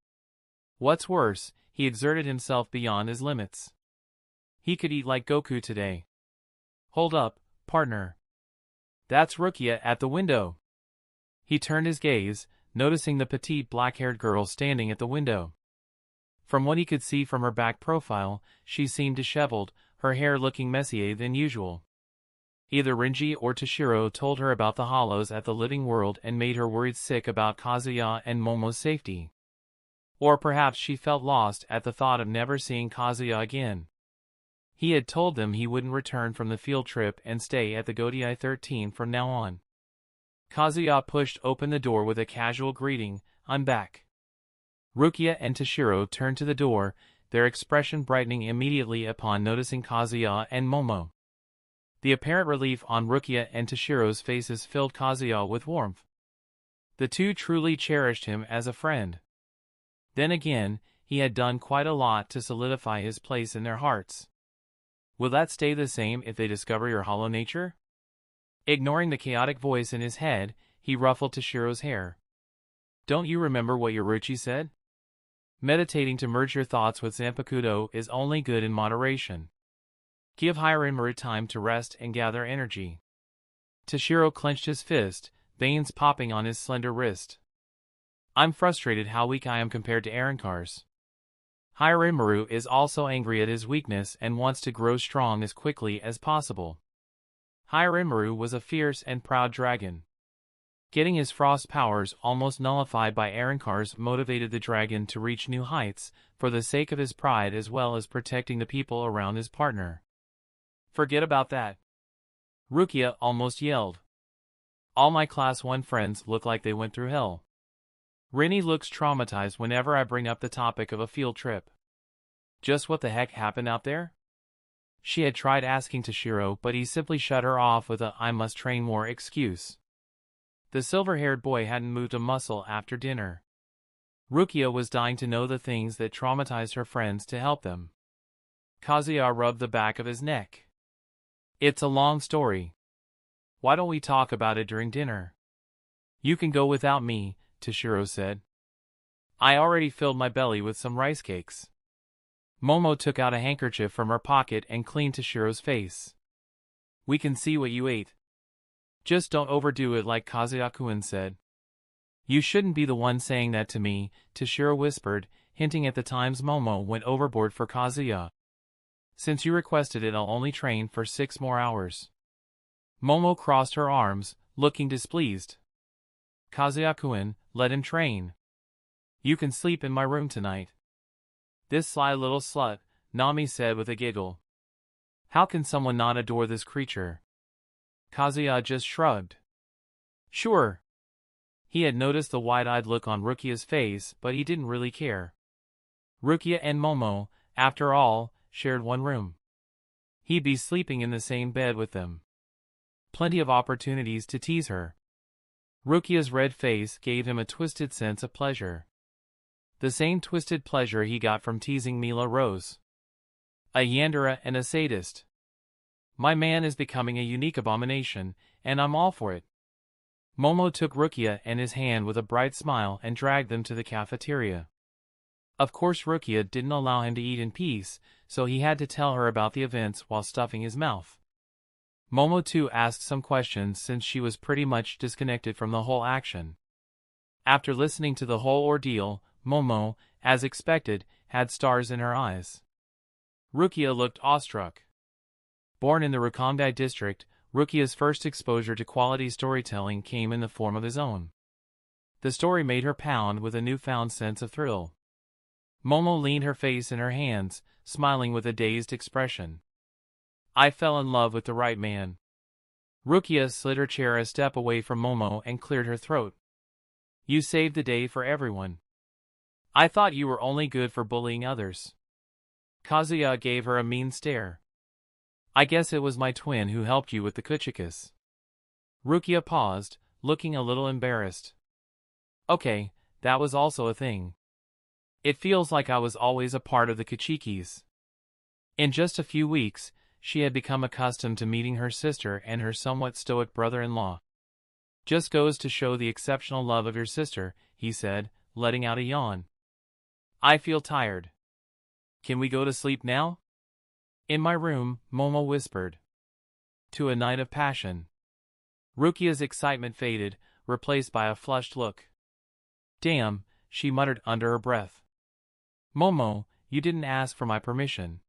What's worse, he exerted himself beyond his limits. He could eat like Goku today. Hold up, partner. That's Rukia at the window. He turned his gaze, noticing the petite black-haired girl standing at the window. From what he could see from her back profile, she seemed disheveled, her hair looking messier than usual. Either Renji or Toshiro told her about the hollows at the living world and made her worried sick about Kazuya and Momo's safety. Or perhaps she felt lost at the thought of never seeing Kazuya again. He had told them he wouldn't return from the field trip and stay at the Godai 13 from now on. Kazuya pushed open the door with a casual greeting, "I'm back." Rukia and Toshiro turned to the door, their expression brightening immediately upon noticing Kazuya and Momo. The apparent relief on Rukia and Toshiro's faces filled Kazuya with warmth. The two truly cherished him as a friend. Then again, he had done quite a lot to solidify his place in their hearts. Will that stay the same if they discover your hollow nature? Ignoring the chaotic voice in his head, he ruffled Toshiro's hair. Don't you remember what Yoruichi said? Meditating to merge your thoughts with Zanpakuto is only good in moderation. Give Hiranmaru time to rest and gather energy. Toshiro clenched his fist, veins popping on his slender wrist. I'm frustrated how weak I am compared to Arrancar's. Hiranmaru is also angry at his weakness and wants to grow strong as quickly as possible. Hiranmaru was a fierce and proud dragon. Getting his frost powers almost nullified by Arrancar's motivated the dragon to reach new heights, for the sake of his pride as well as protecting the people around his partner. Forget about that. Rukia almost yelled. All my Class 1 friends look like they went through hell. Rinny looks traumatized whenever I bring up the topic of a field trip. Just what the heck happened out there? She had tried asking Toshiro, but he simply shut her off with a "I must train more" excuse. The silver-haired boy hadn't moved a muscle after dinner. Rukia was dying to know the things that traumatized her friends to help them. Kazuya rubbed the back of his neck. It's a long story. Why don't we talk about it during dinner? You can go without me, Toshiro said. I already filled my belly with some rice cakes. Momo took out a handkerchief from her pocket and cleaned Toshiro's face. We can see what you ate. Just don't overdo it like Kazuya-kun said. You shouldn't be the one saying that to me, Toshiro whispered, hinting at the times Momo went overboard for Kazuya. Since you requested it, I'll only train for 6 more hours. Momo crossed her arms, looking displeased. Kazuya-kun, let him train. You can sleep in my room tonight. This sly little slut, Nami said with a giggle. How can someone not adore this creature? Kazuya just shrugged. Sure. He had noticed the wide-eyed look on Rukia's face, but he didn't really care. Rukia and Momo, after all, shared one room. He'd be sleeping in the same bed with them. Plenty of opportunities to tease her. Rukia's red face gave him a twisted sense of pleasure. The same twisted pleasure he got from teasing Mila Rose. A yandere and a sadist. My man is becoming a unique abomination, and I'm all for it. Momo took Rukia and his hand with a bright smile and dragged them to the cafeteria. Of course Rukia didn't allow him to eat in peace, so he had to tell her about the events while stuffing his mouth. Momo too asked some questions since she was pretty much disconnected from the whole action. After listening to the whole ordeal, Momo, as expected, had stars in her eyes. Rukia looked awestruck. Born in the Rukongai district, Rukia's first exposure to quality storytelling came in the form of his own. The story made her pound with a newfound sense of thrill. Momo leaned her face in her hands, smiling with a dazed expression. I fell in love with the right man. Rukia slid her chair a step away from Momo and cleared her throat. You saved the day for everyone. I thought you were only good for bullying others. Kazuya gave her a mean stare. I guess it was my twin who helped you with the Kuchikas. Rukia paused, looking a little embarrassed. Okay, that was also a thing. It feels like I was always a part of the Kuchikis. In just a few weeks, she had become accustomed to meeting her sister and her somewhat stoic brother-in-law. Just goes to show the exceptional love of your sister, he said, letting out a yawn. I feel tired. Can we go to sleep now? In my room, Momo whispered. To a night of passion. Rukia's excitement faded, replaced by a flushed look. Damn, she muttered under her breath. Momo, you didn't ask for my permission.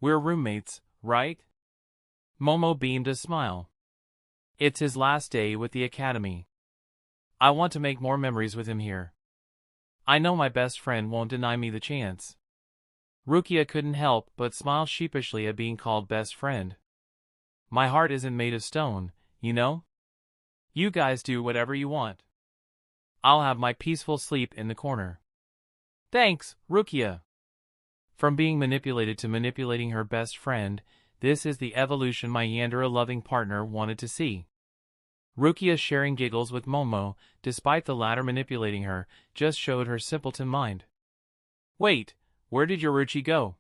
We're roommates, right? Momo beamed a smile. It's his last day with the academy. I want to make more memories with him here. I know my best friend won't deny me the chance. Rukia couldn't help but smile sheepishly at being called best friend. My heart isn't made of stone, you know? You guys do whatever you want. I'll have my peaceful sleep in the corner. Thanks, Rukia. From being manipulated to manipulating her best friend, this is the evolution my Yandere-loving partner wanted to see. Rukia sharing giggles with Momo, despite the latter manipulating her, just showed her simpleton mind. Wait, where did Yoruchi go?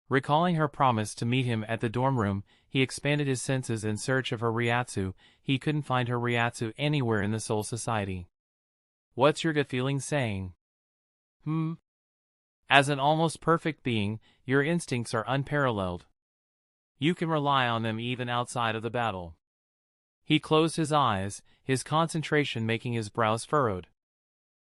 Recalling her promise to meet him at the dorm room, he expanded his senses in search of her Ryatsu. He couldn't find her Ryatsu anywhere in the Soul Society. What's your gut feeling saying? As an almost perfect being, your instincts are unparalleled. You can rely on them even outside of the battle. He closed his eyes, his concentration making his brows furrowed.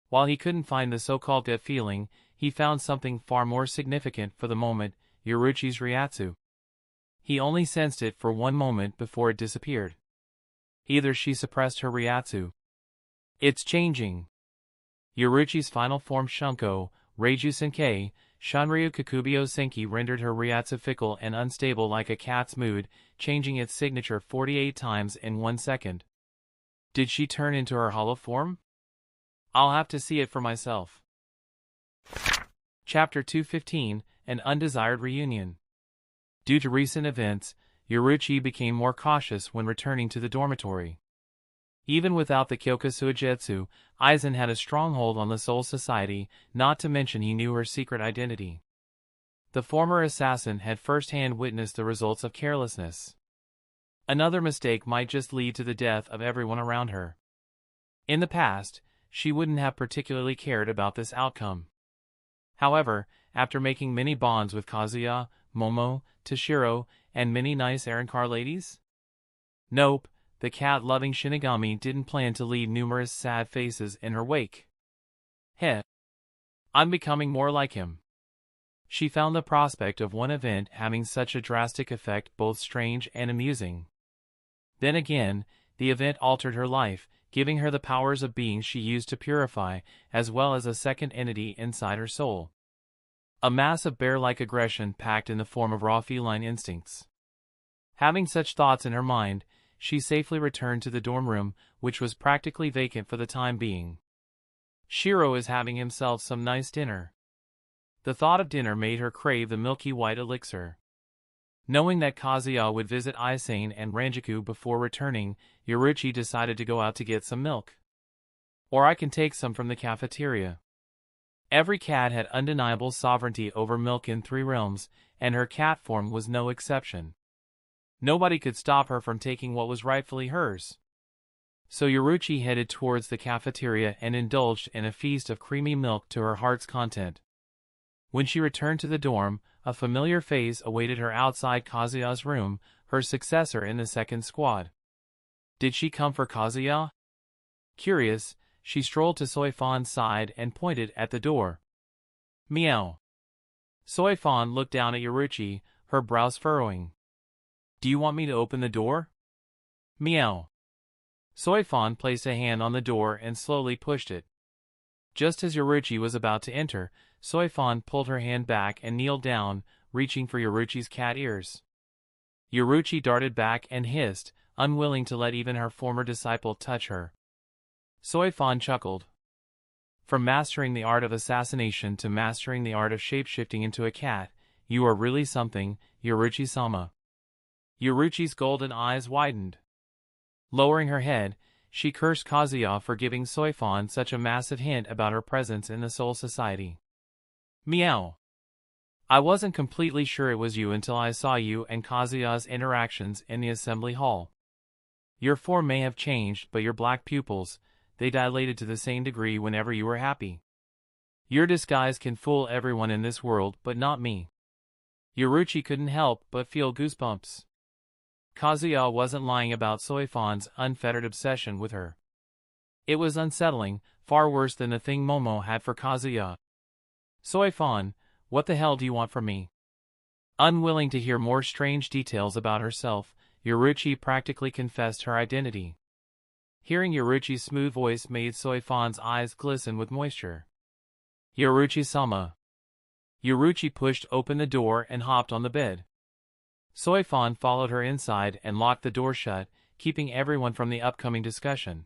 While he couldn't find the so-called gut feeling, he found something far more significant for the moment, Yoruchi's Ryatsu. He only sensed it for one moment before it disappeared. Either she suppressed her Ryatsu. It's changing. Yoruchi's final form Shunko, Reiju Senkei, Shanryu Kakubyo Senki rendered her Ryatsu fickle and unstable like a cat's mood, changing its signature 48 times in 1 second. Did she turn into her hollow form? I'll have to see it for myself. Chapter 215, An Undesired Reunion. Due to recent events, Yoruchi became more cautious when returning to the dormitory. Even without the Kyokusuijetsu, Aizen had a stronghold on the Soul Society, not to mention he knew her secret identity. The former assassin had first-hand witnessed the results of carelessness. Another mistake might just lead to the death of everyone around her. In the past, she wouldn't have particularly cared about this outcome. However, after making many bonds with Kazuya, Momo, Toshiro, and many nice errand car ladies? Nope. The cat-loving Shinigami didn't plan to leave numerous sad faces in her wake. Heh. I'm becoming more like him. She found the prospect of one event having such a drastic effect both strange and amusing. Then again, the event altered her life, giving her the powers of being she used to purify, as well as a second entity inside her soul. A mass of bear-like aggression packed in the form of raw feline instincts. Having such thoughts in her mind, she safely returned to the dorm room, which was practically vacant for the time being. Shiro is having himself some nice dinner. The thought of dinner made her crave the milky white elixir. Knowing that Kazuya would visit Aizen and Ranjaku before returning, Yoruchi decided to go out to get some milk. Or I can take some from the cafeteria. Every cat had undeniable sovereignty over milk in 3 realms, and her cat form was no exception. Nobody could stop her from taking what was rightfully hers. So Yoruchi headed towards the cafeteria and indulged in a feast of creamy milk to her heart's content. When she returned to the dorm, a familiar face awaited her outside Kazuya's room, her successor in the second squad. Did she come for Kazuya? Curious, she strolled to Soifan's side and pointed at the door. Meow. Soifan looked down at Yoruichi, her brows furrowing. Do you want me to open the door? Meow. Soifan placed a hand on the door and slowly pushed it. Just as Yoruichi was about to enter, Soifan pulled her hand back and kneeled down, reaching for Yoruichi's cat ears. Yoruichi darted back and hissed, unwilling to let even her former disciple touch her. Soifan chuckled. From mastering the art of assassination to mastering the art of shapeshifting into a cat, you are really something, Yoruichi-sama. Yoruichi's golden eyes widened. Lowering her head, she cursed Kazuya for giving Soifan such a massive hint about her presence in the Soul Society. Meow. I wasn't completely sure it was you until I saw you and Kazuya's interactions in the assembly hall. Your form may have changed, but your black pupils, they dilated to the same degree whenever you were happy. Your disguise can fool everyone in this world, but not me. Yoruichi couldn't help but feel goosebumps. Kazuya wasn't lying about Soifan's unfettered obsession with her. It was unsettling, far worse than the thing Momo had for Kazuya. Soifan, what the hell do you want from me? Unwilling to hear more strange details about herself, Yoruichi practically confessed her identity. Hearing Yoruichi's smooth voice made Soifan's eyes glisten with moisture. Yoruichi-sama. Yoruichi pushed open the door and hopped on the bed. Soifan followed her inside and locked the door shut, keeping everyone from the upcoming discussion.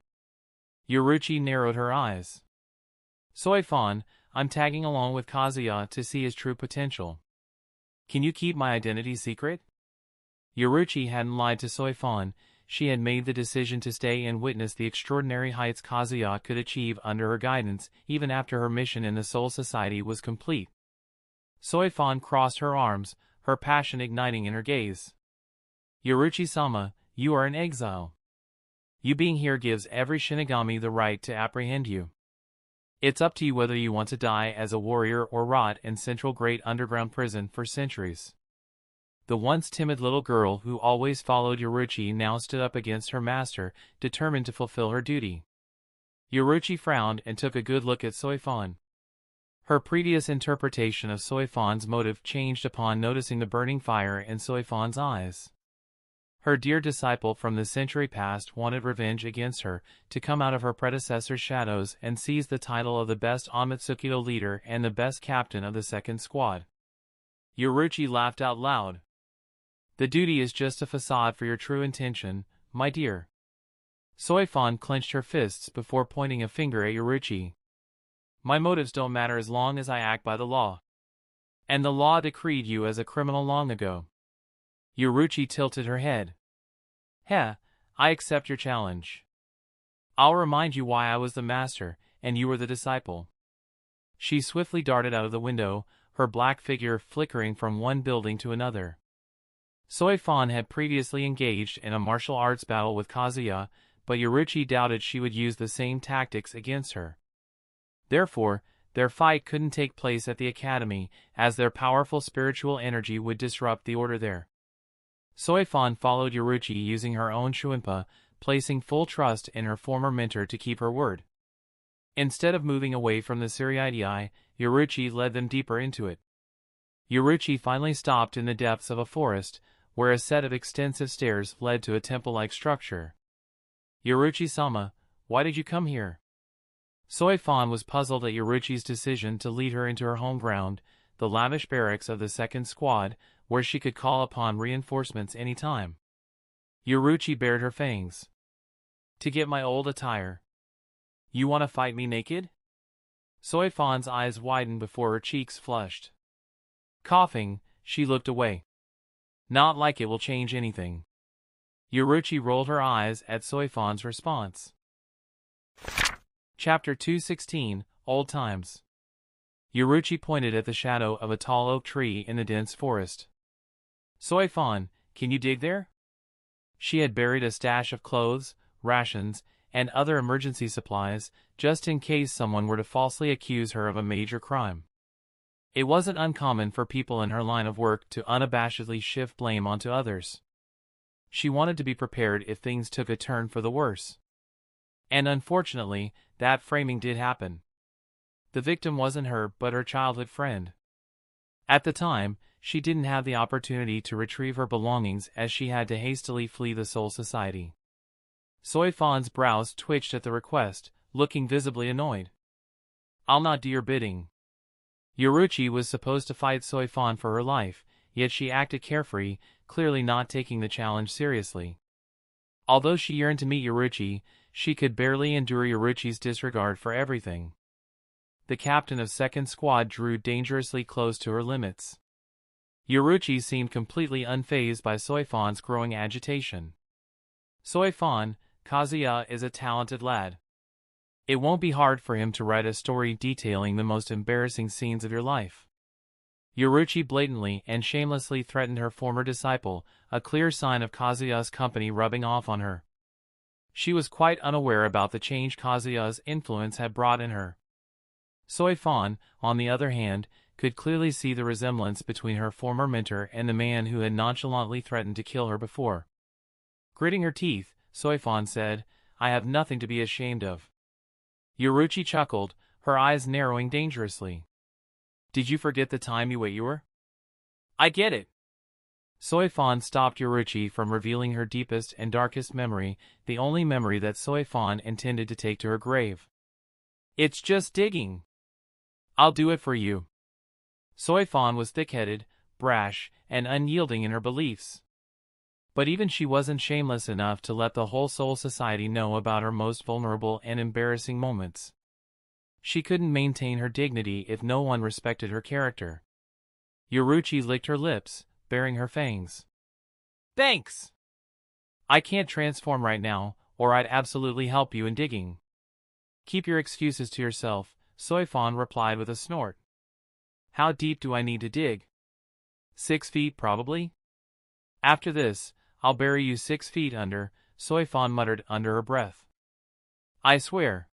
Yoruichi narrowed her eyes. Soifan, I'm tagging along with Kazuya to see his true potential. Can you keep my identity secret? Yoruichi hadn't lied to Soifan. She had made the decision to stay and witness the extraordinary heights Kazuya could achieve under her guidance, even after her mission in the Soul Society was complete. Soifan crossed her arms, her passion igniting in her gaze. Yoruichi-sama, you are in exile. You being here gives every Shinigami the right to apprehend you. It's up to you whether you want to die as a warrior or rot in Central Great Underground Prison for centuries. The once timid little girl who always followed Yoruichi now stood up against her master, determined to fulfill her duty. Yoruichi frowned and took a good look at Soifan. Her previous interpretation of Soifan's motive changed upon noticing the burning fire in Soifan's eyes. Her dear disciple from the century past wanted revenge against her, to come out of her predecessor's shadows and seize the title of the best Onmitsukido leader and the best captain of the second squad. Yoruichi laughed out loud. The duty is just a facade for your true intention, my dear. Soifan clenched her fists before pointing a finger at Yoruichi. My motives don't matter as long as I act by the law. And the law decreed you as a criminal long ago. Yoruichi tilted her head. Heh, I accept your challenge. I'll remind you why I was the master, and you were the disciple. She swiftly darted out of the window, her black figure flickering from one building to another. Soifan had previously engaged in a martial arts battle with Kazuya, but Yoruichi doubted she would use the same tactics against her. Therefore, their fight couldn't take place at the academy, as their powerful spiritual energy would disrupt the order there. Soifan followed Yoruichi using her own Shuinpa, placing full trust in her former mentor to keep her word. Instead of moving away from the Siriidii, Yoruichi led them deeper into it. Yoruichi finally stopped in the depths of a forest, where a set of extensive stairs led to a temple-like structure. Yoruichi-sama, why did you come here? Soifan was puzzled at Yoruichi's decision to lead her into her home ground, the lavish barracks of the second squad, where she could call upon reinforcements any time. Yoruichi bared her fangs. To get my old attire. You want to fight me naked? Soifan's eyes widened before her cheeks flushed. Coughing, she looked away. Not like it will change anything. Yoruichi rolled her eyes at Soifan's response. Chapter 216, Old Times. Yoruichi pointed at the shadow of a tall oak tree in the dense forest. Soifan, can you dig there? She had buried a stash of clothes, rations, and other emergency supplies, just in case someone were to falsely accuse her of a major crime. It wasn't uncommon for people in her line of work to unabashedly shift blame onto others. She wanted to be prepared if things took a turn for the worse. And unfortunately, that framing did happen. The victim wasn't her but her childhood friend. At the time, she didn't have the opportunity to retrieve her belongings as she had to hastily flee the Soul Society. Soifan's brows twitched at the request, looking visibly annoyed. "I'll not do your bidding." Yoruchi was supposed to fight Soifan for her life, yet she acted carefree, clearly not taking the challenge seriously. Although she yearned to meet Yoruchi, she could barely endure Yoruchi's disregard for everything. The captain of Second Squad drew dangerously close to her limits. Yoruchi seemed completely unfazed by Soifan's growing agitation. "Soifan, Kazuya is a talented lad. It won't be hard for him to write a story detailing the most embarrassing scenes of your life." Yoruchi blatantly and shamelessly threatened her former disciple, a clear sign of Kazuya's company rubbing off on her. She was quite unaware about the change Kazuya's influence had brought in her. Soifan, on the other hand, could clearly see the resemblance between her former mentor and the man who had nonchalantly threatened to kill her before. Gritting her teeth, Soifan said, "I have nothing to be ashamed of." Yoruchi chuckled, her eyes narrowing dangerously. "Did you forget the time you were? I get it." Soifan stopped Yoruchi from revealing her deepest and darkest memory, the only memory that Soifan intended to take to her grave. "It's just digging. I'll do it for you." Soifan was thick-headed, brash, and unyielding in her beliefs. But even she wasn't shameless enough to let the whole Soul Society know about her most vulnerable and embarrassing moments. She couldn't maintain her dignity if no one respected her character. Yoruchi licked her lips, baring her fangs. "Thanks! I can't transform right now, or I'd absolutely help you in digging." "Keep your excuses to yourself," Soifan replied with a snort. "How deep do I need to dig?" 6 feet, probably. "After this, I'll bury you 6 feet under," Soifan muttered under her breath. "I swear."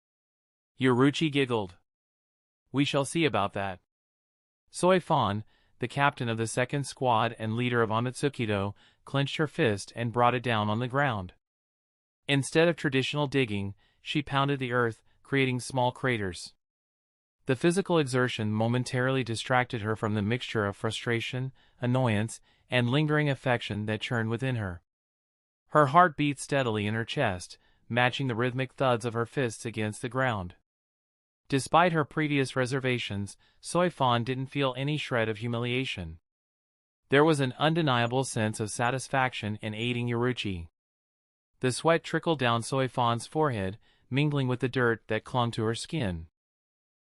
Yoruchi giggled. "We shall see about that." Soifan, the captain of the Second Squad and leader of Amatsukido, clenched her fist and brought it down on the ground. Instead of traditional digging, she pounded the earth, creating small craters. The physical exertion momentarily distracted her from the mixture of frustration, annoyance, and lingering affection that churned within her. Her heart beat steadily in her chest, matching the rhythmic thuds of her fists against the ground. Despite her previous reservations, Soifan didn't feel any shred of humiliation. There was an undeniable sense of satisfaction in aiding Yoruchi. The sweat trickled down Soifan's forehead, mingling with the dirt that clung to her skin.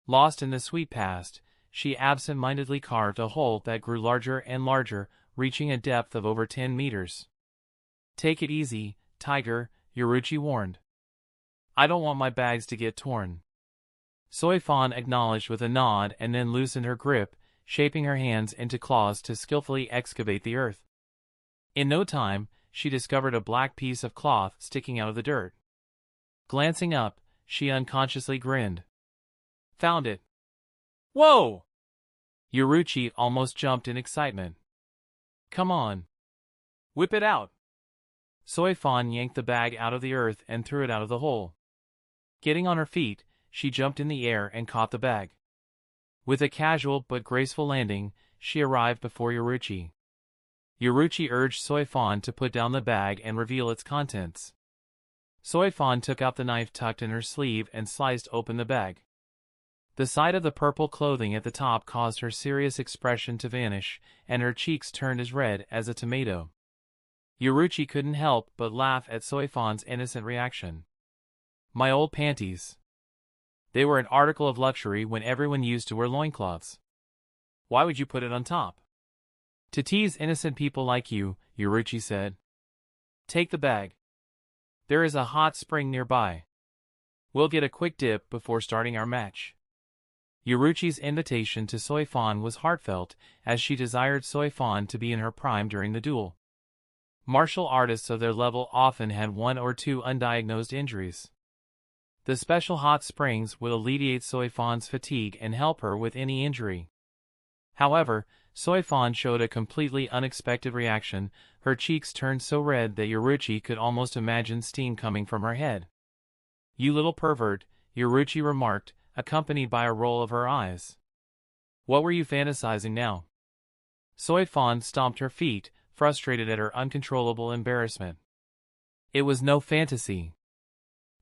Lost in the sweet past, she absent-mindedly carved a hole that grew larger and larger, reaching a depth of over 10 meters. "Take it easy, Tiger," Yoruchi warned. "I don't want my bags to get torn." Soifan acknowledged with a nod and then loosened her grip, shaping her hands into claws to skillfully excavate the earth. In no time, she discovered a black piece of cloth sticking out of the dirt. Glancing up, she unconsciously grinned. "Found it." "Whoa!" Yoruchi almost jumped in excitement. "Come on. Whip it out." Soifan yanked the bag out of the earth and threw it out of the hole. Getting on her feet, she jumped in the air and caught the bag. With a casual but graceful landing, she arrived before Yoruchi. Yoruchi urged Soifan to put down the bag and reveal its contents. Soifan took out the knife tucked in her sleeve and sliced open the bag. The sight of the purple clothing at the top caused her serious expression to vanish, and her cheeks turned as red as a tomato. Yoruchi couldn't help but laugh at Soifan's innocent reaction. "My old panties. They were an article of luxury when everyone used to wear loincloths. Why would you put it on top?" "To tease innocent people like you," Yoruchi said. "Take the bag. There is a hot spring nearby. We'll get a quick dip before starting our match." Yoruchi's invitation to Soifan was heartfelt, as she desired Soifan to be in her prime during the duel. Martial artists of their level often had 1 or 2 undiagnosed injuries. The special hot springs would alleviate Soifan's fatigue and help her with any injury. However, Soifan showed a completely unexpected reaction. Her cheeks turned so red that Yoruichi could almost imagine steam coming from her head. "You little pervert," Yoruichi remarked, accompanied by a roll of her eyes. "What were you fantasizing now?" Soifan stomped her feet, frustrated at her uncontrollable embarrassment. "It was no fantasy.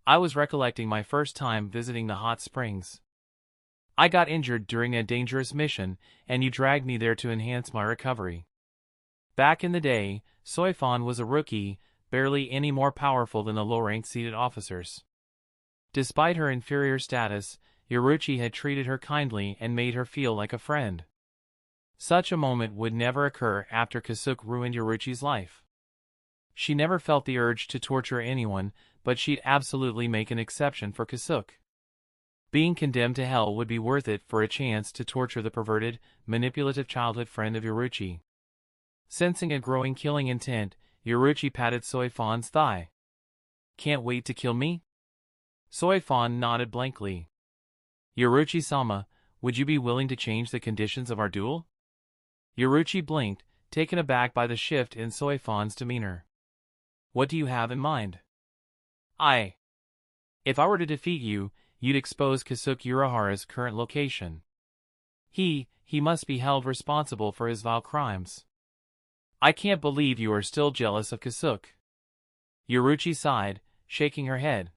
I was recollecting my first time visiting the hot springs. I got injured during a dangerous mission, and you dragged me there to enhance my recovery." Back in the day, Soifan was a rookie, barely any more powerful than the low-ranked seated officers. Despite her inferior status, Yoruichi had treated her kindly and made her feel like a friend. Such a moment would never occur after Kazuya ruined Yoruichi's life. She never felt the urge to torture anyone, but she'd absolutely make an exception for Kazuya. Being condemned to hell would be worth it for a chance to torture the perverted, manipulative childhood friend of Yoruichi. Sensing a growing killing intent, Yoruichi patted Soifan's thigh. "Can't wait to kill me?" Soifan nodded blankly. "Yoruichi-sama, would you be willing to change the conditions of our duel?" Yoruichi blinked, taken aback by the shift in Soifan's demeanor. "What do you have in mind?" If I were to defeat you, you'd expose Kazuya Urahara's current location. He must be held responsible for his vile crimes. I can't believe you are still jealous of Kazuya." Yoruichi sighed, shaking her head.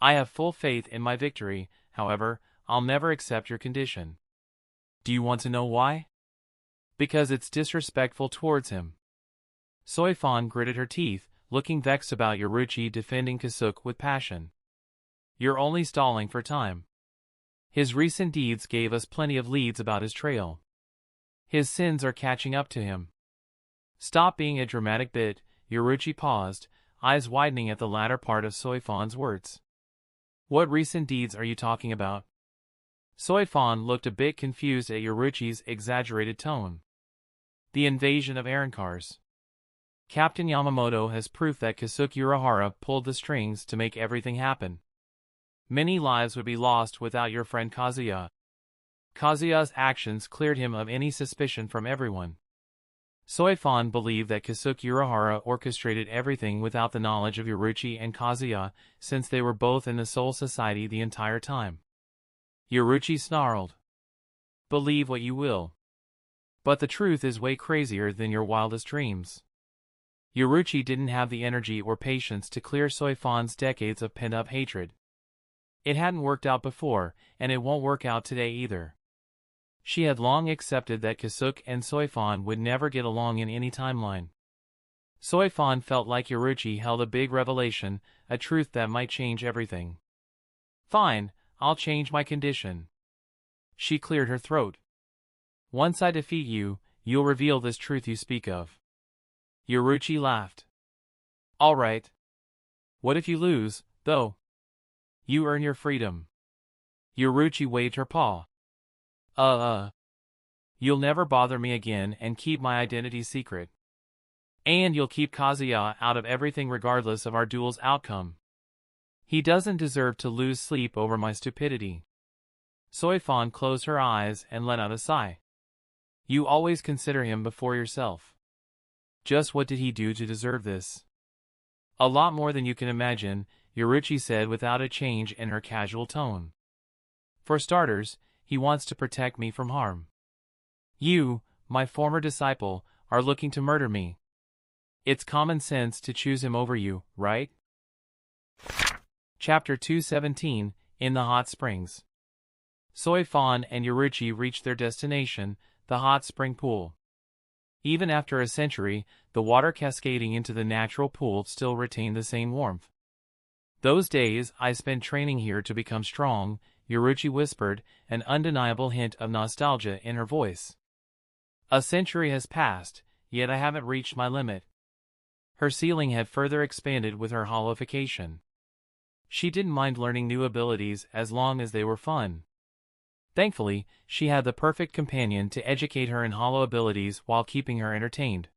"I have full faith in my victory, however, I'll never accept your condition." "Do you want to know why?" "Because it's disrespectful towards him." Soifan gritted her teeth, looking vexed about Yoruichi defending Kazuya with passion. "You're only stalling for time. His recent deeds gave us plenty of leads about his trail. His sins are catching up to him." "Stop being a dramatic bit," Yoruichi paused, eyes widening at the latter part of Soifan's words. "What recent deeds are you talking about?" Soifan looked a bit confused at Yoruichi's exaggerated tone. "The invasion of Arancars. Captain Yamamoto has proof that Kazuya Urahara pulled the strings to make everything happen. Many lives would be lost without your friend Kazuya. Kazuya's actions cleared him of any suspicion from everyone." Soifan believed that Kazuya Urahara orchestrated everything without the knowledge of Yoruichi and Kazuya, since they were both in the Soul Society the entire time. Yoruichi snarled. "Believe what you will. But the truth is way crazier than your wildest dreams." Yoruichi didn't have the energy or patience to clear Soifan's decades of pent-up hatred. It hadn't worked out before, and it won't work out today either. She had long accepted that Kazuya and Soifan would never get along in any timeline. Soifan felt like Yoruichi held a big revelation, a truth that might change everything. "Fine, I'll change my condition." She cleared her throat. "Once I defeat you, you'll reveal this truth you speak of." Yoruichi laughed. "All right. What if you lose, though?" "You earn your freedom." Yoruichi waved her paw. You'll never bother me again and keep my identity secret. And you'll keep Kazuya out of everything regardless of our duel's outcome. He doesn't deserve to lose sleep over my stupidity." Soifan closed her eyes and let out a sigh. "You always consider him before yourself. Just what did he do to deserve this?" "A lot more than you can imagine," Yoruichi said without a change in her casual tone. "For starters, he wants to protect me from harm. You, my former disciple, are looking to murder me. It's common sense to choose him over you, right?" Chapter 217, In the Hot Springs. Soifan and Yoruichi reached their destination, the hot spring pool. Even after a century, the water cascading into the natural pool still retained the same warmth. "Those days I spent training here to become strong," Yoruichi whispered, an undeniable hint of nostalgia in her voice. "A century has passed, yet I haven't reached my limit." Her ceiling had further expanded with her hollowification. She didn't mind learning new abilities as long as they were fun. Thankfully, she had the perfect companion to educate her in hollow abilities while keeping her entertained.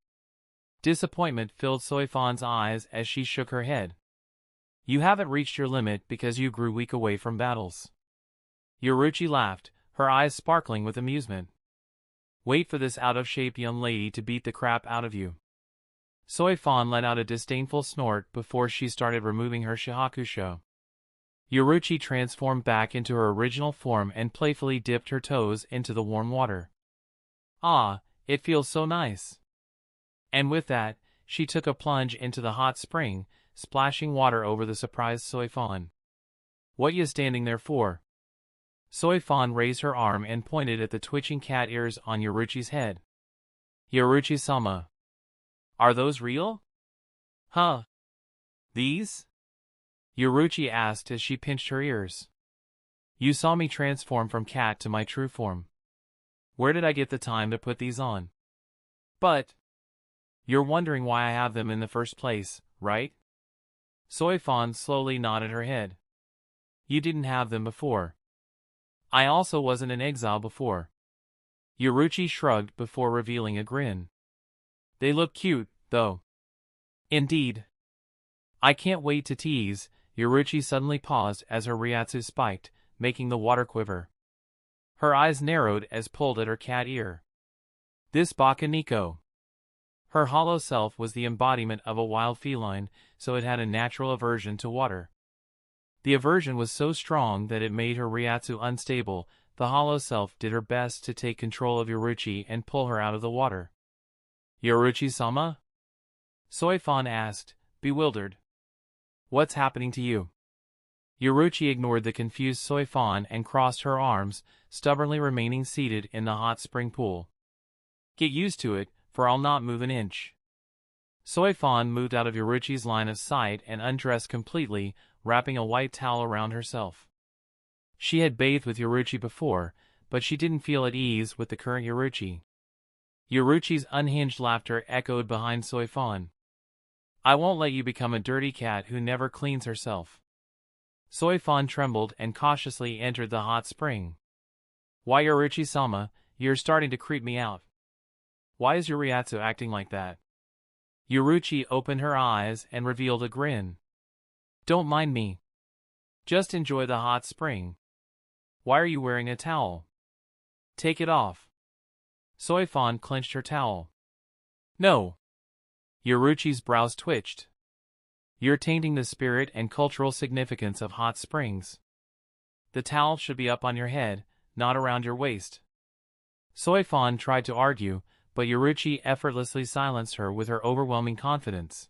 Disappointment filled Soifan's eyes as she shook her head. "You haven't reached your limit because you grew weak away from battles." Yoruichi laughed, her eyes sparkling with amusement. Wait for this out-of-shape young lady to beat the crap out of you. Soifan let out a disdainful snort before she started removing her shahakusho. Yoruichi transformed back into her original form and playfully dipped her toes into the warm water. Ah, it feels so nice. And with that, she took a plunge into the hot spring, splashing water over the surprised Soifan. What ya standing there for? Soifan raised her arm and pointed at the twitching cat ears on Yoruichi's head. Yoruichi-sama. Are those real? Huh? These? Yoruichi asked as she pinched her ears. You saw me transform from cat to my true form. Where did I get the time to put these on? But you're wondering why I have them in the first place, right? Soifan slowly nodded her head. You didn't have them before. I also wasn't in exile before. Yoruichi shrugged before revealing a grin. They look cute, though. Indeed. I can't wait to tease. Yoruichi suddenly paused as her Ryatsu spiked, making the water quiver. Her eyes narrowed as pulled at her cat ear. This Baka Nico. Her hollow self was the embodiment of a wild feline, so it had a natural aversion to water. The aversion was so strong that it made her Ryatsu unstable. The hollow self did her best to take control of Yoruichi and pull her out of the water. Yoruichi-sama? Soifan asked, bewildered. What's happening to you? Yoruichi ignored the confused Soifan and crossed her arms, stubbornly remaining seated in the hot spring pool. Get used to it, for I'll not move an inch. Soifan moved out of Yoruichi's line of sight and undressed completely, wrapping a white towel around herself. She had bathed with Yoruichi before, but she didn't feel at ease with the current Yoruichi. Yoruichi's unhinged laughter echoed behind Soifan. I won't let you become a dirty cat who never cleans herself. Soifan trembled and cautiously entered the hot spring. Why, Yoruichi-sama, you're starting to creep me out. Why is your Ryatsu acting like that? Yoruichi opened her eyes and revealed a grin. Don't mind me. Just enjoy the hot spring. Why are you wearing a towel? Take it off. Soifan clenched her towel. No. Yoruichi's brows twitched. You're tainting the spirit and cultural significance of hot springs. The towel should be up on your head, not around your waist. Soifan tried to argue, but Yoruichi effortlessly silenced her with her overwhelming confidence.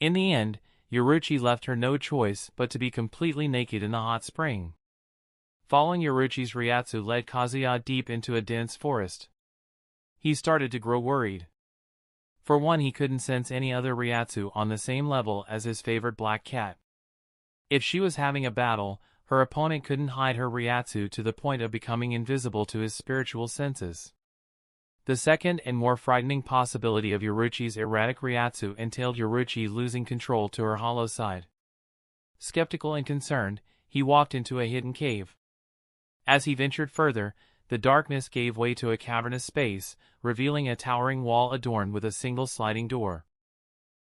In the end, Yoruichi left her no choice but to be completely naked in the hot spring. Following Yoruichi's Ryatsu led Kazuya deep into a dense forest. He started to grow worried. For one, he couldn't sense any other Ryatsu on the same level as his favorite black cat. If she was having a battle, her opponent couldn't hide her Ryatsu to the point of becoming invisible to his spiritual senses. The second and more frightening possibility of Yoruichi's erratic Ryatsu entailed Yoruichi losing control to her hollow side. Skeptical and concerned, he walked into a hidden cave. As he ventured further, the darkness gave way to a cavernous space, revealing a towering wall adorned with a single sliding door.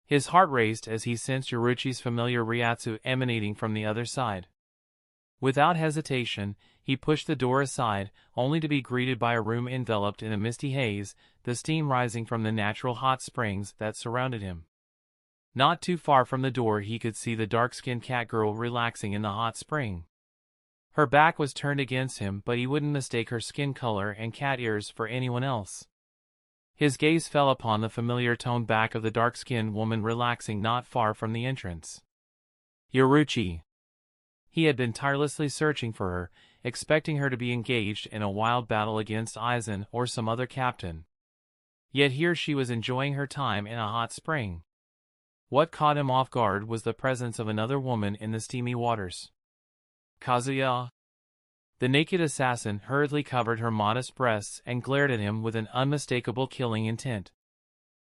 His heart raced as he sensed Yoruichi's familiar Ryatsu emanating from the other side. Without hesitation, he pushed the door aside, only to be greeted by a room enveloped in a misty haze, the steam rising from the natural hot springs that surrounded him. Not too far from the door he could see the dark-skinned cat girl relaxing in the hot spring. Her back was turned against him, but he wouldn't mistake her skin color and cat ears for anyone else. His gaze fell upon the familiar toned back of the dark-skinned woman relaxing not far from the entrance. Yoruichi. He had been tirelessly searching for her, expecting her to be engaged in a wild battle against Aizen or some other captain. Yet here she was enjoying her time in a hot spring. What caught him off guard was the presence of another woman in the steamy waters. Kazuya. The naked assassin hurriedly covered her modest breasts and glared at him with an unmistakable killing intent.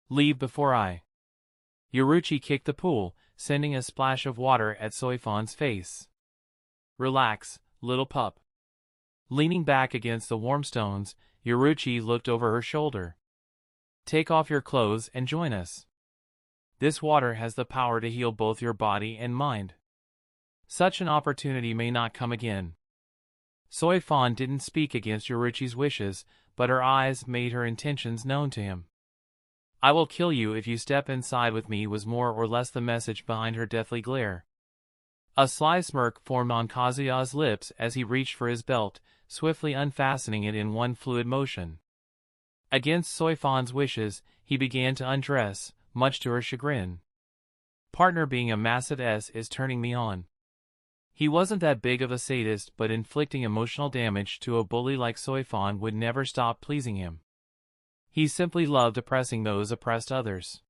Leave before I. Yoruichi kicked the pool, sending a splash of water at Soifan's face. Relax, little pup. Leaning back against the warm stones, Yoruichi looked over her shoulder. Take off your clothes and join us. This water has the power to heal both your body and mind. Such an opportunity may not come again. Soifan didn't speak against Yoruichi's wishes, but her eyes made her intentions known to him. "I will kill you if you step inside with me" was more or less the message behind her deathly glare. A sly smirk formed on Kazuya's lips as he reached for his belt, swiftly unfastening it in one fluid motion. Against Soifan's wishes, he began to undress, much to her chagrin. "Partner, being a massive S is turning me on." He wasn't that big of a sadist, but inflicting emotional damage to a bully like Soifan would never stop pleasing him. He simply loved oppressing those oppressed others.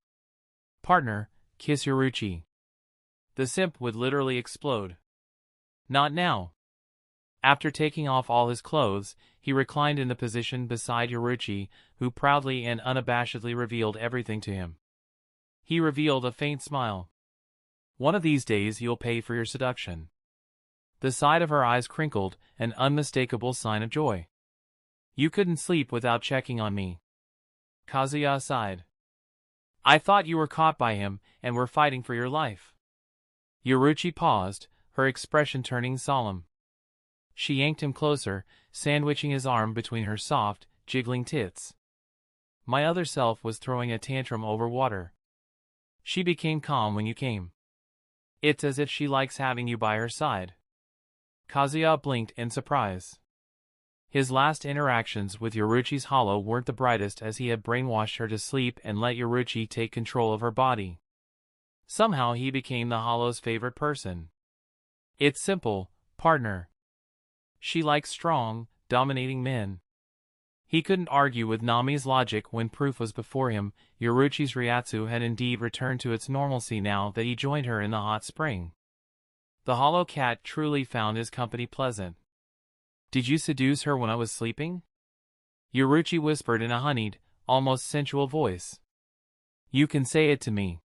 "Partner, kiss Yoruchi." The simp would literally explode. "Not now." After taking off all his clothes, he reclined in the position beside Yoruchi, who proudly and unabashedly revealed everything to him. He revealed a faint smile. "One of these days you'll pay for your seduction." The side of her eyes crinkled, an unmistakable sign of joy. "You couldn't sleep without checking on me." Kazuya sighed. "I thought you were caught by him, and were fighting for your life." Yoruchi paused, her expression turning solemn. She yanked him closer, sandwiching his arm between her soft, jiggling tits. "My other self was throwing a tantrum over water. She became calm when you came. It's as if she likes having you by her side." Kazuya blinked in surprise. His last interactions with Yoruchi's hollow weren't the brightest, as he had brainwashed her to sleep and let Yoruchi take control of her body. Somehow he became the hollow's favorite person. "It's simple, partner. She likes strong, dominating men." He couldn't argue with Nami's logic when proof was before him. Yoruchi's Ryatsu had indeed returned to its normalcy now that he joined her in the hot spring. The hollow cat truly found his company pleasant. "Did you seduce her when I was sleeping?" Yoruchi whispered in a honeyed, almost sensual voice. "You can say it to me.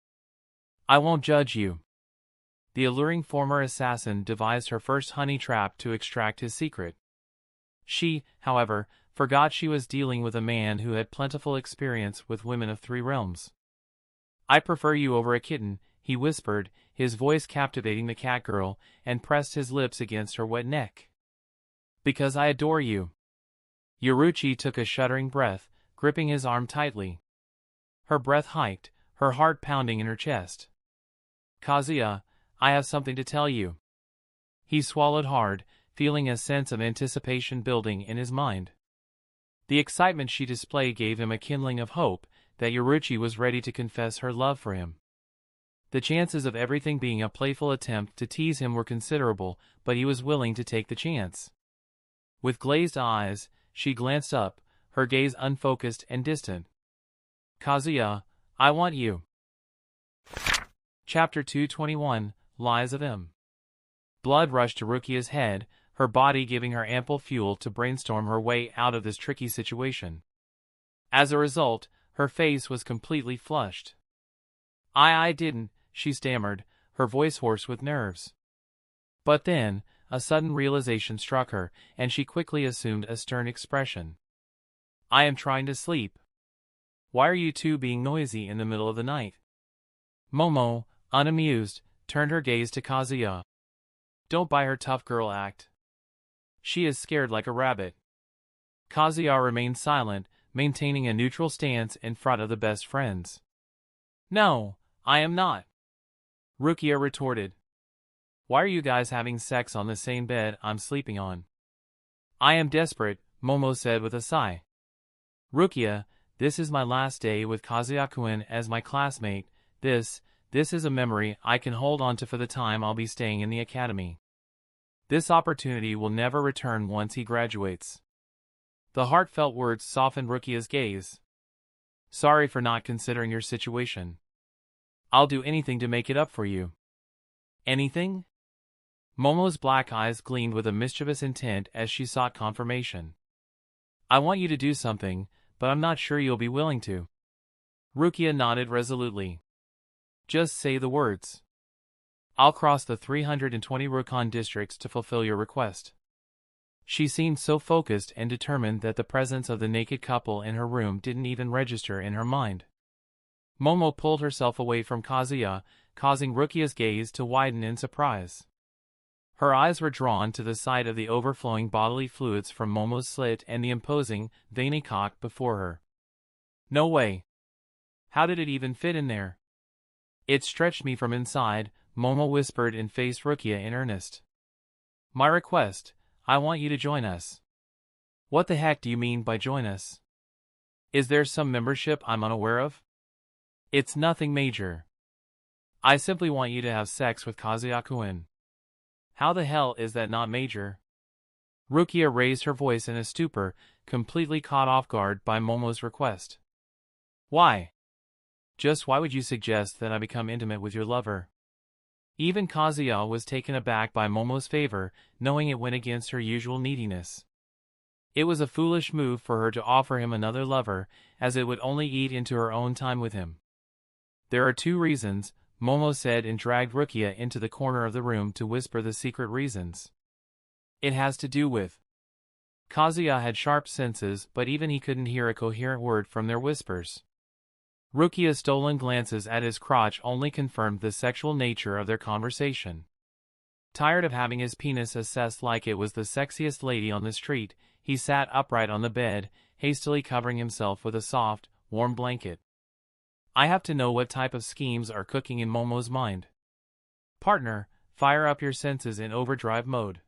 I won't judge you." The alluring former assassin devised her first honey trap to extract his secret. She, however, forgot she was dealing with a man who had plentiful experience with women of 3 realms. "I prefer you over a kitten," he whispered, his voice captivating the cat girl, and pressed his lips against her wet neck. "Because I adore you." Yoruchi took a shuddering breath, gripping his arm tightly. Her breath hiked, her heart pounding in her chest. "Kazuya, I have something to tell you." He swallowed hard, feeling a sense of anticipation building in his mind. The excitement she displayed gave him a kindling of hope that Yoruchi was ready to confess her love for him. The chances of everything being a playful attempt to tease him were considerable, but he was willing to take the chance. With glazed eyes, she glanced up, her gaze unfocused and distant. "Kazuya, I want you." Chapter 221, Lies of M. Blood rushed to Rukia's head, her body giving her ample fuel to brainstorm her way out of this tricky situation. As a result, her face was completely flushed. I didn't," she stammered, her voice hoarse with nerves. But then, a sudden realization struck her, and she quickly assumed a stern expression. "I am trying to sleep. Why are you two being noisy in the middle of the night?" Momo, unamused, turned her gaze to Kazuya. "Don't buy her tough girl act. She is scared like a rabbit." Kazuya remained silent, maintaining a neutral stance in front of the best friends. "No, I am not," Rukia retorted. "Why are you guys having sex on the same bed I'm sleeping on?" "I am desperate," Momo said with a sigh. "Rukia, this is my last day with Kazuya-kun as my classmate. This is a memory I can hold on to for the time I'll be staying in the academy. This opportunity will never return once he graduates." The heartfelt words softened Rukia's gaze. "Sorry for not considering your situation. I'll do anything to make it up for you." "Anything?" Momo's black eyes gleamed with a mischievous intent as she sought confirmation. "I want you to do something, but I'm not sure you'll be willing to." Rukia nodded resolutely. "Just say the words. I'll cross the 320 Rukon districts to fulfill your request." She seemed so focused and determined that the presence of the naked couple in her room didn't even register in her mind. Momo pulled herself away from Kazuya, causing Rukia's gaze to widen in surprise. Her eyes were drawn to the sight of the overflowing bodily fluids from Momo's slit and the imposing, veiny cock before her. No way. How did it even fit in there? It stretched me from inside, Momo whispered and faced Rukia in earnest. My request, I want you to join us. What the heck do you mean by join us? Is there some membership I'm unaware of? It's nothing major. I simply want you to have sex with Kazuya-kun. How the hell is that not major? Rukia raised her voice in a stupor, completely caught off guard by Momo's request. Why? Just why would you suggest that I become intimate with your lover? Even Kazuya was taken aback by Momo's favor, knowing it went against her usual neediness. It was a foolish move for her to offer him another lover, as it would only eat into her own time with him. There are 2 reasons, Momo said and dragged Rukia into the corner of the room to whisper the secret reasons. It has to do with... Kazuya had sharp senses, but even he couldn't hear a coherent word from their whispers. Rukia's stolen glances at his crotch only confirmed the sexual nature of their conversation. Tired of having his penis assessed like it was the sexiest lady on the street, he sat upright on the bed, hastily covering himself with a soft, warm blanket. I have to know what type of schemes are cooking in Momo's mind. Partner, fire up your senses in overdrive mode.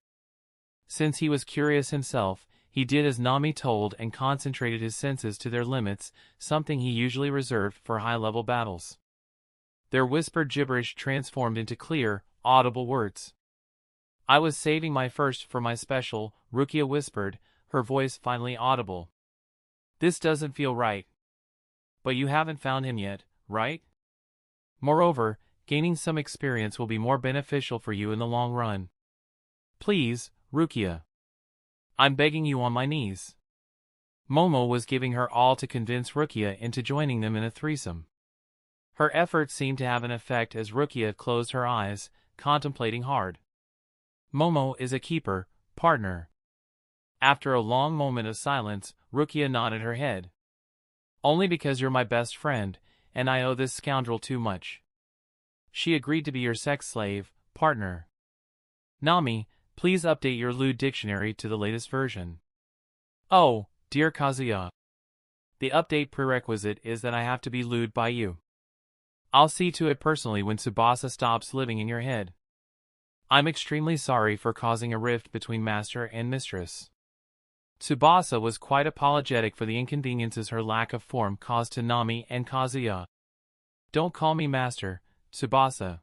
Since he was curious himself, he did as Nami told and concentrated his senses to their limits, something he usually reserved for high-level battles. Their whispered gibberish transformed into clear, audible words. I was saving my first for my special, Rukia whispered, her voice finally audible. This doesn't feel right. But you haven't found him yet, right? Moreover, gaining some experience will be more beneficial for you in the long run. Please, Rukia. I'm begging you on my knees. Momo was giving her all to convince Rukia into joining them in a threesome. Her efforts seemed to have an effect as Rukia closed her eyes, contemplating hard. Momo is a keeper, partner. After a long moment of silence, Rukia nodded her head. Only because you're my best friend, and I owe this scoundrel too much. She agreed to be your sex slave, partner. Nami, please update your lewd dictionary to the latest version. Oh, dear Kazuya. The update prerequisite is that I have to be lewd by you. I'll see to it personally when Tsubasa stops living in your head. I'm extremely sorry for causing a rift between master and mistress. Tsubasa was quite apologetic for the inconveniences her lack of form caused to Nami and Kazuya. Don't call me master, Tsubasa.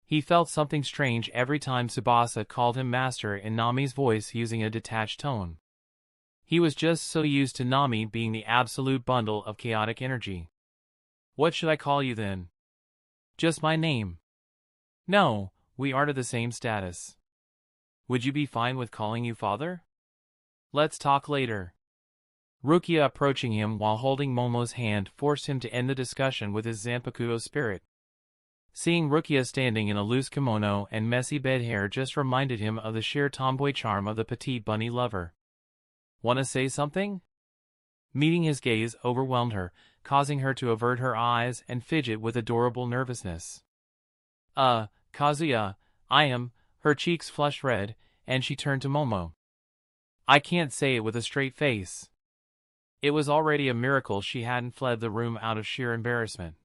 He felt something strange every time Tsubasa called him master in Nami's voice using a detached tone. He was just so used to Nami being the absolute bundle of chaotic energy. What should I call you then? Just my name. No, we aren't of the same status. Would you be fine with calling you father? Let's talk later. Rukia approaching him while holding Momo's hand forced him to end the discussion with his Zanpakuto spirit. Seeing Rukia standing in a loose kimono and messy bed hair just reminded him of the sheer tomboy charm of the petite bunny lover. Wanna say something? Meeting his gaze overwhelmed her, causing her to avert her eyes and fidget with adorable nervousness. Kazuya, I am, her cheeks flushed red, and she turned to Momo. I can't say it with a straight face. It was already a miracle she hadn't fled the room out of sheer embarrassment.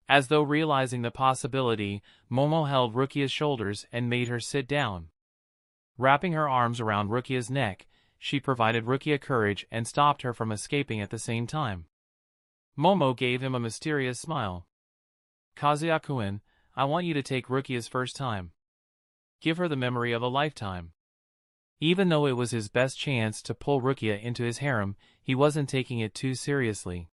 As though realizing the possibility, Momo held Rukia's shoulders and made her sit down. Wrapping her arms around Rukia's neck, she provided Rukia courage and stopped her from escaping at the same time. Momo gave him a mysterious smile. Kazuya-kun, I want you to take Rukia's first time. Give her the memory of a lifetime. Even though it was his best chance to pull Rukia into his harem, he wasn't taking it too seriously.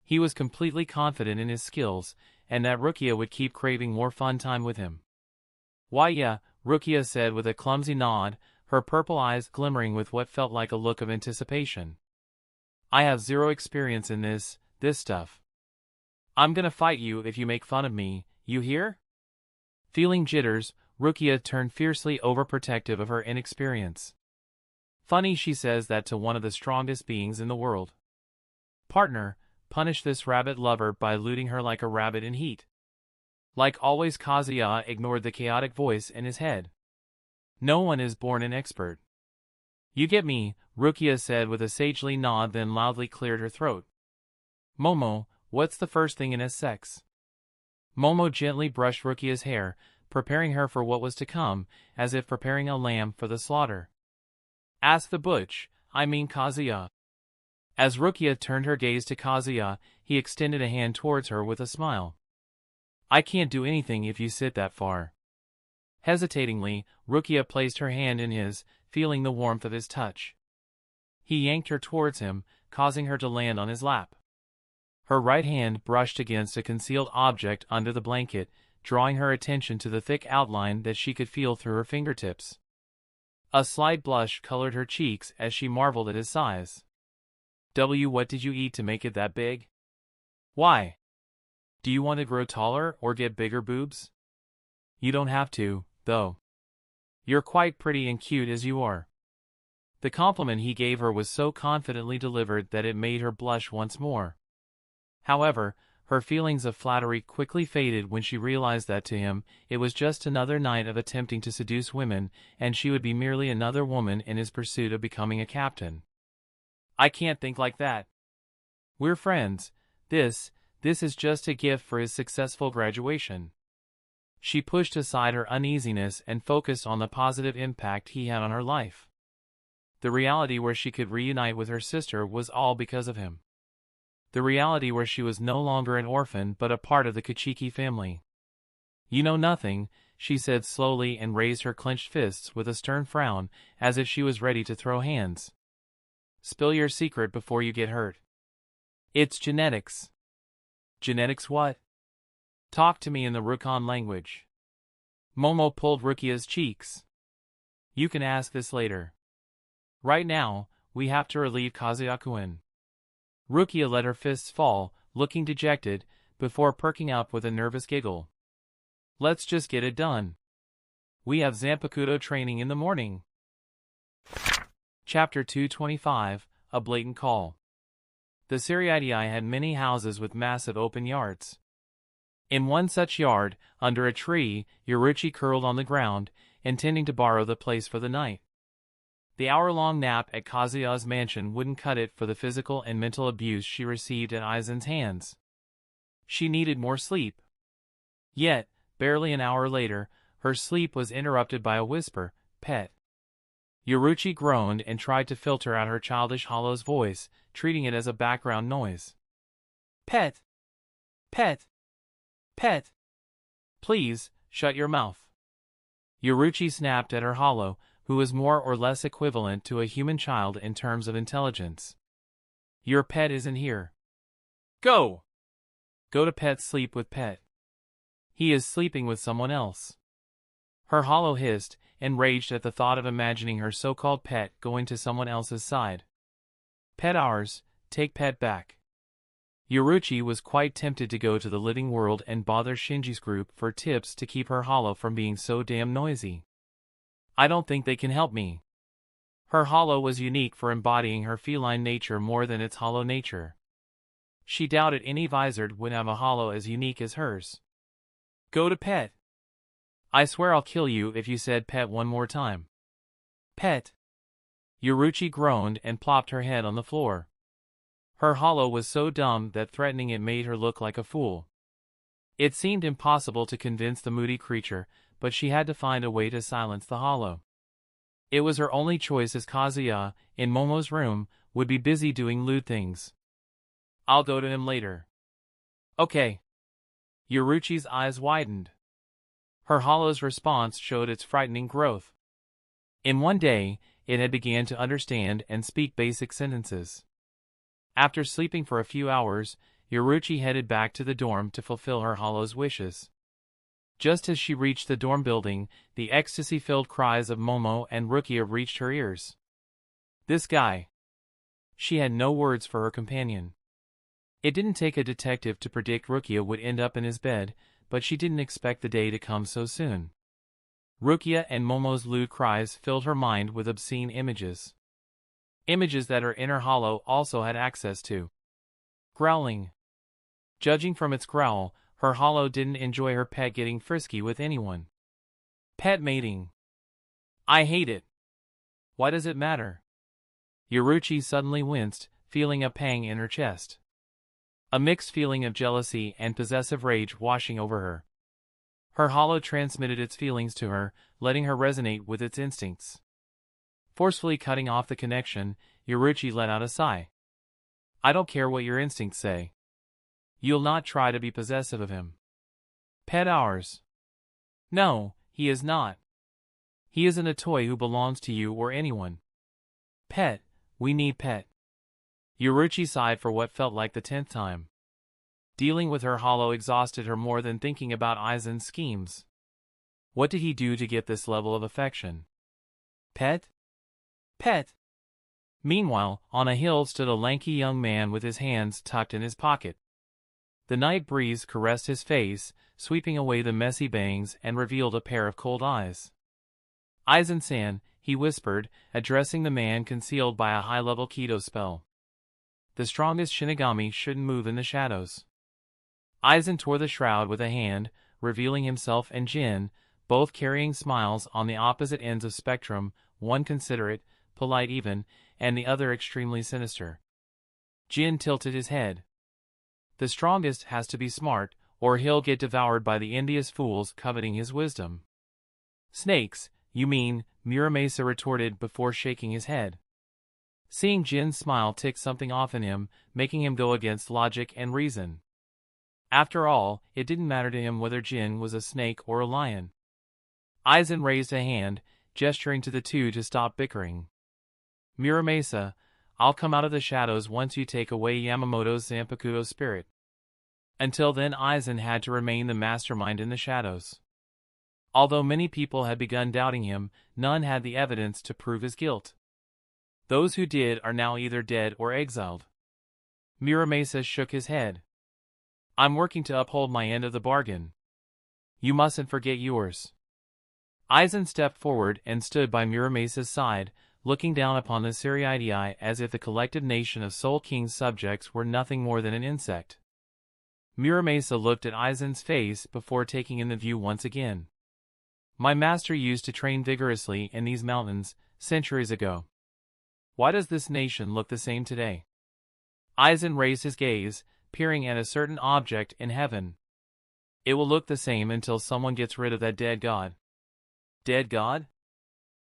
He was completely confident in his skills, and that Rukia would keep craving more fun time with him. Why yeah, Rukia said with a clumsy nod, her purple eyes glimmering with what felt like a look of anticipation. I have zero experience in this stuff. I'm gonna fight you if you make fun of me, you hear? Feeling jitters, Rukia turned fiercely overprotective of her inexperience. Funny she says that to one of the strongest beings in the world. Partner, punish this rabbit lover by looting her like a rabbit in heat. Like always, Kazuya ignored the chaotic voice in his head. No one is born an expert. You get me, Rukia said with a sagely nod, then loudly cleared her throat. Momo, what's the first thing in sex? Momo gently brushed Rukia's hair, preparing her for what was to come, as if preparing a lamb for the slaughter. Ask the butch, I mean Kazuya. As Rukia turned her gaze to Kazuya, he extended a hand towards her with a smile. I can't do anything if you sit that far. Hesitatingly, Rukia placed her hand in his, feeling the warmth of his touch. He yanked her towards him, causing her to land on his lap. Her right hand brushed against a concealed object under the blanket, drawing her attention to the thick outline that she could feel through her fingertips. A slight blush colored her cheeks as she marveled at his size. What did you eat to make it that big? Why? Do you want to grow taller or get bigger boobs? You don't have to, though. You're quite pretty and cute as you are. The compliment he gave her was so confidently delivered that it made her blush once more. However, her feelings of flattery quickly faded when she realized that to him, it was just another night of attempting to seduce women, and she would be merely another woman in his pursuit of becoming a captain. I can't think like that. We're friends. This is just a gift for his successful graduation. She pushed aside her uneasiness and focused on the positive impact he had on her life. The reality where she could reunite with her sister was all because of him. The reality where she was no longer an orphan but a part of the Kachiki family. You know nothing, she said slowly and raised her clenched fists with a stern frown, as if she was ready to throw hands. Spill your secret before you get hurt. It's genetics. Genetics what? Talk to me in the Rukon language. Momo pulled Rukia's cheeks. You can ask this later. Right now, we have to relieve Kazuya-kun. Rukia let her fists fall, looking dejected, before perking up with a nervous giggle. Let's just get it done. We have Zanpakuto training in the morning. Chapter 225, A Blatant Call. The Seriidii had many houses with massive open yards. In one such yard, under a tree, Yoruichi curled on the ground, intending to borrow the place for the night. The hour-long nap at Kazuya's mansion wouldn't cut it for the physical and mental abuse she received at Aizen's hands. She needed more sleep. Yet, barely an hour later, her sleep was interrupted by a whisper, "Pet." Yoruichi groaned and tried to filter out her childish Hollow's voice, treating it as a background noise. "Pet! Pet! Pet! Please, shut your mouth." Yoruichi snapped at her Hollow, who was more or less equivalent to a human child in terms of intelligence. Your pet isn't here. Go! Go to Pet, sleep with Pet. He is sleeping with someone else. Her Hollow hissed, enraged at the thought of imagining her so-called pet going to someone else's side. Pet ours, take Pet back. Yoruichi was quite tempted to go to the living world and bother Shinji's group for tips to keep her Hollow from being so damn noisy. I don't think they can help me. Her Hollow was unique for embodying her feline nature more than its Hollow nature. She doubted any Visored would have a Hollow as unique as hers. Go to Pet. I swear I'll kill you if you said Pet one more time. Pet. Yoruichi groaned and plopped her head on the floor. Her Hollow was so dumb that threatening it made her look like a fool. It seemed impossible to convince the moody creature, but she had to find a way to silence the Hollow. It was her only choice, as Kazuya, in Momo's room, would be busy doing lewd things. I'll go to him later. Okay. Yoruichi's eyes widened. Her Hollow's response showed its frightening growth. In one day, it had began to understand and speak basic sentences. After sleeping for a few hours, Yoruichi headed back to the dorm to fulfill her Hollow's wishes. Just as she reached the dorm building, the ecstasy-filled cries of Momo and Rukia reached her ears. This guy. She had no words for her companion. It didn't take a detective to predict Rukia would end up in his bed, but she didn't expect the day to come so soon. Rukia and Momo's lewd cries filled her mind with obscene images. Images that her inner Hollow also had access to. Growling. Judging from its growl, her Hollow didn't enjoy her pet getting frisky with anyone. Pet mating. I hate it. Why does it matter? Yoruchi suddenly winced, feeling a pang in her chest. A mixed feeling of jealousy and possessive rage washing over her. Her hollow transmitted its feelings to her, letting her resonate with its instincts. Forcefully cutting off the connection, Yoruchi let out a sigh. I don't care what your instincts say. You'll not try to be possessive of him. Pet ours. No, he is not. He isn't a toy who belongs to you or anyone. Pet, we need pet. Yoruchi sighed for what felt like the 10th time. Dealing with her hollow exhausted her more than thinking about Aizen's schemes. What did he do to get this level of affection? Pet? Pet! Meanwhile, on a hill stood a lanky young man with his hands tucked in his pocket. The night breeze caressed his face, sweeping away the messy bangs and revealed a pair of cold eyes. Aizen-san, he whispered, addressing the man concealed by a high-level Kido spell. The strongest Shinigami shouldn't move in the shadows. Aizen tore the shroud with a hand, revealing himself and Jin, both carrying smiles on the opposite ends of spectrum, one considerate, polite even, and the other extremely sinister. Jin tilted his head. The strongest has to be smart, or he'll get devoured by the envious fools coveting his wisdom. Snakes, you mean, Muramasa retorted before shaking his head. Seeing Jin's smile ticked something off in him, making him go against logic and reason. After all, it didn't matter to him whether Jin was a snake or a lion. Aizen raised a hand, gesturing to the two to stop bickering. Muramasa, I'll come out of the shadows once you take away Yamamoto's Zanpakuto spirit. Until then Aizen had to remain the mastermind in the shadows. Although many people had begun doubting him, none had the evidence to prove his guilt. Those who did are now either dead or exiled. Muramasa shook his head. I'm working to uphold my end of the bargain. You mustn't forget yours. Aizen stepped forward and stood by Muramasa's side, looking down upon the Siriidii as if the collective nation of Soul King's subjects were nothing more than an insect. Muramasa looked at Aizen's face before taking in the view once again. My master used to train vigorously in these mountains, centuries ago. Why does this nation look the same today? Aizen raised his gaze, peering at a certain object in heaven. It will look the same until someone gets rid of that dead god. Dead god?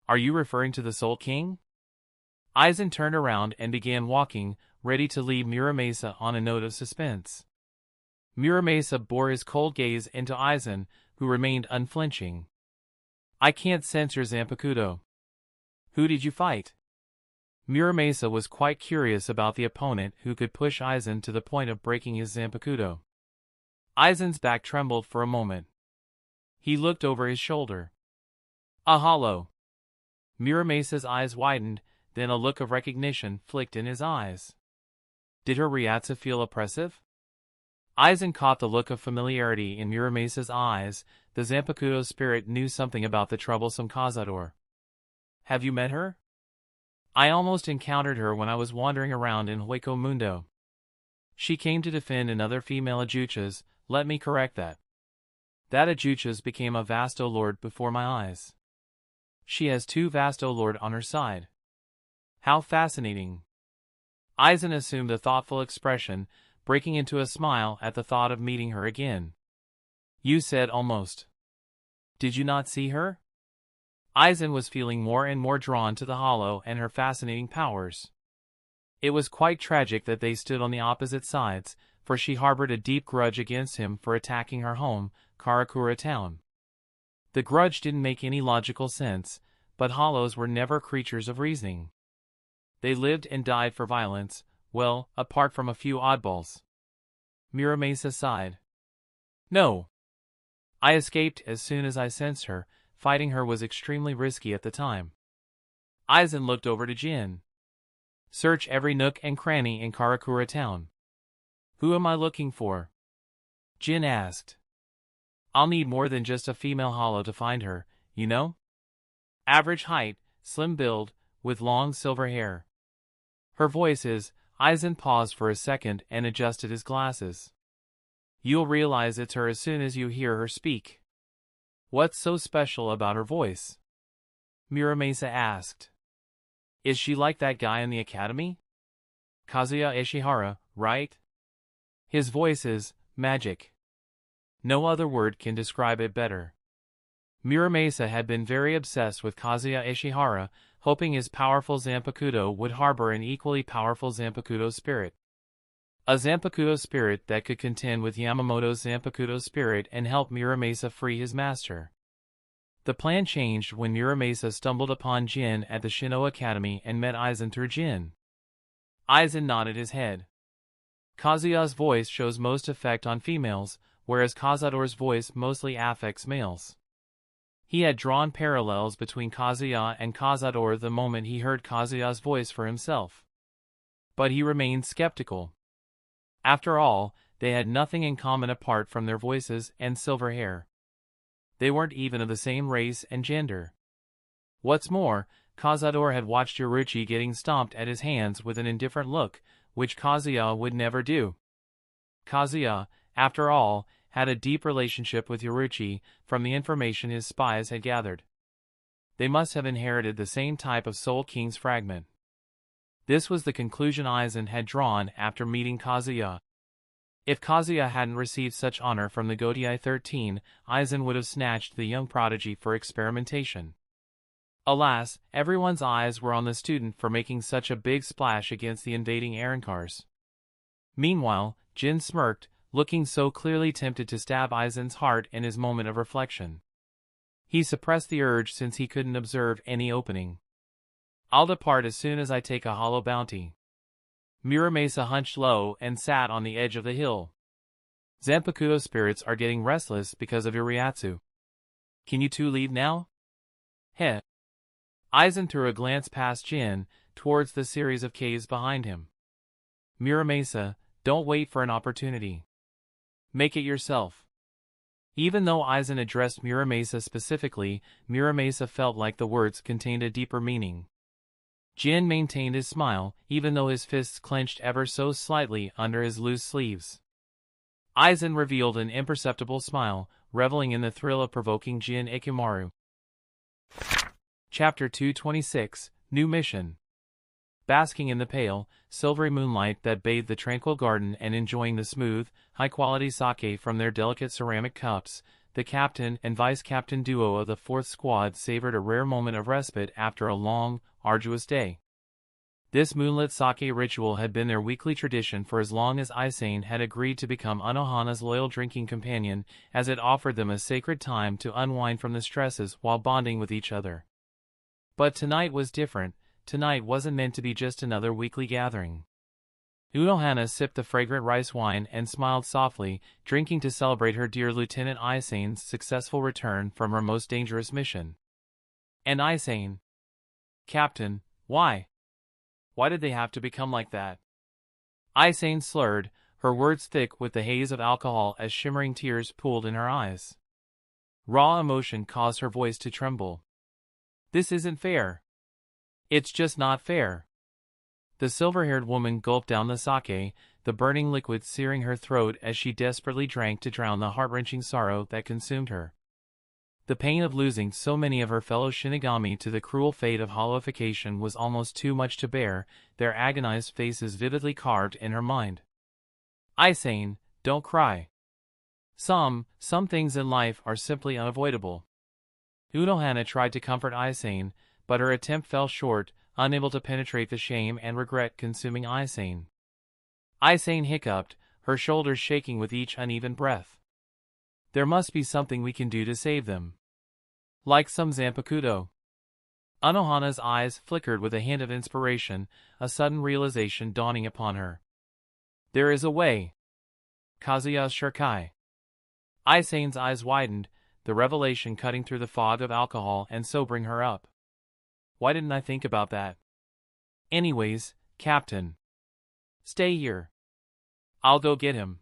Are you referring to the Soul King? Aizen turned around and began walking, ready to leave Muramasa on a note of suspense. Muramasa bore his cold gaze into Aizen, who remained unflinching. I can't sense your Zanpakuto. Who did you fight? Muramasa was quite curious about the opponent who could push Aizen to the point of breaking his Zanpakuto. Aizen's back trembled for a moment. He looked over his shoulder. A hollow. Muramasa's eyes widened, then a look of recognition flicked in his eyes. Did her Ryatsu feel oppressive? Aizen caught the look of familiarity in Muramasa's eyes. The Zanpakuto spirit knew something about the troublesome Cazador. Have you met her? I almost encountered her when I was wandering around in Hueco Mundo. She came to defend another female Ajuchas, let me correct that. That Ajuchas became a Vasto Lord before my eyes. She has 2 Vasto Lord on her side. How fascinating. Aizen assumed a thoughtful expression, breaking into a smile at the thought of meeting her again. You said almost. Did you not see her? Aizen was feeling more and more drawn to the hollow and her fascinating powers. It was quite tragic that they stood on the opposite sides, for she harbored a deep grudge against him for attacking her home, Karakura Town. The grudge didn't make any logical sense, but hollows were never creatures of reasoning. They lived and died for violence, well, apart from a few oddballs. Muramasa sighed. No. I escaped as soon as I sensed her. Fighting her was extremely risky at the time. Aizen looked over to Jin. Search every nook and cranny in Karakura Town. Who am I looking for? Jin asked. I'll need more than just a female hollow to find her, you know? Average height, slim build, with long silver hair. Her voice is. Aizen paused for a second and adjusted his glasses. You'll realize it's her as soon as you hear her speak. What's so special about her voice? Muramasa asked. Is she like that guy in the academy? Kazuya Ishihara, right? His voice is magic. No other word can describe it better. Muramasa had been very obsessed with Kazuya Ishihara, hoping his powerful Zanpakuto would harbor an equally powerful Zanpakuto spirit. A Zanpakuto spirit that could contend with Yamamoto's Zanpakuto spirit and help Muramasa free his master. The plan changed when Muramasa stumbled upon Jin at the Shino Academy and met Aizen through Jin. Aizen nodded his head. Kazuya's voice shows most effect on females, whereas Cazador's voice mostly affects males. He had drawn parallels between Kazuya and Cazador the moment he heard Kazuya's voice for himself. But he remained skeptical. After all, they had nothing in common apart from their voices and silver hair. They weren't even of the same race and gender. What's more, Cazador had watched Yoruichi getting stomped at his hands with an indifferent look, which Kazuya would never do. Kazuya, after all, had a deep relationship with Yoruichi from the information his spies had gathered. They must have inherited the same type of Soul King's fragment. This was the conclusion Aizen had drawn after meeting Kazuya. If Kazuya hadn't received such honor from the Godiai 13, Aizen would have snatched the young prodigy for experimentation. Alas, everyone's eyes were on the student for making such a big splash against the invading Arankars. Meanwhile, Jin smirked, looking so clearly tempted to stab Aizen's heart in his moment of reflection. He suppressed the urge since he couldn't observe any opening. I'll depart as soon as I take a hollow bounty. Muramasa hunched low and sat on the edge of the hill. Zanpakuto spirits are getting restless because of Uriatsu. Can you two leave now? Heh. Aizen threw a glance past Jin, towards the series of caves behind him. Muramasa, don't wait for an opportunity. Make it yourself. Even though Aizen addressed Muramasa specifically, Muramasa felt like the words contained a deeper meaning. Jin maintained his smile, even though his fists clenched ever so slightly under his loose sleeves. Aizen revealed an imperceptible smile, reveling in the thrill of provoking Jin Ikimaru. Chapter 226, New Mission. Basking in the pale, silvery moonlight that bathed the tranquil garden and enjoying the smooth, high-quality sake from their delicate ceramic cups, the captain and vice-captain duo of the 4th Squad savored a rare moment of respite after a long, arduous day. This moonlit sake ritual had been their weekly tradition for as long as Aizen had agreed to become Unohana's loyal drinking companion, as it offered them a sacred time to unwind from the stresses while bonding with each other. But tonight was different. Tonight wasn't meant to be just another weekly gathering. Unohana sipped the fragrant rice wine and smiled softly, drinking to celebrate her dear Lieutenant Aizen's successful return from her most dangerous mission. And Aizen? Captain, why? Why did they have to become like that? Aizen slurred, her words thick with the haze of alcohol as shimmering tears pooled in her eyes. Raw emotion caused her voice to tremble. This isn't fair. It's just not fair. The silver-haired woman gulped down the sake, the burning liquid searing her throat as she desperately drank to drown the heart-wrenching sorrow that consumed her. The pain of losing so many of her fellow Shinigami to the cruel fate of hollowification was almost too much to bear, their agonized faces vividly carved in her mind. Aizen, don't cry. Some things in life are simply unavoidable. Unohana tried to comfort Aizen, but her attempt fell short, unable to penetrate the shame and regret consuming Aizen. Aizen hiccuped, her shoulders shaking with each uneven breath. There must be something we can do to save them. Like some Zanpakuto. Unohana's eyes flickered with a hint of inspiration, a sudden realization dawning upon her. There is a way. Kazuya's Shirkai. Aizen's eyes widened, the revelation cutting through the fog of alcohol and sobering her up. Why didn't I think about that? Anyways, Captain. Stay here. I'll go get him.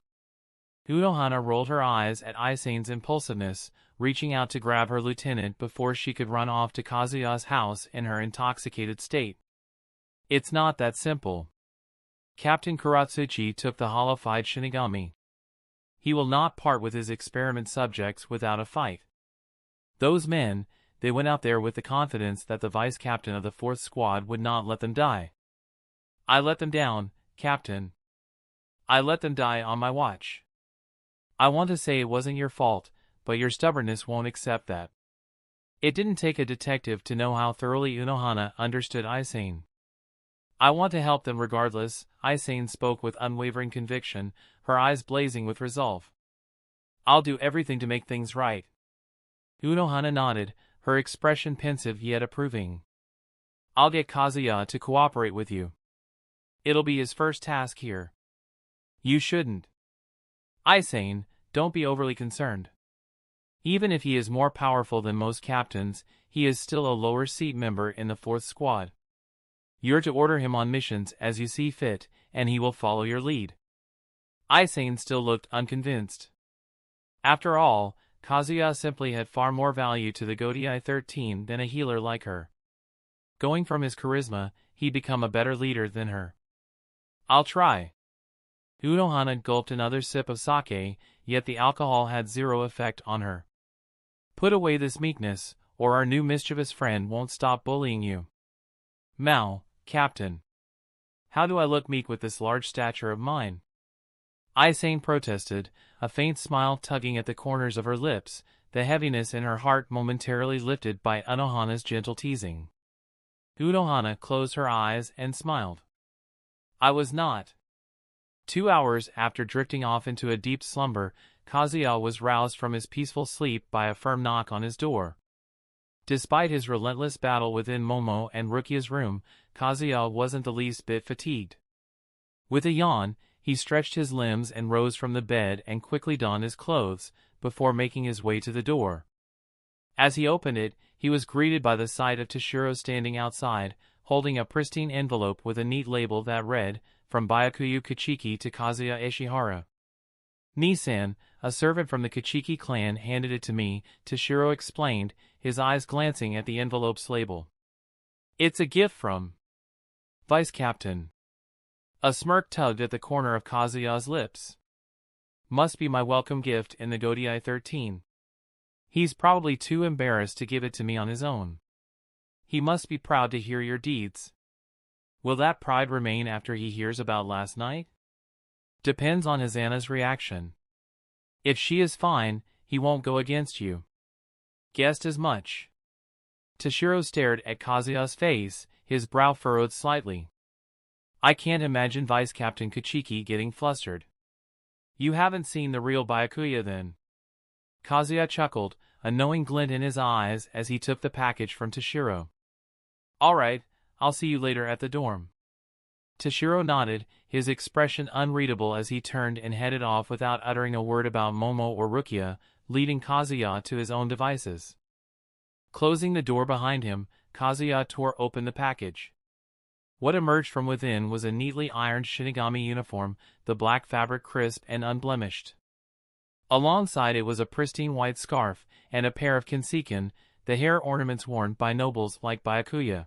Unohana rolled her eyes at Aizen's impulsiveness, reaching out to grab her lieutenant before she could run off to Kazuya's house in her intoxicated state. It's not that simple. Captain Kuratsuchi took the hollowified Shinigami. He will not part with his experiment subjects without a fight. Those men, they went out there with the confidence that the vice-captain of the 4th squad would not let them die. I let them down, Captain. I let them die on my watch. I want to say it wasn't your fault, but your stubbornness won't accept that. It didn't take a detective to know how thoroughly Unohana understood Aizen. I want to help them regardless, Aizen spoke with unwavering conviction, her eyes blazing with resolve. I'll do everything to make things right. Unohana nodded, her expression pensive yet approving. I'll get Kazuya to cooperate with you. It'll be his first task here. You shouldn't. Aizen, don't be overly concerned. Even if he is more powerful than most captains, he is still a lower seat member in the 4th squad. You're to order him on missions as you see fit, and he will follow your lead. Aizen still looked unconvinced. After all, Kazuya simply had far more value to the Gotei 13 than a healer like her. Going from his charisma, he'd become a better leader than her. I'll try. Unohana gulped another sip of sake, yet the alcohol had zero effect on her. Put away this meekness, or our new mischievous friend won't stop bullying you. Mao, Captain. How do I look meek with this large stature of mine? Aizen protested, a faint smile tugging at the corners of her lips, the heaviness in her heart momentarily lifted by Unohana's gentle teasing. Unohana closed her eyes and smiled. I was not. 2 hours after drifting off into a deep slumber, Kazuya was roused from his peaceful sleep by a firm knock on his door. Despite his relentless battle within Momo and Rukia's room, Kazuya wasn't the least bit fatigued. With a yawn, he stretched his limbs and rose from the bed and quickly donned his clothes, before making his way to the door. As he opened it, he was greeted by the sight of Toshiro standing outside, holding a pristine envelope with a neat label that read, "From Byakuya Kachiki to Kazuya Ishihara." Nisan, a servant from the Kachiki clan, handed it to me, Toshiro explained, his eyes glancing at the envelope's label. It's a gift from Vice Captain. A smirk tugged at the corner of Kazuya's lips. Must be my welcome gift in the Gotei 13. He's probably too embarrassed to give it to me on his own. He must be proud to hear your deeds. Will that pride remain after he hears about last night? Depends on Hazana's reaction. If she is fine, he won't go against you. Guessed as much. Toshiro stared at Kazuya's face, his brow furrowed slightly. I can't imagine Vice Captain Kachiki getting flustered. You haven't seen the real Byakuya then? Kazuya chuckled, a knowing glint in his eyes as he took the package from Toshiro. All right, I'll see you later at the dorm. Toshiro nodded, his expression unreadable as he turned and headed off without uttering a word about Momo or Rukia, leading Kazuya to his own devices. Closing the door behind him, Kazuya tore open the package. What emerged from within was a neatly ironed Shinigami uniform, the black fabric crisp and unblemished. Alongside it was a pristine white scarf, and a pair of kinsekin, the hair ornaments worn by nobles like Byakuya.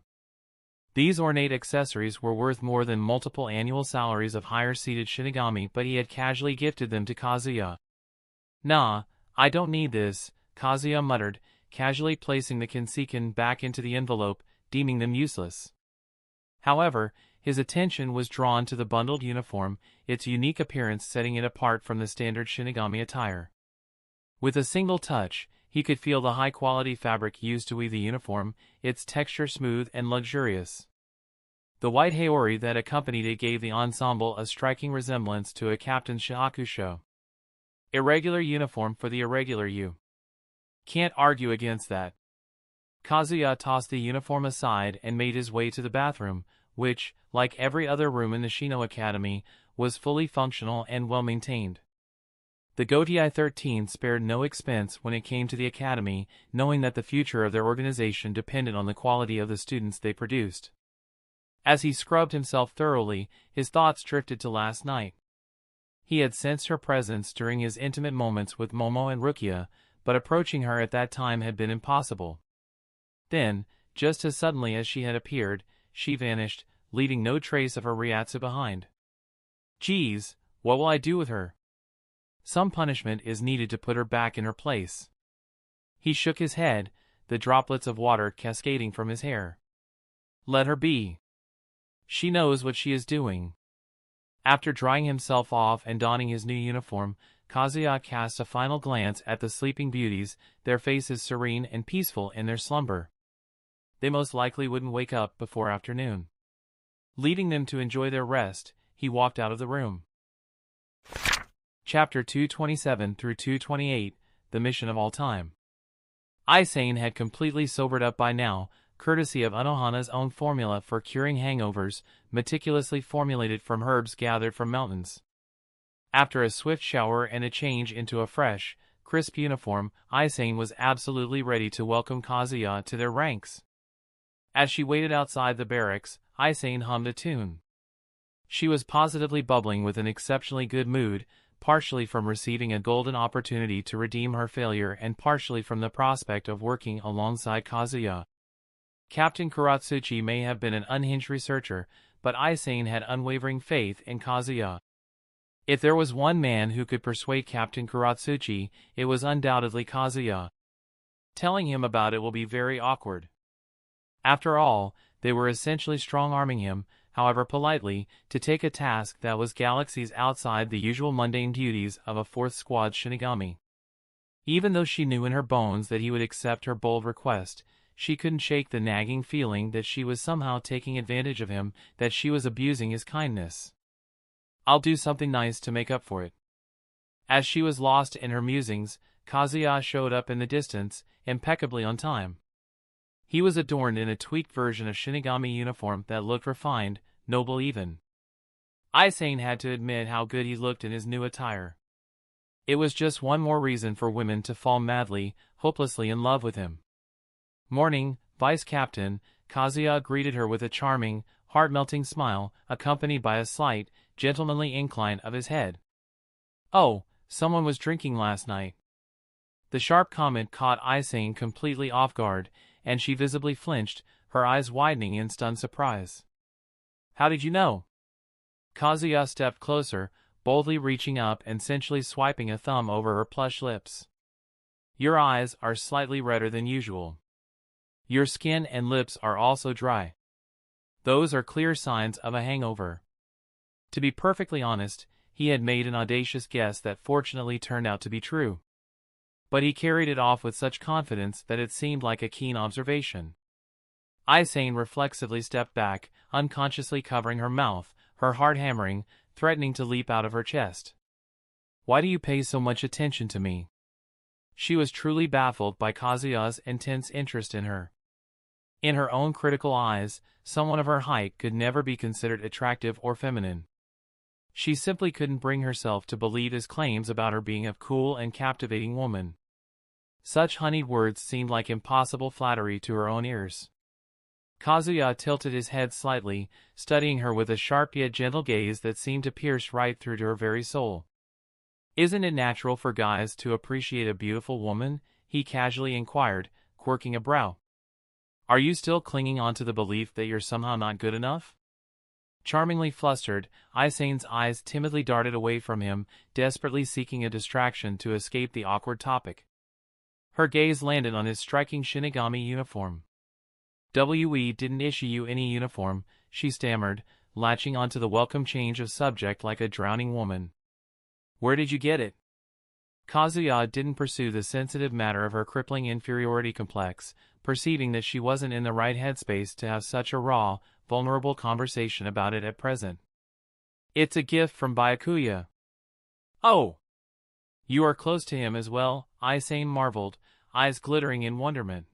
These ornate accessories were worth more than multiple annual salaries of higher-seated Shinigami, but he had casually gifted them to Kazuya. Nah, I don't need this, Kazuya muttered, casually placing the kinsekin back into the envelope, deeming them useless. However, his attention was drawn to the bundled uniform, its unique appearance setting it apart from the standard Shinigami attire. With a single touch, he could feel the high-quality fabric used to weave the uniform, its texture smooth and luxurious. The white haori that accompanied it gave the ensemble a striking resemblance to a captain's shakusho. Irregular uniform for the irregular you. Can't argue against that. Kazuya tossed the uniform aside and made his way to the bathroom, which, like every other room in the Shino Academy, was fully functional and well-maintained. The Gotei 13 spared no expense when it came to the academy, knowing that the future of their organization depended on the quality of the students they produced. As he scrubbed himself thoroughly, his thoughts drifted to last night. He had sensed her presence during his intimate moments with Momo and Rukia, but approaching her at that time had been impossible. Then, just as suddenly as she had appeared, she vanished, leaving no trace of her Ryatsu behind. Geez, what will I do with her? Some punishment is needed to put her back in her place. He shook his head, the droplets of water cascading from his hair. Let her be. She knows what she is doing. After drying himself off and donning his new uniform, Kazuya cast a final glance at the sleeping beauties, their faces serene and peaceful in their slumber. They most likely wouldn't wake up before afternoon. Leaving them to enjoy their rest, he walked out of the room. Chapter 227 through 228, The Mission of All Time. Aizen had completely sobered up by now, courtesy of Unohana's own formula for curing hangovers, meticulously formulated from herbs gathered from mountains. After a swift shower and a change into a fresh, crisp uniform, Aizen was absolutely ready to welcome Kazuya to their ranks. As she waited outside the barracks, Aizen hummed a tune. She was positively bubbling with an exceptionally good mood, partially from receiving a golden opportunity to redeem her failure and partially from the prospect of working alongside Kazuya. Captain Kuratsuchi may have been an unhinged researcher, but Aizen had unwavering faith in Kazuya. If there was one man who could persuade Captain Kuratsuchi, it was undoubtedly Kazuya. Telling him about it will be very awkward. After all, they were essentially strong-arming him, however politely, to take a task that was galaxies outside the usual mundane duties of a 4th Squad Shinigami. Even though she knew in her bones that he would accept her bold request, she couldn't shake the nagging feeling that she was somehow taking advantage of him, that she was abusing his kindness. I'll do something nice to make up for it. As she was lost in her musings, Kazuya showed up in the distance, impeccably on time. He was adorned in a tweaked version of Shinigami uniform that looked refined, noble even. Aizen had to admit how good he looked in his new attire. It was just one more reason for women to fall madly, hopelessly in love with him. Morning, Vice Captain. Kazuya greeted her with a charming, heart-melting smile, accompanied by a slight, gentlemanly incline of his head. Oh, someone was drinking last night. The sharp comment caught Aizen completely off guard, and she visibly flinched, her eyes widening in stunned surprise. How did you know? Kazuya stepped closer, boldly reaching up and sensually swiping a thumb over her plush lips. Your eyes are slightly redder than usual. Your skin and lips are also dry. Those are clear signs of a hangover. To be perfectly honest, he had made an audacious guess that fortunately turned out to be true. But he carried it off with such confidence that it seemed like a keen observation. Aizen reflexively stepped back, unconsciously covering her mouth, her heart hammering, threatening to leap out of her chest. Why do you pay so much attention to me? She was truly baffled by Kazuya's intense interest in her. In her own critical eyes, someone of her height could never be considered attractive or feminine. She simply couldn't bring herself to believe his claims about her being a cool and captivating woman. Such honeyed words seemed like impossible flattery to her own ears. Kazuya tilted his head slightly, studying her with a sharp yet gentle gaze that seemed to pierce right through to her very soul. Isn't it natural for guys to appreciate a beautiful woman? He casually inquired, quirking a brow. Are you still clinging on to the belief that you're somehow not good enough? Charmingly flustered, Aizen's eyes timidly darted away from him, desperately seeking a distraction to escape the awkward topic. Her gaze landed on his striking Shinigami uniform. "We didn't issue you any uniform," she stammered, latching onto the welcome change of subject like a drowning woman. "Where did you get it?" Kazuya didn't pursue the sensitive matter of her crippling inferiority complex, perceiving that she wasn't in the right headspace to have such a raw, vulnerable conversation about it at present. "It's a gift from Byakuya." "Oh! You are close to him as well," Aizen marveled, eyes glittering in wonderment.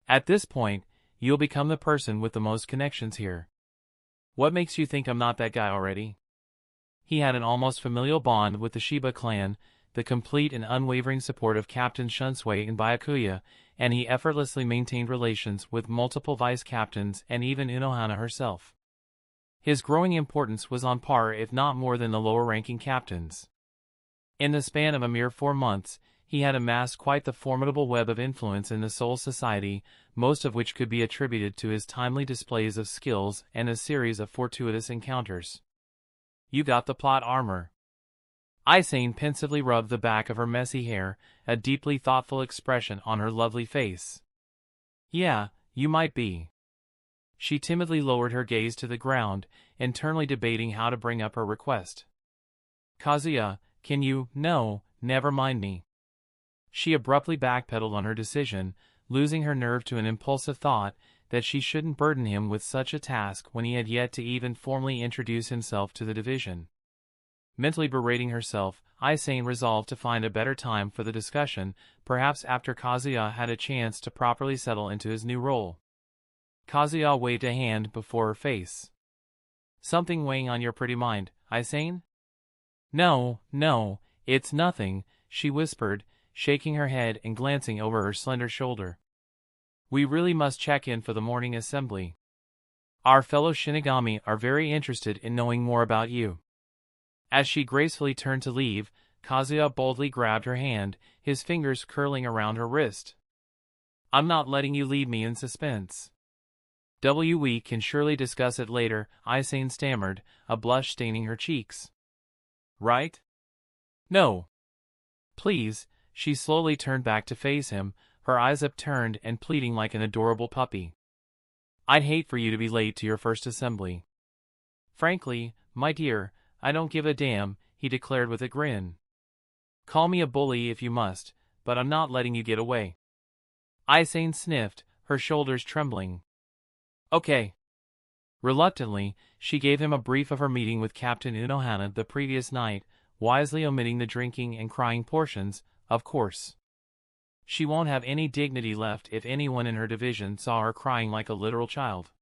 "At this point, you'll become the person with the most connections here. What makes you think I'm not that guy already?" He had an almost familial bond with the Shiba clan, the complete and unwavering support of Captain Shunsui and Byakuya, and he effortlessly maintained relations with multiple vice captains and even Unohana herself. His growing importance was on par if not more than the lower-ranking captains. In the span of a mere 4 months, he had amassed quite the formidable web of influence in the Soul Society, most of which could be attributed to his timely displays of skills and a series of fortuitous encounters. "You got the plot armor." Aizen pensively rubbed the back of her messy hair, a deeply thoughtful expression on her lovely face. Yeah, you might be. She timidly lowered her gaze to the ground, internally debating how to bring up her request. Kazuya, can you? No, never mind me. She abruptly backpedaled on her decision, losing her nerve to an impulsive thought that she shouldn't burden him with such a task when he had yet to even formally introduce himself to the division. Mentally berating herself, Aizen resolved to find a better time for the discussion, perhaps after Kazuya had a chance to properly settle into his new role. Kazuya waved a hand before her face. Something weighing on your pretty mind, Aizen? No, it's nothing, she whispered, shaking her head and glancing over her slender shoulder. We really must check in for the morning assembly. Our fellow Shinigami are very interested in knowing more about you. As she gracefully turned to leave, Kazuya boldly grabbed her hand, his fingers curling around her wrist. I'm not letting you leave me in suspense. We can surely discuss it later, Aizen stammered, a blush staining her cheeks. Right? No. Please, she slowly turned back to face him, her eyes upturned and pleading like an adorable puppy. I'd hate for you to be late to your first assembly. Frankly, my dear, I don't give a damn, he declared with a grin. Call me a bully if you must, but I'm not letting you get away. Aizen sniffed, her shoulders trembling. Okay. Reluctantly, she gave him a brief of her meeting with Captain Unohana the previous night, wisely omitting the drinking and crying portions, of course. She won't have any dignity left if anyone in her division saw her crying like a literal child.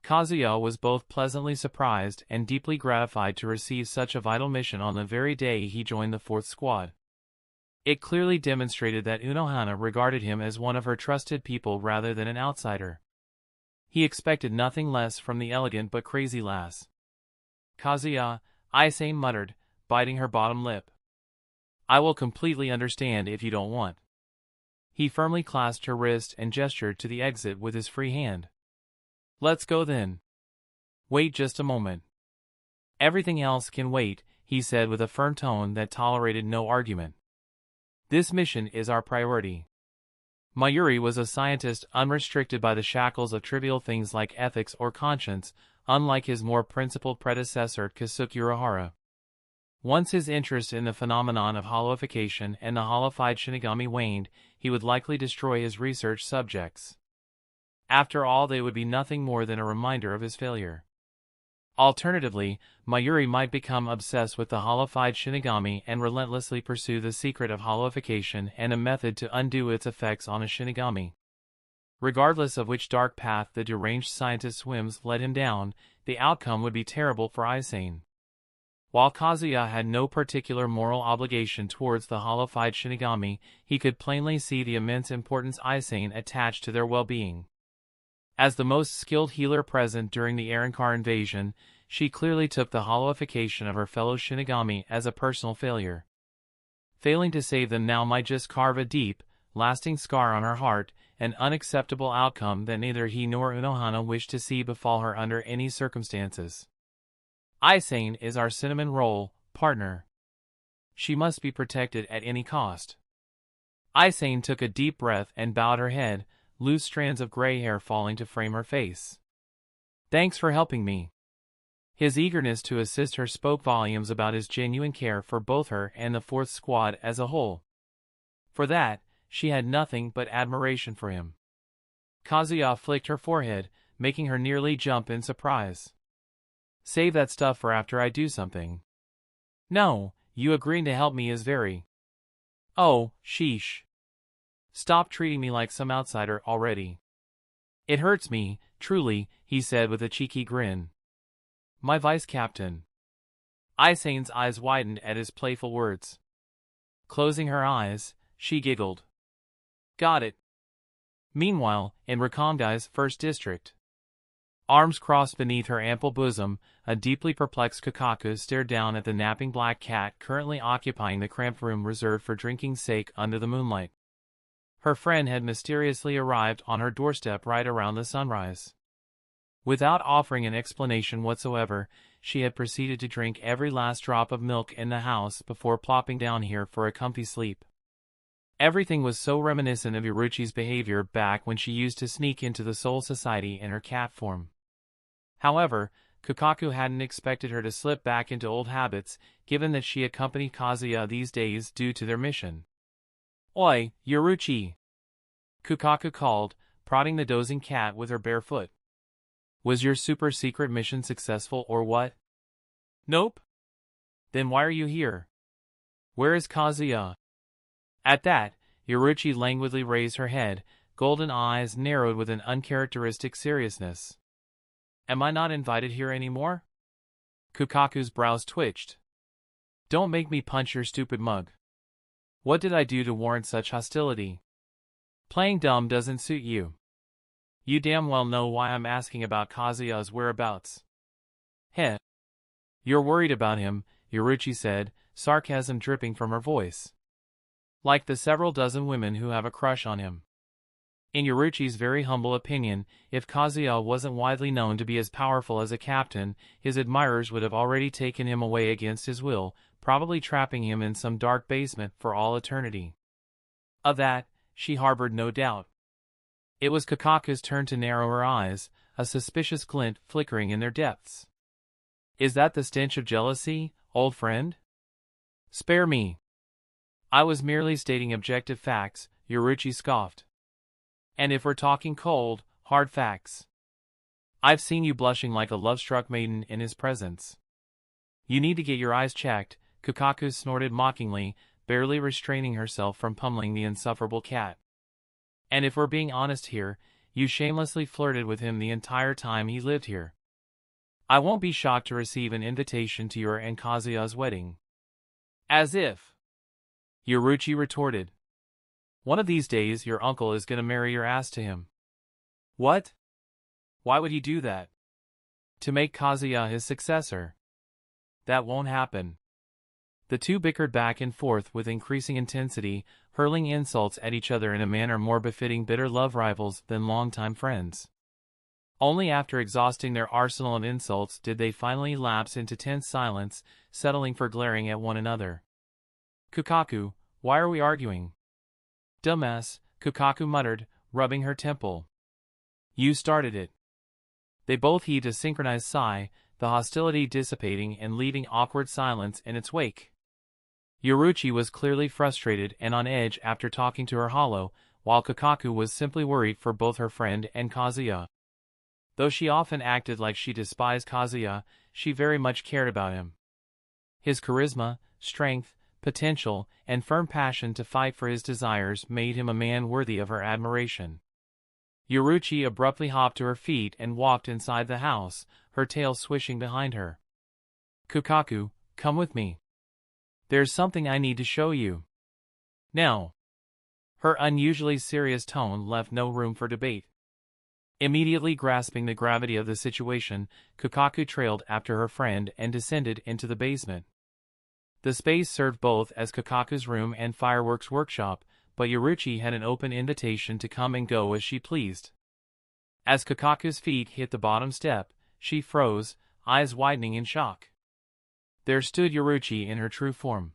Kazuya was both pleasantly surprised and deeply gratified to receive such a vital mission on the very day he joined the 4th Squad. It clearly demonstrated that Unohana regarded him as one of her trusted people rather than an outsider. He expected nothing less from the elegant but crazy lass. Kazuya, Aizen muttered, biting her bottom lip. I will completely understand if you don't want. He firmly clasped her wrist and gestured to the exit with his free hand. Let's go then. Wait just a moment. Everything else can wait, he said with a firm tone that tolerated no argument. This mission is our priority. Mayuri was a scientist unrestricted by the shackles of trivial things like ethics or conscience, unlike his more principled predecessor Kasuke Urahara. Once his interest in the phenomenon of holoification and the holified Shinigami waned, he would likely destroy his research subjects. After all, they would be nothing more than a reminder of his failure. Alternatively, Mayuri might become obsessed with the holified Shinigami and relentlessly pursue the secret of holoification and a method to undo its effects on a Shinigami. Regardless of which dark path the deranged scientist's whims led him down, the outcome would be terrible for Aizen. While Kazuya had no particular moral obligation towards the holified Shinigami, he could plainly see the immense importance Aizen attached to their well-being. As the most skilled healer present during the Arrancar invasion, she clearly took the holoification of her fellow Shinigami as a personal failure. Failing to save them now might just carve a deep, lasting scar on her heart, an unacceptable outcome that neither he nor Unohana wished to see befall her under any circumstances. Aizen is our cinnamon roll partner. She must be protected at any cost. Aizen took a deep breath and bowed her head, loose strands of gray hair falling to frame her face. Thanks for helping me. His eagerness to assist her spoke volumes about his genuine care for both her and the 4th Squad as a whole. For that, she had nothing but admiration for him. Kazuya flicked her forehead, making her nearly jump in surprise. Save that stuff for after I do something. No, you agreeing to help me is very... Oh, sheesh. Stop treating me like some outsider already. It hurts me, truly, he said with a cheeky grin. My vice-captain. Aizen's eyes widened at his playful words. Closing her eyes, she giggled. Got it. Meanwhile, in Rakongai's 1st district. Arms crossed beneath her ample bosom, a deeply perplexed Kakaku stared down at the napping black cat currently occupying the cramped room reserved for drinking's sake under the moonlight. Her friend had mysteriously arrived on her doorstep right around the sunrise. Without offering an explanation whatsoever, she had proceeded to drink every last drop of milk in the house before plopping down here for a comfy sleep. Everything was so reminiscent of Yoruchi's behavior back when she used to sneak into the Soul Society in her cat form. However, Kukaku hadn't expected her to slip back into old habits, given that she accompanied Kazuya these days due to their mission. "Oi, Yoruchi!" Kukaku called, prodding the dozing cat with her bare foot. "Was your super secret mission successful or what?" "Nope." "Then why are you here? Where is Kazuya?" At that, Yoruchi languidly raised her head, golden eyes narrowed with an uncharacteristic seriousness. "Am I not invited here anymore?" Kukaku's brows twitched. "Don't make me punch your stupid mug. What did I do to warrant such hostility? Playing dumb doesn't suit you. You damn well know why I'm asking about Kazuya's whereabouts." "Heh. You're worried about him," Yoruchi said, sarcasm dripping from her voice. "Like the several dozen women who have a crush on him." In Yoruchi's very humble opinion, if Kazuya wasn't widely known to be as powerful as a captain, his admirers would have already taken him away against his will, probably trapping him in some dark basement for all eternity. Of that, she harbored no doubt. It was Kukaku's turn to narrow her eyes, a suspicious glint flickering in their depths. "Is that the stench of jealousy, old friend?" "Spare me. I was merely stating objective facts," Yoruchi scoffed. "And if we're talking cold, hard facts, I've seen you blushing like a love-struck maiden in his presence." "You need to get your eyes checked," Kukaku snorted mockingly, barely restraining herself from pummeling the insufferable cat. "And if we're being honest here, you shamelessly flirted with him the entire time he lived here. I won't be shocked to receive an invitation to your and Kazuya's wedding." "As if," Yoruchi retorted. "One of these days your uncle is gonna marry your ass to him." "What? Why would he do that?" "To make Kazuya his successor." "That won't happen." The two bickered back and forth with increasing intensity, hurling insults at each other in a manner more befitting bitter love rivals than longtime friends. Only after exhausting their arsenal of insults did they finally lapse into tense silence, settling for glaring at one another. "Kukaku, why are we arguing?" "Dumbass," Kukaku muttered, rubbing her temple. "You started it." They both heaved a synchronized sigh, the hostility dissipating and leaving awkward silence in its wake. Yoruchi was clearly frustrated and on edge after talking to her hollow, while Kukaku was simply worried for both her friend and Kazuya. Though she often acted like she despised Kazuya, she very much cared about him. His charisma, strength, potential, and firm passion to fight for his desires made him a man worthy of her admiration. Yoruchi abruptly hopped to her feet and walked inside the house, her tail swishing behind her. "Kukaku, come with me. There's something I need to show you." "Now." Her unusually serious tone left no room for debate. Immediately grasping the gravity of the situation, Kukaku trailed after her friend and descended into the basement. The space served both as Kukaku's room and fireworks workshop, but Yoruchi had an open invitation to come and go as she pleased. As Kukaku's feet hit the bottom step, she froze, eyes widening in shock. There stood Yoruchi in her true form.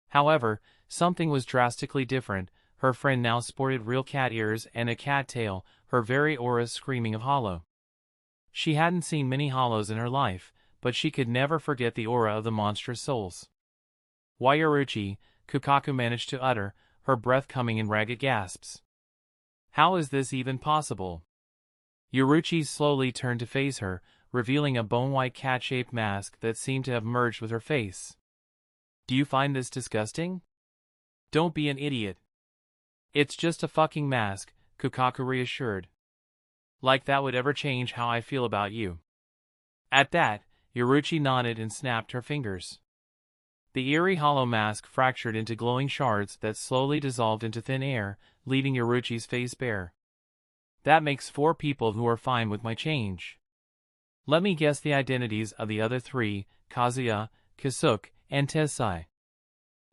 However, something was drastically different. Her friend now sported real cat ears and a cat tail, her very aura screaming of hollow. She hadn't seen many hollows in her life, but she could never forget the aura of the monstrous souls. "Why, Yoruchi," Kukaku managed to utter, her breath coming in ragged gasps. "How is this even possible?" Yoruchi slowly turned to face her, revealing a bone-white cat-shaped mask that seemed to have merged with her face. "Do you find this disgusting?" "Don't be an idiot. It's just a fucking mask," Kukaku reassured. "Like that would ever change how I feel about you." At that, Yoruchi nodded and snapped her fingers. The eerie hollow mask fractured into glowing shards that slowly dissolved into thin air, leaving Yoruchi's face bare. "That makes 4 people who are fine with my change. Let me guess the identities of the other 3, Kazuya, Kasuke, and Tessai."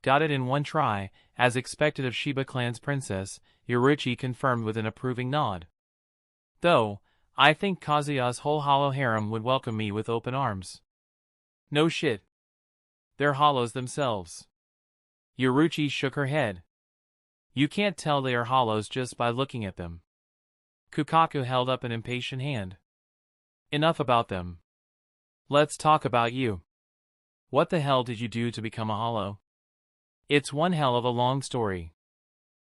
"Got it in one try," as expected of Shiba Clan's princess, Yoruchi confirmed with an approving nod. "Though, I think Kazuya's whole hollow harem would welcome me with open arms." "No shit. They're hollows themselves." Yoruchi shook her head. You can't tell they are hollows just by looking at them. Kukaku held up an impatient hand. Enough about them. Let's talk about you. What the hell did you do to become a hollow? It's one hell of a long story.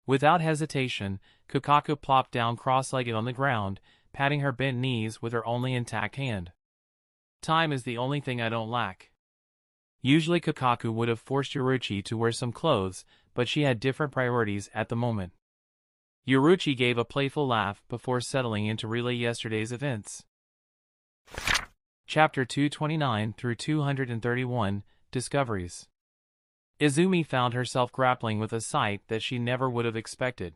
Without hesitation, Kukaku plopped down cross-legged on the ground, patting her bent knees with her only intact hand. Time is the only thing I don't lack. Usually Kukaku would have forced Yoruichi to wear some clothes, but she had different priorities at the moment. Yoruichi gave a playful laugh before settling in to relay yesterday's events. Chapter 229 through 231, Discoveries. Izumi found herself grappling with a sight that she never would have expected.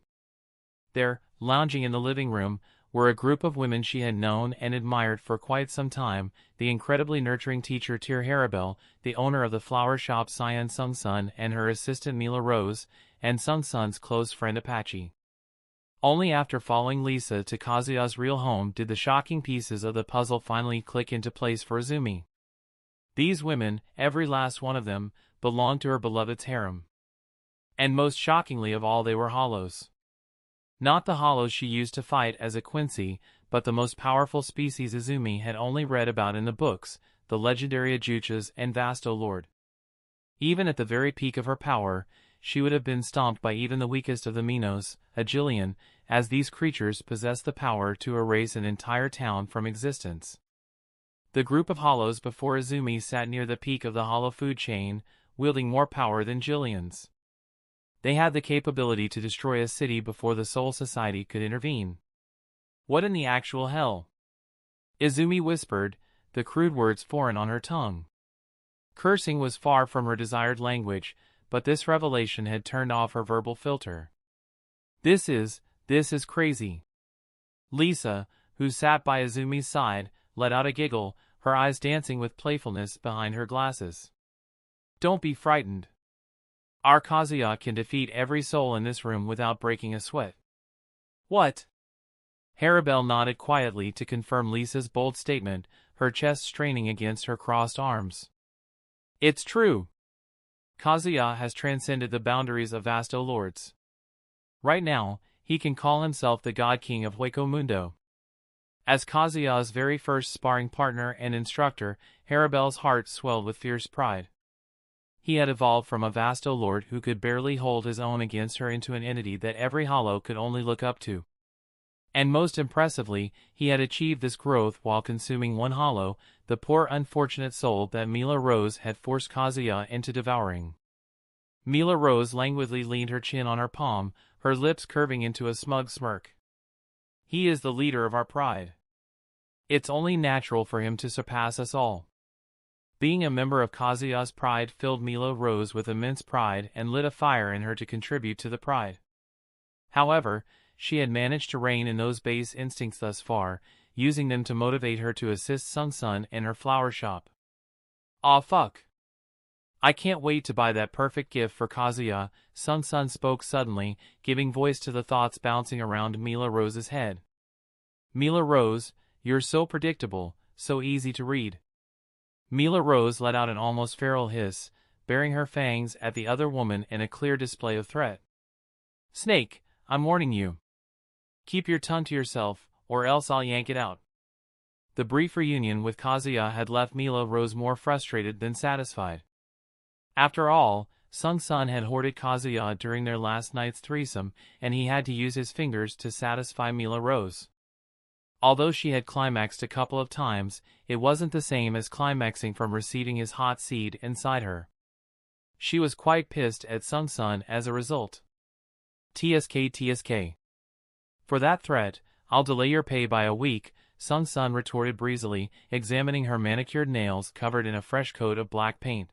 There, lounging in the living room, were a group of women she had known and admired for quite some time, the incredibly nurturing teacher Tear Harabel, the owner of the flower shop Cyan Sung-sun and her assistant Mila Rose, and Sung-sun's close friend Apache. Only after following Lisa to Kazuya's real home did the shocking pieces of the puzzle finally click into place for Izumi. These women, every last one of them, belonged to her beloved's harem. And most shockingly of all, they were hollows. Not the hollows she used to fight as a Quincy, but the most powerful species Izumi had only read about in the books, the legendary Ajuchas and Vasto Lord. Even at the very peak of her power, she would have been stomped by even the weakest of the Minos, Agilian, as these creatures possessed the power to erase an entire town from existence. The group of hollows before Izumi sat near the peak of the hollow food chain, wielding more power than Jillian's. They had the capability to destroy a city before the Soul Society could intervene. What in the actual hell? Izumi whispered, the crude words foreign on her tongue. Cursing was far from her desired language, but this revelation had turned off her verbal filter. This is crazy. Lisa, who sat by Izumi's side, let out a giggle, her eyes dancing with playfulness behind her glasses. Don't be frightened. Our Kazuya can defeat every soul in this room without breaking a sweat. What? Harabel nodded quietly to confirm Lisa's bold statement, her chest straining against her crossed arms. It's true. Kazuya has transcended the boundaries of Vasto Lords. Right now, he can call himself the God King of Hueco Mundo. As Kazuya's very first sparring partner and instructor, Harabel's heart swelled with fierce pride. He had evolved from a Vasto Lord who could barely hold his own against her into an entity that every hollow could only look up to. And most impressively, he had achieved this growth while consuming one hollow, the poor unfortunate soul that Mila Rose had forced Kazuya into devouring. Mila Rose languidly leaned her chin on her palm, her lips curving into a smug smirk. He is the leader of our pride. It's only natural for him to surpass us all. Being a member of Kazuya's pride filled Mila Rose with immense pride and lit a fire in her to contribute to the pride. However, she had managed to rein in those base instincts thus far, using them to motivate her to assist Sung-sun in her flower shop. Aw fuck. I can't wait to buy that perfect gift for Kazuya, Sung-sun spoke suddenly, giving voice to the thoughts bouncing around Mila Rose's head. Mila Rose, you're so predictable, so easy to read. Mila Rose let out an almost feral hiss, baring her fangs at the other woman in a clear display of threat. Snake, I'm warning you. Keep your tongue to yourself, or else I'll yank it out. The brief reunion with Kazuya had left Mila Rose more frustrated than satisfied. After all, Sung-sun had hoarded Kazuya during their last night's threesome, and he had to use his fingers to satisfy Mila Rose. Although she had climaxed a couple of times, it wasn't the same as climaxing from receiving his hot seed inside her. She was quite pissed at Sung-sun as a result. TSK. For that threat, I'll delay your pay by a week, Sung-sun retorted breezily, examining her manicured nails covered in a fresh coat of black paint.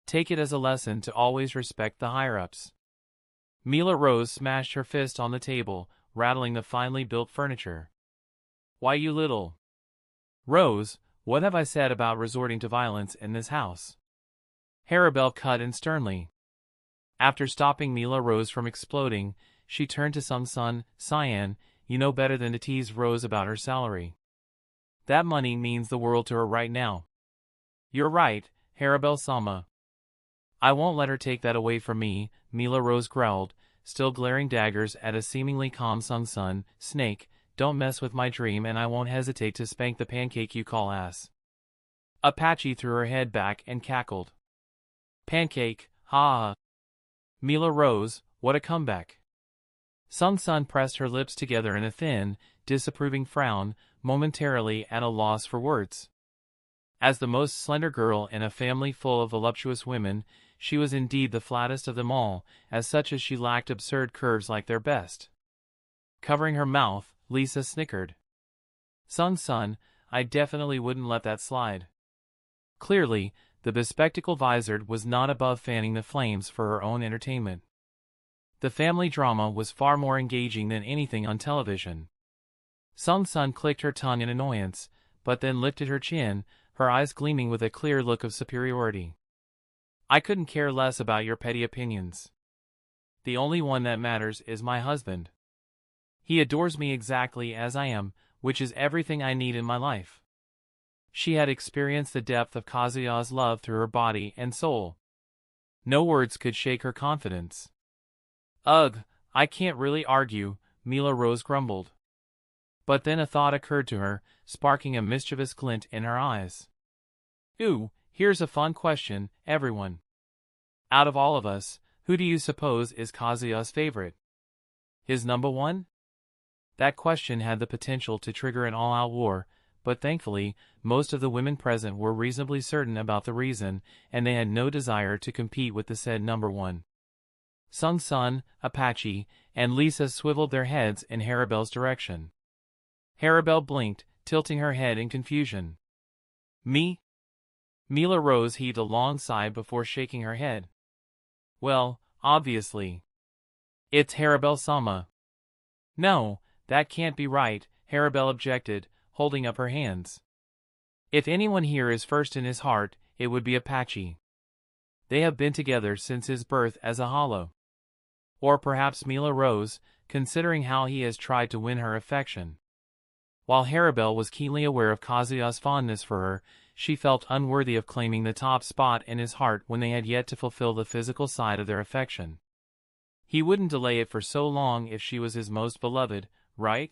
Take it as a lesson to always respect the higher-ups. Mila Rose smashed her fist on the table, rattling the finely built furniture. Why, you little Rose, what have I said about resorting to violence in this house? Harabel cut in sternly. After stopping Mila Rose from exploding, she turned to Sung-sun. Cyan, you know better than to tease Rose about her salary. That money means the world to her right now. You're right, Harabel-sama. I won't let her take that away from me, Mila Rose growled, still glaring daggers at a seemingly calm Sun. Snake, don't mess with my dream and I won't hesitate to spank the pancake you call ass. Apache threw her head back and cackled. Pancake, ha ha. Mila rose, what a comeback. Sun pressed her lips together in a thin, disapproving frown, momentarily at a loss for words. As the most slender girl in a family full of voluptuous women, she was indeed the flattest of them all, as such as she lacked absurd curves like their best. Covering her mouth, Lisa snickered. Sun, I definitely wouldn't let that slide. Clearly, the bespectacled vizard was not above fanning the flames for her own entertainment. The family drama was far more engaging than anything on television. Sun clicked her tongue in annoyance, but then lifted her chin, her eyes gleaming with a clear look of superiority. I couldn't care less about your petty opinions. The only one that matters is my husband. He adores me exactly as I am, which is everything I need in my life. She had experienced the depth of Kazuya's love through her body and soul. No words could shake her confidence. Ugh, I can't really argue, Mila Rose grumbled. But then a thought occurred to her, sparking a mischievous glint in her eyes. Ooh, here's a fun question, everyone. Out of all of us, who do you suppose is Kazuya's favorite? His number one? That question had the potential to trigger an all-out war, but thankfully, most of the women present were reasonably certain about the reason, and they had no desire to compete with the said number one. Sun, Apache, and Lisa swiveled their heads in Harabelle's direction. Harabelle blinked, tilting her head in confusion. Me? Mila Rose heaved a long sigh before shaking her head. Well, obviously. It's Harabelle-sama. No, that can't be right, Harabelle objected, holding up her hands. If anyone here is first in his heart, it would be Apache. They have been together since his birth as a hollow. Or perhaps Mila Rose, considering how he has tried to win her affection. While Harabelle was keenly aware of Kazuya's fondness for her, she felt unworthy of claiming the top spot in his heart when they had yet to fulfill the physical side of their affection. He wouldn't delay it for so long if she was his most beloved, right?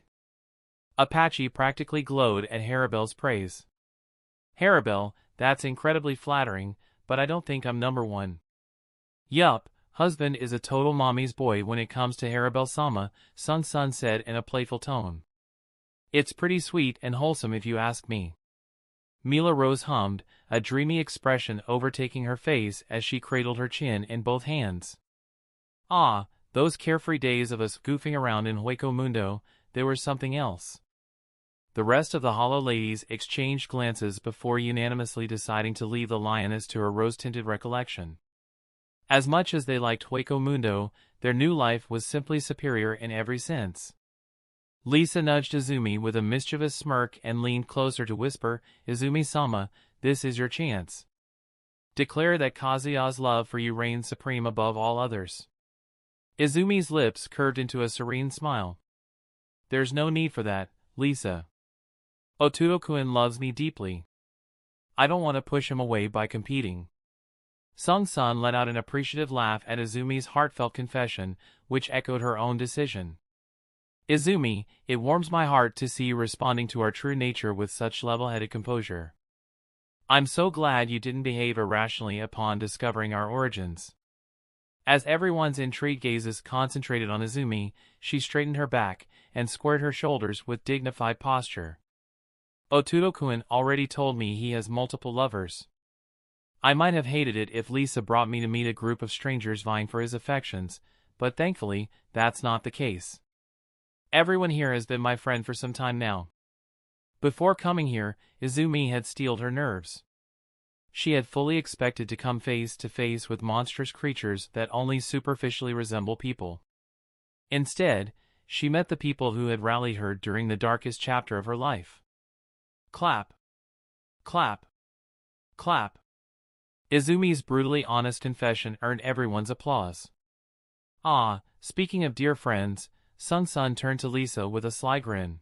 Apache practically glowed at Harabelle's praise. Harabelle, that's incredibly flattering, but I don't think I'm number one. Yup, husband is a total mommy's boy when it comes to Harabelle-sama, Sun said in a playful tone. It's pretty sweet and wholesome if you ask me. Mila Rose hummed, a dreamy expression overtaking her face as she cradled her chin in both hands. Ah, those carefree days of us goofing around in Hueco Mundo, there was something else. The rest of the hollow ladies exchanged glances before unanimously deciding to leave the lioness to her rose-tinted recollection. As much as they liked Hueco Mundo, their new life was simply superior in every sense. Lisa nudged Izumi with a mischievous smirk and leaned closer to whisper, Izumi-sama, this is your chance. Declare that Kazuya's love for you reigns supreme above all others. Izumi's lips curved into a serene smile. There's no need for that, Lisa. Ototo-kun loves me deeply. I don't want to push him away by competing. Sun let out an appreciative laugh at Izumi's heartfelt confession, which echoed her own decision. Izumi, it warms my heart to see you responding to our true nature with such level-headed composure. I'm so glad you didn't behave irrationally upon discovering our origins. As everyone's intrigued gazes concentrated on Izumi, she straightened her back and squared her shoulders with dignified posture. Ototo-kun already told me he has multiple lovers. I might have hated it if Lisa brought me to meet a group of strangers vying for his affections, but thankfully, that's not the case. Everyone here has been my friend for some time now. Before coming here, Izumi had steeled her nerves. She had fully expected to come face to face with monstrous creatures that only superficially resemble people. Instead, she met the people who had rallied her during the darkest chapter of her life. Clap. Clap. Clap. Izumi's brutally honest confession earned everyone's applause. Ah, speaking of dear friends, Sun turned to Lisa with a sly grin.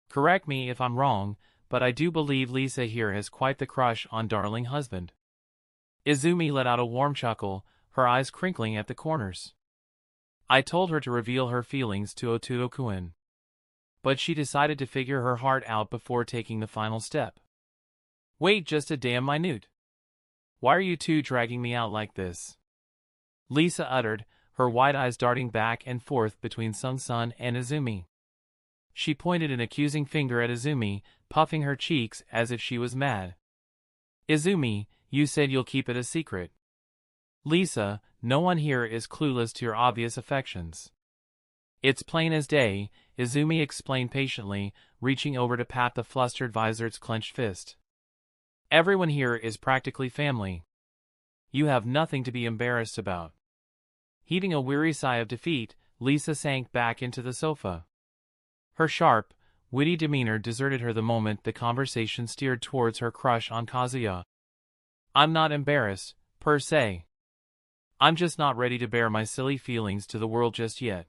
Correct me if I'm wrong, but I do believe Lisa here has quite the crush on darling husband. Izumi let out a warm chuckle, her eyes crinkling at the corners. I told her to reveal her feelings to Ototo-kun, but she decided to figure her heart out before taking the final step. Wait just a damn minute. Why are you two dragging me out like this? Lisa uttered, her wide eyes darting back and forth between Sung-sun and Izumi. She pointed an accusing finger at Izumi, puffing her cheeks as if she was mad. Izumi, you said you'll keep it a secret. Lisa, no one here is clueless to your obvious affections. It's plain as day, Izumi explained patiently, reaching over to pat the flustered Vizard's clenched fist. Everyone here is practically family. You have nothing to be embarrassed about. Heaving a weary sigh of defeat, Lisa sank back into the sofa. Her sharp, witty demeanor deserted her the moment the conversation steered towards her crush on Kazuya. I'm not embarrassed, per se. I'm just not ready to bare my silly feelings to the world just yet.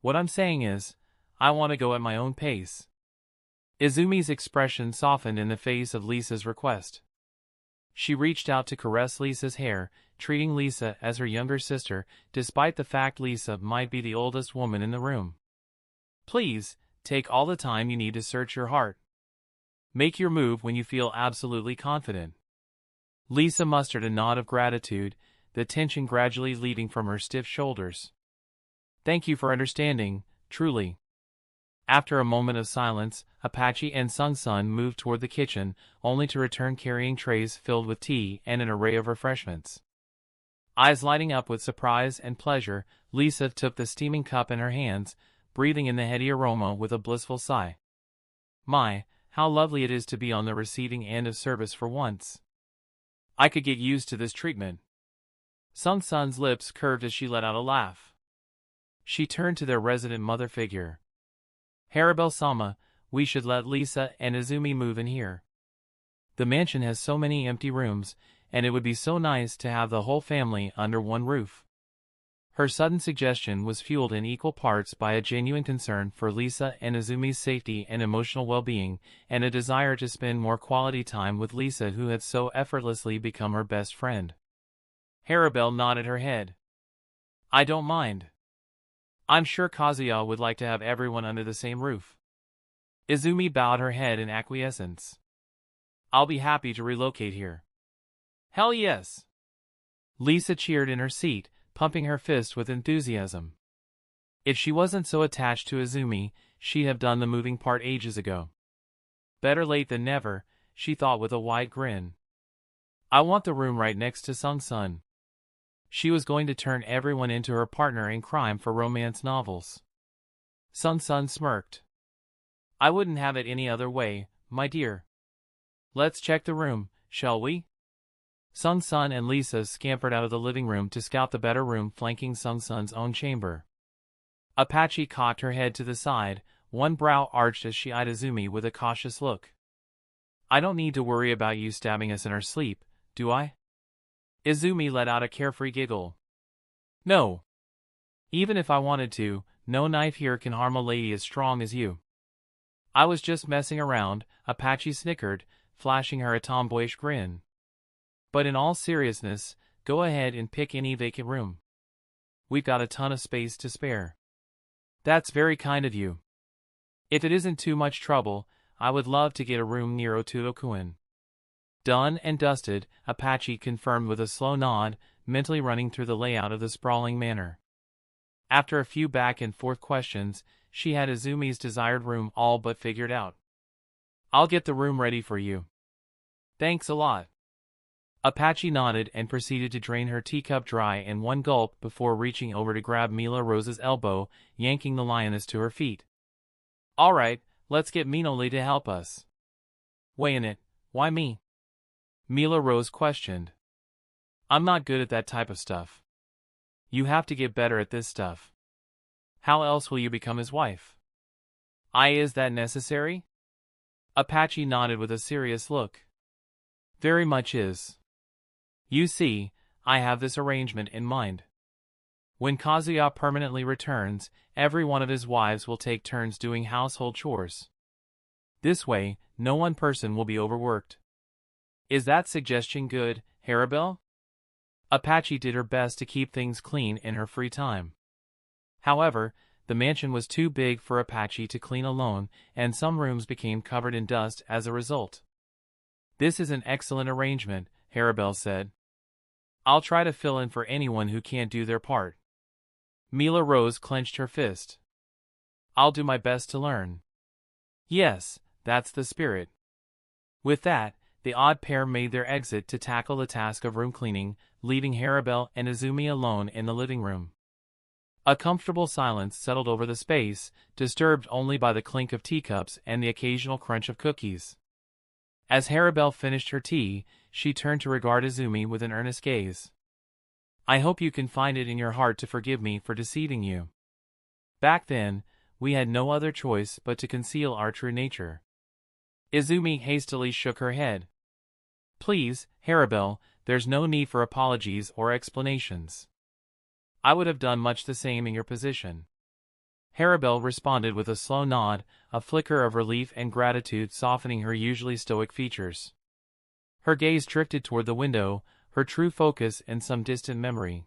What I'm saying is, I want to go at my own pace. Izumi's expression softened in the face of Lisa's request. She reached out to caress Lisa's hair, treating Lisa as her younger sister, despite the fact Lisa might be the oldest woman in the room. Please, take all the time you need to search your heart. Make your move when you feel absolutely confident. Lisa mustered a nod of gratitude, the tension gradually leaving from her stiff shoulders. Thank you for understanding, truly. After a moment of silence, Apache and Sung-sun moved toward the kitchen, only to return carrying trays filled with tea and an array of refreshments. Eyes lighting up with surprise and pleasure, Lisa took the steaming cup in her hands, breathing in the heady aroma with a blissful sigh. My, how lovely it is to be on the receiving end of service for once. I could get used to this treatment. Sung-sun's lips curved as she let out a laugh. She turned to their resident mother figure. Haribel-sama, we should let Lisa and Izumi move in here. The mansion has so many empty rooms, and it would be so nice to have the whole family under one roof. Her sudden suggestion was fueled in equal parts by a genuine concern for Lisa and Izumi's safety and emotional well-being, and a desire to spend more quality time with Lisa, who had so effortlessly become her best friend. Haribel nodded her head. I don't mind. I'm sure Kazuya would like to have everyone under the same roof. Izumi bowed her head in acquiescence. I'll be happy to relocate here. Hell yes! Lisa cheered in her seat, pumping her fist with enthusiasm. If she wasn't so attached to Izumi, she'd have done the moving part ages ago. Better late than never, she thought with a wide grin. I want the room right next to Sung-sun. She was going to turn everyone into her partner in crime for romance novels. Sung-sun smirked. I wouldn't have it any other way, my dear. Let's check the room, shall we? Sung-sun and Lisa scampered out of the living room to scout the better room flanking Sung-sun's own chamber. Apache cocked her head to the side, one brow arched as she eyed Izumi with a cautious look. I don't need to worry about you stabbing us in our sleep, do I? Izumi let out a carefree giggle. No. Even if I wanted to, no knife here can harm a lady as strong as you. I was just messing around, Apache snickered, flashing her a tomboyish grin. But in all seriousness, go ahead and pick any vacant room. We've got a ton of space to spare. That's very kind of you. If it isn't too much trouble, I would love to get a room near Ototo-kun. Done and dusted, Apache confirmed with a slow nod, mentally running through the layout of the sprawling manor. After a few back-and-forth questions, she had Izumi's desired room all but figured out. I'll get the room ready for you. Thanks a lot. Apache nodded and proceeded to drain her teacup dry in one gulp before reaching over to grab Mila Rose's elbow, yanking the lioness to her feet. All right, let's get Minoli to help us. Weighing it, why me? Mila Rose questioned. I'm not good at that type of stuff. You have to get better at this stuff. How else will you become his wife? Is that necessary? Apache nodded with a serious look. Very much is. You see, I have this arrangement in mind. When Kazuya permanently returns, every one of his wives will take turns doing household chores. This way, no one person will be overworked. Is that suggestion good, Haribel? Apache did her best to keep things clean in her free time. However, the mansion was too big for Apache to clean alone, and some rooms became covered in dust as a result. "This is an excellent arrangement," Harabel said. "I'll try to fill in for anyone who can't do their part." Mila Rose clenched her fist. "I'll do my best to learn." "Yes, that's the spirit." With that, the odd pair made their exit to tackle the task of room cleaning, leaving Harabel and Izumi alone in the living room. A comfortable silence settled over the space, disturbed only by the clink of teacups and the occasional crunch of cookies. As Harabel finished her tea, she turned to regard Izumi with an earnest gaze. "I hope you can find it in your heart to forgive me for deceiving you. Back then, we had no other choice but to conceal our true nature." Izumi hastily shook her head. "Please, Harabel, there's no need for apologies or explanations. I would have done much the same in your position." Harabel responded with a slow nod, a flicker of relief and gratitude softening her usually stoic features. Her gaze drifted toward the window, her true focus in some distant memory.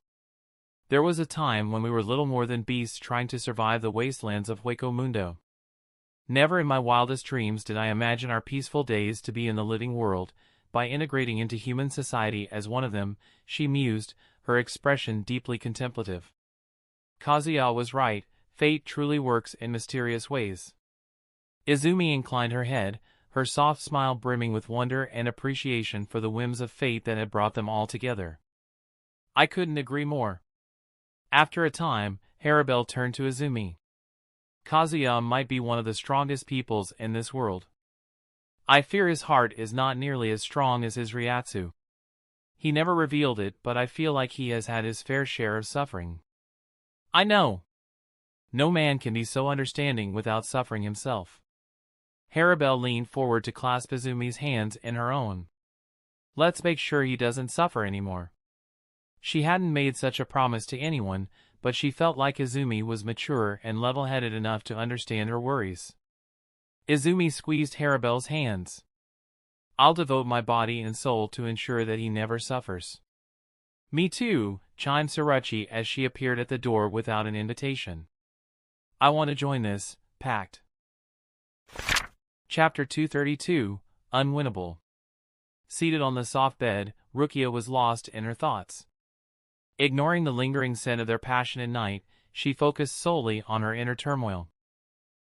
"There was a time when we were little more than beasts trying to survive the wastelands of Hueco Mundo. Never in my wildest dreams did I imagine our peaceful days to be in the living world. By integrating into human society as one of them," she mused, her expression deeply contemplative. "Kazuya was right, fate truly works in mysterious ways." Izumi inclined her head, her soft smile brimming with wonder and appreciation for the whims of fate that had brought them all together. "I couldn't agree more." After a time, Harabel turned to Izumi. "Kazuya might be one of the strongest peoples in this world. I fear his heart is not nearly as strong as his Ryatsu. He never revealed it, but I feel like he has had his fair share of suffering." "I know. No man can be so understanding without suffering himself." Harabel leaned forward to clasp Izumi's hands in her own. "Let's make sure he doesn't suffer anymore." She hadn't made such a promise to anyone, but she felt like Izumi was mature and level-headed enough to understand her worries. Izumi squeezed Harabel's hands. "I'll devote my body and soul to ensure that he never suffers." "Me too," chimed Surachi as she appeared at the door without an invitation. "I want to join this pact." Chapter 232, Unwinnable. Seated on the soft bed, Rukia was lost in her thoughts. Ignoring the lingering scent of their passionate night, she focused solely on her inner turmoil.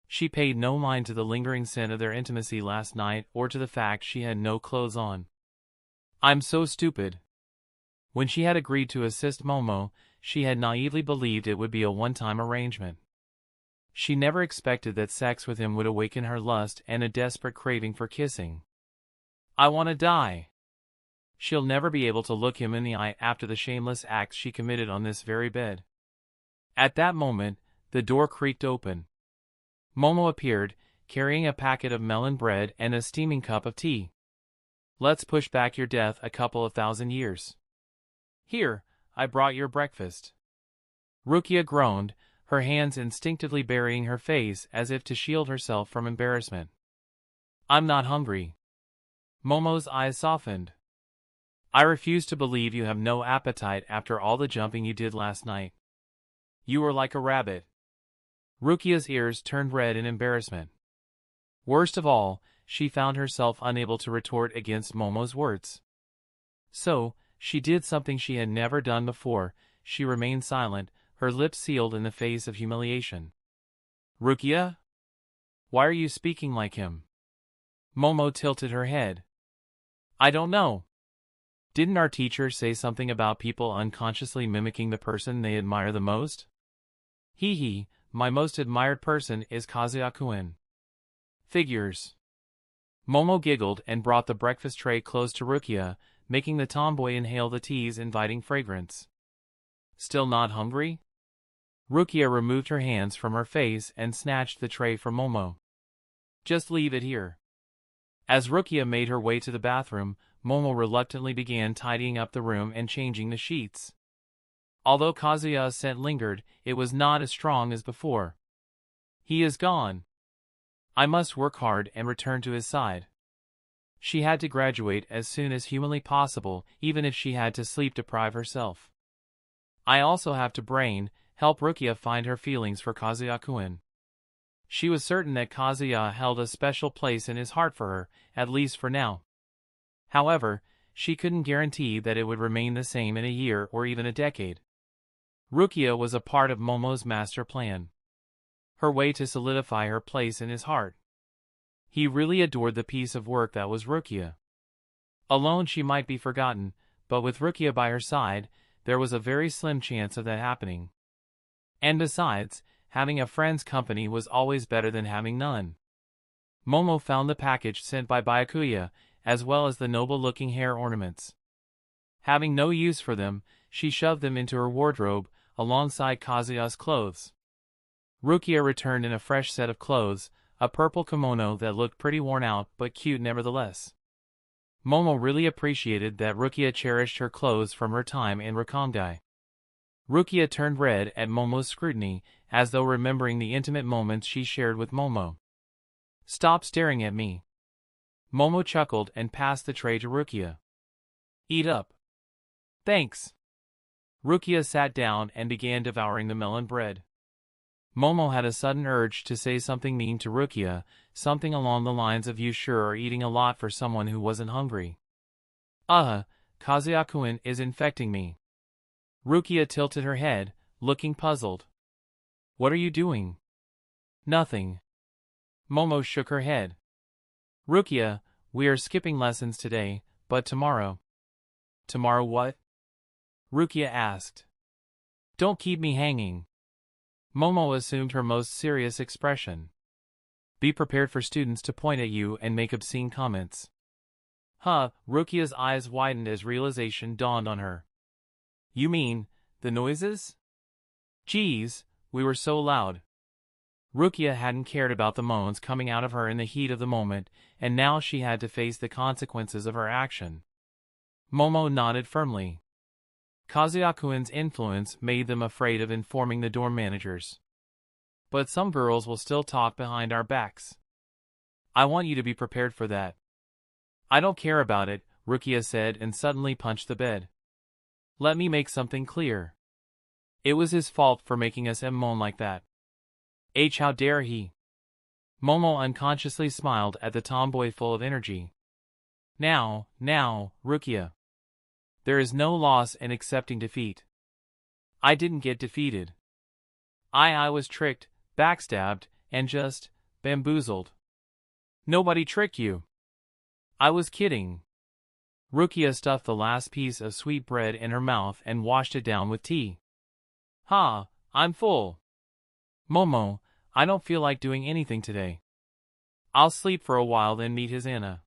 She paid no mind to the lingering scent of their intimacy last night or to the fact she had no clothes on. "I'm so stupid." When she had agreed to assist Momo, she had naively believed it would be a one-time arrangement. She never expected that sex with him would awaken her lust and a desperate craving for kissing. "I want to die." She'll never be able to look him in the eye after the shameless acts she committed on this very bed. At that moment, the door creaked open. Momo appeared, carrying a packet of melon bread and a steaming cup of tea. "Let's push back your death a couple of thousand years. Here, I brought your breakfast." Rukia groaned, her hands instinctively burying her face as if to shield herself from embarrassment. "I'm not hungry." Momo's eyes softened. "I refuse to believe you have no appetite after all the jumping you did last night. You were like a rabbit." Rukia's ears turned red in embarrassment. Worst of all, she found herself unable to retort against Momo's words. So, she did something she had never done before. She remained silent, her lips sealed in the face of humiliation. "Rukia? Why are you speaking like him?" Momo tilted her head. "I don't know. Didn't our teacher say something about people unconsciously mimicking the person they admire the most? Hee, my most admired person is Kazuya-kun. Figures." Momo giggled and brought the breakfast tray close to Rukia, making the tomboy inhale the tea's inviting fragrance. "Still not hungry?" Rukia removed her hands from her face and snatched the tray from Momo. "Just leave it here." As Rukia made her way to the bathroom, Momo reluctantly began tidying up the room and changing the sheets. Although Kazuya's scent lingered, it was not as strong as before. "He is gone. I must work hard and return to his side." She had to graduate as soon as humanly possible, even if she had to sleep-deprive herself. "I also have to brain," help Rukia find her feelings for Kazuya-kun. She was certain that Kazuya held a special place in his heart for her, at least for now. However, she couldn't guarantee that it would remain the same in a year or even a decade. Rukia was a part of Momo's master plan. Her way to solidify her place in his heart. He really adored the piece of work that was Rukia. Alone she might be forgotten, but with Rukia by her side, there was a very slim chance of that happening. And besides, having a friend's company was always better than having none. Momo found the package sent by Byakuya, as well as the noble-looking hair ornaments. Having no use for them, she shoved them into her wardrobe, alongside Kazuya's clothes. Rukia returned in a fresh set of clothes, a purple kimono that looked pretty worn out but cute nevertheless. Momo really appreciated that Rukia cherished her clothes from her time in Rakongai. Rukia turned red at Momo's scrutiny, as though remembering the intimate moments she shared with Momo. "Stop staring at me." Momo chuckled and passed the tray to Rukia. "Eat up." "Thanks." Rukia sat down and began devouring the melon bread. Momo had a sudden urge to say something mean to Rukia, something along the lines of "You sure are eating a lot for someone who wasn't hungry." Kazuya-kun is infecting me." Rukia tilted her head, looking puzzled. "What are you doing?" "Nothing." Momo shook her head. "Rukia, we are skipping lessons today, but tomorrow." "Tomorrow what?" Rukia asked. "Don't keep me hanging." Momo assumed her most serious expression. "Be prepared for students to point at you and make obscene comments." Rukia's eyes widened as realization dawned on her. "You mean, the noises?" "Geez, we were so loud." Rukia hadn't cared about the moans coming out of her in the heat of the moment, and now she had to face the consequences of her action. Momo nodded firmly. Kazuya-kun's influence made them afraid of informing the dorm managers. "But some girls will still talk behind our backs. I want you to be prepared for that." "I don't care about it," Rukia said and suddenly punched the bed. "Let me make something clear. It was his fault for making us moan like that. How dare he?" Momo unconsciously smiled at the tomboy full of energy. Now, Rukia. There is no loss in accepting defeat." "I didn't get defeated. I was tricked, backstabbed, and just bamboozled." "Nobody tricked you." "I was kidding." Rukia stuffed the last piece of sweet bread in her mouth and washed it down with tea. I'm full." "Momo, I don't feel like doing anything today. I'll sleep for a while then meet his Anna."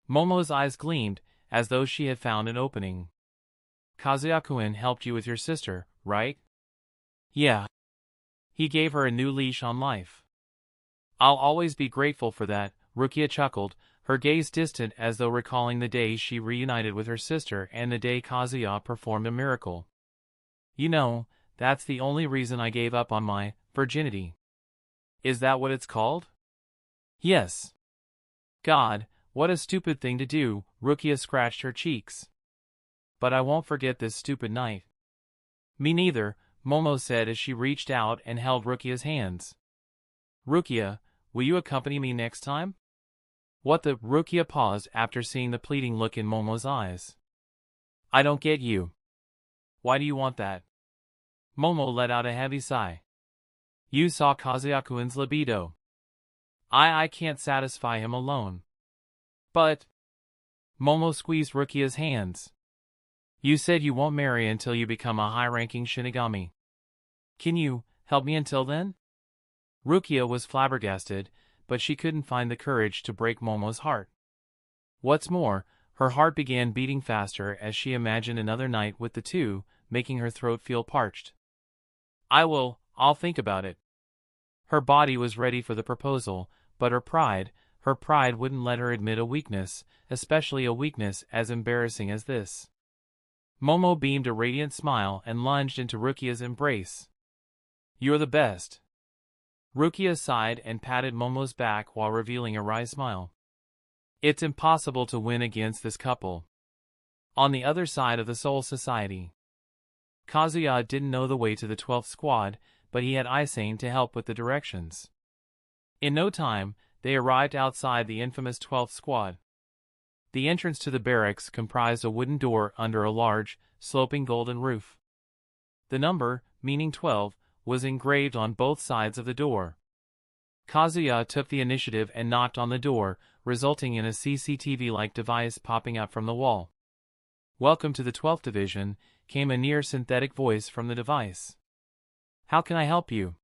Momo's eyes gleamed, as though she had found an opening. "Kazuya-kun helped you with your sister, right?" "Yeah. He gave her a new leash on life." "I'll always be grateful for that," Rukia chuckled, her gaze distant as though recalling the day she reunited with her sister and the day Kazuya performed a miracle. "You know, that's the only reason I gave up on my virginity." "Is that what it's called?" "Yes." "God, what a stupid thing to do," Rukia scratched her cheeks. "But I won't forget this stupid night." "Me neither," Momo said as she reached out and held Rukia's hands. "Rukia, will you accompany me next time?" "What the?" Rukia paused after seeing the pleading look in Momo's eyes. "I don't get you." "Why do you want that?" Momo let out a heavy sigh. "You saw Kazuya-kun's libido. I can't satisfy him alone." "But..." Momo squeezed Rukia's hands. "You said you won't marry until you become a high-ranking Shinigami. Can you help me until then?" Rukia was flabbergasted, but she couldn't find the courage to break Momo's heart. What's more, her heart began beating faster as she imagined another night with the two, making her throat feel parched. I'll think about it." Her body was ready for the proposal, but her pride wouldn't let her admit a weakness, especially a weakness as embarrassing as this. Momo beamed a radiant smile and lunged into Rukia's embrace. "You're the best." Rukia sighed and patted Momo's back while revealing a wry smile. "It's impossible to win against this couple. On the other side of the Soul Society." Kazuya didn't know the way to the 12th squad, but he had Aizen to help with the directions. In no time, they arrived outside the infamous 12th squad. The entrance to the barracks comprised a wooden door under a large, sloping golden roof. The number, meaning 12, was engraved on both sides of the door. Kazuya took the initiative and knocked on the door, resulting in a CCTV-like device popping up from the wall. "Welcome to the 12th Division," came a near-synthetic voice from the device. "How can I help you?"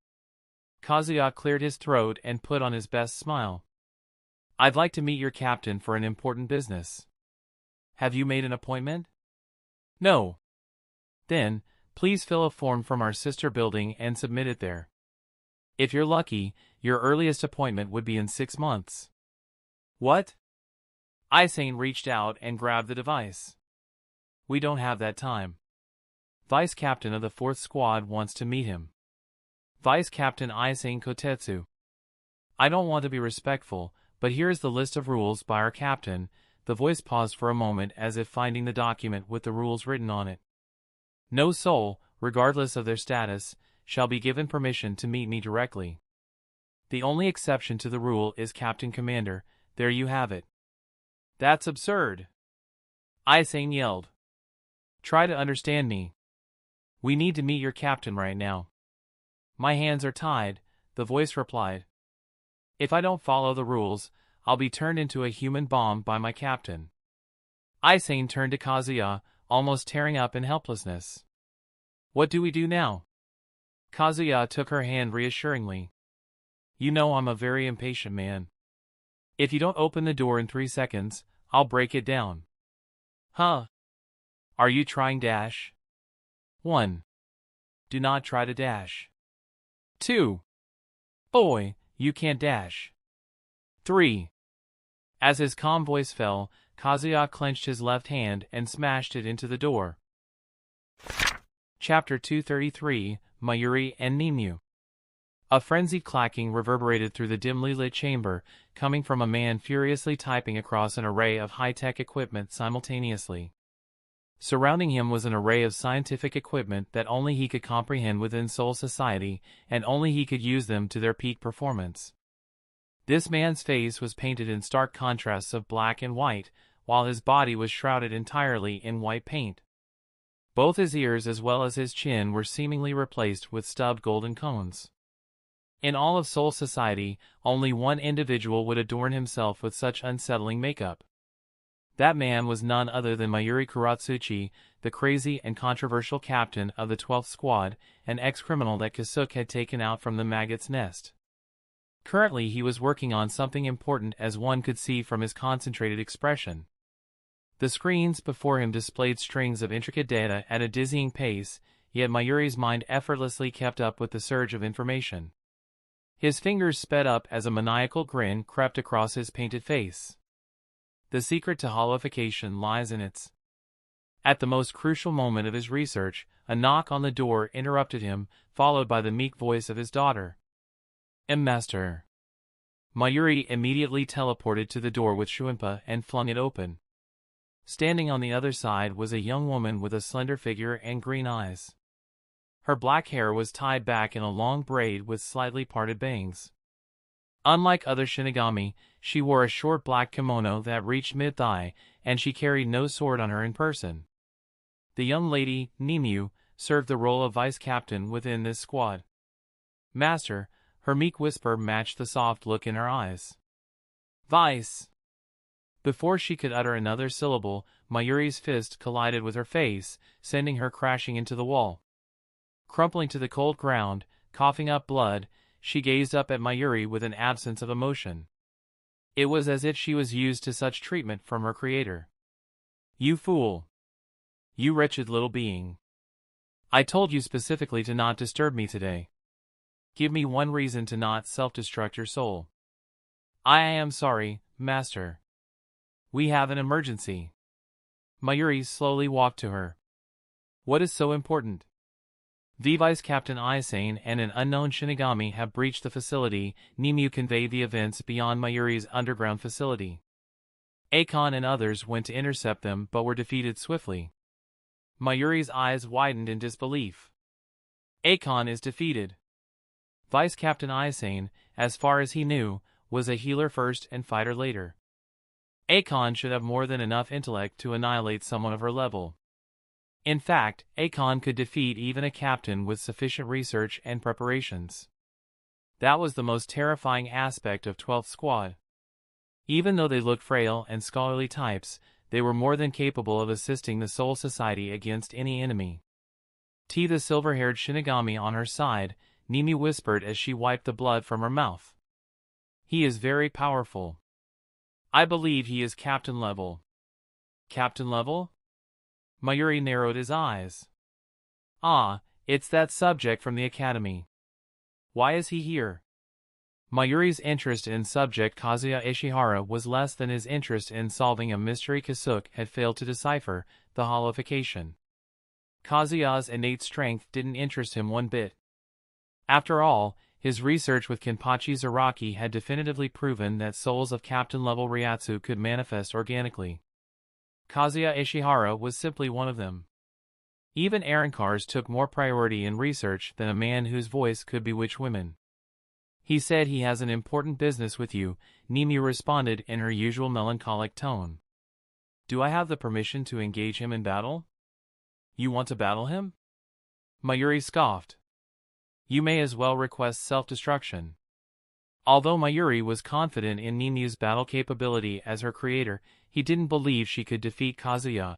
Kazuya cleared his throat and put on his best smile. "I'd like to meet your captain for an important business." "Have you made an appointment?" "No." "Then, please fill a form from our sister building and submit it there. If you're lucky, your earliest appointment would be in 6 months." "What?" Aizen reached out and grabbed the device. "We don't have that time. Vice Captain of the 4th Squad wants to meet him. Vice Captain Aizen Kotetsu." "I don't want to be respectful, but here is the list of rules by our captain." The voice paused for a moment as if finding the document with the rules written on it. "No soul, regardless of their status, shall be given permission to meet me directly. The only exception to the rule is Captain Commander." There you have it. "That's absurd!" Aizen yelled. "Try to understand me. We need to meet your captain right now." "My hands are tied," the voice replied. "If I don't follow the rules, I'll be turned into a human bomb by my captain." Aizen turned to Kazuya, almost tearing up in helplessness. "What do we do now?" Kazuya took her hand reassuringly. "You know I'm a very impatient man. If you don't open the door in 3 seconds, I'll break it down." "Huh? Are you trying dash?" 1. Do not try to dash. 2. Boy, you can't dash. 3. As his calm voice fell, Kazuya clenched his left hand and smashed it into the door. Chapter 233, Mayuri and Nimue. A frenzied clacking reverberated through the dimly lit chamber, coming from a man furiously typing across an array of high-tech equipment simultaneously. Surrounding him was an array of scientific equipment that only he could comprehend within Soul Society, and only he could use them to their peak performance. This man's face was painted in stark contrasts of black and white, while his body was shrouded entirely in white paint. Both his ears as well as his chin were seemingly replaced with stubbed golden cones. In all of Soul Society, only one individual would adorn himself with such unsettling makeup. That man was none other than Mayuri Kuratsuchi, the crazy and controversial captain of the 12th Squad, an ex-criminal that Kasuke had taken out from the maggot's nest. Currently he was working on something important, as one could see from his concentrated expression. The screens before him displayed strings of intricate data at a dizzying pace, yet Mayuri's mind effortlessly kept up with the surge of information. His fingers sped up as a maniacal grin crept across his painted face. The secret to holification lies in its. At the most crucial moment of his research, a knock on the door interrupted him, followed by the meek voice of his daughter. "Master." Mayuri immediately teleported to the door with Shuinpa and flung it open. Standing on the other side was a young woman with a slender figure and green eyes. Her black hair was tied back in a long braid with slightly parted bangs. Unlike other Shinigami, she wore a short black kimono that reached mid-thigh, and she carried no sword on her in person. The young lady, Nimue, served the role of vice captain within this squad. "Master," her meek whisper matched the soft look in her eyes. "Vice." Before she could utter another syllable, Mayuri's fist collided with her face, sending her crashing into the wall. Crumpling to the cold ground, coughing up blood, she gazed up at Mayuri with an absence of emotion. It was as if she was used to such treatment from her creator. "You fool! You wretched little being! I told you specifically to not disturb me today. Give me one reason to not self-destruct your soul." "I am sorry, Master. We have an emergency." Mayuri slowly walked to her. "What is so important?" "The Vice Captain Aizen and an unknown Shinigami have breached the facility." Nimue conveyed the events beyond Mayuri's underground facility. Akon and others went to intercept them but were defeated swiftly. Mayuri's eyes widened in disbelief. Akon is defeated. Vice Captain Aizen, as far as he knew, was a healer first and fighter later. Akon should have more than enough intellect to annihilate someone of her level. In fact, Akon could defeat even a captain with sufficient research and preparations. That was the most terrifying aspect of 12th Squad. Even though they looked frail and scholarly types, they were more than capable of assisting the Soul Society against any enemy. T, the silver-haired Shinigami on her side, Nimi whispered as she wiped the blood from her mouth. He is very powerful. I believe he is captain level. Captain level? Mayuri narrowed his eyes. Ah, it's that subject from the academy. Why is he here? Mayuri's interest in subject Kazuya Ishihara was less than his interest in solving a mystery Kasuke had failed to decipher, the holification. Kazuya's innate strength didn't interest him one bit. After all, his research with Kenpachi Zaraki had definitively proven that souls of captain-level Ryatsu could manifest organically. Kazuya Ishihara was simply one of them. Even Arankars took more priority in research than a man whose voice could bewitch women. He said he has an important business with you, Nimi responded in her usual melancholic tone. Do I have the permission to engage him in battle? You want to battle him? Mayuri scoffed. You may as well request self-destruction. Although Mayuri was confident in Nimi's battle capability as her creator, he didn't believe she could defeat Kazuya.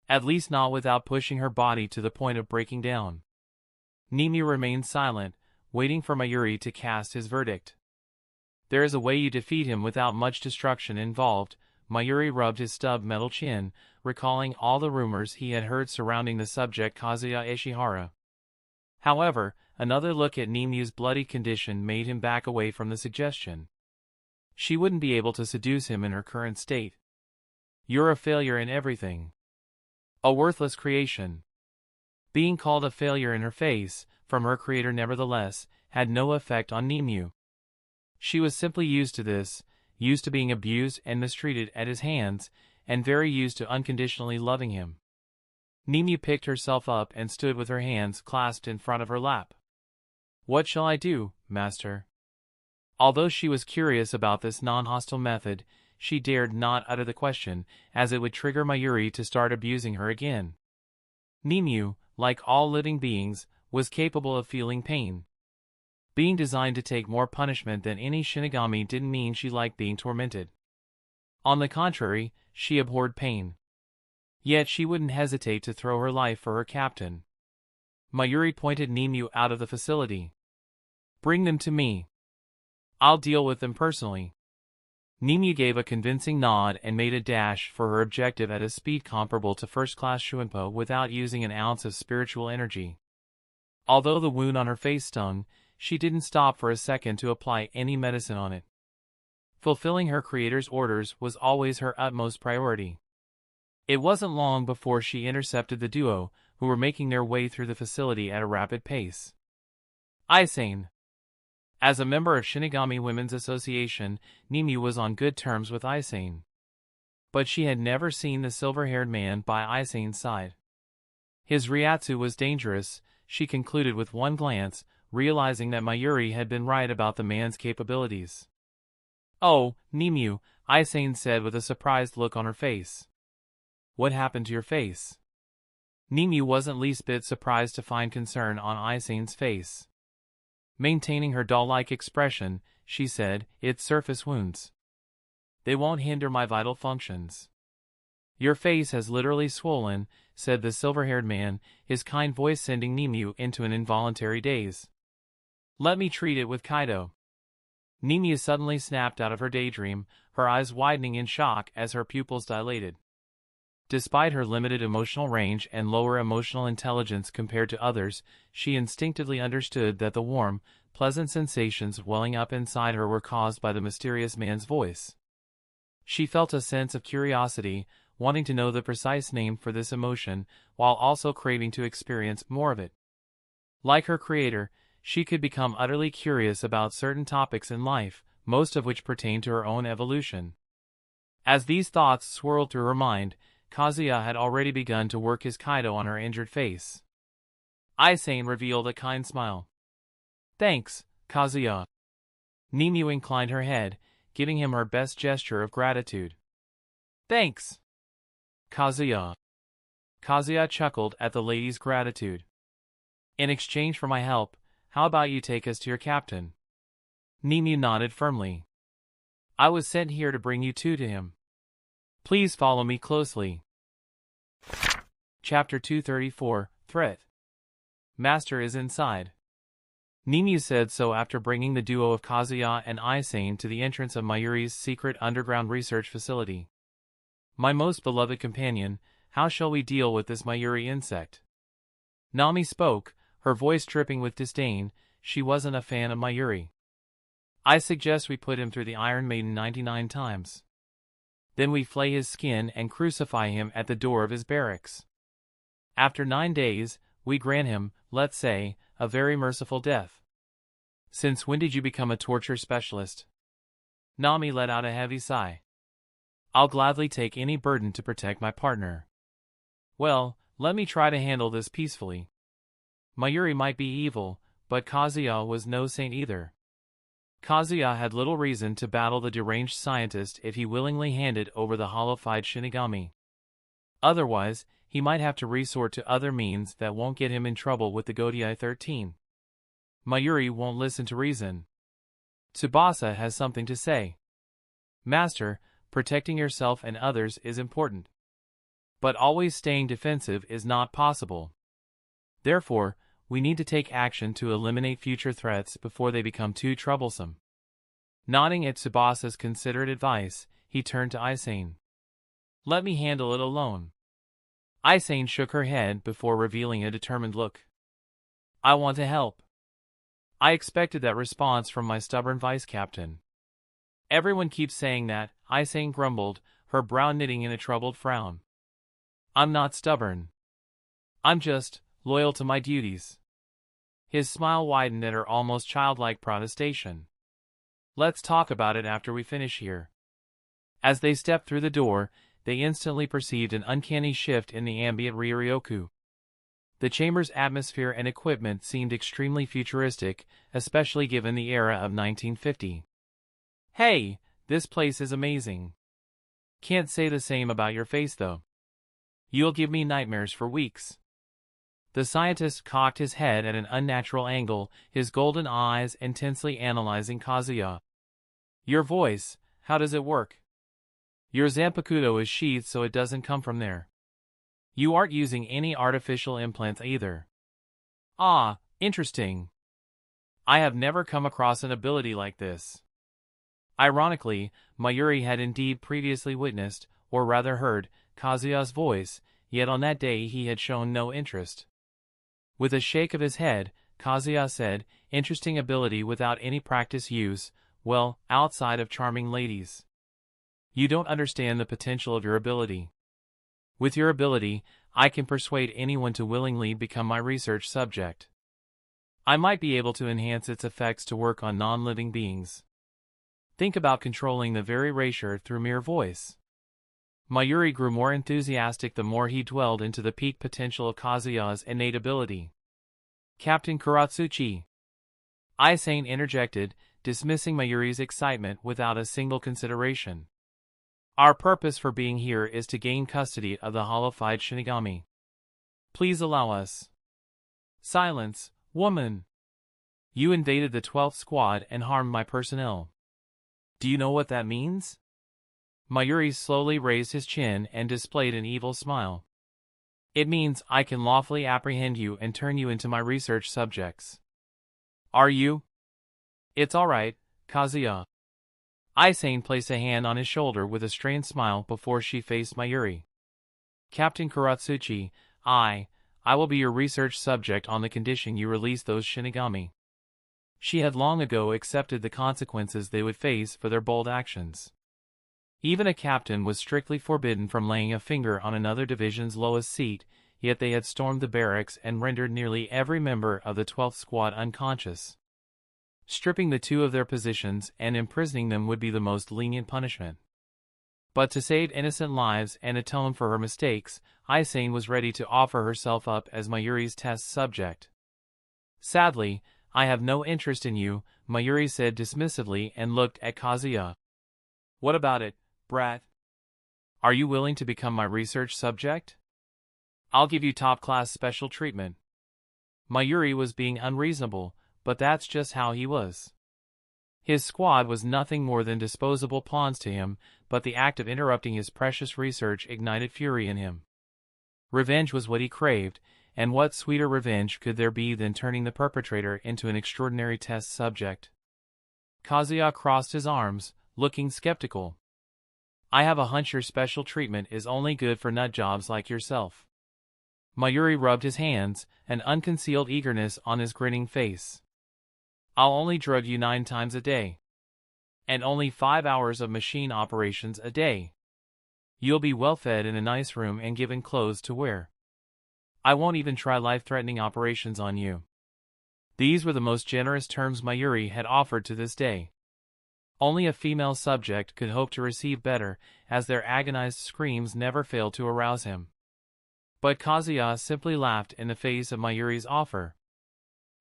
At least not without pushing her body to the point of breaking down. Nimi remained silent, waiting for Mayuri to cast his verdict. There is a way you defeat him without much destruction involved. Mayuri rubbed his stubbed metal chin, recalling all the rumors he had heard surrounding the subject Kazuya Ishihara. However, another look at Nimi's bloody condition made him back away from the suggestion. She wouldn't be able to seduce him in her current state. You're a failure in everything. A worthless creation. Being called a failure in her face, from her creator nevertheless, had no effect on Nimi. She was simply used to this, used to being abused and mistreated at his hands, and very used to unconditionally loving him. Nimi picked herself up and stood with her hands clasped in front of her lap. What shall I do, master? Although she was curious about this non-hostile method, she dared not utter the question, as it would trigger Mayuri to start abusing her again. Nimi, like all living beings, was capable of feeling pain. Being designed to take more punishment than any Shinigami didn't mean she liked being tormented. On the contrary, she abhorred pain. Yet she wouldn't hesitate to throw her life for her captain. Mayuri pointed Nimi out of the facility. Bring them to me. I'll deal with them personally. Nimi gave a convincing nod and made a dash for her objective at a speed comparable to first-class Shuinpo without using an ounce of spiritual energy. Although the wound on her face stung, she didn't stop for a second to apply any medicine on it. Fulfilling her creator's orders was always her utmost priority. It wasn't long before she intercepted the duo, who were making their way through the facility at a rapid pace. Aizen. As a member of Shinigami Women's Association, Nimi was on good terms with Aizen. But she had never seen the silver-haired man by Aizen's side. His Ryatsu was dangerous, she concluded with one glance, realizing that Mayuri had been right about the man's capabilities. Oh, Nimi, Aizen said with a surprised look on her face. What happened to your face? Nimi wasn't least bit surprised to find concern on Aizen's face. Maintaining her doll-like expression, she said, it's surface wounds. They won't hinder my vital functions. Your face has literally swollen, said the silver-haired man, his kind voice sending Nimi into an involuntary daze. Let me treat it with Kaido. Nimi suddenly snapped out of her daydream, her eyes widening in shock as her pupils dilated. Despite her limited emotional range and lower emotional intelligence compared to others, she instinctively understood that the warm, pleasant sensations welling up inside her were caused by the mysterious man's voice. She felt a sense of curiosity, wanting to know the precise name for this emotion, while also craving to experience more of it. Like her creator, she could become utterly curious about certain topics in life, most of which pertain to her own evolution. As these thoughts swirled through her mind, Kazuya had already begun to work his kaido on her injured face. Aizen revealed a kind smile. "Thanks, Kazuya." Nimue inclined her head, giving him her best gesture of gratitude. "Thanks, Kazuya." Kazuya chuckled at the lady's gratitude. "In exchange for my help, how about you take us to your captain?" Nimue nodded firmly. "I was sent here to bring you two to him. Please follow me closely." Chapter 234, Threat. Master is inside. Nimue said so after bringing the duo of Kazuya and Aizen to the entrance of Mayuri's secret underground research facility. "My most beloved companion, how shall we deal with this Mayuri insect?" Nami spoke, her voice dripping with disdain. She wasn't a fan of Mayuri. "I suggest we put him through the Iron Maiden 99 times. Then we flay his skin and crucify him at the door of his barracks. After 9 days, we grant him, let's say, a very merciful death." "Since when did you become a torture specialist?" Nami let out a heavy sigh. "I'll gladly take any burden to protect my partner." "Well, let me try to handle this peacefully." Mayuri might be evil, but Kazuya was no saint either. Kazuya had little reason to battle the deranged scientist if he willingly handed over the hollow-fied Shinigami. Otherwise, he might have to resort to other means that won't get him in trouble with the Godiai 13. Mayuri won't listen to reason. Tsubasa has something to say. "Master, protecting yourself and others is important. But always staying defensive is not possible. Therefore, we need to take action to eliminate future threats before they become too troublesome." Nodding at Tsubasa's considerate advice, he turned to Aizen. "Let me handle it alone." Aizen shook her head before revealing a determined look. "I want to help." "I expected that response from my stubborn vice-captain." "Everyone keeps saying that," Aizen grumbled, her brow knitting in a troubled frown. "I'm not stubborn. I'm just loyal to my duties." His smile widened at her almost childlike protestation. "Let's talk about it after we finish here." As they stepped through the door, they instantly perceived an uncanny shift in the ambient Ryoryoku. The chamber's atmosphere and equipment seemed extremely futuristic, especially given the era of 1950. "Hey, this place is amazing. Can't say the same about your face though. You'll give me nightmares for weeks." The scientist cocked his head at an unnatural angle, his golden eyes intensely analyzing Kazuya. "Your voice, how does it work? Your zanpakuto is sheathed so it doesn't come from there. You aren't using any artificial implants either." "Ah, interesting. I have never come across an ability like this." Ironically, Mayuri had indeed previously witnessed, or rather heard, Kazuya's voice, yet on that day he had shown no interest. With a shake of his head, Kazuya said, "Interesting ability without any practice use, well, outside of charming ladies. You don't understand the potential of your ability. With your ability, I can persuade anyone to willingly become my research subject. I might be able to enhance its effects to work on non-living beings. Think about controlling the very erasure through mere voice." Mayuri grew more enthusiastic the more he dwelled into the peak potential of Kazuya's innate ability. "Captain Kuratsuchi." Aizen interjected, dismissing Mayuri's excitement without a single consideration. "Our purpose for being here is to gain custody of the hollow-fied Shinigami. Please allow us." "Silence, woman! You invaded the 12th squad and harmed my personnel. Do you know what that means?" Mayuri slowly raised his chin and displayed an evil smile. "It means I can lawfully apprehend you and turn you into my research subjects." "Are you?" "It's all right, Kazuya." Aizen placed a hand on his shoulder with a strained smile before she faced Mayuri. "Captain Kuratsuchi, I will be your research subject on the condition you release those Shinigami." She had long ago accepted the consequences they would face for their bold actions. Even a captain was strictly forbidden from laying a finger on another division's lowest seat, yet they had stormed the barracks and rendered nearly every member of the 12th squad unconscious. Stripping the two of their positions and imprisoning them would be the most lenient punishment. But to save innocent lives and atone for her mistakes, Aizen was ready to offer herself up as Mayuri's test subject. Sadly, I have no interest in you, Mayuri said dismissively and looked at Kazuya. What about it, brat? Are you willing to become my research subject? I'll give you top-class special treatment. Mayuri was being unreasonable, but that's just how he was. His squad was nothing more than disposable pawns to him, but the act of interrupting his precious research ignited fury in him. Revenge was what he craved, and what sweeter revenge could there be than turning the perpetrator into an extraordinary test subject? Kazuya crossed his arms, looking skeptical. I have a hunch your special treatment is only good for nutjobs like yourself. Mayuri rubbed his hands, an unconcealed eagerness on his grinning face. I'll only drug you 9 times a day. And only 5 hours of machine operations a day. You'll be well fed in a nice room and given clothes to wear. I won't even try life-threatening operations on you. These were the most generous terms Mayuri had offered to this day. Only a female subject could hope to receive better, as their agonized screams never failed to arouse him. But Kazuya simply laughed in the face of Mayuri's offer.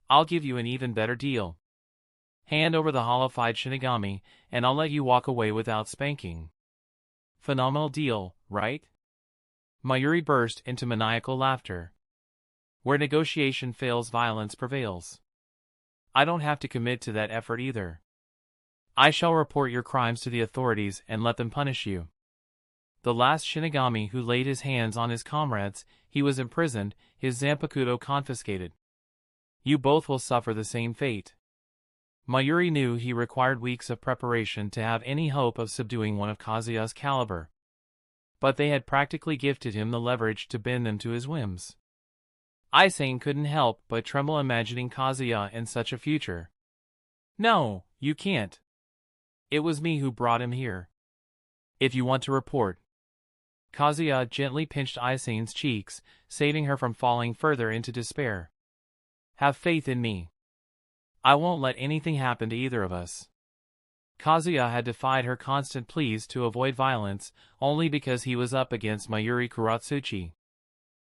I'll give you an even better deal. Hand over the hollowified Shinigami, and I'll let you walk away without spanking. Phenomenal deal, right? Mayuri burst into maniacal laughter. Where negotiation fails, violence prevails. I don't have to commit to that effort either. I shall report your crimes to the authorities and let them punish you. The last Shinigami who laid his hands on his comrades, he was imprisoned, his Zanpakuto confiscated. You both will suffer the same fate. Mayuri knew he required weeks of preparation to have any hope of subduing one of Kazuya's caliber. But they had practically gifted him the leverage to bend them to his whims. Aizen couldn't help but tremble imagining Kazuya in such a future. No, you can't. It was me who brought him here. If you want to report. Kazuya gently pinched Aizen's cheeks, saving her from falling further into despair. Have faith in me. I won't let anything happen to either of us. Kazuya had defied her constant pleas to avoid violence, only because he was up against Mayuri Kuratsuchi.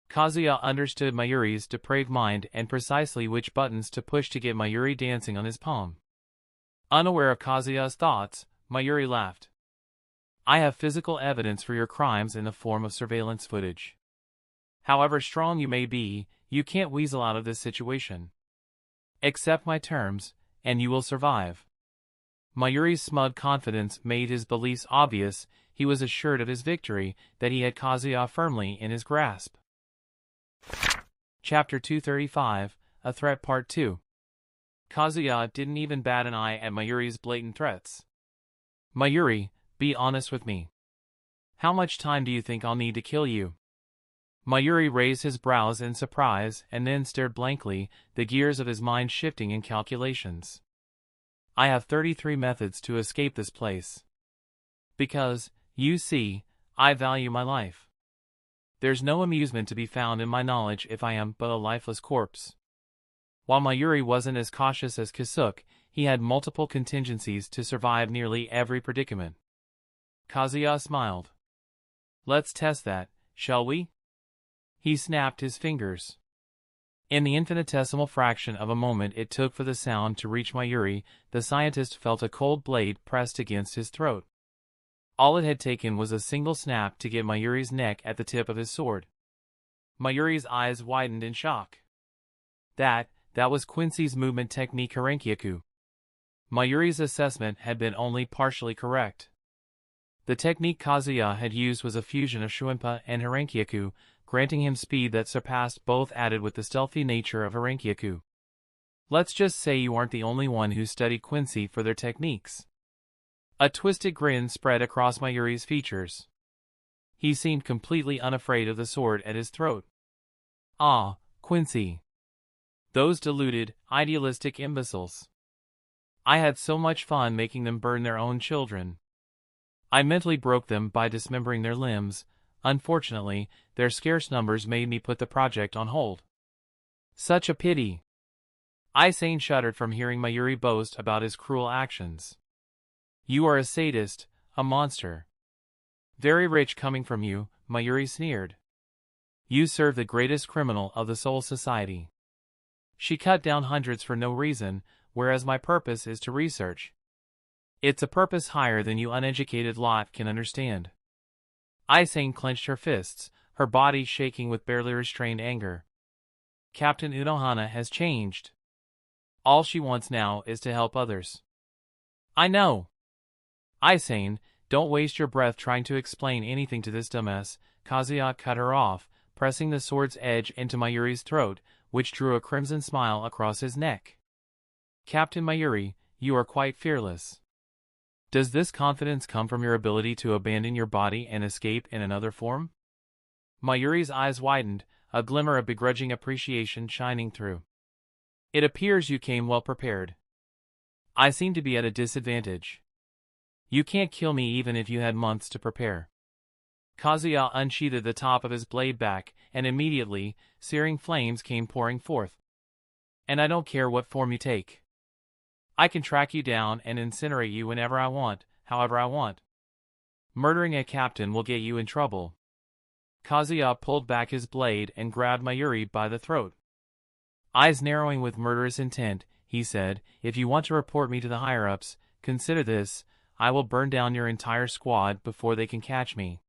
Kazuya understood Mayuri's depraved mind and precisely which buttons to push to get Mayuri dancing on his palm. Unaware of Kazuya's thoughts, Mayuri laughed. I have physical evidence for your crimes in the form of surveillance footage. However strong you may be, you can't weasel out of this situation. Accept my terms, and you will survive. Mayuri's smug confidence made his beliefs obvious. He was assured of his victory, that he had Kazuya firmly in his grasp. Chapter 235, A Threat Part 2. Kazuya didn't even bat an eye at Mayuri's blatant threats. Mayuri, be honest with me. How much time do you think I'll need to kill you? Mayuri raised his brows in surprise and then stared blankly, the gears of his mind shifting in calculations. I have 33 methods to escape this place. Because, you see, I value my life. There's no amusement to be found in my knowledge if I am but a lifeless corpse. While Mayuri wasn't as cautious as Kisuke, he had multiple contingencies to survive nearly every predicament. Kazuya smiled. Let's test that, shall we? He snapped his fingers. In the infinitesimal fraction of a moment it took for the sound to reach Mayuri, the scientist felt a cold blade pressed against his throat. All it had taken was a single snap to get Mayuri's neck at the tip of his sword. Mayuri's eyes widened in shock. That was Quincy's movement technique Harenkyaku. Mayuri's assessment had been only partially correct. The technique Kazuya had used was a fusion of Shuenpa and Harenkyaku, granting him speed that surpassed both added with the stealthy nature of Harenkyaku. Let's just say you aren't the only one who studied Quincy for their techniques. A twisted grin spread across Mayuri's features. He seemed completely unafraid of the sword at his throat. Ah, Quincy. Those deluded, idealistic imbeciles. I had so much fun making them burn their own children. I mentally broke them by dismembering their limbs. Unfortunately, their scarce numbers made me put the project on hold. Such a pity. Aizen shuddered from hearing Mayuri boast about his cruel actions. You are a sadist, a monster. Very rich coming from you, Mayuri sneered. You serve the greatest criminal of the Soul Society. She cut down hundreds for no reason, whereas my purpose is to research. It's a purpose higher than you uneducated lot can understand. Aizen clenched her fists, her body shaking with barely restrained anger. Captain Unohana has changed. All she wants now is to help others. I know. Aizen, don't waste your breath trying to explain anything to this dumbass. Kazuya cut her off, pressing the sword's edge into Mayuri's throat, which drew a crimson smile across his neck. Captain Mayuri, you are quite fearless. Does this confidence come from your ability to abandon your body and escape in another form? Mayuri's eyes widened, a glimmer of begrudging appreciation shining through. It appears you came well prepared. I seem to be at a disadvantage. You can't kill me even if you had months to prepare. Kazuya unsheathed the top of his blade back, and immediately, searing flames came pouring forth. And I don't care what form you take. I can track you down and incinerate you whenever I want, however I want. Murdering a captain will get you in trouble. Kazuya pulled back his blade and grabbed Mayuri by the throat. Eyes narrowing with murderous intent, he said, if you want to report me to the higher-ups, consider this, I will burn down your entire squad before they can catch me.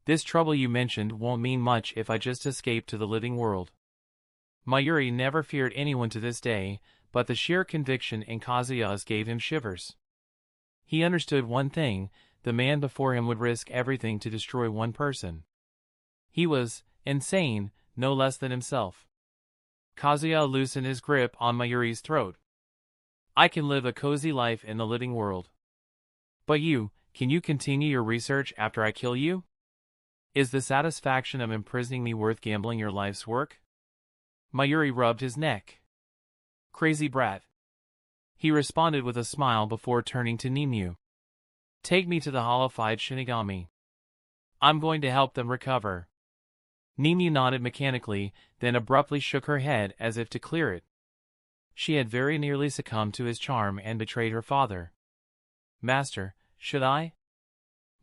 This trouble you mentioned won't mean much if I just escape to the living world. Mayuri never feared anyone to this day, but the sheer conviction in Kazuya's gave him shivers. He understood one thing, the man before him would risk everything to destroy one person. He was insane, no less than himself. Kazuya loosened his grip on Mayuri's throat. I can live a cozy life in the living world. But you, can you continue your research after I kill you? Is the satisfaction of imprisoning me worth gambling your life's work? Mayuri rubbed his neck. Crazy brat. He responded with a smile before turning to Nimue. Take me to the hollow-eyed Shinigami. I'm going to help them recover. Nimue nodded mechanically, then abruptly shook her head as if to clear it. She had very nearly succumbed to his charm and betrayed her father. Master, should I?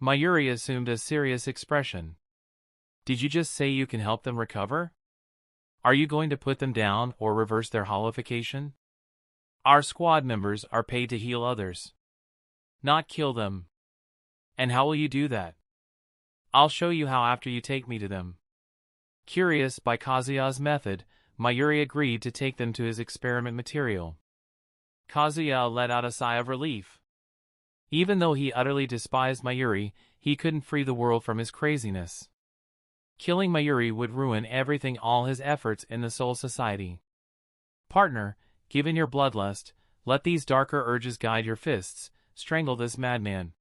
Mayuri assumed a serious expression. Did you just say you can help them recover? Are you going to put them down or reverse their hollification? Our squad members are paid to heal others, not kill them. And how will you do that? I'll show you how after you take me to them. Curious by Kazuya's method, Mayuri agreed to take them to his experiment material. Kazuya let out a sigh of relief. Even though he utterly despised Mayuri, he couldn't free the world from his craziness. Killing Mayuri would ruin everything, all his efforts in the Soul Society. Partner, given your bloodlust, let these darker urges guide your fists, strangle this madman.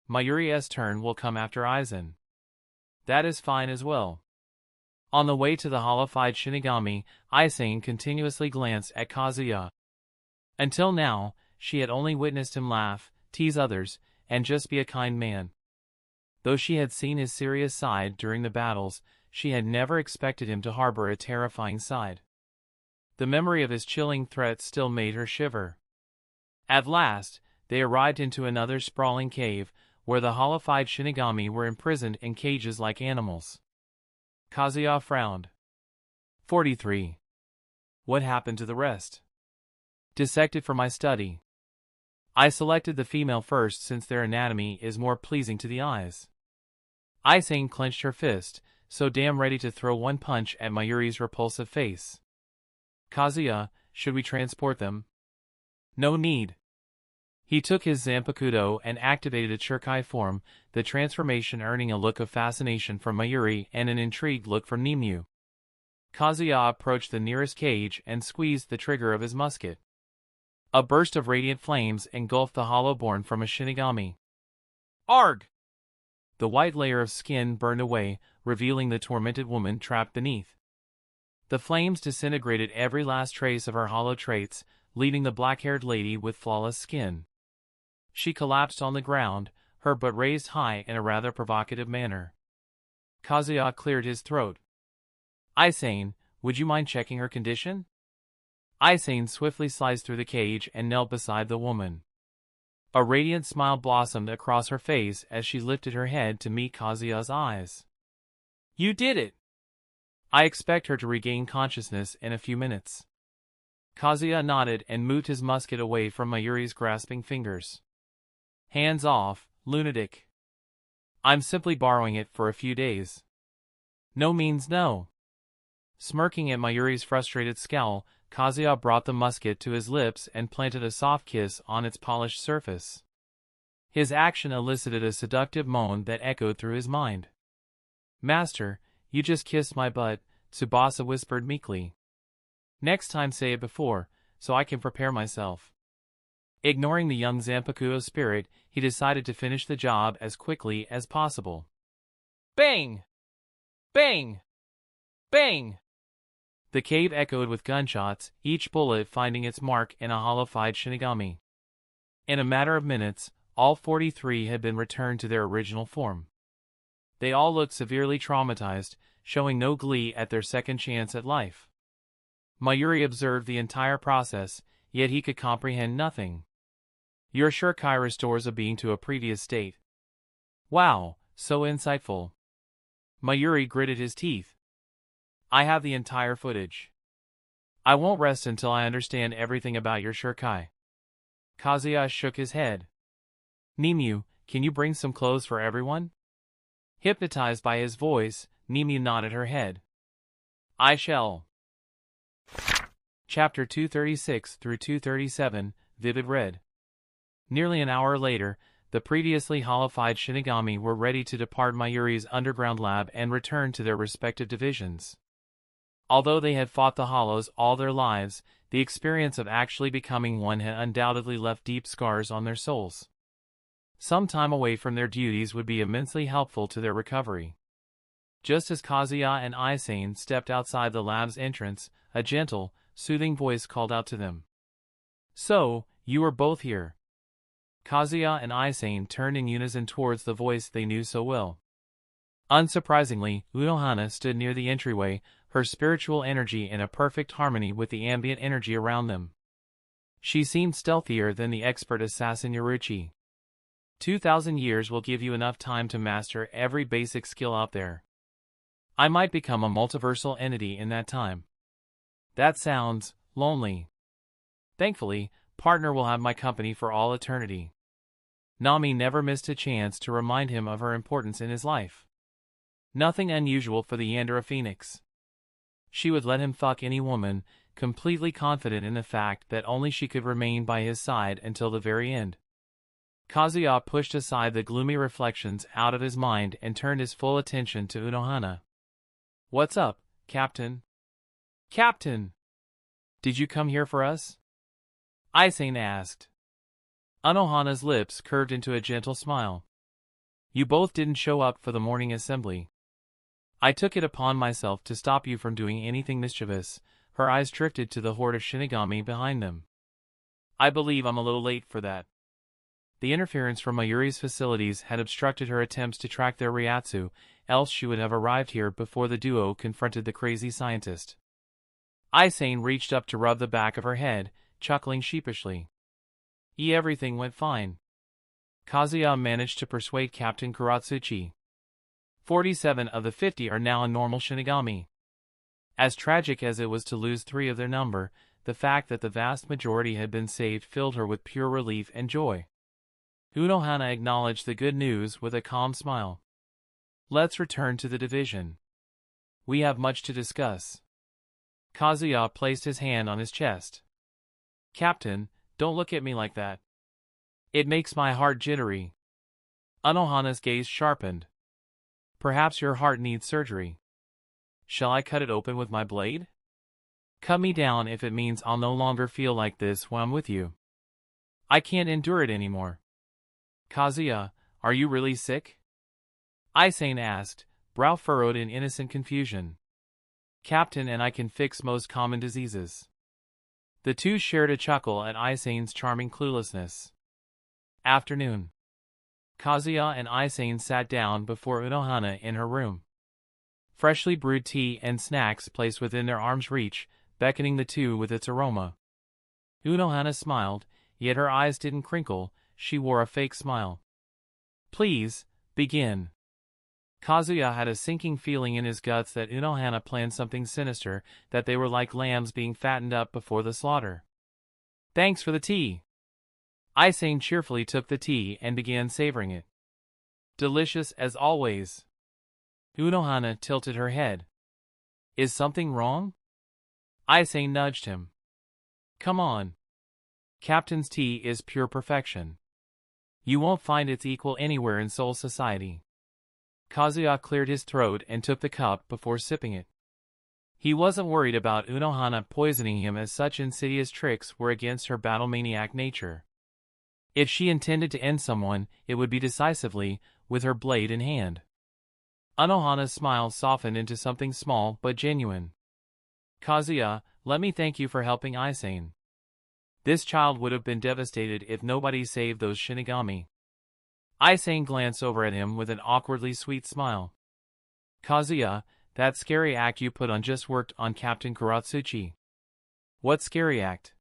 Mayuri's turn will come after Aizen. That is fine as well. On the way to the hollow-eyed Shinigami, Aizen continuously glanced at Kazuya. Until now, she had only witnessed him laugh, tease others, and just be a kind man. Though she had seen his serious side during the battles, she had never expected him to harbor a terrifying side. The memory of his chilling threats still made her shiver. At last, they arrived into another sprawling cave, where the hollow-eyed Shinigami were imprisoned in cages like animals. Kazuya frowned. 43. What happened to the rest? Dissected for my study. I selected the female first since their anatomy is more pleasing to the eyes. Aizen clenched her fist, so damn ready to throw one punch at Mayuri's repulsive face. Kazuya, should we transport them? No need. He took his Zanpakuto and activated a Chirkai form, the transformation earning a look of fascination from Mayuri and an intrigued look from Nimue. Kazuya approached the nearest cage and squeezed the trigger of his musket. A burst of radiant flames engulfed the hollow born from a Shinigami. Arg! The white layer of skin burned away, revealing the tormented woman trapped beneath. The flames disintegrated every last trace of her hollow traits, leaving the black-haired lady with flawless skin. She collapsed on the ground, her butt raised high in a rather provocative manner. Kazuya cleared his throat. Aizen, would you mind checking her condition? Aizen swiftly sliced through the cage and knelt beside the woman. A radiant smile blossomed across her face as she lifted her head to meet Kazuya's eyes. "You did it! I expect her to regain consciousness in a few minutes." Kazuya nodded and moved his musket away from Mayuri's grasping fingers. "Hands off, lunatic. I'm simply borrowing it for a few days." "No means no." Smirking at Mayuri's frustrated scowl, Kazuya brought the musket to his lips and planted a soft kiss on its polished surface. His action elicited a seductive moan that echoed through his mind. "Master, you just kissed my butt," Tsubasa whispered meekly. "Next time say it before, so I can prepare myself." Ignoring the young Zanpakuto's spirit, he decided to finish the job as quickly as possible. Bang! Bang! Bang! The cave echoed with gunshots, each bullet finding its mark in a hollowified Shinigami. In a matter of minutes, all 43 had been returned to their original form. They all looked severely traumatized, showing no glee at their second chance at life. Mayuri observed the entire process, yet he could comprehend nothing. "Your Shurikai restores a being to a previous state." "Wow, so insightful." Mayuri gritted his teeth. "I have the entire footage. I won't rest until I understand everything about your Shurikai." Kazuya shook his head. "Nimue, can you bring some clothes for everyone?" Hypnotized by his voice, Nimue nodded her head. "I shall." Chapter 236 through 237, Vivid Red. Nearly an hour later, the previously hollowified Shinigami were ready to depart Mayuri's underground lab and return to their respective divisions. Although they had fought the Hollows all their lives, the experience of actually becoming one had undoubtedly left deep scars on their souls. Some time away from their duties would be immensely helpful to their recovery. Just as Kazuya and Aizen stepped outside the lab's entrance, a gentle, soothing voice called out to them. "So, you are both here." Kazuya and Aizen turned in unison towards the voice they knew so well. Unsurprisingly, Unohana stood near the entryway, her spiritual energy in a perfect harmony with the ambient energy around them. She seemed stealthier than the expert assassin Yoruichi. 2,000 years will give you enough time to master every basic skill out there. I might become a multiversal entity in that time. That sounds lonely. Thankfully, partner will have my company for all eternity. Nami never missed a chance to remind him of her importance in his life. Nothing unusual for the Yandere Phoenix. She would let him fuck any woman, completely confident in the fact that only she could remain by his side until the very end. Kazuya pushed aside the gloomy reflections out of his mind and turned his full attention to Unohana. "What's up, Captain?" "Captain! Did you come here for us?" Aizen asked. Unohana's lips curved into a gentle smile. "You both didn't show up for the morning assembly. I took it upon myself to stop you from doing anything mischievous." Her eyes drifted to the horde of Shinigami behind them. "I believe I'm a little late for that." The interference from Mayuri's facilities had obstructed her attempts to track their Ryatsu, else she would have arrived here before the duo confronted the crazy scientist. Aizen reached up to rub the back of her head, chuckling sheepishly. Everything went fine." Kazuya managed to persuade Captain Kuratsuchi. 47 of the 50 are now a normal Shinigami. As tragic as it was to lose 3 of their number, the fact that the vast majority had been saved filled her with pure relief and joy. Unohana acknowledged the good news with a calm smile. "Let's return to the division. We have much to discuss." Kazuya placed his hand on his chest. "Captain, don't look at me like that. It makes my heart jittery." Unohana's gaze sharpened. "Perhaps your heart needs surgery. Shall I cut it open with my blade? Cut me down if it means I'll no longer feel like this when I'm with you. I can't endure it anymore." "Kazuya, are you really sick?" Aizen asked, brow furrowed in innocent confusion. "Captain and I can fix most common diseases." The two shared a chuckle at Aizen's charming cluelessness. Afternoon. Kazuya and Aizen sat down before Unohana in her room. Freshly brewed tea and snacks placed within their arm's reach, beckoning the two with its aroma. Unohana smiled, yet her eyes didn't crinkle, she wore a fake smile. Please, begin. Kazuya had a sinking feeling in his guts that Unohana planned something sinister, that they were like lambs being fattened up before the slaughter. Thanks for the tea. Aizen cheerfully took the tea and began savoring it. Delicious as always. Unohana tilted her head. Is something wrong? Aizen nudged him. Come on. Captain's tea is pure perfection. You won't find its equal anywhere in Soul Society. Kazuya cleared his throat and took the cup before sipping it. He wasn't worried about Unohana poisoning him, as such insidious tricks were against her battle-maniac nature. If she intended to end someone, it would be decisively, with her blade in hand. Unohana's smile softened into something small but genuine. Kazuya, let me thank you for helping Aizen. This child would have been devastated if nobody saved those Shinigami. Aizen glanced over at him with an awkwardly sweet smile. Kazuya, that scary act you put on just worked on Captain Kuratsuchi. What scary act?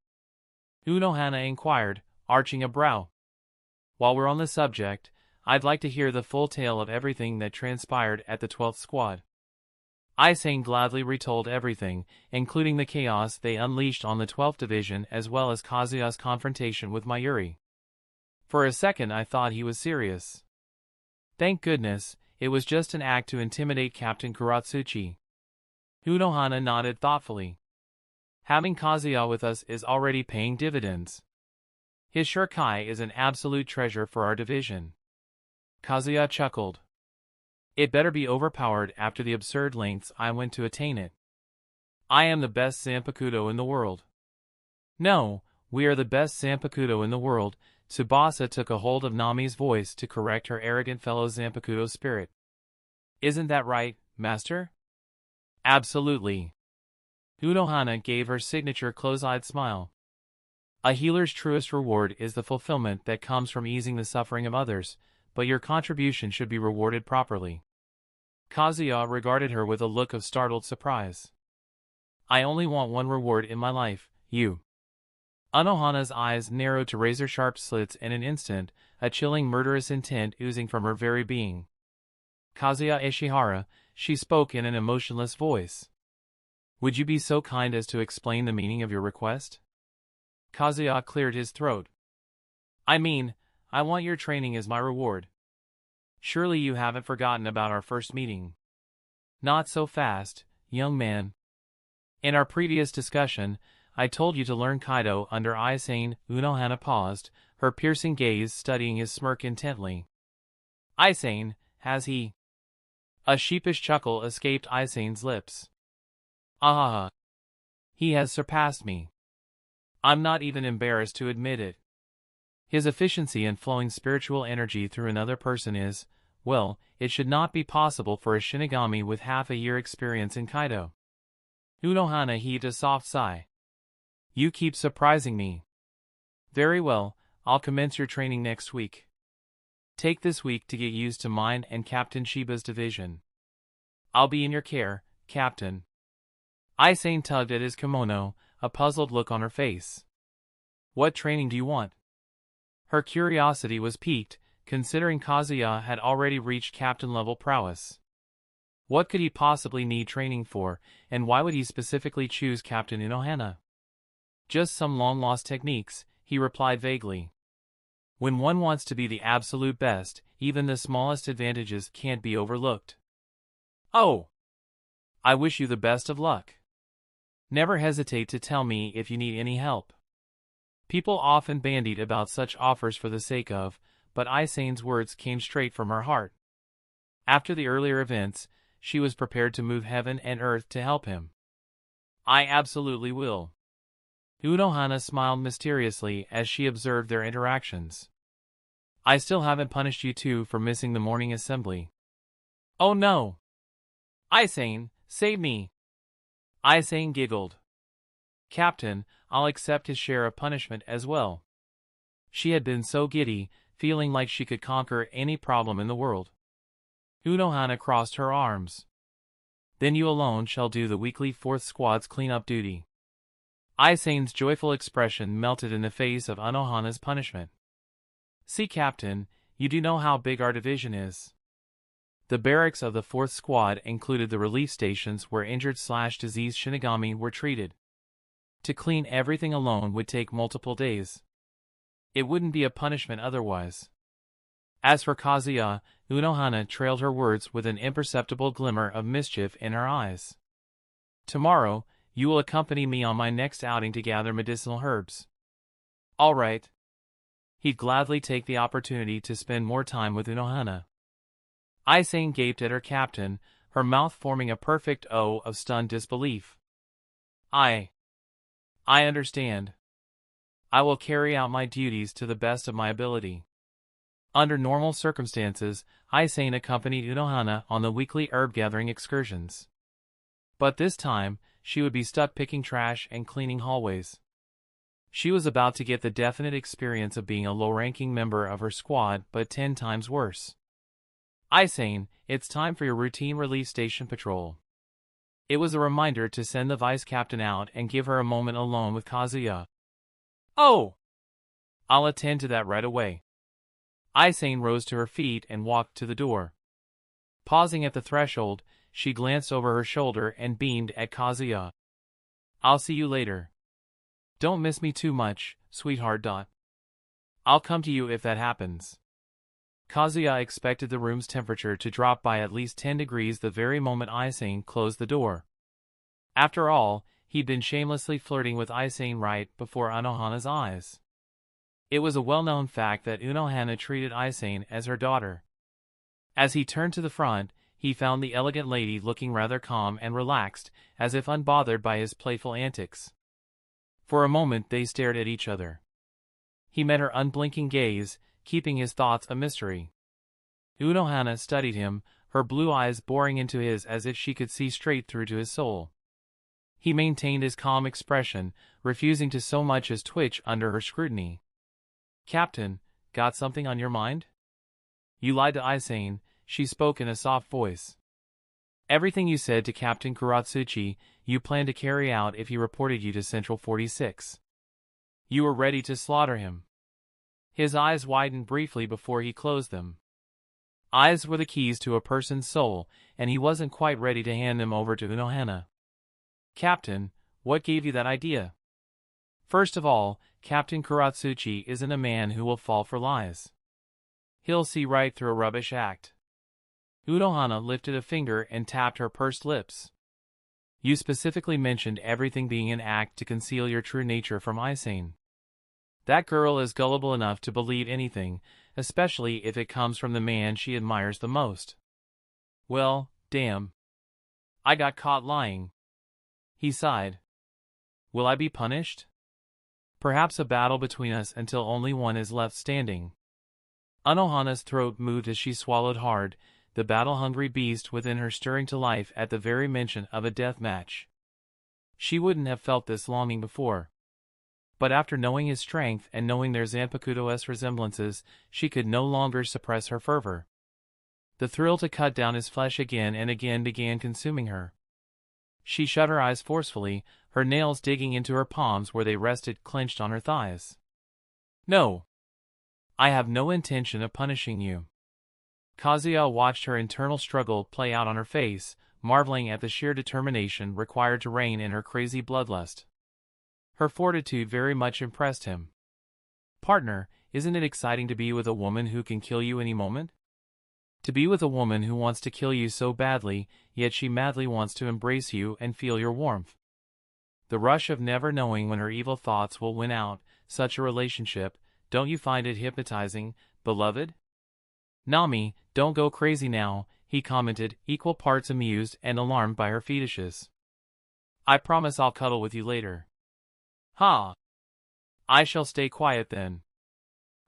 Unohana inquired, arching a brow. While we're on the subject, I'd like to hear the full tale of everything that transpired at the 12th Squad. Aizen gladly retold everything, including the chaos they unleashed on the 12th Division as well as Kazuya's confrontation with Mayuri. For a second I thought he was serious. Thank goodness, it was just an act to intimidate Captain Kuratsuchi. Unohana nodded thoughtfully. Having Kazuya with us is already paying dividends. His Shurikai is an absolute treasure for our division. Kazuya chuckled. It better be overpowered after the absurd lengths I went to attain it. I am the best Zanpakuto in the world. No, we are the best Zanpakuto in the world. Tsubasa took a hold of Nami's voice to correct her arrogant fellow Zanpakuto spirit. Isn't that right, Master? Absolutely. Unohana gave her signature close-eyed smile. A healer's truest reward is the fulfillment that comes from easing the suffering of others, but your contribution should be rewarded properly. Kazuya regarded her with a look of startled surprise. I only want one reward in my life, you. Unohana's eyes narrowed to razor-sharp slits in an instant, a chilling murderous intent oozing from her very being. Kazuya Ishihara, she spoke in an emotionless voice. Would you be so kind as to explain the meaning of your request? Kazuya cleared his throat. I mean, I want your training as my reward. Surely you haven't forgotten about our first meeting. Not so fast, young man. In our previous discussion, I told you to learn Kaido under Aizen. Unohana paused, her piercing gaze studying his smirk intently. Aizen, has he? A sheepish chuckle escaped Aizen's lips. Ah, he has surpassed me. I'm not even embarrassed to admit it. His efficiency in flowing spiritual energy through another person is, well, it should not be possible for a Shinigami with half a year experience in Kaido. Unohana heaved a soft sigh. You keep surprising me. Very well, I'll commence your training next week. Take this week to get used to mine and Captain Shiba's division. I'll be in your care, Captain. Aizen tugged at his kimono, a puzzled look on her face. What training do you want? Her curiosity was piqued, considering Kazuya had already reached captain-level prowess. What could he possibly need training for, and why would he specifically choose Captain Unohana? Just some long-lost techniques, he replied vaguely. When one wants to be the absolute best, even the smallest advantages can't be overlooked. Oh! I wish you the best of luck. Never hesitate to tell me if you need any help. People often bandied about such offers for the sake of, but Aizen's words came straight from her heart. After the earlier events, she was prepared to move heaven and earth to help him. I absolutely will. Unohana smiled mysteriously as she observed their interactions. I still haven't punished you two for missing the morning assembly. Oh no! Aizen, save me! Aizen giggled. Captain, I'll accept his share of punishment as well. She had been so giddy, feeling like she could conquer any problem in the world. Unohana crossed her arms. Then you alone shall do the weekly 4th Squad's cleanup duty. Aizen's joyful expression melted in the face of Unohana's punishment. See, Captain, you do know how big our division is. The barracks of the 4th Squad included the relief stations where injured/diseased Shinigami were treated. To clean everything alone would take multiple days. It wouldn't be a punishment otherwise. As for Kazuya, Unohana trailed her words with an imperceptible glimmer of mischief in her eyes. Tomorrow, you will accompany me on my next outing to gather medicinal herbs. All right. He'd gladly take the opportunity to spend more time with Unohana. Aizen gaped at her captain, her mouth forming a perfect O of stunned disbelief. I understand. I will carry out my duties to the best of my ability. Under normal circumstances, Aizen accompanied Unohana on the weekly herb-gathering excursions. But this time, she would be stuck picking trash and cleaning hallways. She was about to get the definite experience of being a low-ranking member of her squad, but 10 times worse. Aizen, it's time for your routine relief station patrol. It was a reminder to send the vice captain out and give her a moment alone with Kazuya. Oh! I'll attend to that right away. Aizen rose to her feet and walked to the door. Pausing at the threshold, she glanced over her shoulder and beamed at Kazuya. I'll see you later. Don't miss me too much, sweetheart. I'll come to you if that happens. Kazuya expected the room's temperature to drop by at least 10 degrees the very moment Aizen closed the door. After all, he'd been shamelessly flirting with Aizen right before Unohana's eyes. It was a well-known fact that Unohana treated Aizen as her daughter. As he turned to the front, he found the elegant lady looking rather calm and relaxed, as if unbothered by his playful antics. For a moment they stared at each other. He met her unblinking gaze, keeping his thoughts a mystery. Unohana studied him, her blue eyes boring into his as if she could see straight through to his soul. He maintained his calm expression, refusing to so much as twitch under her scrutiny. Captain, got something on your mind? You lied to Aizen, she spoke in a soft voice. Everything you said to Captain Kuratsuchi, you planned to carry out if he reported you to Central 46. You were ready to slaughter him. His eyes widened briefly before he closed them. Eyes were the keys to a person's soul, and he wasn't quite ready to hand them over to Unohana. Captain, what gave you that idea? First of all, Captain Kuratsuchi isn't a man who will fall for lies. He'll see right through a rubbish act. Unohana lifted a finger and tapped her pursed lips. You specifically mentioned everything being an act to conceal your true nature from Aizen. That girl is gullible enough to believe anything, especially if it comes from the man she admires the most. Well, damn. I got caught lying. He sighed. Will I be punished? Perhaps a battle between us until only one is left standing. Unohana's throat moved as she swallowed hard, the battle-hungry beast within her stirring to life at the very mention of a death match. She wouldn't have felt this longing before. But after knowing his strength and knowing their Zanpakuto-esque resemblances, she could no longer suppress her fervor. The thrill to cut down his flesh again and again began consuming her. She shut her eyes forcefully, her nails digging into her palms where they rested clenched on her thighs. No. I have no intention of punishing you. Kazuya watched her internal struggle play out on her face, marveling at the sheer determination required to rein in her crazy bloodlust. Her fortitude very much impressed him. Partner, isn't it exciting to be with a woman who can kill you any moment? To be with a woman who wants to kill you so badly, yet she madly wants to embrace you and feel your warmth. The rush of never knowing when her evil thoughts will win out, such a relationship, don't you find it hypnotizing, beloved? Nami, don't go crazy now, he commented, equal parts amused and alarmed by her fetishes. I promise I'll cuddle with you later. Ha! I shall stay quiet then.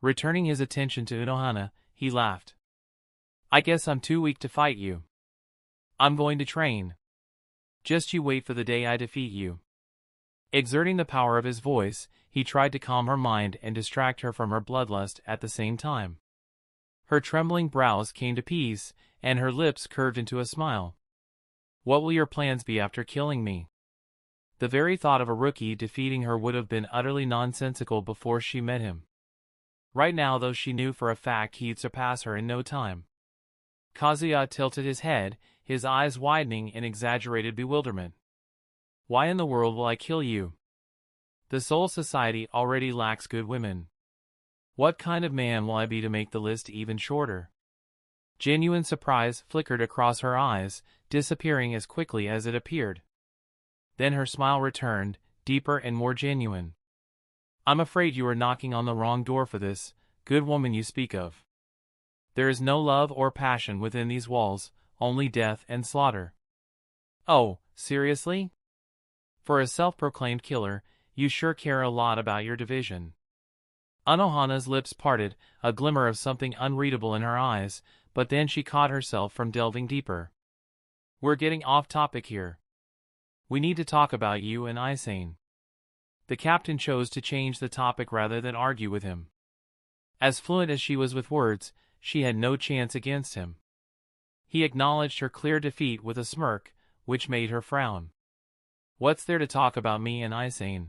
Returning his attention to Unohana, he laughed. I guess I'm too weak to fight you. I'm going to train. Just you wait for the day I defeat you. Exerting the power of his voice, he tried to calm her mind and distract her from her bloodlust at the same time. Her trembling brows came to peace, and her lips curved into a smile. What will your plans be after killing me? The very thought of a rookie defeating her would have been utterly nonsensical before she met him. Right now though she knew for a fact he'd surpass her in no time. Kazuya tilted his head, his eyes widening in exaggerated bewilderment. Why in the world will I kill you? The Soul Society already lacks good women. What kind of man will I be to make the list even shorter? Genuine surprise flickered across her eyes, disappearing as quickly as it appeared. Then her smile returned, deeper and more genuine. I'm afraid you are knocking on the wrong door for this, good woman you speak of. There is no love or passion within these walls, only death and slaughter. Oh, seriously? For a self-proclaimed killer, you sure care a lot about your division. Unohana's lips parted, a glimmer of something unreadable in her eyes, but then she caught herself from delving deeper. We're getting off topic here. We need to talk about you and Aizen. The captain chose to change the topic rather than argue with him. As fluent as she was with words, she had no chance against him. He acknowledged her clear defeat with a smirk, which made her frown. What's there to talk about me and Aizen?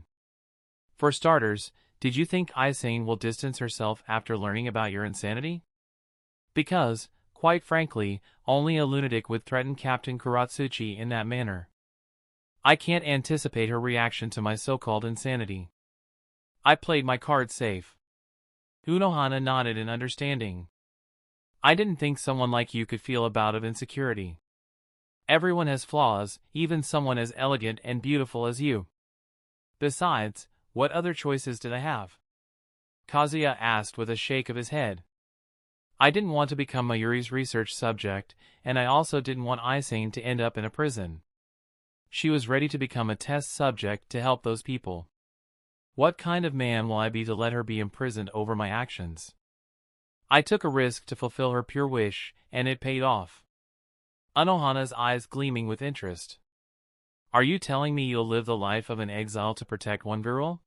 For starters, did you think Aizen will distance herself after learning about your insanity? Because, quite frankly, only a lunatic would threaten Captain Kuratsuchi in that manner. I can't anticipate her reaction to my so-called insanity. I played my cards safe. Unohana nodded in understanding. I didn't think someone like you could feel a bout of insecurity. Everyone has flaws, even someone as elegant and beautiful as you. Besides, what other choices did I have? Kazuya asked with a shake of his head. I didn't want to become Mayuri's research subject, and I also didn't want Aizen to end up in a prison. She was ready to become a test subject to help those people. What kind of man will I be to let her be imprisoned over my actions? I took a risk to fulfill her pure wish, and it paid off. Unohana's eyes gleaming with interest. Are you telling me you'll live the life of an exile to protect one girl?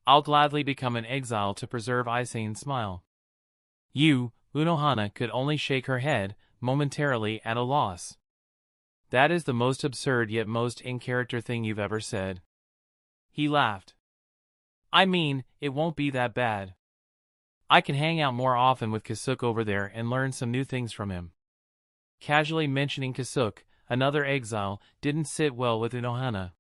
I'll gladly become an exile to preserve Aizen's smile. You, Unohana, could only shake her head, momentarily at a loss. That is the most absurd yet most in-character thing you've ever said. He laughed. I mean, it won't be that bad. I can hang out more often with Kasuke over there and learn some new things from him. Casually mentioning Kasuke, another exile, didn't sit well with Unohana.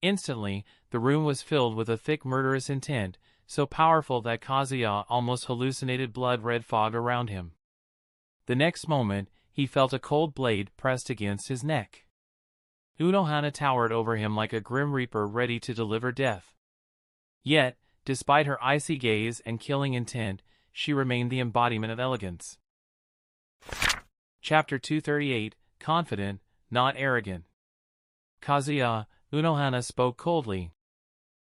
Instantly, the room was filled with a thick murderous intent, so powerful that Kazuya almost hallucinated blood-red fog around him. The next moment, he felt a cold blade pressed against his neck. Unohana towered over him like a grim reaper ready to deliver death. Yet, despite her icy gaze and killing intent, she remained the embodiment of elegance. Chapter 238, Confident, Not Arrogant. Kazuya, Unohana spoke coldly.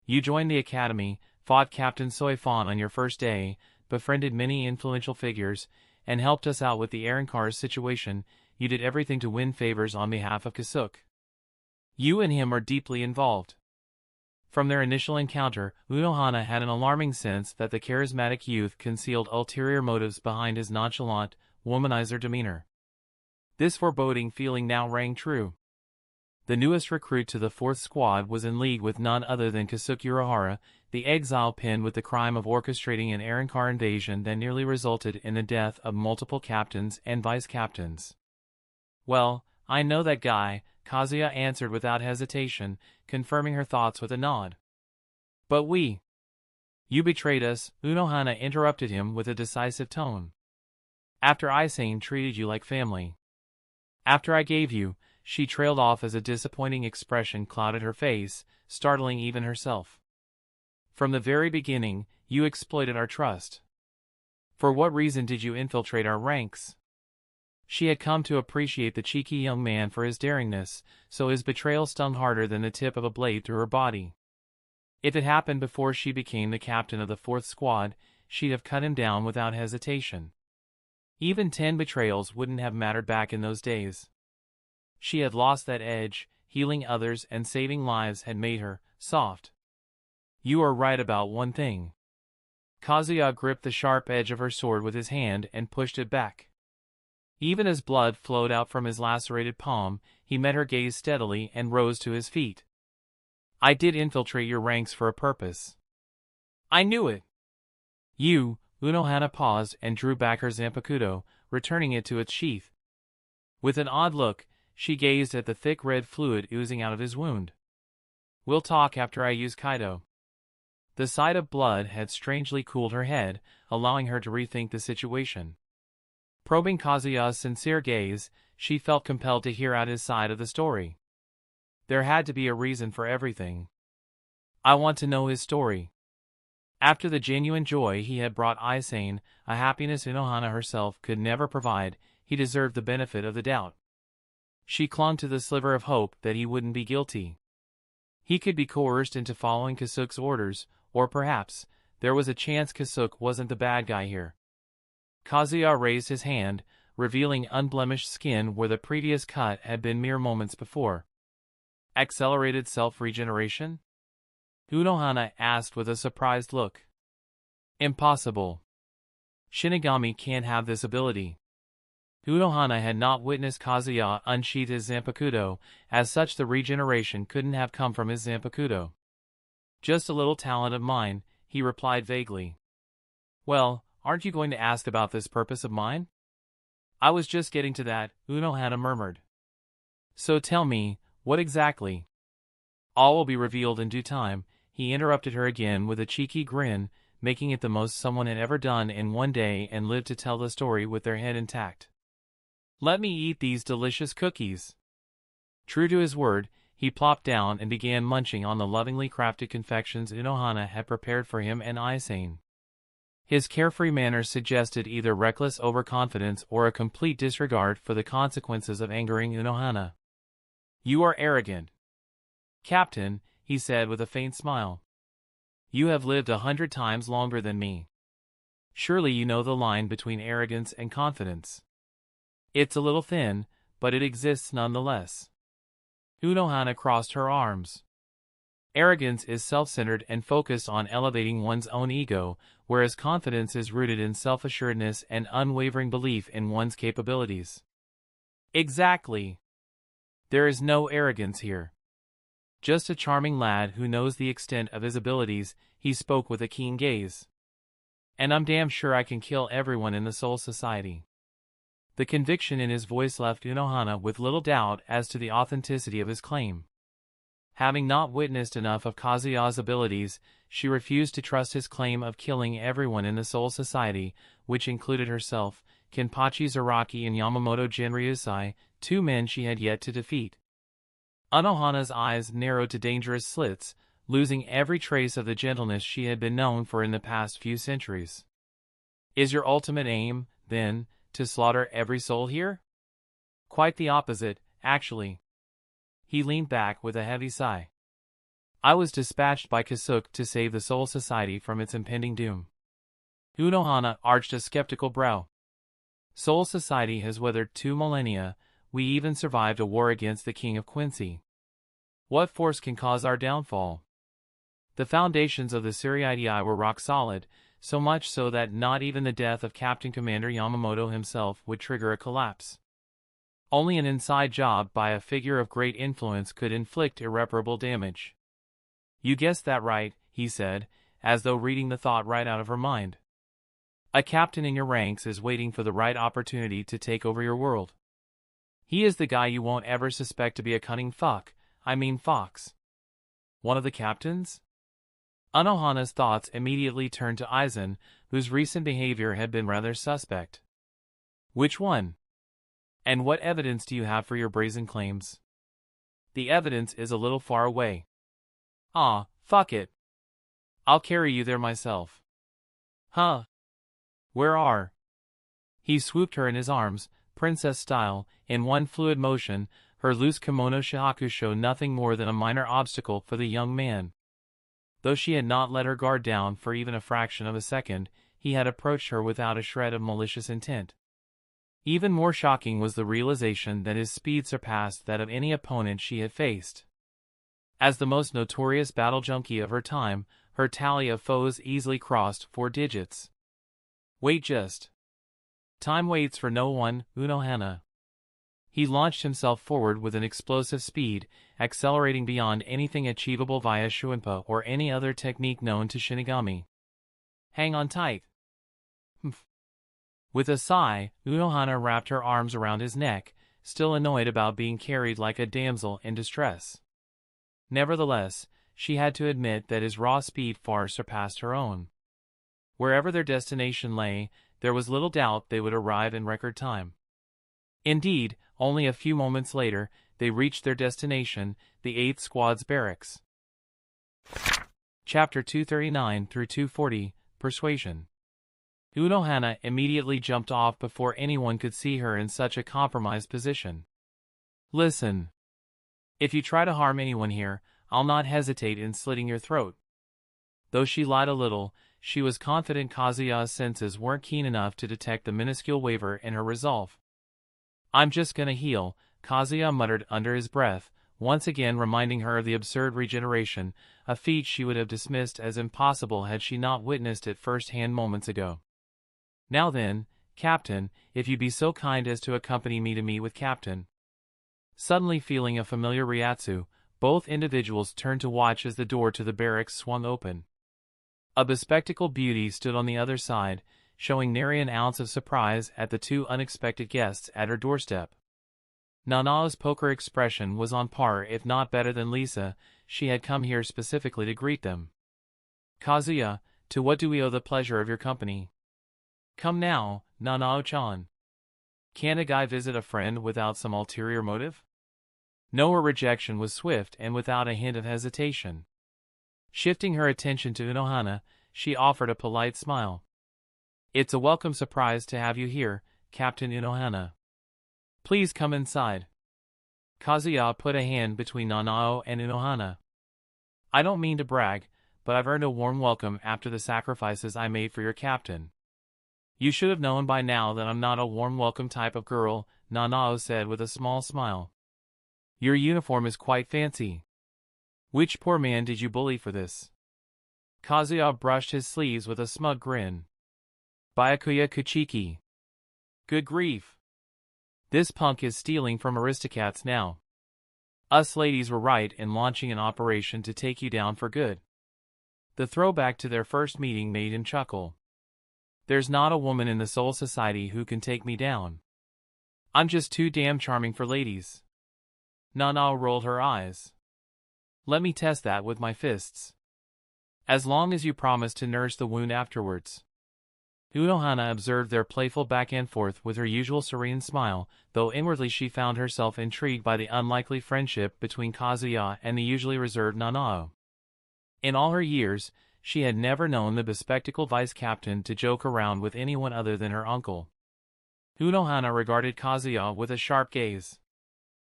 You joined the academy, fought Captain Soifon on your first day, befriended many influential figures, and helped us out with the Arrancar's situation. You did everything to win favors on behalf of Kasuke. You and him are deeply involved. From their initial encounter, Unohana had an alarming sense that the charismatic youth concealed ulterior motives behind his nonchalant, womanizer demeanor. This foreboding feeling now rang true. The newest recruit to the 4th Squad was in league with none other than Kasuke Urahara, the exile pinned with the crime of orchestrating an Arrancar invasion that nearly resulted in the death of multiple captains and vice-captains. Well, I know that guy, Kazuya answered without hesitation, confirming her thoughts with a nod. But You betrayed us, Unohana interrupted him with a decisive tone. After Aizen treated you like family. After I gave you, she trailed off as a disappointing expression clouded her face, startling even herself. From the very beginning, you exploited our trust. For what reason did you infiltrate our ranks? She had come to appreciate the cheeky young man for his daringness, so his betrayal stung harder than the tip of a blade through her body. If it happened before she became the captain of the 4th Squad, she'd have cut him down without hesitation. Even 10 betrayals wouldn't have mattered back in those days. She had lost that edge, healing others and saving lives had made her soft. You are right about one thing. Kazuya gripped the sharp edge of her sword with his hand and pushed it back. Even as blood flowed out from his lacerated palm, he met her gaze steadily and rose to his feet. I did infiltrate your ranks for a purpose. I knew it. Unohana paused and drew back her zanpakuto, returning it to its sheath. With an odd look, she gazed at the thick red fluid oozing out of his wound. We'll talk after I use Kaido. The sight of blood had strangely cooled her head, allowing her to rethink the situation. Probing Kazuya's sincere gaze, she felt compelled to hear out his side of the story. There had to be a reason for everything. I want to know his story. After the genuine joy he had brought Aizen, a happiness Unohana herself could never provide, he deserved the benefit of the doubt. She clung to the sliver of hope that he wouldn't be guilty. He could be coerced into following Kasuke's orders, or perhaps, there was a chance Kasuke wasn't the bad guy here. Kazuya raised his hand, revealing unblemished skin where the previous cut had been mere moments before. Accelerated self-regeneration? Unohana asked with a surprised look. Impossible. Shinigami can't have this ability. Unohana had not witnessed Kazuya unsheath his zanpakuto, as such the regeneration couldn't have come from his zanpakuto. Just a little talent of mine, he replied vaguely. Well, aren't you going to ask about this purpose of mine? I was just getting to that, Unohana murmured. So tell me, what exactly? All will be revealed in due time, he interrupted her again with a cheeky grin, making it the most someone had ever done in one day and lived to tell the story with their head intact. Let me eat these delicious cookies. True to his word, he plopped down and began munching on the lovingly crafted confections Unohana had prepared for him and Aizen. His carefree manner suggested either reckless overconfidence or a complete disregard for the consequences of angering Unohana. You are arrogant. Captain, he said with a faint smile. You have lived 100 times longer than me. Surely you know the line between arrogance and confidence. It's a little thin, but it exists nonetheless. Unohana crossed her arms. Arrogance is self-centered and focused on elevating one's own ego, whereas confidence is rooted in self-assuredness and unwavering belief in one's capabilities. Exactly. There is no arrogance here. Just a charming lad who knows the extent of his abilities, he spoke with a keen gaze. And I'm damn sure I can kill everyone in the Soul Society. The conviction in his voice left Unohana with little doubt as to the authenticity of his claim. Having not witnessed enough of Kazuya's abilities, she refused to trust his claim of killing everyone in the Soul Society, which included herself, Kenpachi Zaraki and Yamamoto Genryusai, 2 men she had yet to defeat. Unohana's eyes narrowed to dangerous slits, losing every trace of the gentleness she had been known for in the past few centuries. Is your ultimate aim, then, to slaughter every soul here? Quite the opposite, actually. He leaned back with a heavy sigh. I was dispatched by Kasuke to save the Soul Society from its impending doom. Unohana arched a skeptical brow. Soul Society has weathered 2 millennia, we even survived a war against the King of Quincy. What force can cause our downfall? The foundations of the Suriidii were rock solid, so much so that not even the death of Captain Commander Yamamoto himself would trigger a collapse. Only an inside job by a figure of great influence could inflict irreparable damage. You guessed that right, he said, as though reading the thought right out of her mind. A captain in your ranks is waiting for the right opportunity to take over your world. He is the guy you won't ever suspect to be a cunning fox. One of the captains? Unohana's thoughts immediately turned to Aizen, whose recent behavior had been rather suspect. Which one? And what evidence do you have for your brazen claims? The evidence is a little far away. Ah, fuck it. I'll carry you there myself. Huh? Where are? He swooped her in his arms, princess style, in one fluid motion, her loose kimono shihakusho nothing more than a minor obstacle for the young man. Though she had not let her guard down for even a fraction of a second, he had approached her without a shred of malicious intent. Even more shocking was the realization that his speed surpassed that of any opponent she had faced. As the most notorious battle junkie of her time, her tally of foes easily crossed 4 digits. Wait just. Time waits for no one, Unohana. He launched himself forward with an explosive speed, accelerating beyond anything achievable via Shuinpa or any other technique known to Shinigami. Hang on tight. With a sigh, Unohana wrapped her arms around his neck, still annoyed about being carried like a damsel in distress. Nevertheless, she had to admit that his raw speed far surpassed her own. Wherever their destination lay, there was little doubt they would arrive in record time. Indeed, only a few moments later, they reached their destination, the 8th Squad's barracks. Chapter 239 through 240, Persuasion. Unohana immediately jumped off before anyone could see her in such a compromised position. Listen. If you try to harm anyone here, I'll not hesitate in slitting your throat. Though she lied a little, she was confident Kazuya's senses weren't keen enough to detect the minuscule waver in her resolve. I'm just gonna heal, Kazuya muttered under his breath, once again reminding her of the absurd regeneration, a feat she would have dismissed as impossible had she not witnessed it firsthand moments ago. Now then, Captain, if you'd be so kind as to accompany me to meet with Captain. Suddenly feeling a familiar reiatsu, both individuals turned to watch as the door to the barracks swung open. A bespectacled beauty stood on the other side, showing nary an ounce of surprise at the two unexpected guests at her doorstep. Nanao's poker expression was on par if not better than Lisa. She had come here specifically to greet them. Kazuya, to what do we owe the pleasure of your company? Come now, Nanao-chan. Can a guy visit a friend without some ulterior motive? No, her rejection was swift and without a hint of hesitation. Shifting her attention to Unohana, she offered a polite smile. It's a welcome surprise to have you here, Captain Unohana. Please come inside. Kazuya put a hand between Nanao and Unohana. I don't mean to brag, but I've earned a warm welcome after the sacrifices I made for your captain. You should have known by now that I'm not a warm welcome type of girl, Nanao said with a small smile. Your uniform is quite fancy. Which poor man did you bully for this? Kazuya brushed his sleeves with a smug grin. Byakuya Kuchiki. Good grief. This punk is stealing from aristocrats now. Us ladies were right in launching an operation to take you down for good. The throwback to their first meeting made him chuckle. There's not a woman in the Soul Society who can take me down. I'm just too damn charming for ladies. Nanao rolled her eyes. Let me test that with my fists. As long as you promise to nurse the wound afterwards. Unohana observed their playful back and forth with her usual serene smile, though inwardly she found herself intrigued by the unlikely friendship between Kazuya and the usually reserved Nanao. In all her years, she had never known the bespectacled vice-captain to joke around with anyone other than her uncle. Unohana regarded Kazuya with a sharp gaze.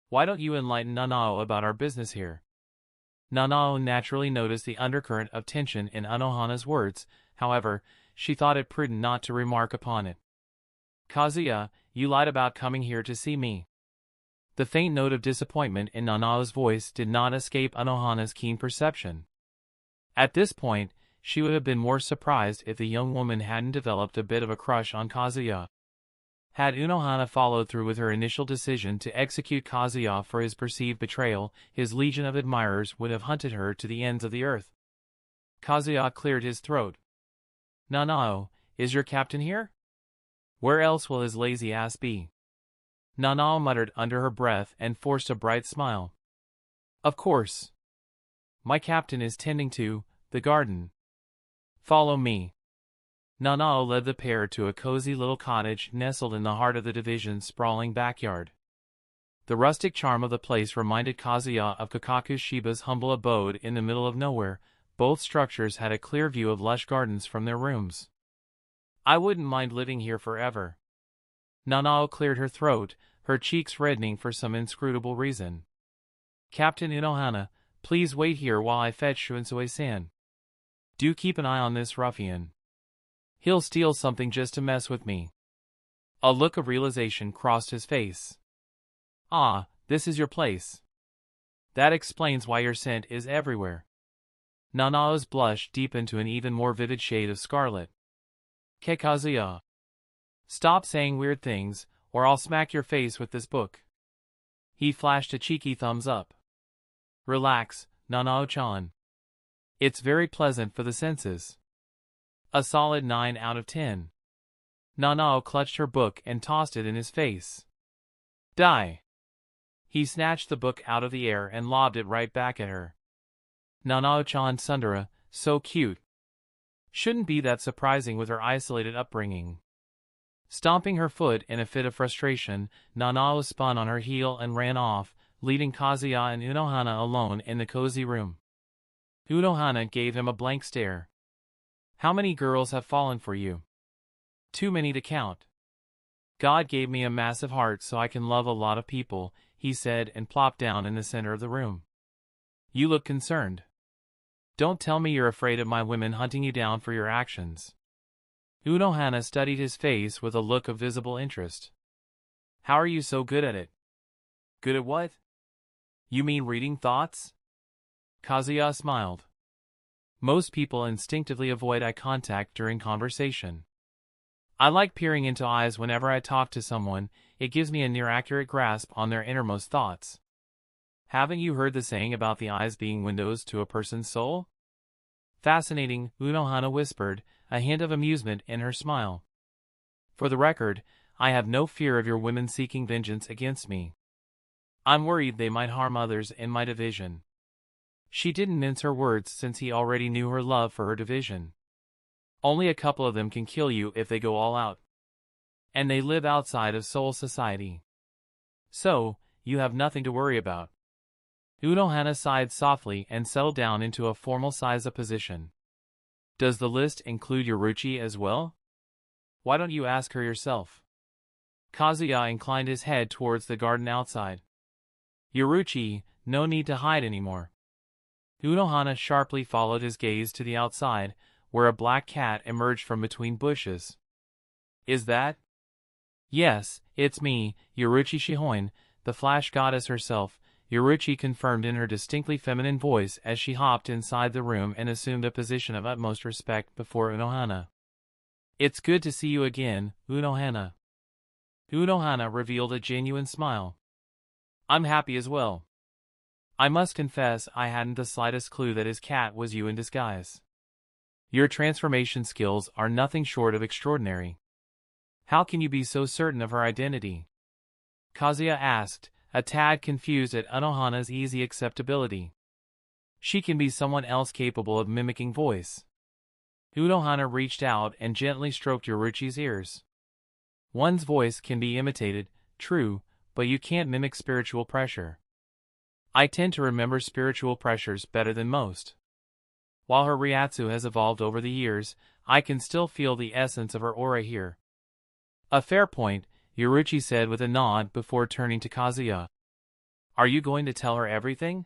Why don't you enlighten Nanao about our business here? Nanao naturally noticed the undercurrent of tension in Unohana's words, however, she thought it prudent not to remark upon it. Kazuya, you lied about coming here to see me. The faint note of disappointment in Nanao's voice did not escape Unohana's keen perception. At this point, she would have been more surprised if the young woman hadn't developed a bit of a crush on Kazuya. Had Unohana followed through with her initial decision to execute Kazuya for his perceived betrayal, his legion of admirers would have hunted her to the ends of the earth. Kazuya cleared his throat. Nanao, is your captain here? Where else will his lazy ass be? Nanao muttered under her breath and forced a bright smile. Of course. My captain is tending to the garden. Follow me. Nanao led the pair to a cozy little cottage nestled in the heart of the division's sprawling backyard. The rustic charm of the place reminded Kazuya of Kakaku Shiba's humble abode in the middle of nowhere. Both structures had a clear view of lush gardens from their rooms. I wouldn't mind living here forever. Nanao cleared her throat, her cheeks reddening for some inscrutable reason. Captain Unohana, please wait here while I fetch Shunsui-san. Do keep an eye on this ruffian. He'll steal something just to mess with me. A look of realization crossed his face. Ah, this is your place. That explains why your scent is everywhere. Nanao's blush deepened to an even more vivid shade of scarlet. Kazuya. Stop saying weird things, or I'll smack your face with this book. He flashed a cheeky thumbs up. Relax, Nanao-chan. It's very pleasant for the senses. A solid 9 out of 10. Nanao clutched her book and tossed it in his face. Die! He snatched the book out of the air and lobbed it right back at her. Nanao-chan Sundara, so cute. Shouldn't be that surprising with her isolated upbringing. Stomping her foot in a fit of frustration, Nanao spun on her heel and ran off, leaving Kazuya and Unohana alone in the cozy room. Unohana gave him a blank stare. How many girls have fallen for you? Too many to count. God gave me a massive heart so I can love a lot of people, he said and plopped down in the center of the room. You look concerned. Don't tell me you're afraid of my women hunting you down for your actions. Unohana studied his face with a look of visible interest. How are you so good at it? Good at what? You mean reading thoughts? Kazuya smiled. Most people instinctively avoid eye contact during conversation. I like peering into eyes whenever I talk to someone. It gives me a near-accurate grasp on their innermost thoughts. Haven't you heard the saying about the eyes being windows to a person's soul? Fascinating, Unohana whispered, a hint of amusement in her smile. For the record, I have no fear of your women seeking vengeance against me. I'm worried they might harm others in my division. She didn't mince her words since he already knew her love for her division. Only a couple of them can kill you if they go all out. And they live outside of Soul Society. So, you have nothing to worry about. Unohana sighed softly and settled down into a formal Saiza position. Does the list include Yoruchi as well? Why don't you ask her yourself? Kazuya inclined his head towards the garden outside. Yoruchi, no need to hide anymore. Unohana sharply followed his gaze to the outside, where a black cat emerged from between bushes. Is that? Yes, it's me, Yoruchi Shihoin, the flash goddess herself, Yoruchi confirmed in her distinctly feminine voice as she hopped inside the room and assumed a position of utmost respect before Unohana. It's good to see you again, Unohana. Unohana revealed a genuine smile. I'm happy as well. I must confess I hadn't the slightest clue that his cat was you in disguise. Your transformation skills are nothing short of extraordinary. How can you be so certain of her identity? Kazuya asked, a tad confused at Unohana's easy acceptability. She can be someone else capable of mimicking voice. Unohana reached out and gently stroked Yoruchi's ears. One's voice can be imitated, true, but you can't mimic spiritual pressure. I tend to remember spiritual pressures better than most. While her Ryatsu has evolved over the years, I can still feel the essence of her aura here. A fair point, Yoruchi said with a nod before turning to Kazuya. Are you going to tell her everything?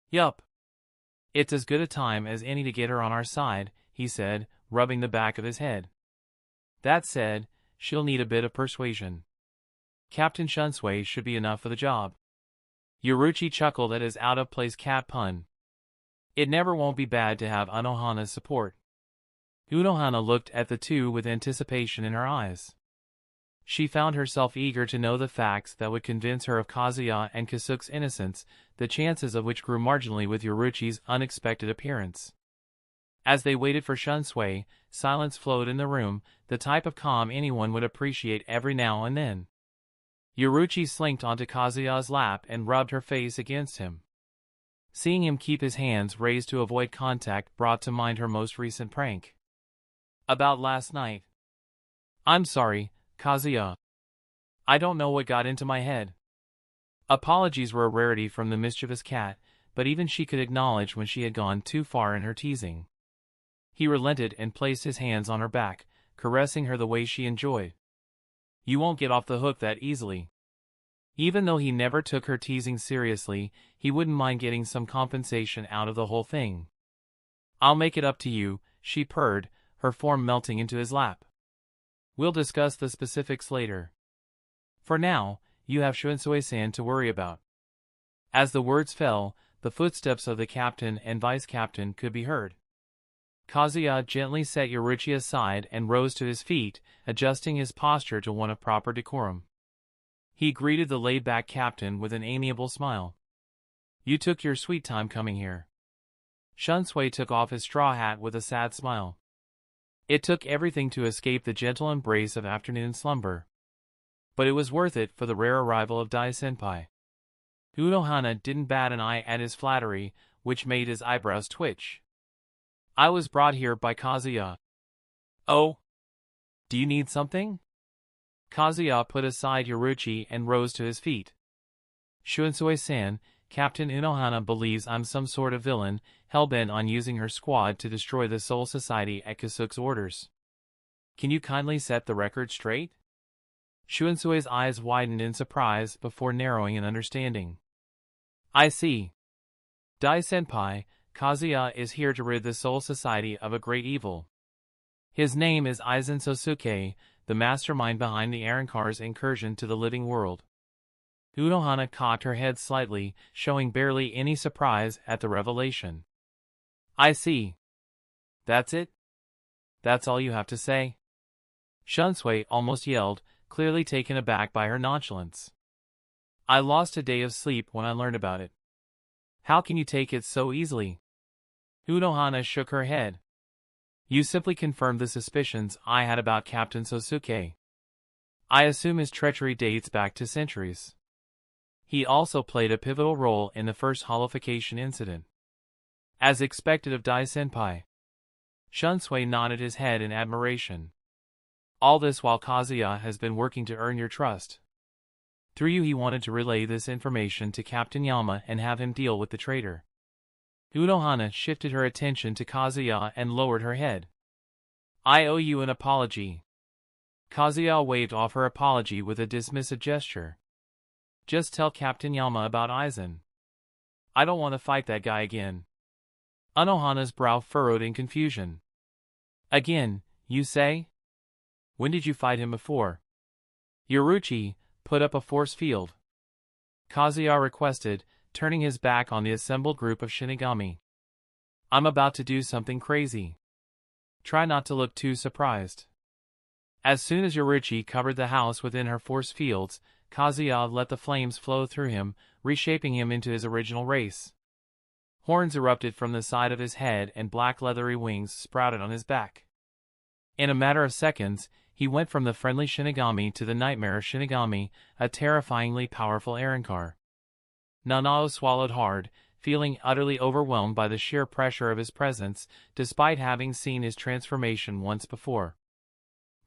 Yup. It's as good a time as any to get her on our side, he said, rubbing the back of his head. That said, she'll need a bit of persuasion. Captain Shunsui should be enough for the job. Yoruchi chuckled at his out-of-place cat pun. It never won't be bad to have Unohana's support. Unohana looked at the two with anticipation in her eyes. She found herself eager to know the facts that would convince her of Kazuya and Kasuke's innocence, the chances of which grew marginally with Yoruchi's unexpected appearance. As they waited for Shunsui, silence flowed in the room, the type of calm anyone would appreciate every now and then. Yoruchi slinked onto Kazuya's lap and rubbed her face against him. Seeing him keep his hands raised to avoid contact brought to mind her most recent prank. About last night. I'm sorry, Kazuya. I don't know what got into my head. Apologies were a rarity from the mischievous cat, but even she could acknowledge when she had gone too far in her teasing. He relented and placed his hands on her back, caressing her the way she enjoyed. You won't get off the hook that easily. Even though he never took her teasing seriously, he wouldn't mind getting some compensation out of the whole thing. I'll make it up to you, she purred, her form melting into his lap. We'll discuss the specifics later. For now, you have Shunsui-san to worry about. As the words fell, the footsteps of the captain and vice-captain could be heard. Kazuya gently set Yoruchi aside and rose to his feet, adjusting his posture to one of proper decorum. He greeted the laid-back captain with an amiable smile. You took your sweet time coming here. Shunsui took off his straw hat with a sad smile. It took everything to escape the gentle embrace of afternoon slumber. But it was worth it for the rare arrival of Dai-senpai. Unohana didn't bat an eye at his flattery, which made his eyebrows twitch. I was brought here by Kazuya. Oh? Do you need something? Kazuya put aside Yoruichi and rose to his feet. Shunsui-san, Captain Unohana believes I'm some sort of villain, hell-bent on using her squad to destroy the Soul Society at Kasuke's orders. Can you kindly set the record straight? Shuansui's eyes widened in surprise before narrowing in understanding. I see. Dai-senpai, Kazuya is here to rid the Soul Society of a great evil. His name is Aizen Sōsuke, the mastermind behind the Arrancar's incursion to the living world. Unohana cocked her head slightly, showing barely any surprise at the revelation. I see. That's it? That's all you have to say? Shunsui almost yelled, clearly taken aback by her nonchalance. I lost a day of sleep when I learned about it. How can you take it so easily? Unohana shook her head. You simply confirmed the suspicions I had about Captain Sōsuke. I assume his treachery dates back to centuries. He also played a pivotal role in the first holification incident. As expected of Dai-senpai. Shunsui nodded his head in admiration. All this while Kazuya has been working to earn your trust. Through you he wanted to relay this information to Captain Yama and have him deal with the traitor. Unohana shifted her attention to Kazuya and lowered her head. I owe you an apology. Kazuya waved off her apology with a dismissive gesture. Just tell Captain Yama about Aizen. I don't want to fight that guy again. Unohana's brow furrowed in confusion. Again, you say? When did you fight him before? Yoruichi, put up a force field. Kazuya requested, turning his back on the assembled group of Shinigami. I'm about to do something crazy. Try not to look too surprised. As soon as Yoruichi covered the house within her force fields, Kazuya let the flames flow through him, reshaping him into his original race. Horns erupted from the side of his head and black leathery wings sprouted on his back. In a matter of seconds, he went from the friendly Shinigami to the nightmare Shinigami, a terrifyingly powerful Arrancar. Nanao swallowed hard, feeling utterly overwhelmed by the sheer pressure of his presence, despite having seen his transformation once before.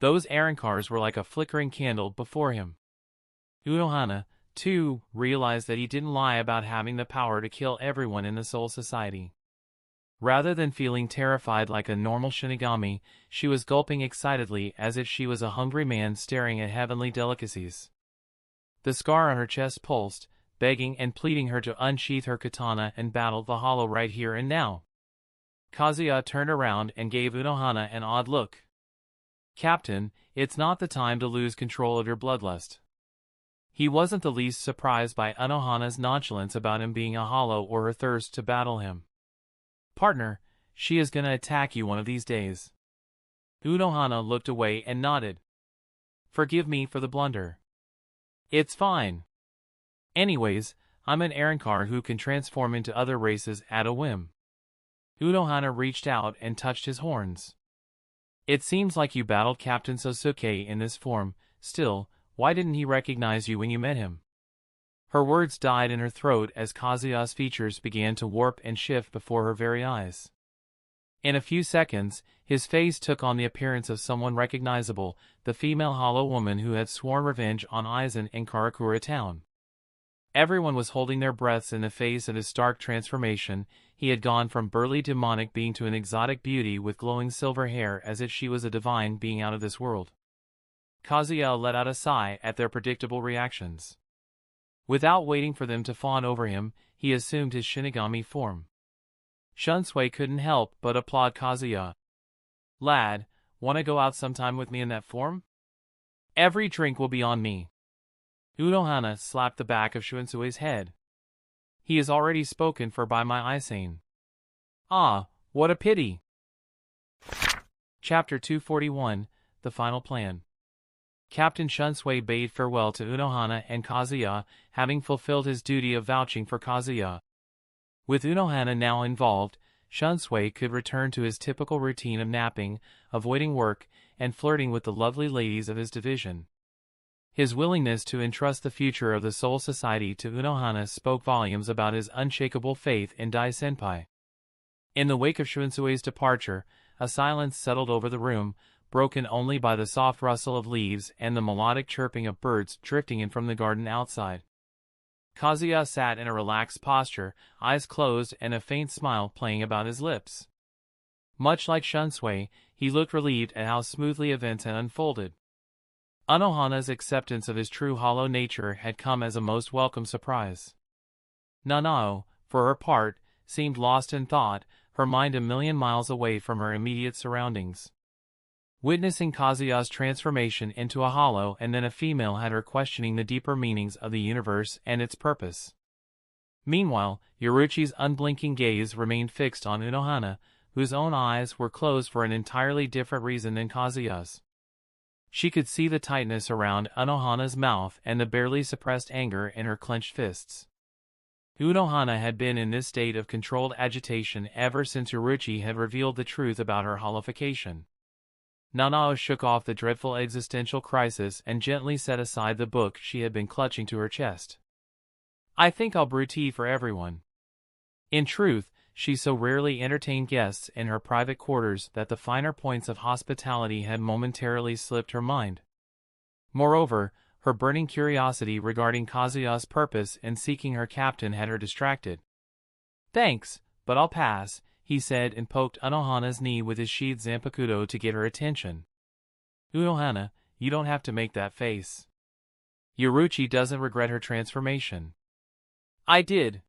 Those Arrancars were like a flickering candle before him. Unohana, too, realized that he didn't lie about having the power to kill everyone in the Soul Society. Rather than feeling terrified like a normal Shinigami, she was gulping excitedly as if she was a hungry man staring at heavenly delicacies. The scar on her chest pulsed, begging and pleading her to unsheath her katana and battle the hollow right here and now. Kazuya turned around and gave Unohana an odd look. Captain, it's not the time to lose control of your bloodlust. He wasn't the least surprised by Unohana's nonchalance about him being a hollow or her thirst to battle him. Partner, she is gonna attack you one of these days. Unohana looked away and nodded. Forgive me for the blunder. It's fine. Anyways, I'm an Arrancar who can transform into other races at a whim. Unohana reached out and touched his horns. It seems like you battled Captain Sōsuke in this form. Still, why didn't he recognize you when you met him? Her words died in her throat as Kazuya's features began to warp and shift before her very eyes. In a few seconds, his face took on the appearance of someone recognizable, the female hollow woman who had sworn revenge on Aizen in Karakura town. Everyone was holding their breaths in the face of his stark transformation. He had gone from burly demonic being to an exotic beauty with glowing silver hair as if she was a divine being out of this world. Kazuya let out a sigh at their predictable reactions. Without waiting for them to fawn over him, he assumed his Shinigami form. Shunsui couldn't help but applaud Kazuya. Lad, wanna go out sometime with me in that form? Every drink will be on me. Unohana slapped the back of Shuansui's head. He is already spoken for by my Aizen. Ah, what a pity! Chapter 241, The Final Plan. Captain Shunsui bade farewell to Unohana and Kazuya, having fulfilled his duty of vouching for Kazuya. With Unohana now involved, Shunsui could return to his typical routine of napping, avoiding work, and flirting with the lovely ladies of his division. His willingness to entrust the future of the Soul Society to Unohana spoke volumes about his unshakable faith in Dai Senpai. In the wake of Shunsui's departure, a silence settled over the room, broken only by the soft rustle of leaves and the melodic chirping of birds drifting in from the garden outside. Kazuya sat in a relaxed posture, eyes closed and a faint smile playing about his lips. Much like Shunsui, he looked relieved at how smoothly events had unfolded. Unohana's acceptance of his true hollow nature had come as a most welcome surprise. Nanao, for her part, seemed lost in thought, her mind a million miles away from her immediate surroundings. Witnessing Kazuya's transformation into a hollow and then a female had her questioning the deeper meanings of the universe and its purpose. Meanwhile, Yoruichi's unblinking gaze remained fixed on Unohana, whose own eyes were closed for an entirely different reason than Kazuya's. She could see the tightness around Unohana's mouth and the barely suppressed anger in her clenched fists. Unohana had been in this state of controlled agitation ever since Yoruichi had revealed the truth about her holification. Nanao shook off the dreadful existential crisis and gently set aside the book she had been clutching to her chest. "I think I'll brew tea for everyone." In truth, she so rarely entertained guests in her private quarters that the finer points of hospitality had momentarily slipped her mind. Moreover, her burning curiosity regarding Kazuya's purpose in seeking her captain had her distracted. "Thanks, but I'll pass," he said and poked Unohana's knee with his sheathed zanpakuto to get her attention. "Unohana, you don't have to make that face. Yoruichi doesn't regret her transformation." "I did.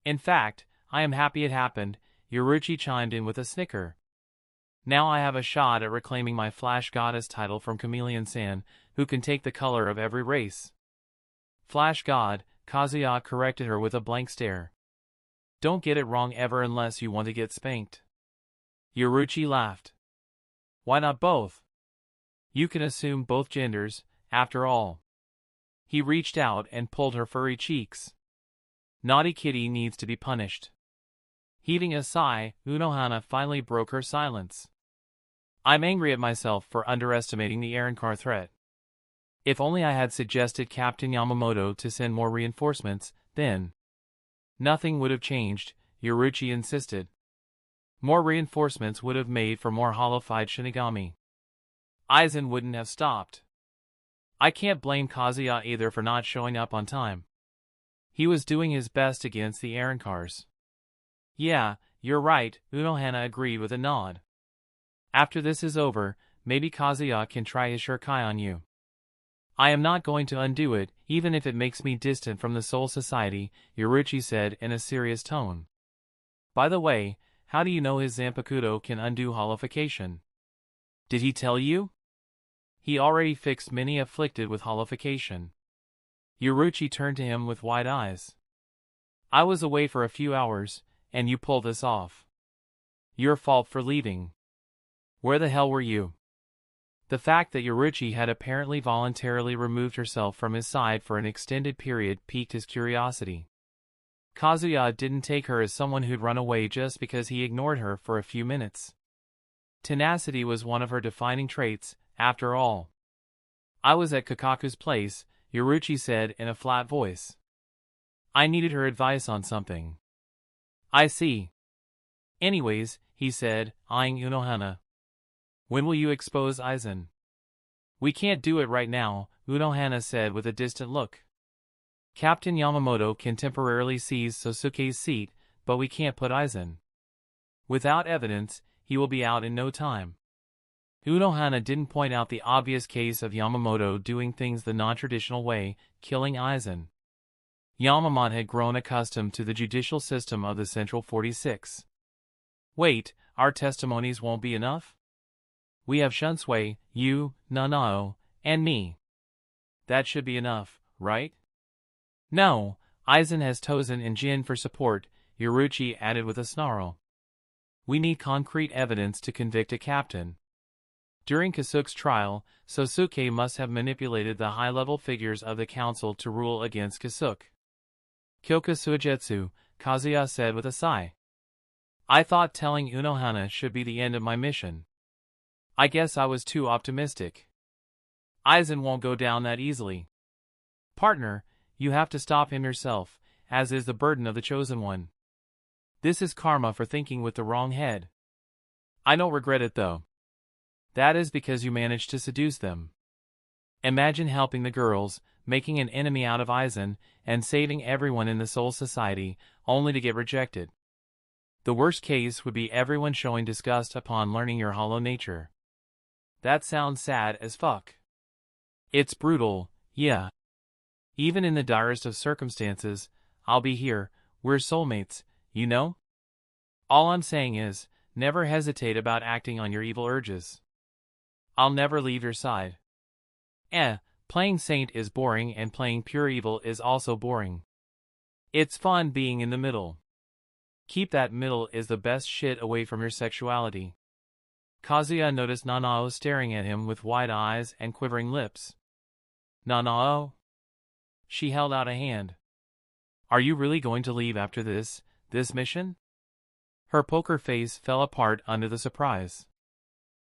In fact, I am happy it happened," Yoruichi chimed in with a snicker. "Now I have a shot at reclaiming my Flash Goddess title from Chameleon-san, who can take the color of every race." "Flash God," Kazuya corrected her with a blank stare. "Don't get it wrong ever unless you want to get spanked." Yoruichi laughed. "Why not both? You can assume both genders, after all." He reached out and pulled her furry cheeks. "Naughty kitty needs to be punished." Heaving a sigh, Unohana finally broke her silence. "I'm angry at myself for underestimating the Arrancar threat. If only I had suggested Captain Yamamoto to send more reinforcements, then..." "Nothing would have changed," Yoruichi insisted. "More reinforcements would have made for more hollow-fied Shinigami. Aizen wouldn't have stopped." "I can't blame Kazuya either for not showing up on time. He was doing his best against the Arrancars." "Yeah, you're right," Unohana agreed with a nod. "After this is over, maybe Kazuya can try his Shurikai on you." "I am not going to undo it, even if it makes me distant from the Soul Society," Yoruichi said in a serious tone. "By the way, how do you know his zanpakuto can undo holification? Did he tell you?" "He already fixed many afflicted with holification." Yoruichi turned to him with wide eyes. "I was away for a few hours, and you pulled this off. Your fault for leaving. Where the hell were you?" The fact that Yoruichi had apparently voluntarily removed herself from his side for an extended period piqued his curiosity. Kazuya didn't take her as someone who'd run away just because he ignored her for a few minutes. Tenacity was one of her defining traits, after all. "I was at Kakaku's place," Yoruichi said in a flat voice. "I needed her advice on something." "I see. Anyways," he said, eyeing Unohana. "When will you expose Aizen?" "We can't do it right now," Unohana said with a distant look. "Captain Yamamoto can temporarily seize Sōsuke's seat, but we can't put Aizen. Without evidence, he will be out in no time." Unohana didn't point out the obvious case of Yamamoto doing things the non-traditional way, killing Aizen. Yamamoto had grown accustomed to the judicial system of the Central 46. "Wait, our testimonies won't be enough? We have Shunsui, you, Nanao, and me. That should be enough, right?" "No, Aizen has Tozen and Jin for support," Yoruichi added with a snarl. "We need concrete evidence to convict a captain. During Kasuke's trial, Sōsuke must have manipulated the high-level figures of the council to rule against Kasuke." "Kyoka Suigetsu," Kazuya said with a sigh. I thought telling Unohana should be the end of my mission. I guess I was too optimistic. Aizen won't go down that easily. Partner, you have to stop him yourself, as is the burden of the Chosen One. This is karma for thinking with the wrong head. I don't regret it though. That is because you managed to seduce them. Imagine helping the girls, making an enemy out of Aizen, and saving everyone in the Soul Society, only to get rejected. The worst case would be everyone showing disgust upon learning your hollow nature. That sounds sad as fuck. It's brutal, yeah. Even in the direst of circumstances, I'll be here, we're soulmates, you know? All I'm saying is, never hesitate about acting on your evil urges. I'll never leave your side. Playing saint is boring and playing pure evil is also boring. It's fun being in the middle. Keep that middle is the best shit away from your sexuality. Kazuya noticed Nanao staring at him with wide eyes and quivering lips. Nanao? She held out a hand. Are you really going to leave after this mission? Her poker face fell apart under the surprise.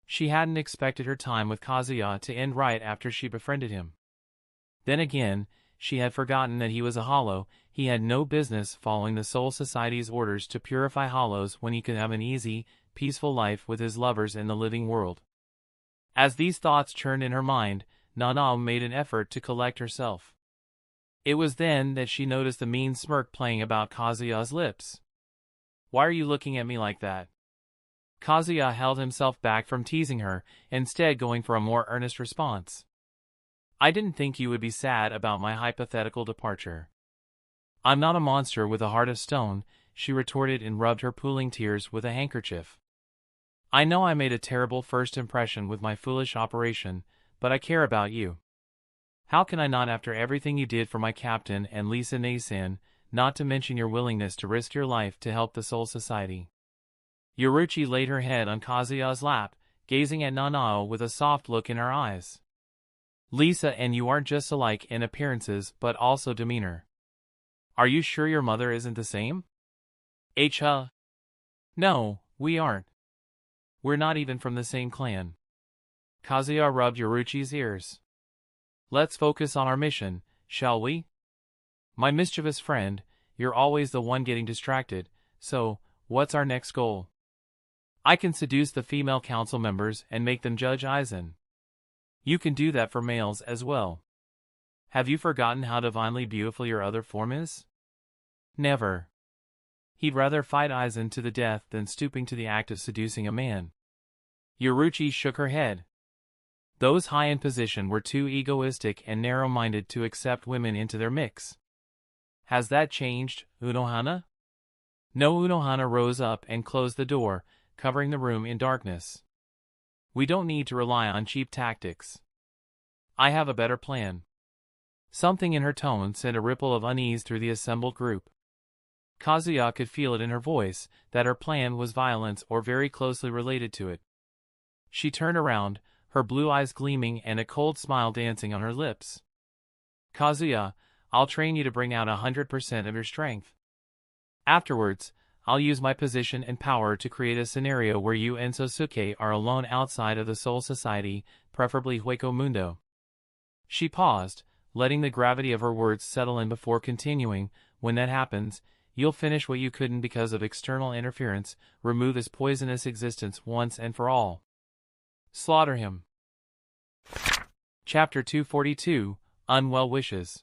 She hadn't expected her time with Kazuya to end right after she befriended him. Then again, she had forgotten that he was a hollow. He had no business following the Soul Society's orders to purify hollows when he could have an easy, peaceful life with his lovers in the living world. As these thoughts churned in her mind, Nanao made an effort to collect herself. It was then that she noticed the mean smirk playing about Kazuya's lips. Why are you looking at me like that? Kazuya held himself back from teasing her, instead going for a more earnest response. I didn't think you would be sad about my hypothetical departure. I'm not a monster with a heart of stone, she retorted and rubbed her pooling tears with a handkerchief. I know I made a terrible first impression with my foolish operation, but I care about you. How can I not after everything you did for my captain and Lisa Nasan, not to mention your willingness to risk your life to help the Soul Society? Yoruchi laid her head on Kazuya's lap, gazing at Nanao with a soft look in her eyes. Lisa and you aren't just alike in appearances but also demeanor. Are you sure your mother isn't the same? No, we aren't. We're not even from the same clan. Kazuya rubbed Yoruchi's ears. Let's focus on our mission, shall we? My mischievous friend, you're always the one getting distracted, so, what's our next goal? I can seduce the female council members and make them judge Aizen. You can do that for males as well. Have you forgotten how divinely beautiful your other form is? Never. He'd rather fight Aizen to the death than stooping to the act of seducing a man. Yoruchi shook her head. Those high in position were too egoistic and narrow-minded to accept women into their mix. Has that changed, Unohana? No. Unohana rose up and closed the door, covering the room in darkness. We don't need to rely on cheap tactics. I have a better plan. Something in her tone sent a ripple of unease through the assembled group. Kazuya could feel it in her voice that her plan was violence or very closely related to it. She turned around, her blue eyes gleaming and a cold smile dancing on her lips. Kazuya, I'll train you to bring out 100% of your strength. Afterwards, I'll use my position and power to create a scenario where you and Sōsuke are alone outside of the Soul Society, preferably Hueco Mundo. She paused, letting the gravity of her words settle in before continuing. When that happens, you'll finish what you couldn't because of external interference, remove his poisonous existence once and for all. Slaughter him. Chapter 242, Unwell Wishes.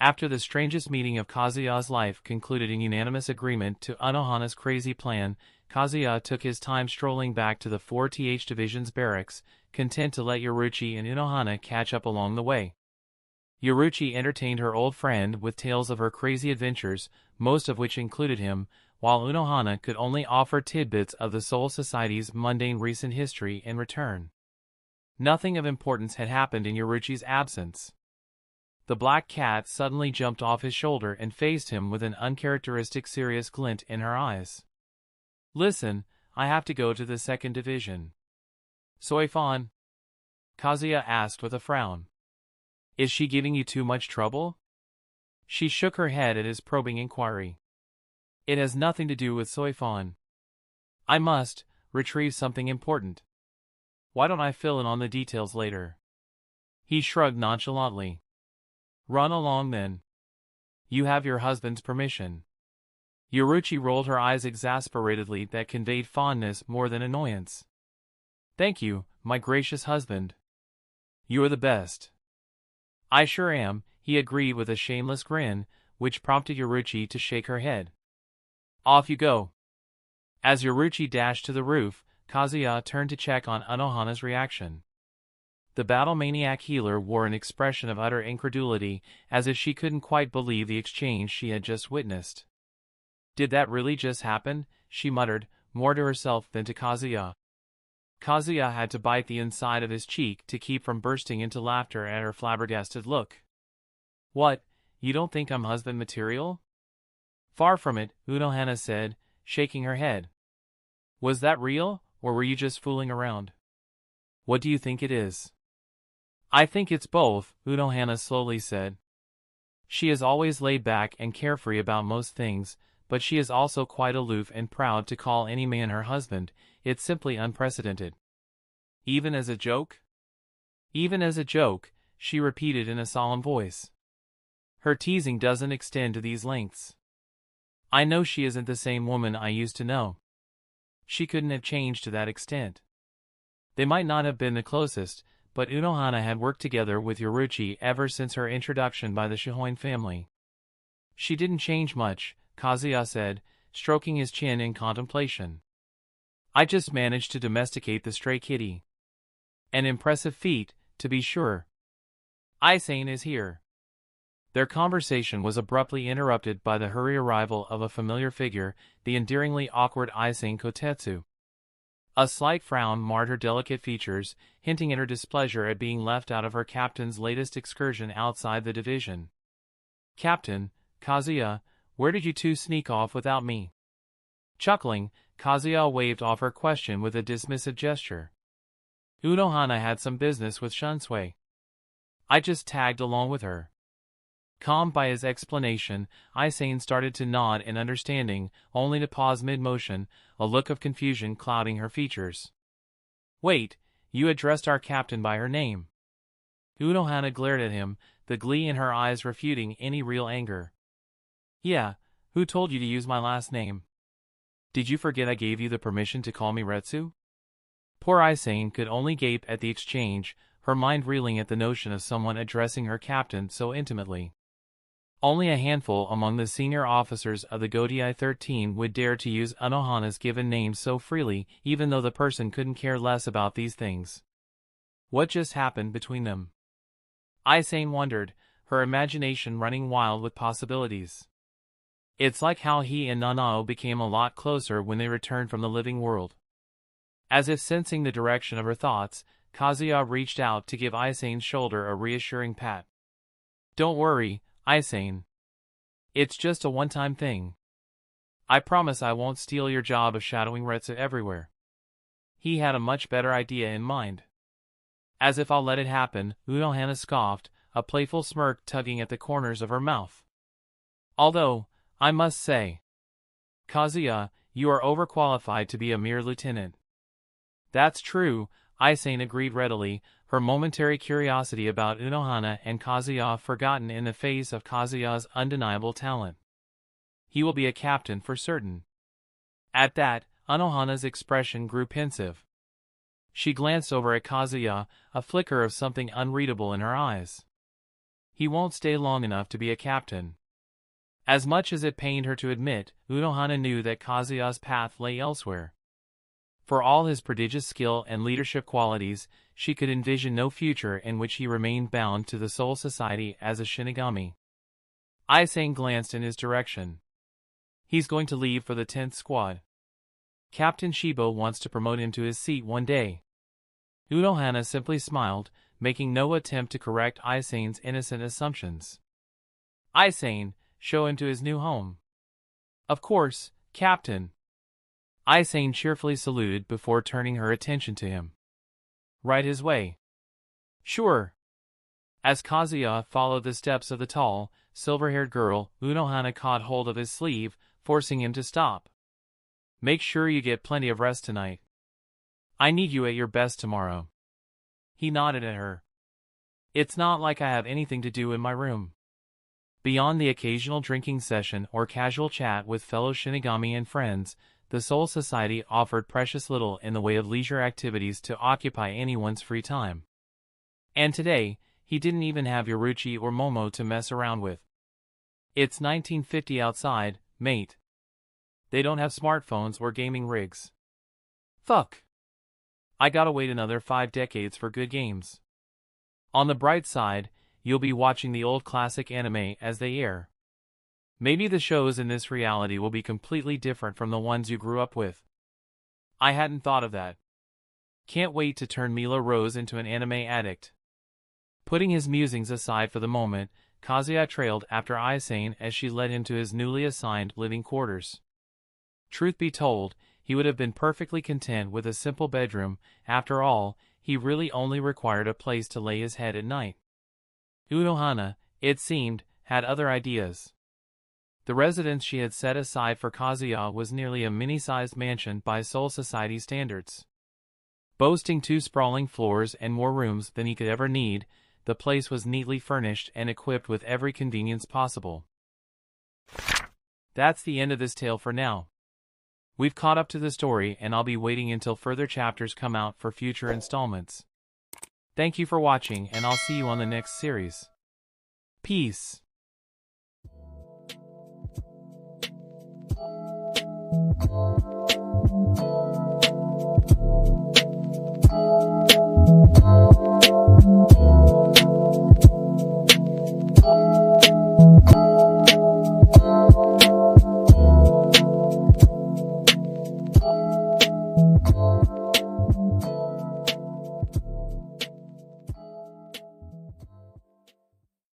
After the strangest meeting of Kazuya's life concluded in unanimous agreement to Unohana's crazy plan, Kazuya took his time strolling back to the 4th Division's barracks, content to let Yoruchi and Unohana catch up along the way. Yoruchi entertained her old friend with tales of her crazy adventures, most of which included him, while Unohana could only offer tidbits of the Soul Society's mundane recent history in return. Nothing of importance had happened in Yoruchi's absence. The black cat suddenly jumped off his shoulder and faced him with an uncharacteristic serious glint in her eyes. Listen, I have to go to the 2nd Division. Soifan? Kazuya asked with a frown. Is she giving you too much trouble? She shook her head at his probing inquiry. It has nothing to do with Soifan. I must retrieve something important. Why don't I fill in on the details later? He shrugged nonchalantly. Run along then. You have your husband's permission. Yoruichi rolled her eyes exasperatedly that conveyed fondness more than annoyance. Thank you, my gracious husband. You're the best. I sure am, he agreed with a shameless grin, which prompted Yoruichi to shake her head. Off you go. As Yoruichi dashed to the roof, Kazuya turned to check on Unohana's reaction. The battle-maniac healer wore an expression of utter incredulity, as if she couldn't quite believe the exchange she had just witnessed. Did that really just happen? She muttered, more to herself than to Kazuya. Kazuya had to bite the inside of his cheek to keep from bursting into laughter at her flabbergasted look. What, you don't think I'm husband material? Far from it, Unohana said, shaking her head. Was that real, or were you just fooling around? What do you think it is? I think it's both, Unohana slowly said. She is always laid back and carefree about most things, but she is also quite aloof and proud to call any man her husband. It's simply unprecedented. Even as a joke? Even as a joke, she repeated in a solemn voice. Her teasing doesn't extend to these lengths. I know she isn't the same woman I used to know. She couldn't have changed to that extent. They might not have been the closest, but Unohana had worked together with Yoruichi ever since her introduction by the Shihoin family. She didn't change much, Kazuya said, stroking his chin in contemplation. I just managed to domesticate the stray kitty. An impressive feat, to be sure. Aizen is here. Their conversation was abruptly interrupted by the hurried arrival of a familiar figure, the endearingly awkward Aizen Kotetsu. A slight frown marred her delicate features, hinting at her displeasure at being left out of her captain's latest excursion outside the division. Captain, Kazuya, where did you two sneak off without me? Chuckling, Kazuya waved off her question with a dismissive gesture. Unohana had some business with Shunsui. I just tagged along with her. Calmed by his explanation, Aizen started to nod in understanding, only to pause mid-motion, a look of confusion clouding her features. Wait, you addressed our captain by her name. Unohana glared at him, the glee in her eyes refuting any real anger. Yeah, who told you to use my last name? Did you forget I gave you the permission to call me Retsu? Poor Aizen could only gape at the exchange, her mind reeling at the notion of someone addressing her captain so intimately. Only a handful among the senior officers of the Godai 13 would dare to use Unohana's given name so freely, even though the person couldn't care less about these things. What just happened between them? Aizen wondered, her imagination running wild with possibilities. It's like how he and Nanao became a lot closer when they returned from the living world. As if sensing the direction of her thoughts, Kazuya reached out to give Aizen's shoulder a reassuring pat. Don't worry, Aizen. It's just a one-time thing. I promise I won't steal your job of shadowing Retsu everywhere. He had a much better idea in mind. As if I'll let it happen, Unohana scoffed, a playful smirk tugging at the corners of her mouth. Although, I must say, Kazuya, you are overqualified to be a mere lieutenant. That's true, Aizen agreed readily, her momentary curiosity about Unohana and Kazuya forgotten in the face of Kazuya's undeniable talent. He will be a captain for certain. At that, Unohana's expression grew pensive. She glanced over at Kazuya, a flicker of something unreadable in her eyes. He won't stay long enough to be a captain. As much as it pained her to admit, Unohana knew that Kazuya's path lay elsewhere. For all his prodigious skill and leadership qualities, she could envision no future in which he remained bound to the Soul Society as a Shinigami. Aizen glanced in his direction. He's going to leave for the 10th Squad. Captain Shibo wants to promote him to his seat one day. Unohana simply smiled, making no attempt to correct Aizen's innocent assumptions. Aizen, show him to his new home. Of course, Captain. Aizen cheerfully saluted before turning her attention to him. Right his way. Sure. As Kazuya followed the steps of the tall, silver-haired girl, Unohana caught hold of his sleeve, forcing him to stop. Make sure you get plenty of rest tonight. I need you at your best tomorrow. He nodded at her. It's not like I have anything to do in my room. Beyond the occasional drinking session or casual chat with fellow Shinigami and friends, the Soul Society offered precious little in the way of leisure activities to occupy anyone's free time. And today, he didn't even have Yoruichi or Momo to mess around with. It's 1950 outside, mate. They don't have smartphones or gaming rigs. Fuck. I gotta wait another 5 decades for good games. On the bright side, you'll be watching the old classic anime as they air. Maybe the shows in this reality will be completely different from the ones you grew up with. I hadn't thought of that. Can't wait to turn Mila Rose into an anime addict. Putting his musings aside for the moment, Kazuya trailed after Aizen as she led him to his newly assigned living quarters. Truth be told, he would have been perfectly content with a simple bedroom. After all, he really only required a place to lay his head at night. Unohana, it seemed, had other ideas. The residence she had set aside for Kazuya was nearly a mini-sized mansion by Soul Society standards. Boasting 2 sprawling floors and more rooms than he could ever need, the place was neatly furnished and equipped with every convenience possible. That's the end of this tale for now. We've caught up to the story and I'll be waiting until further chapters come out for future installments. Thank you for watching and I'll see you on the next series. Peace.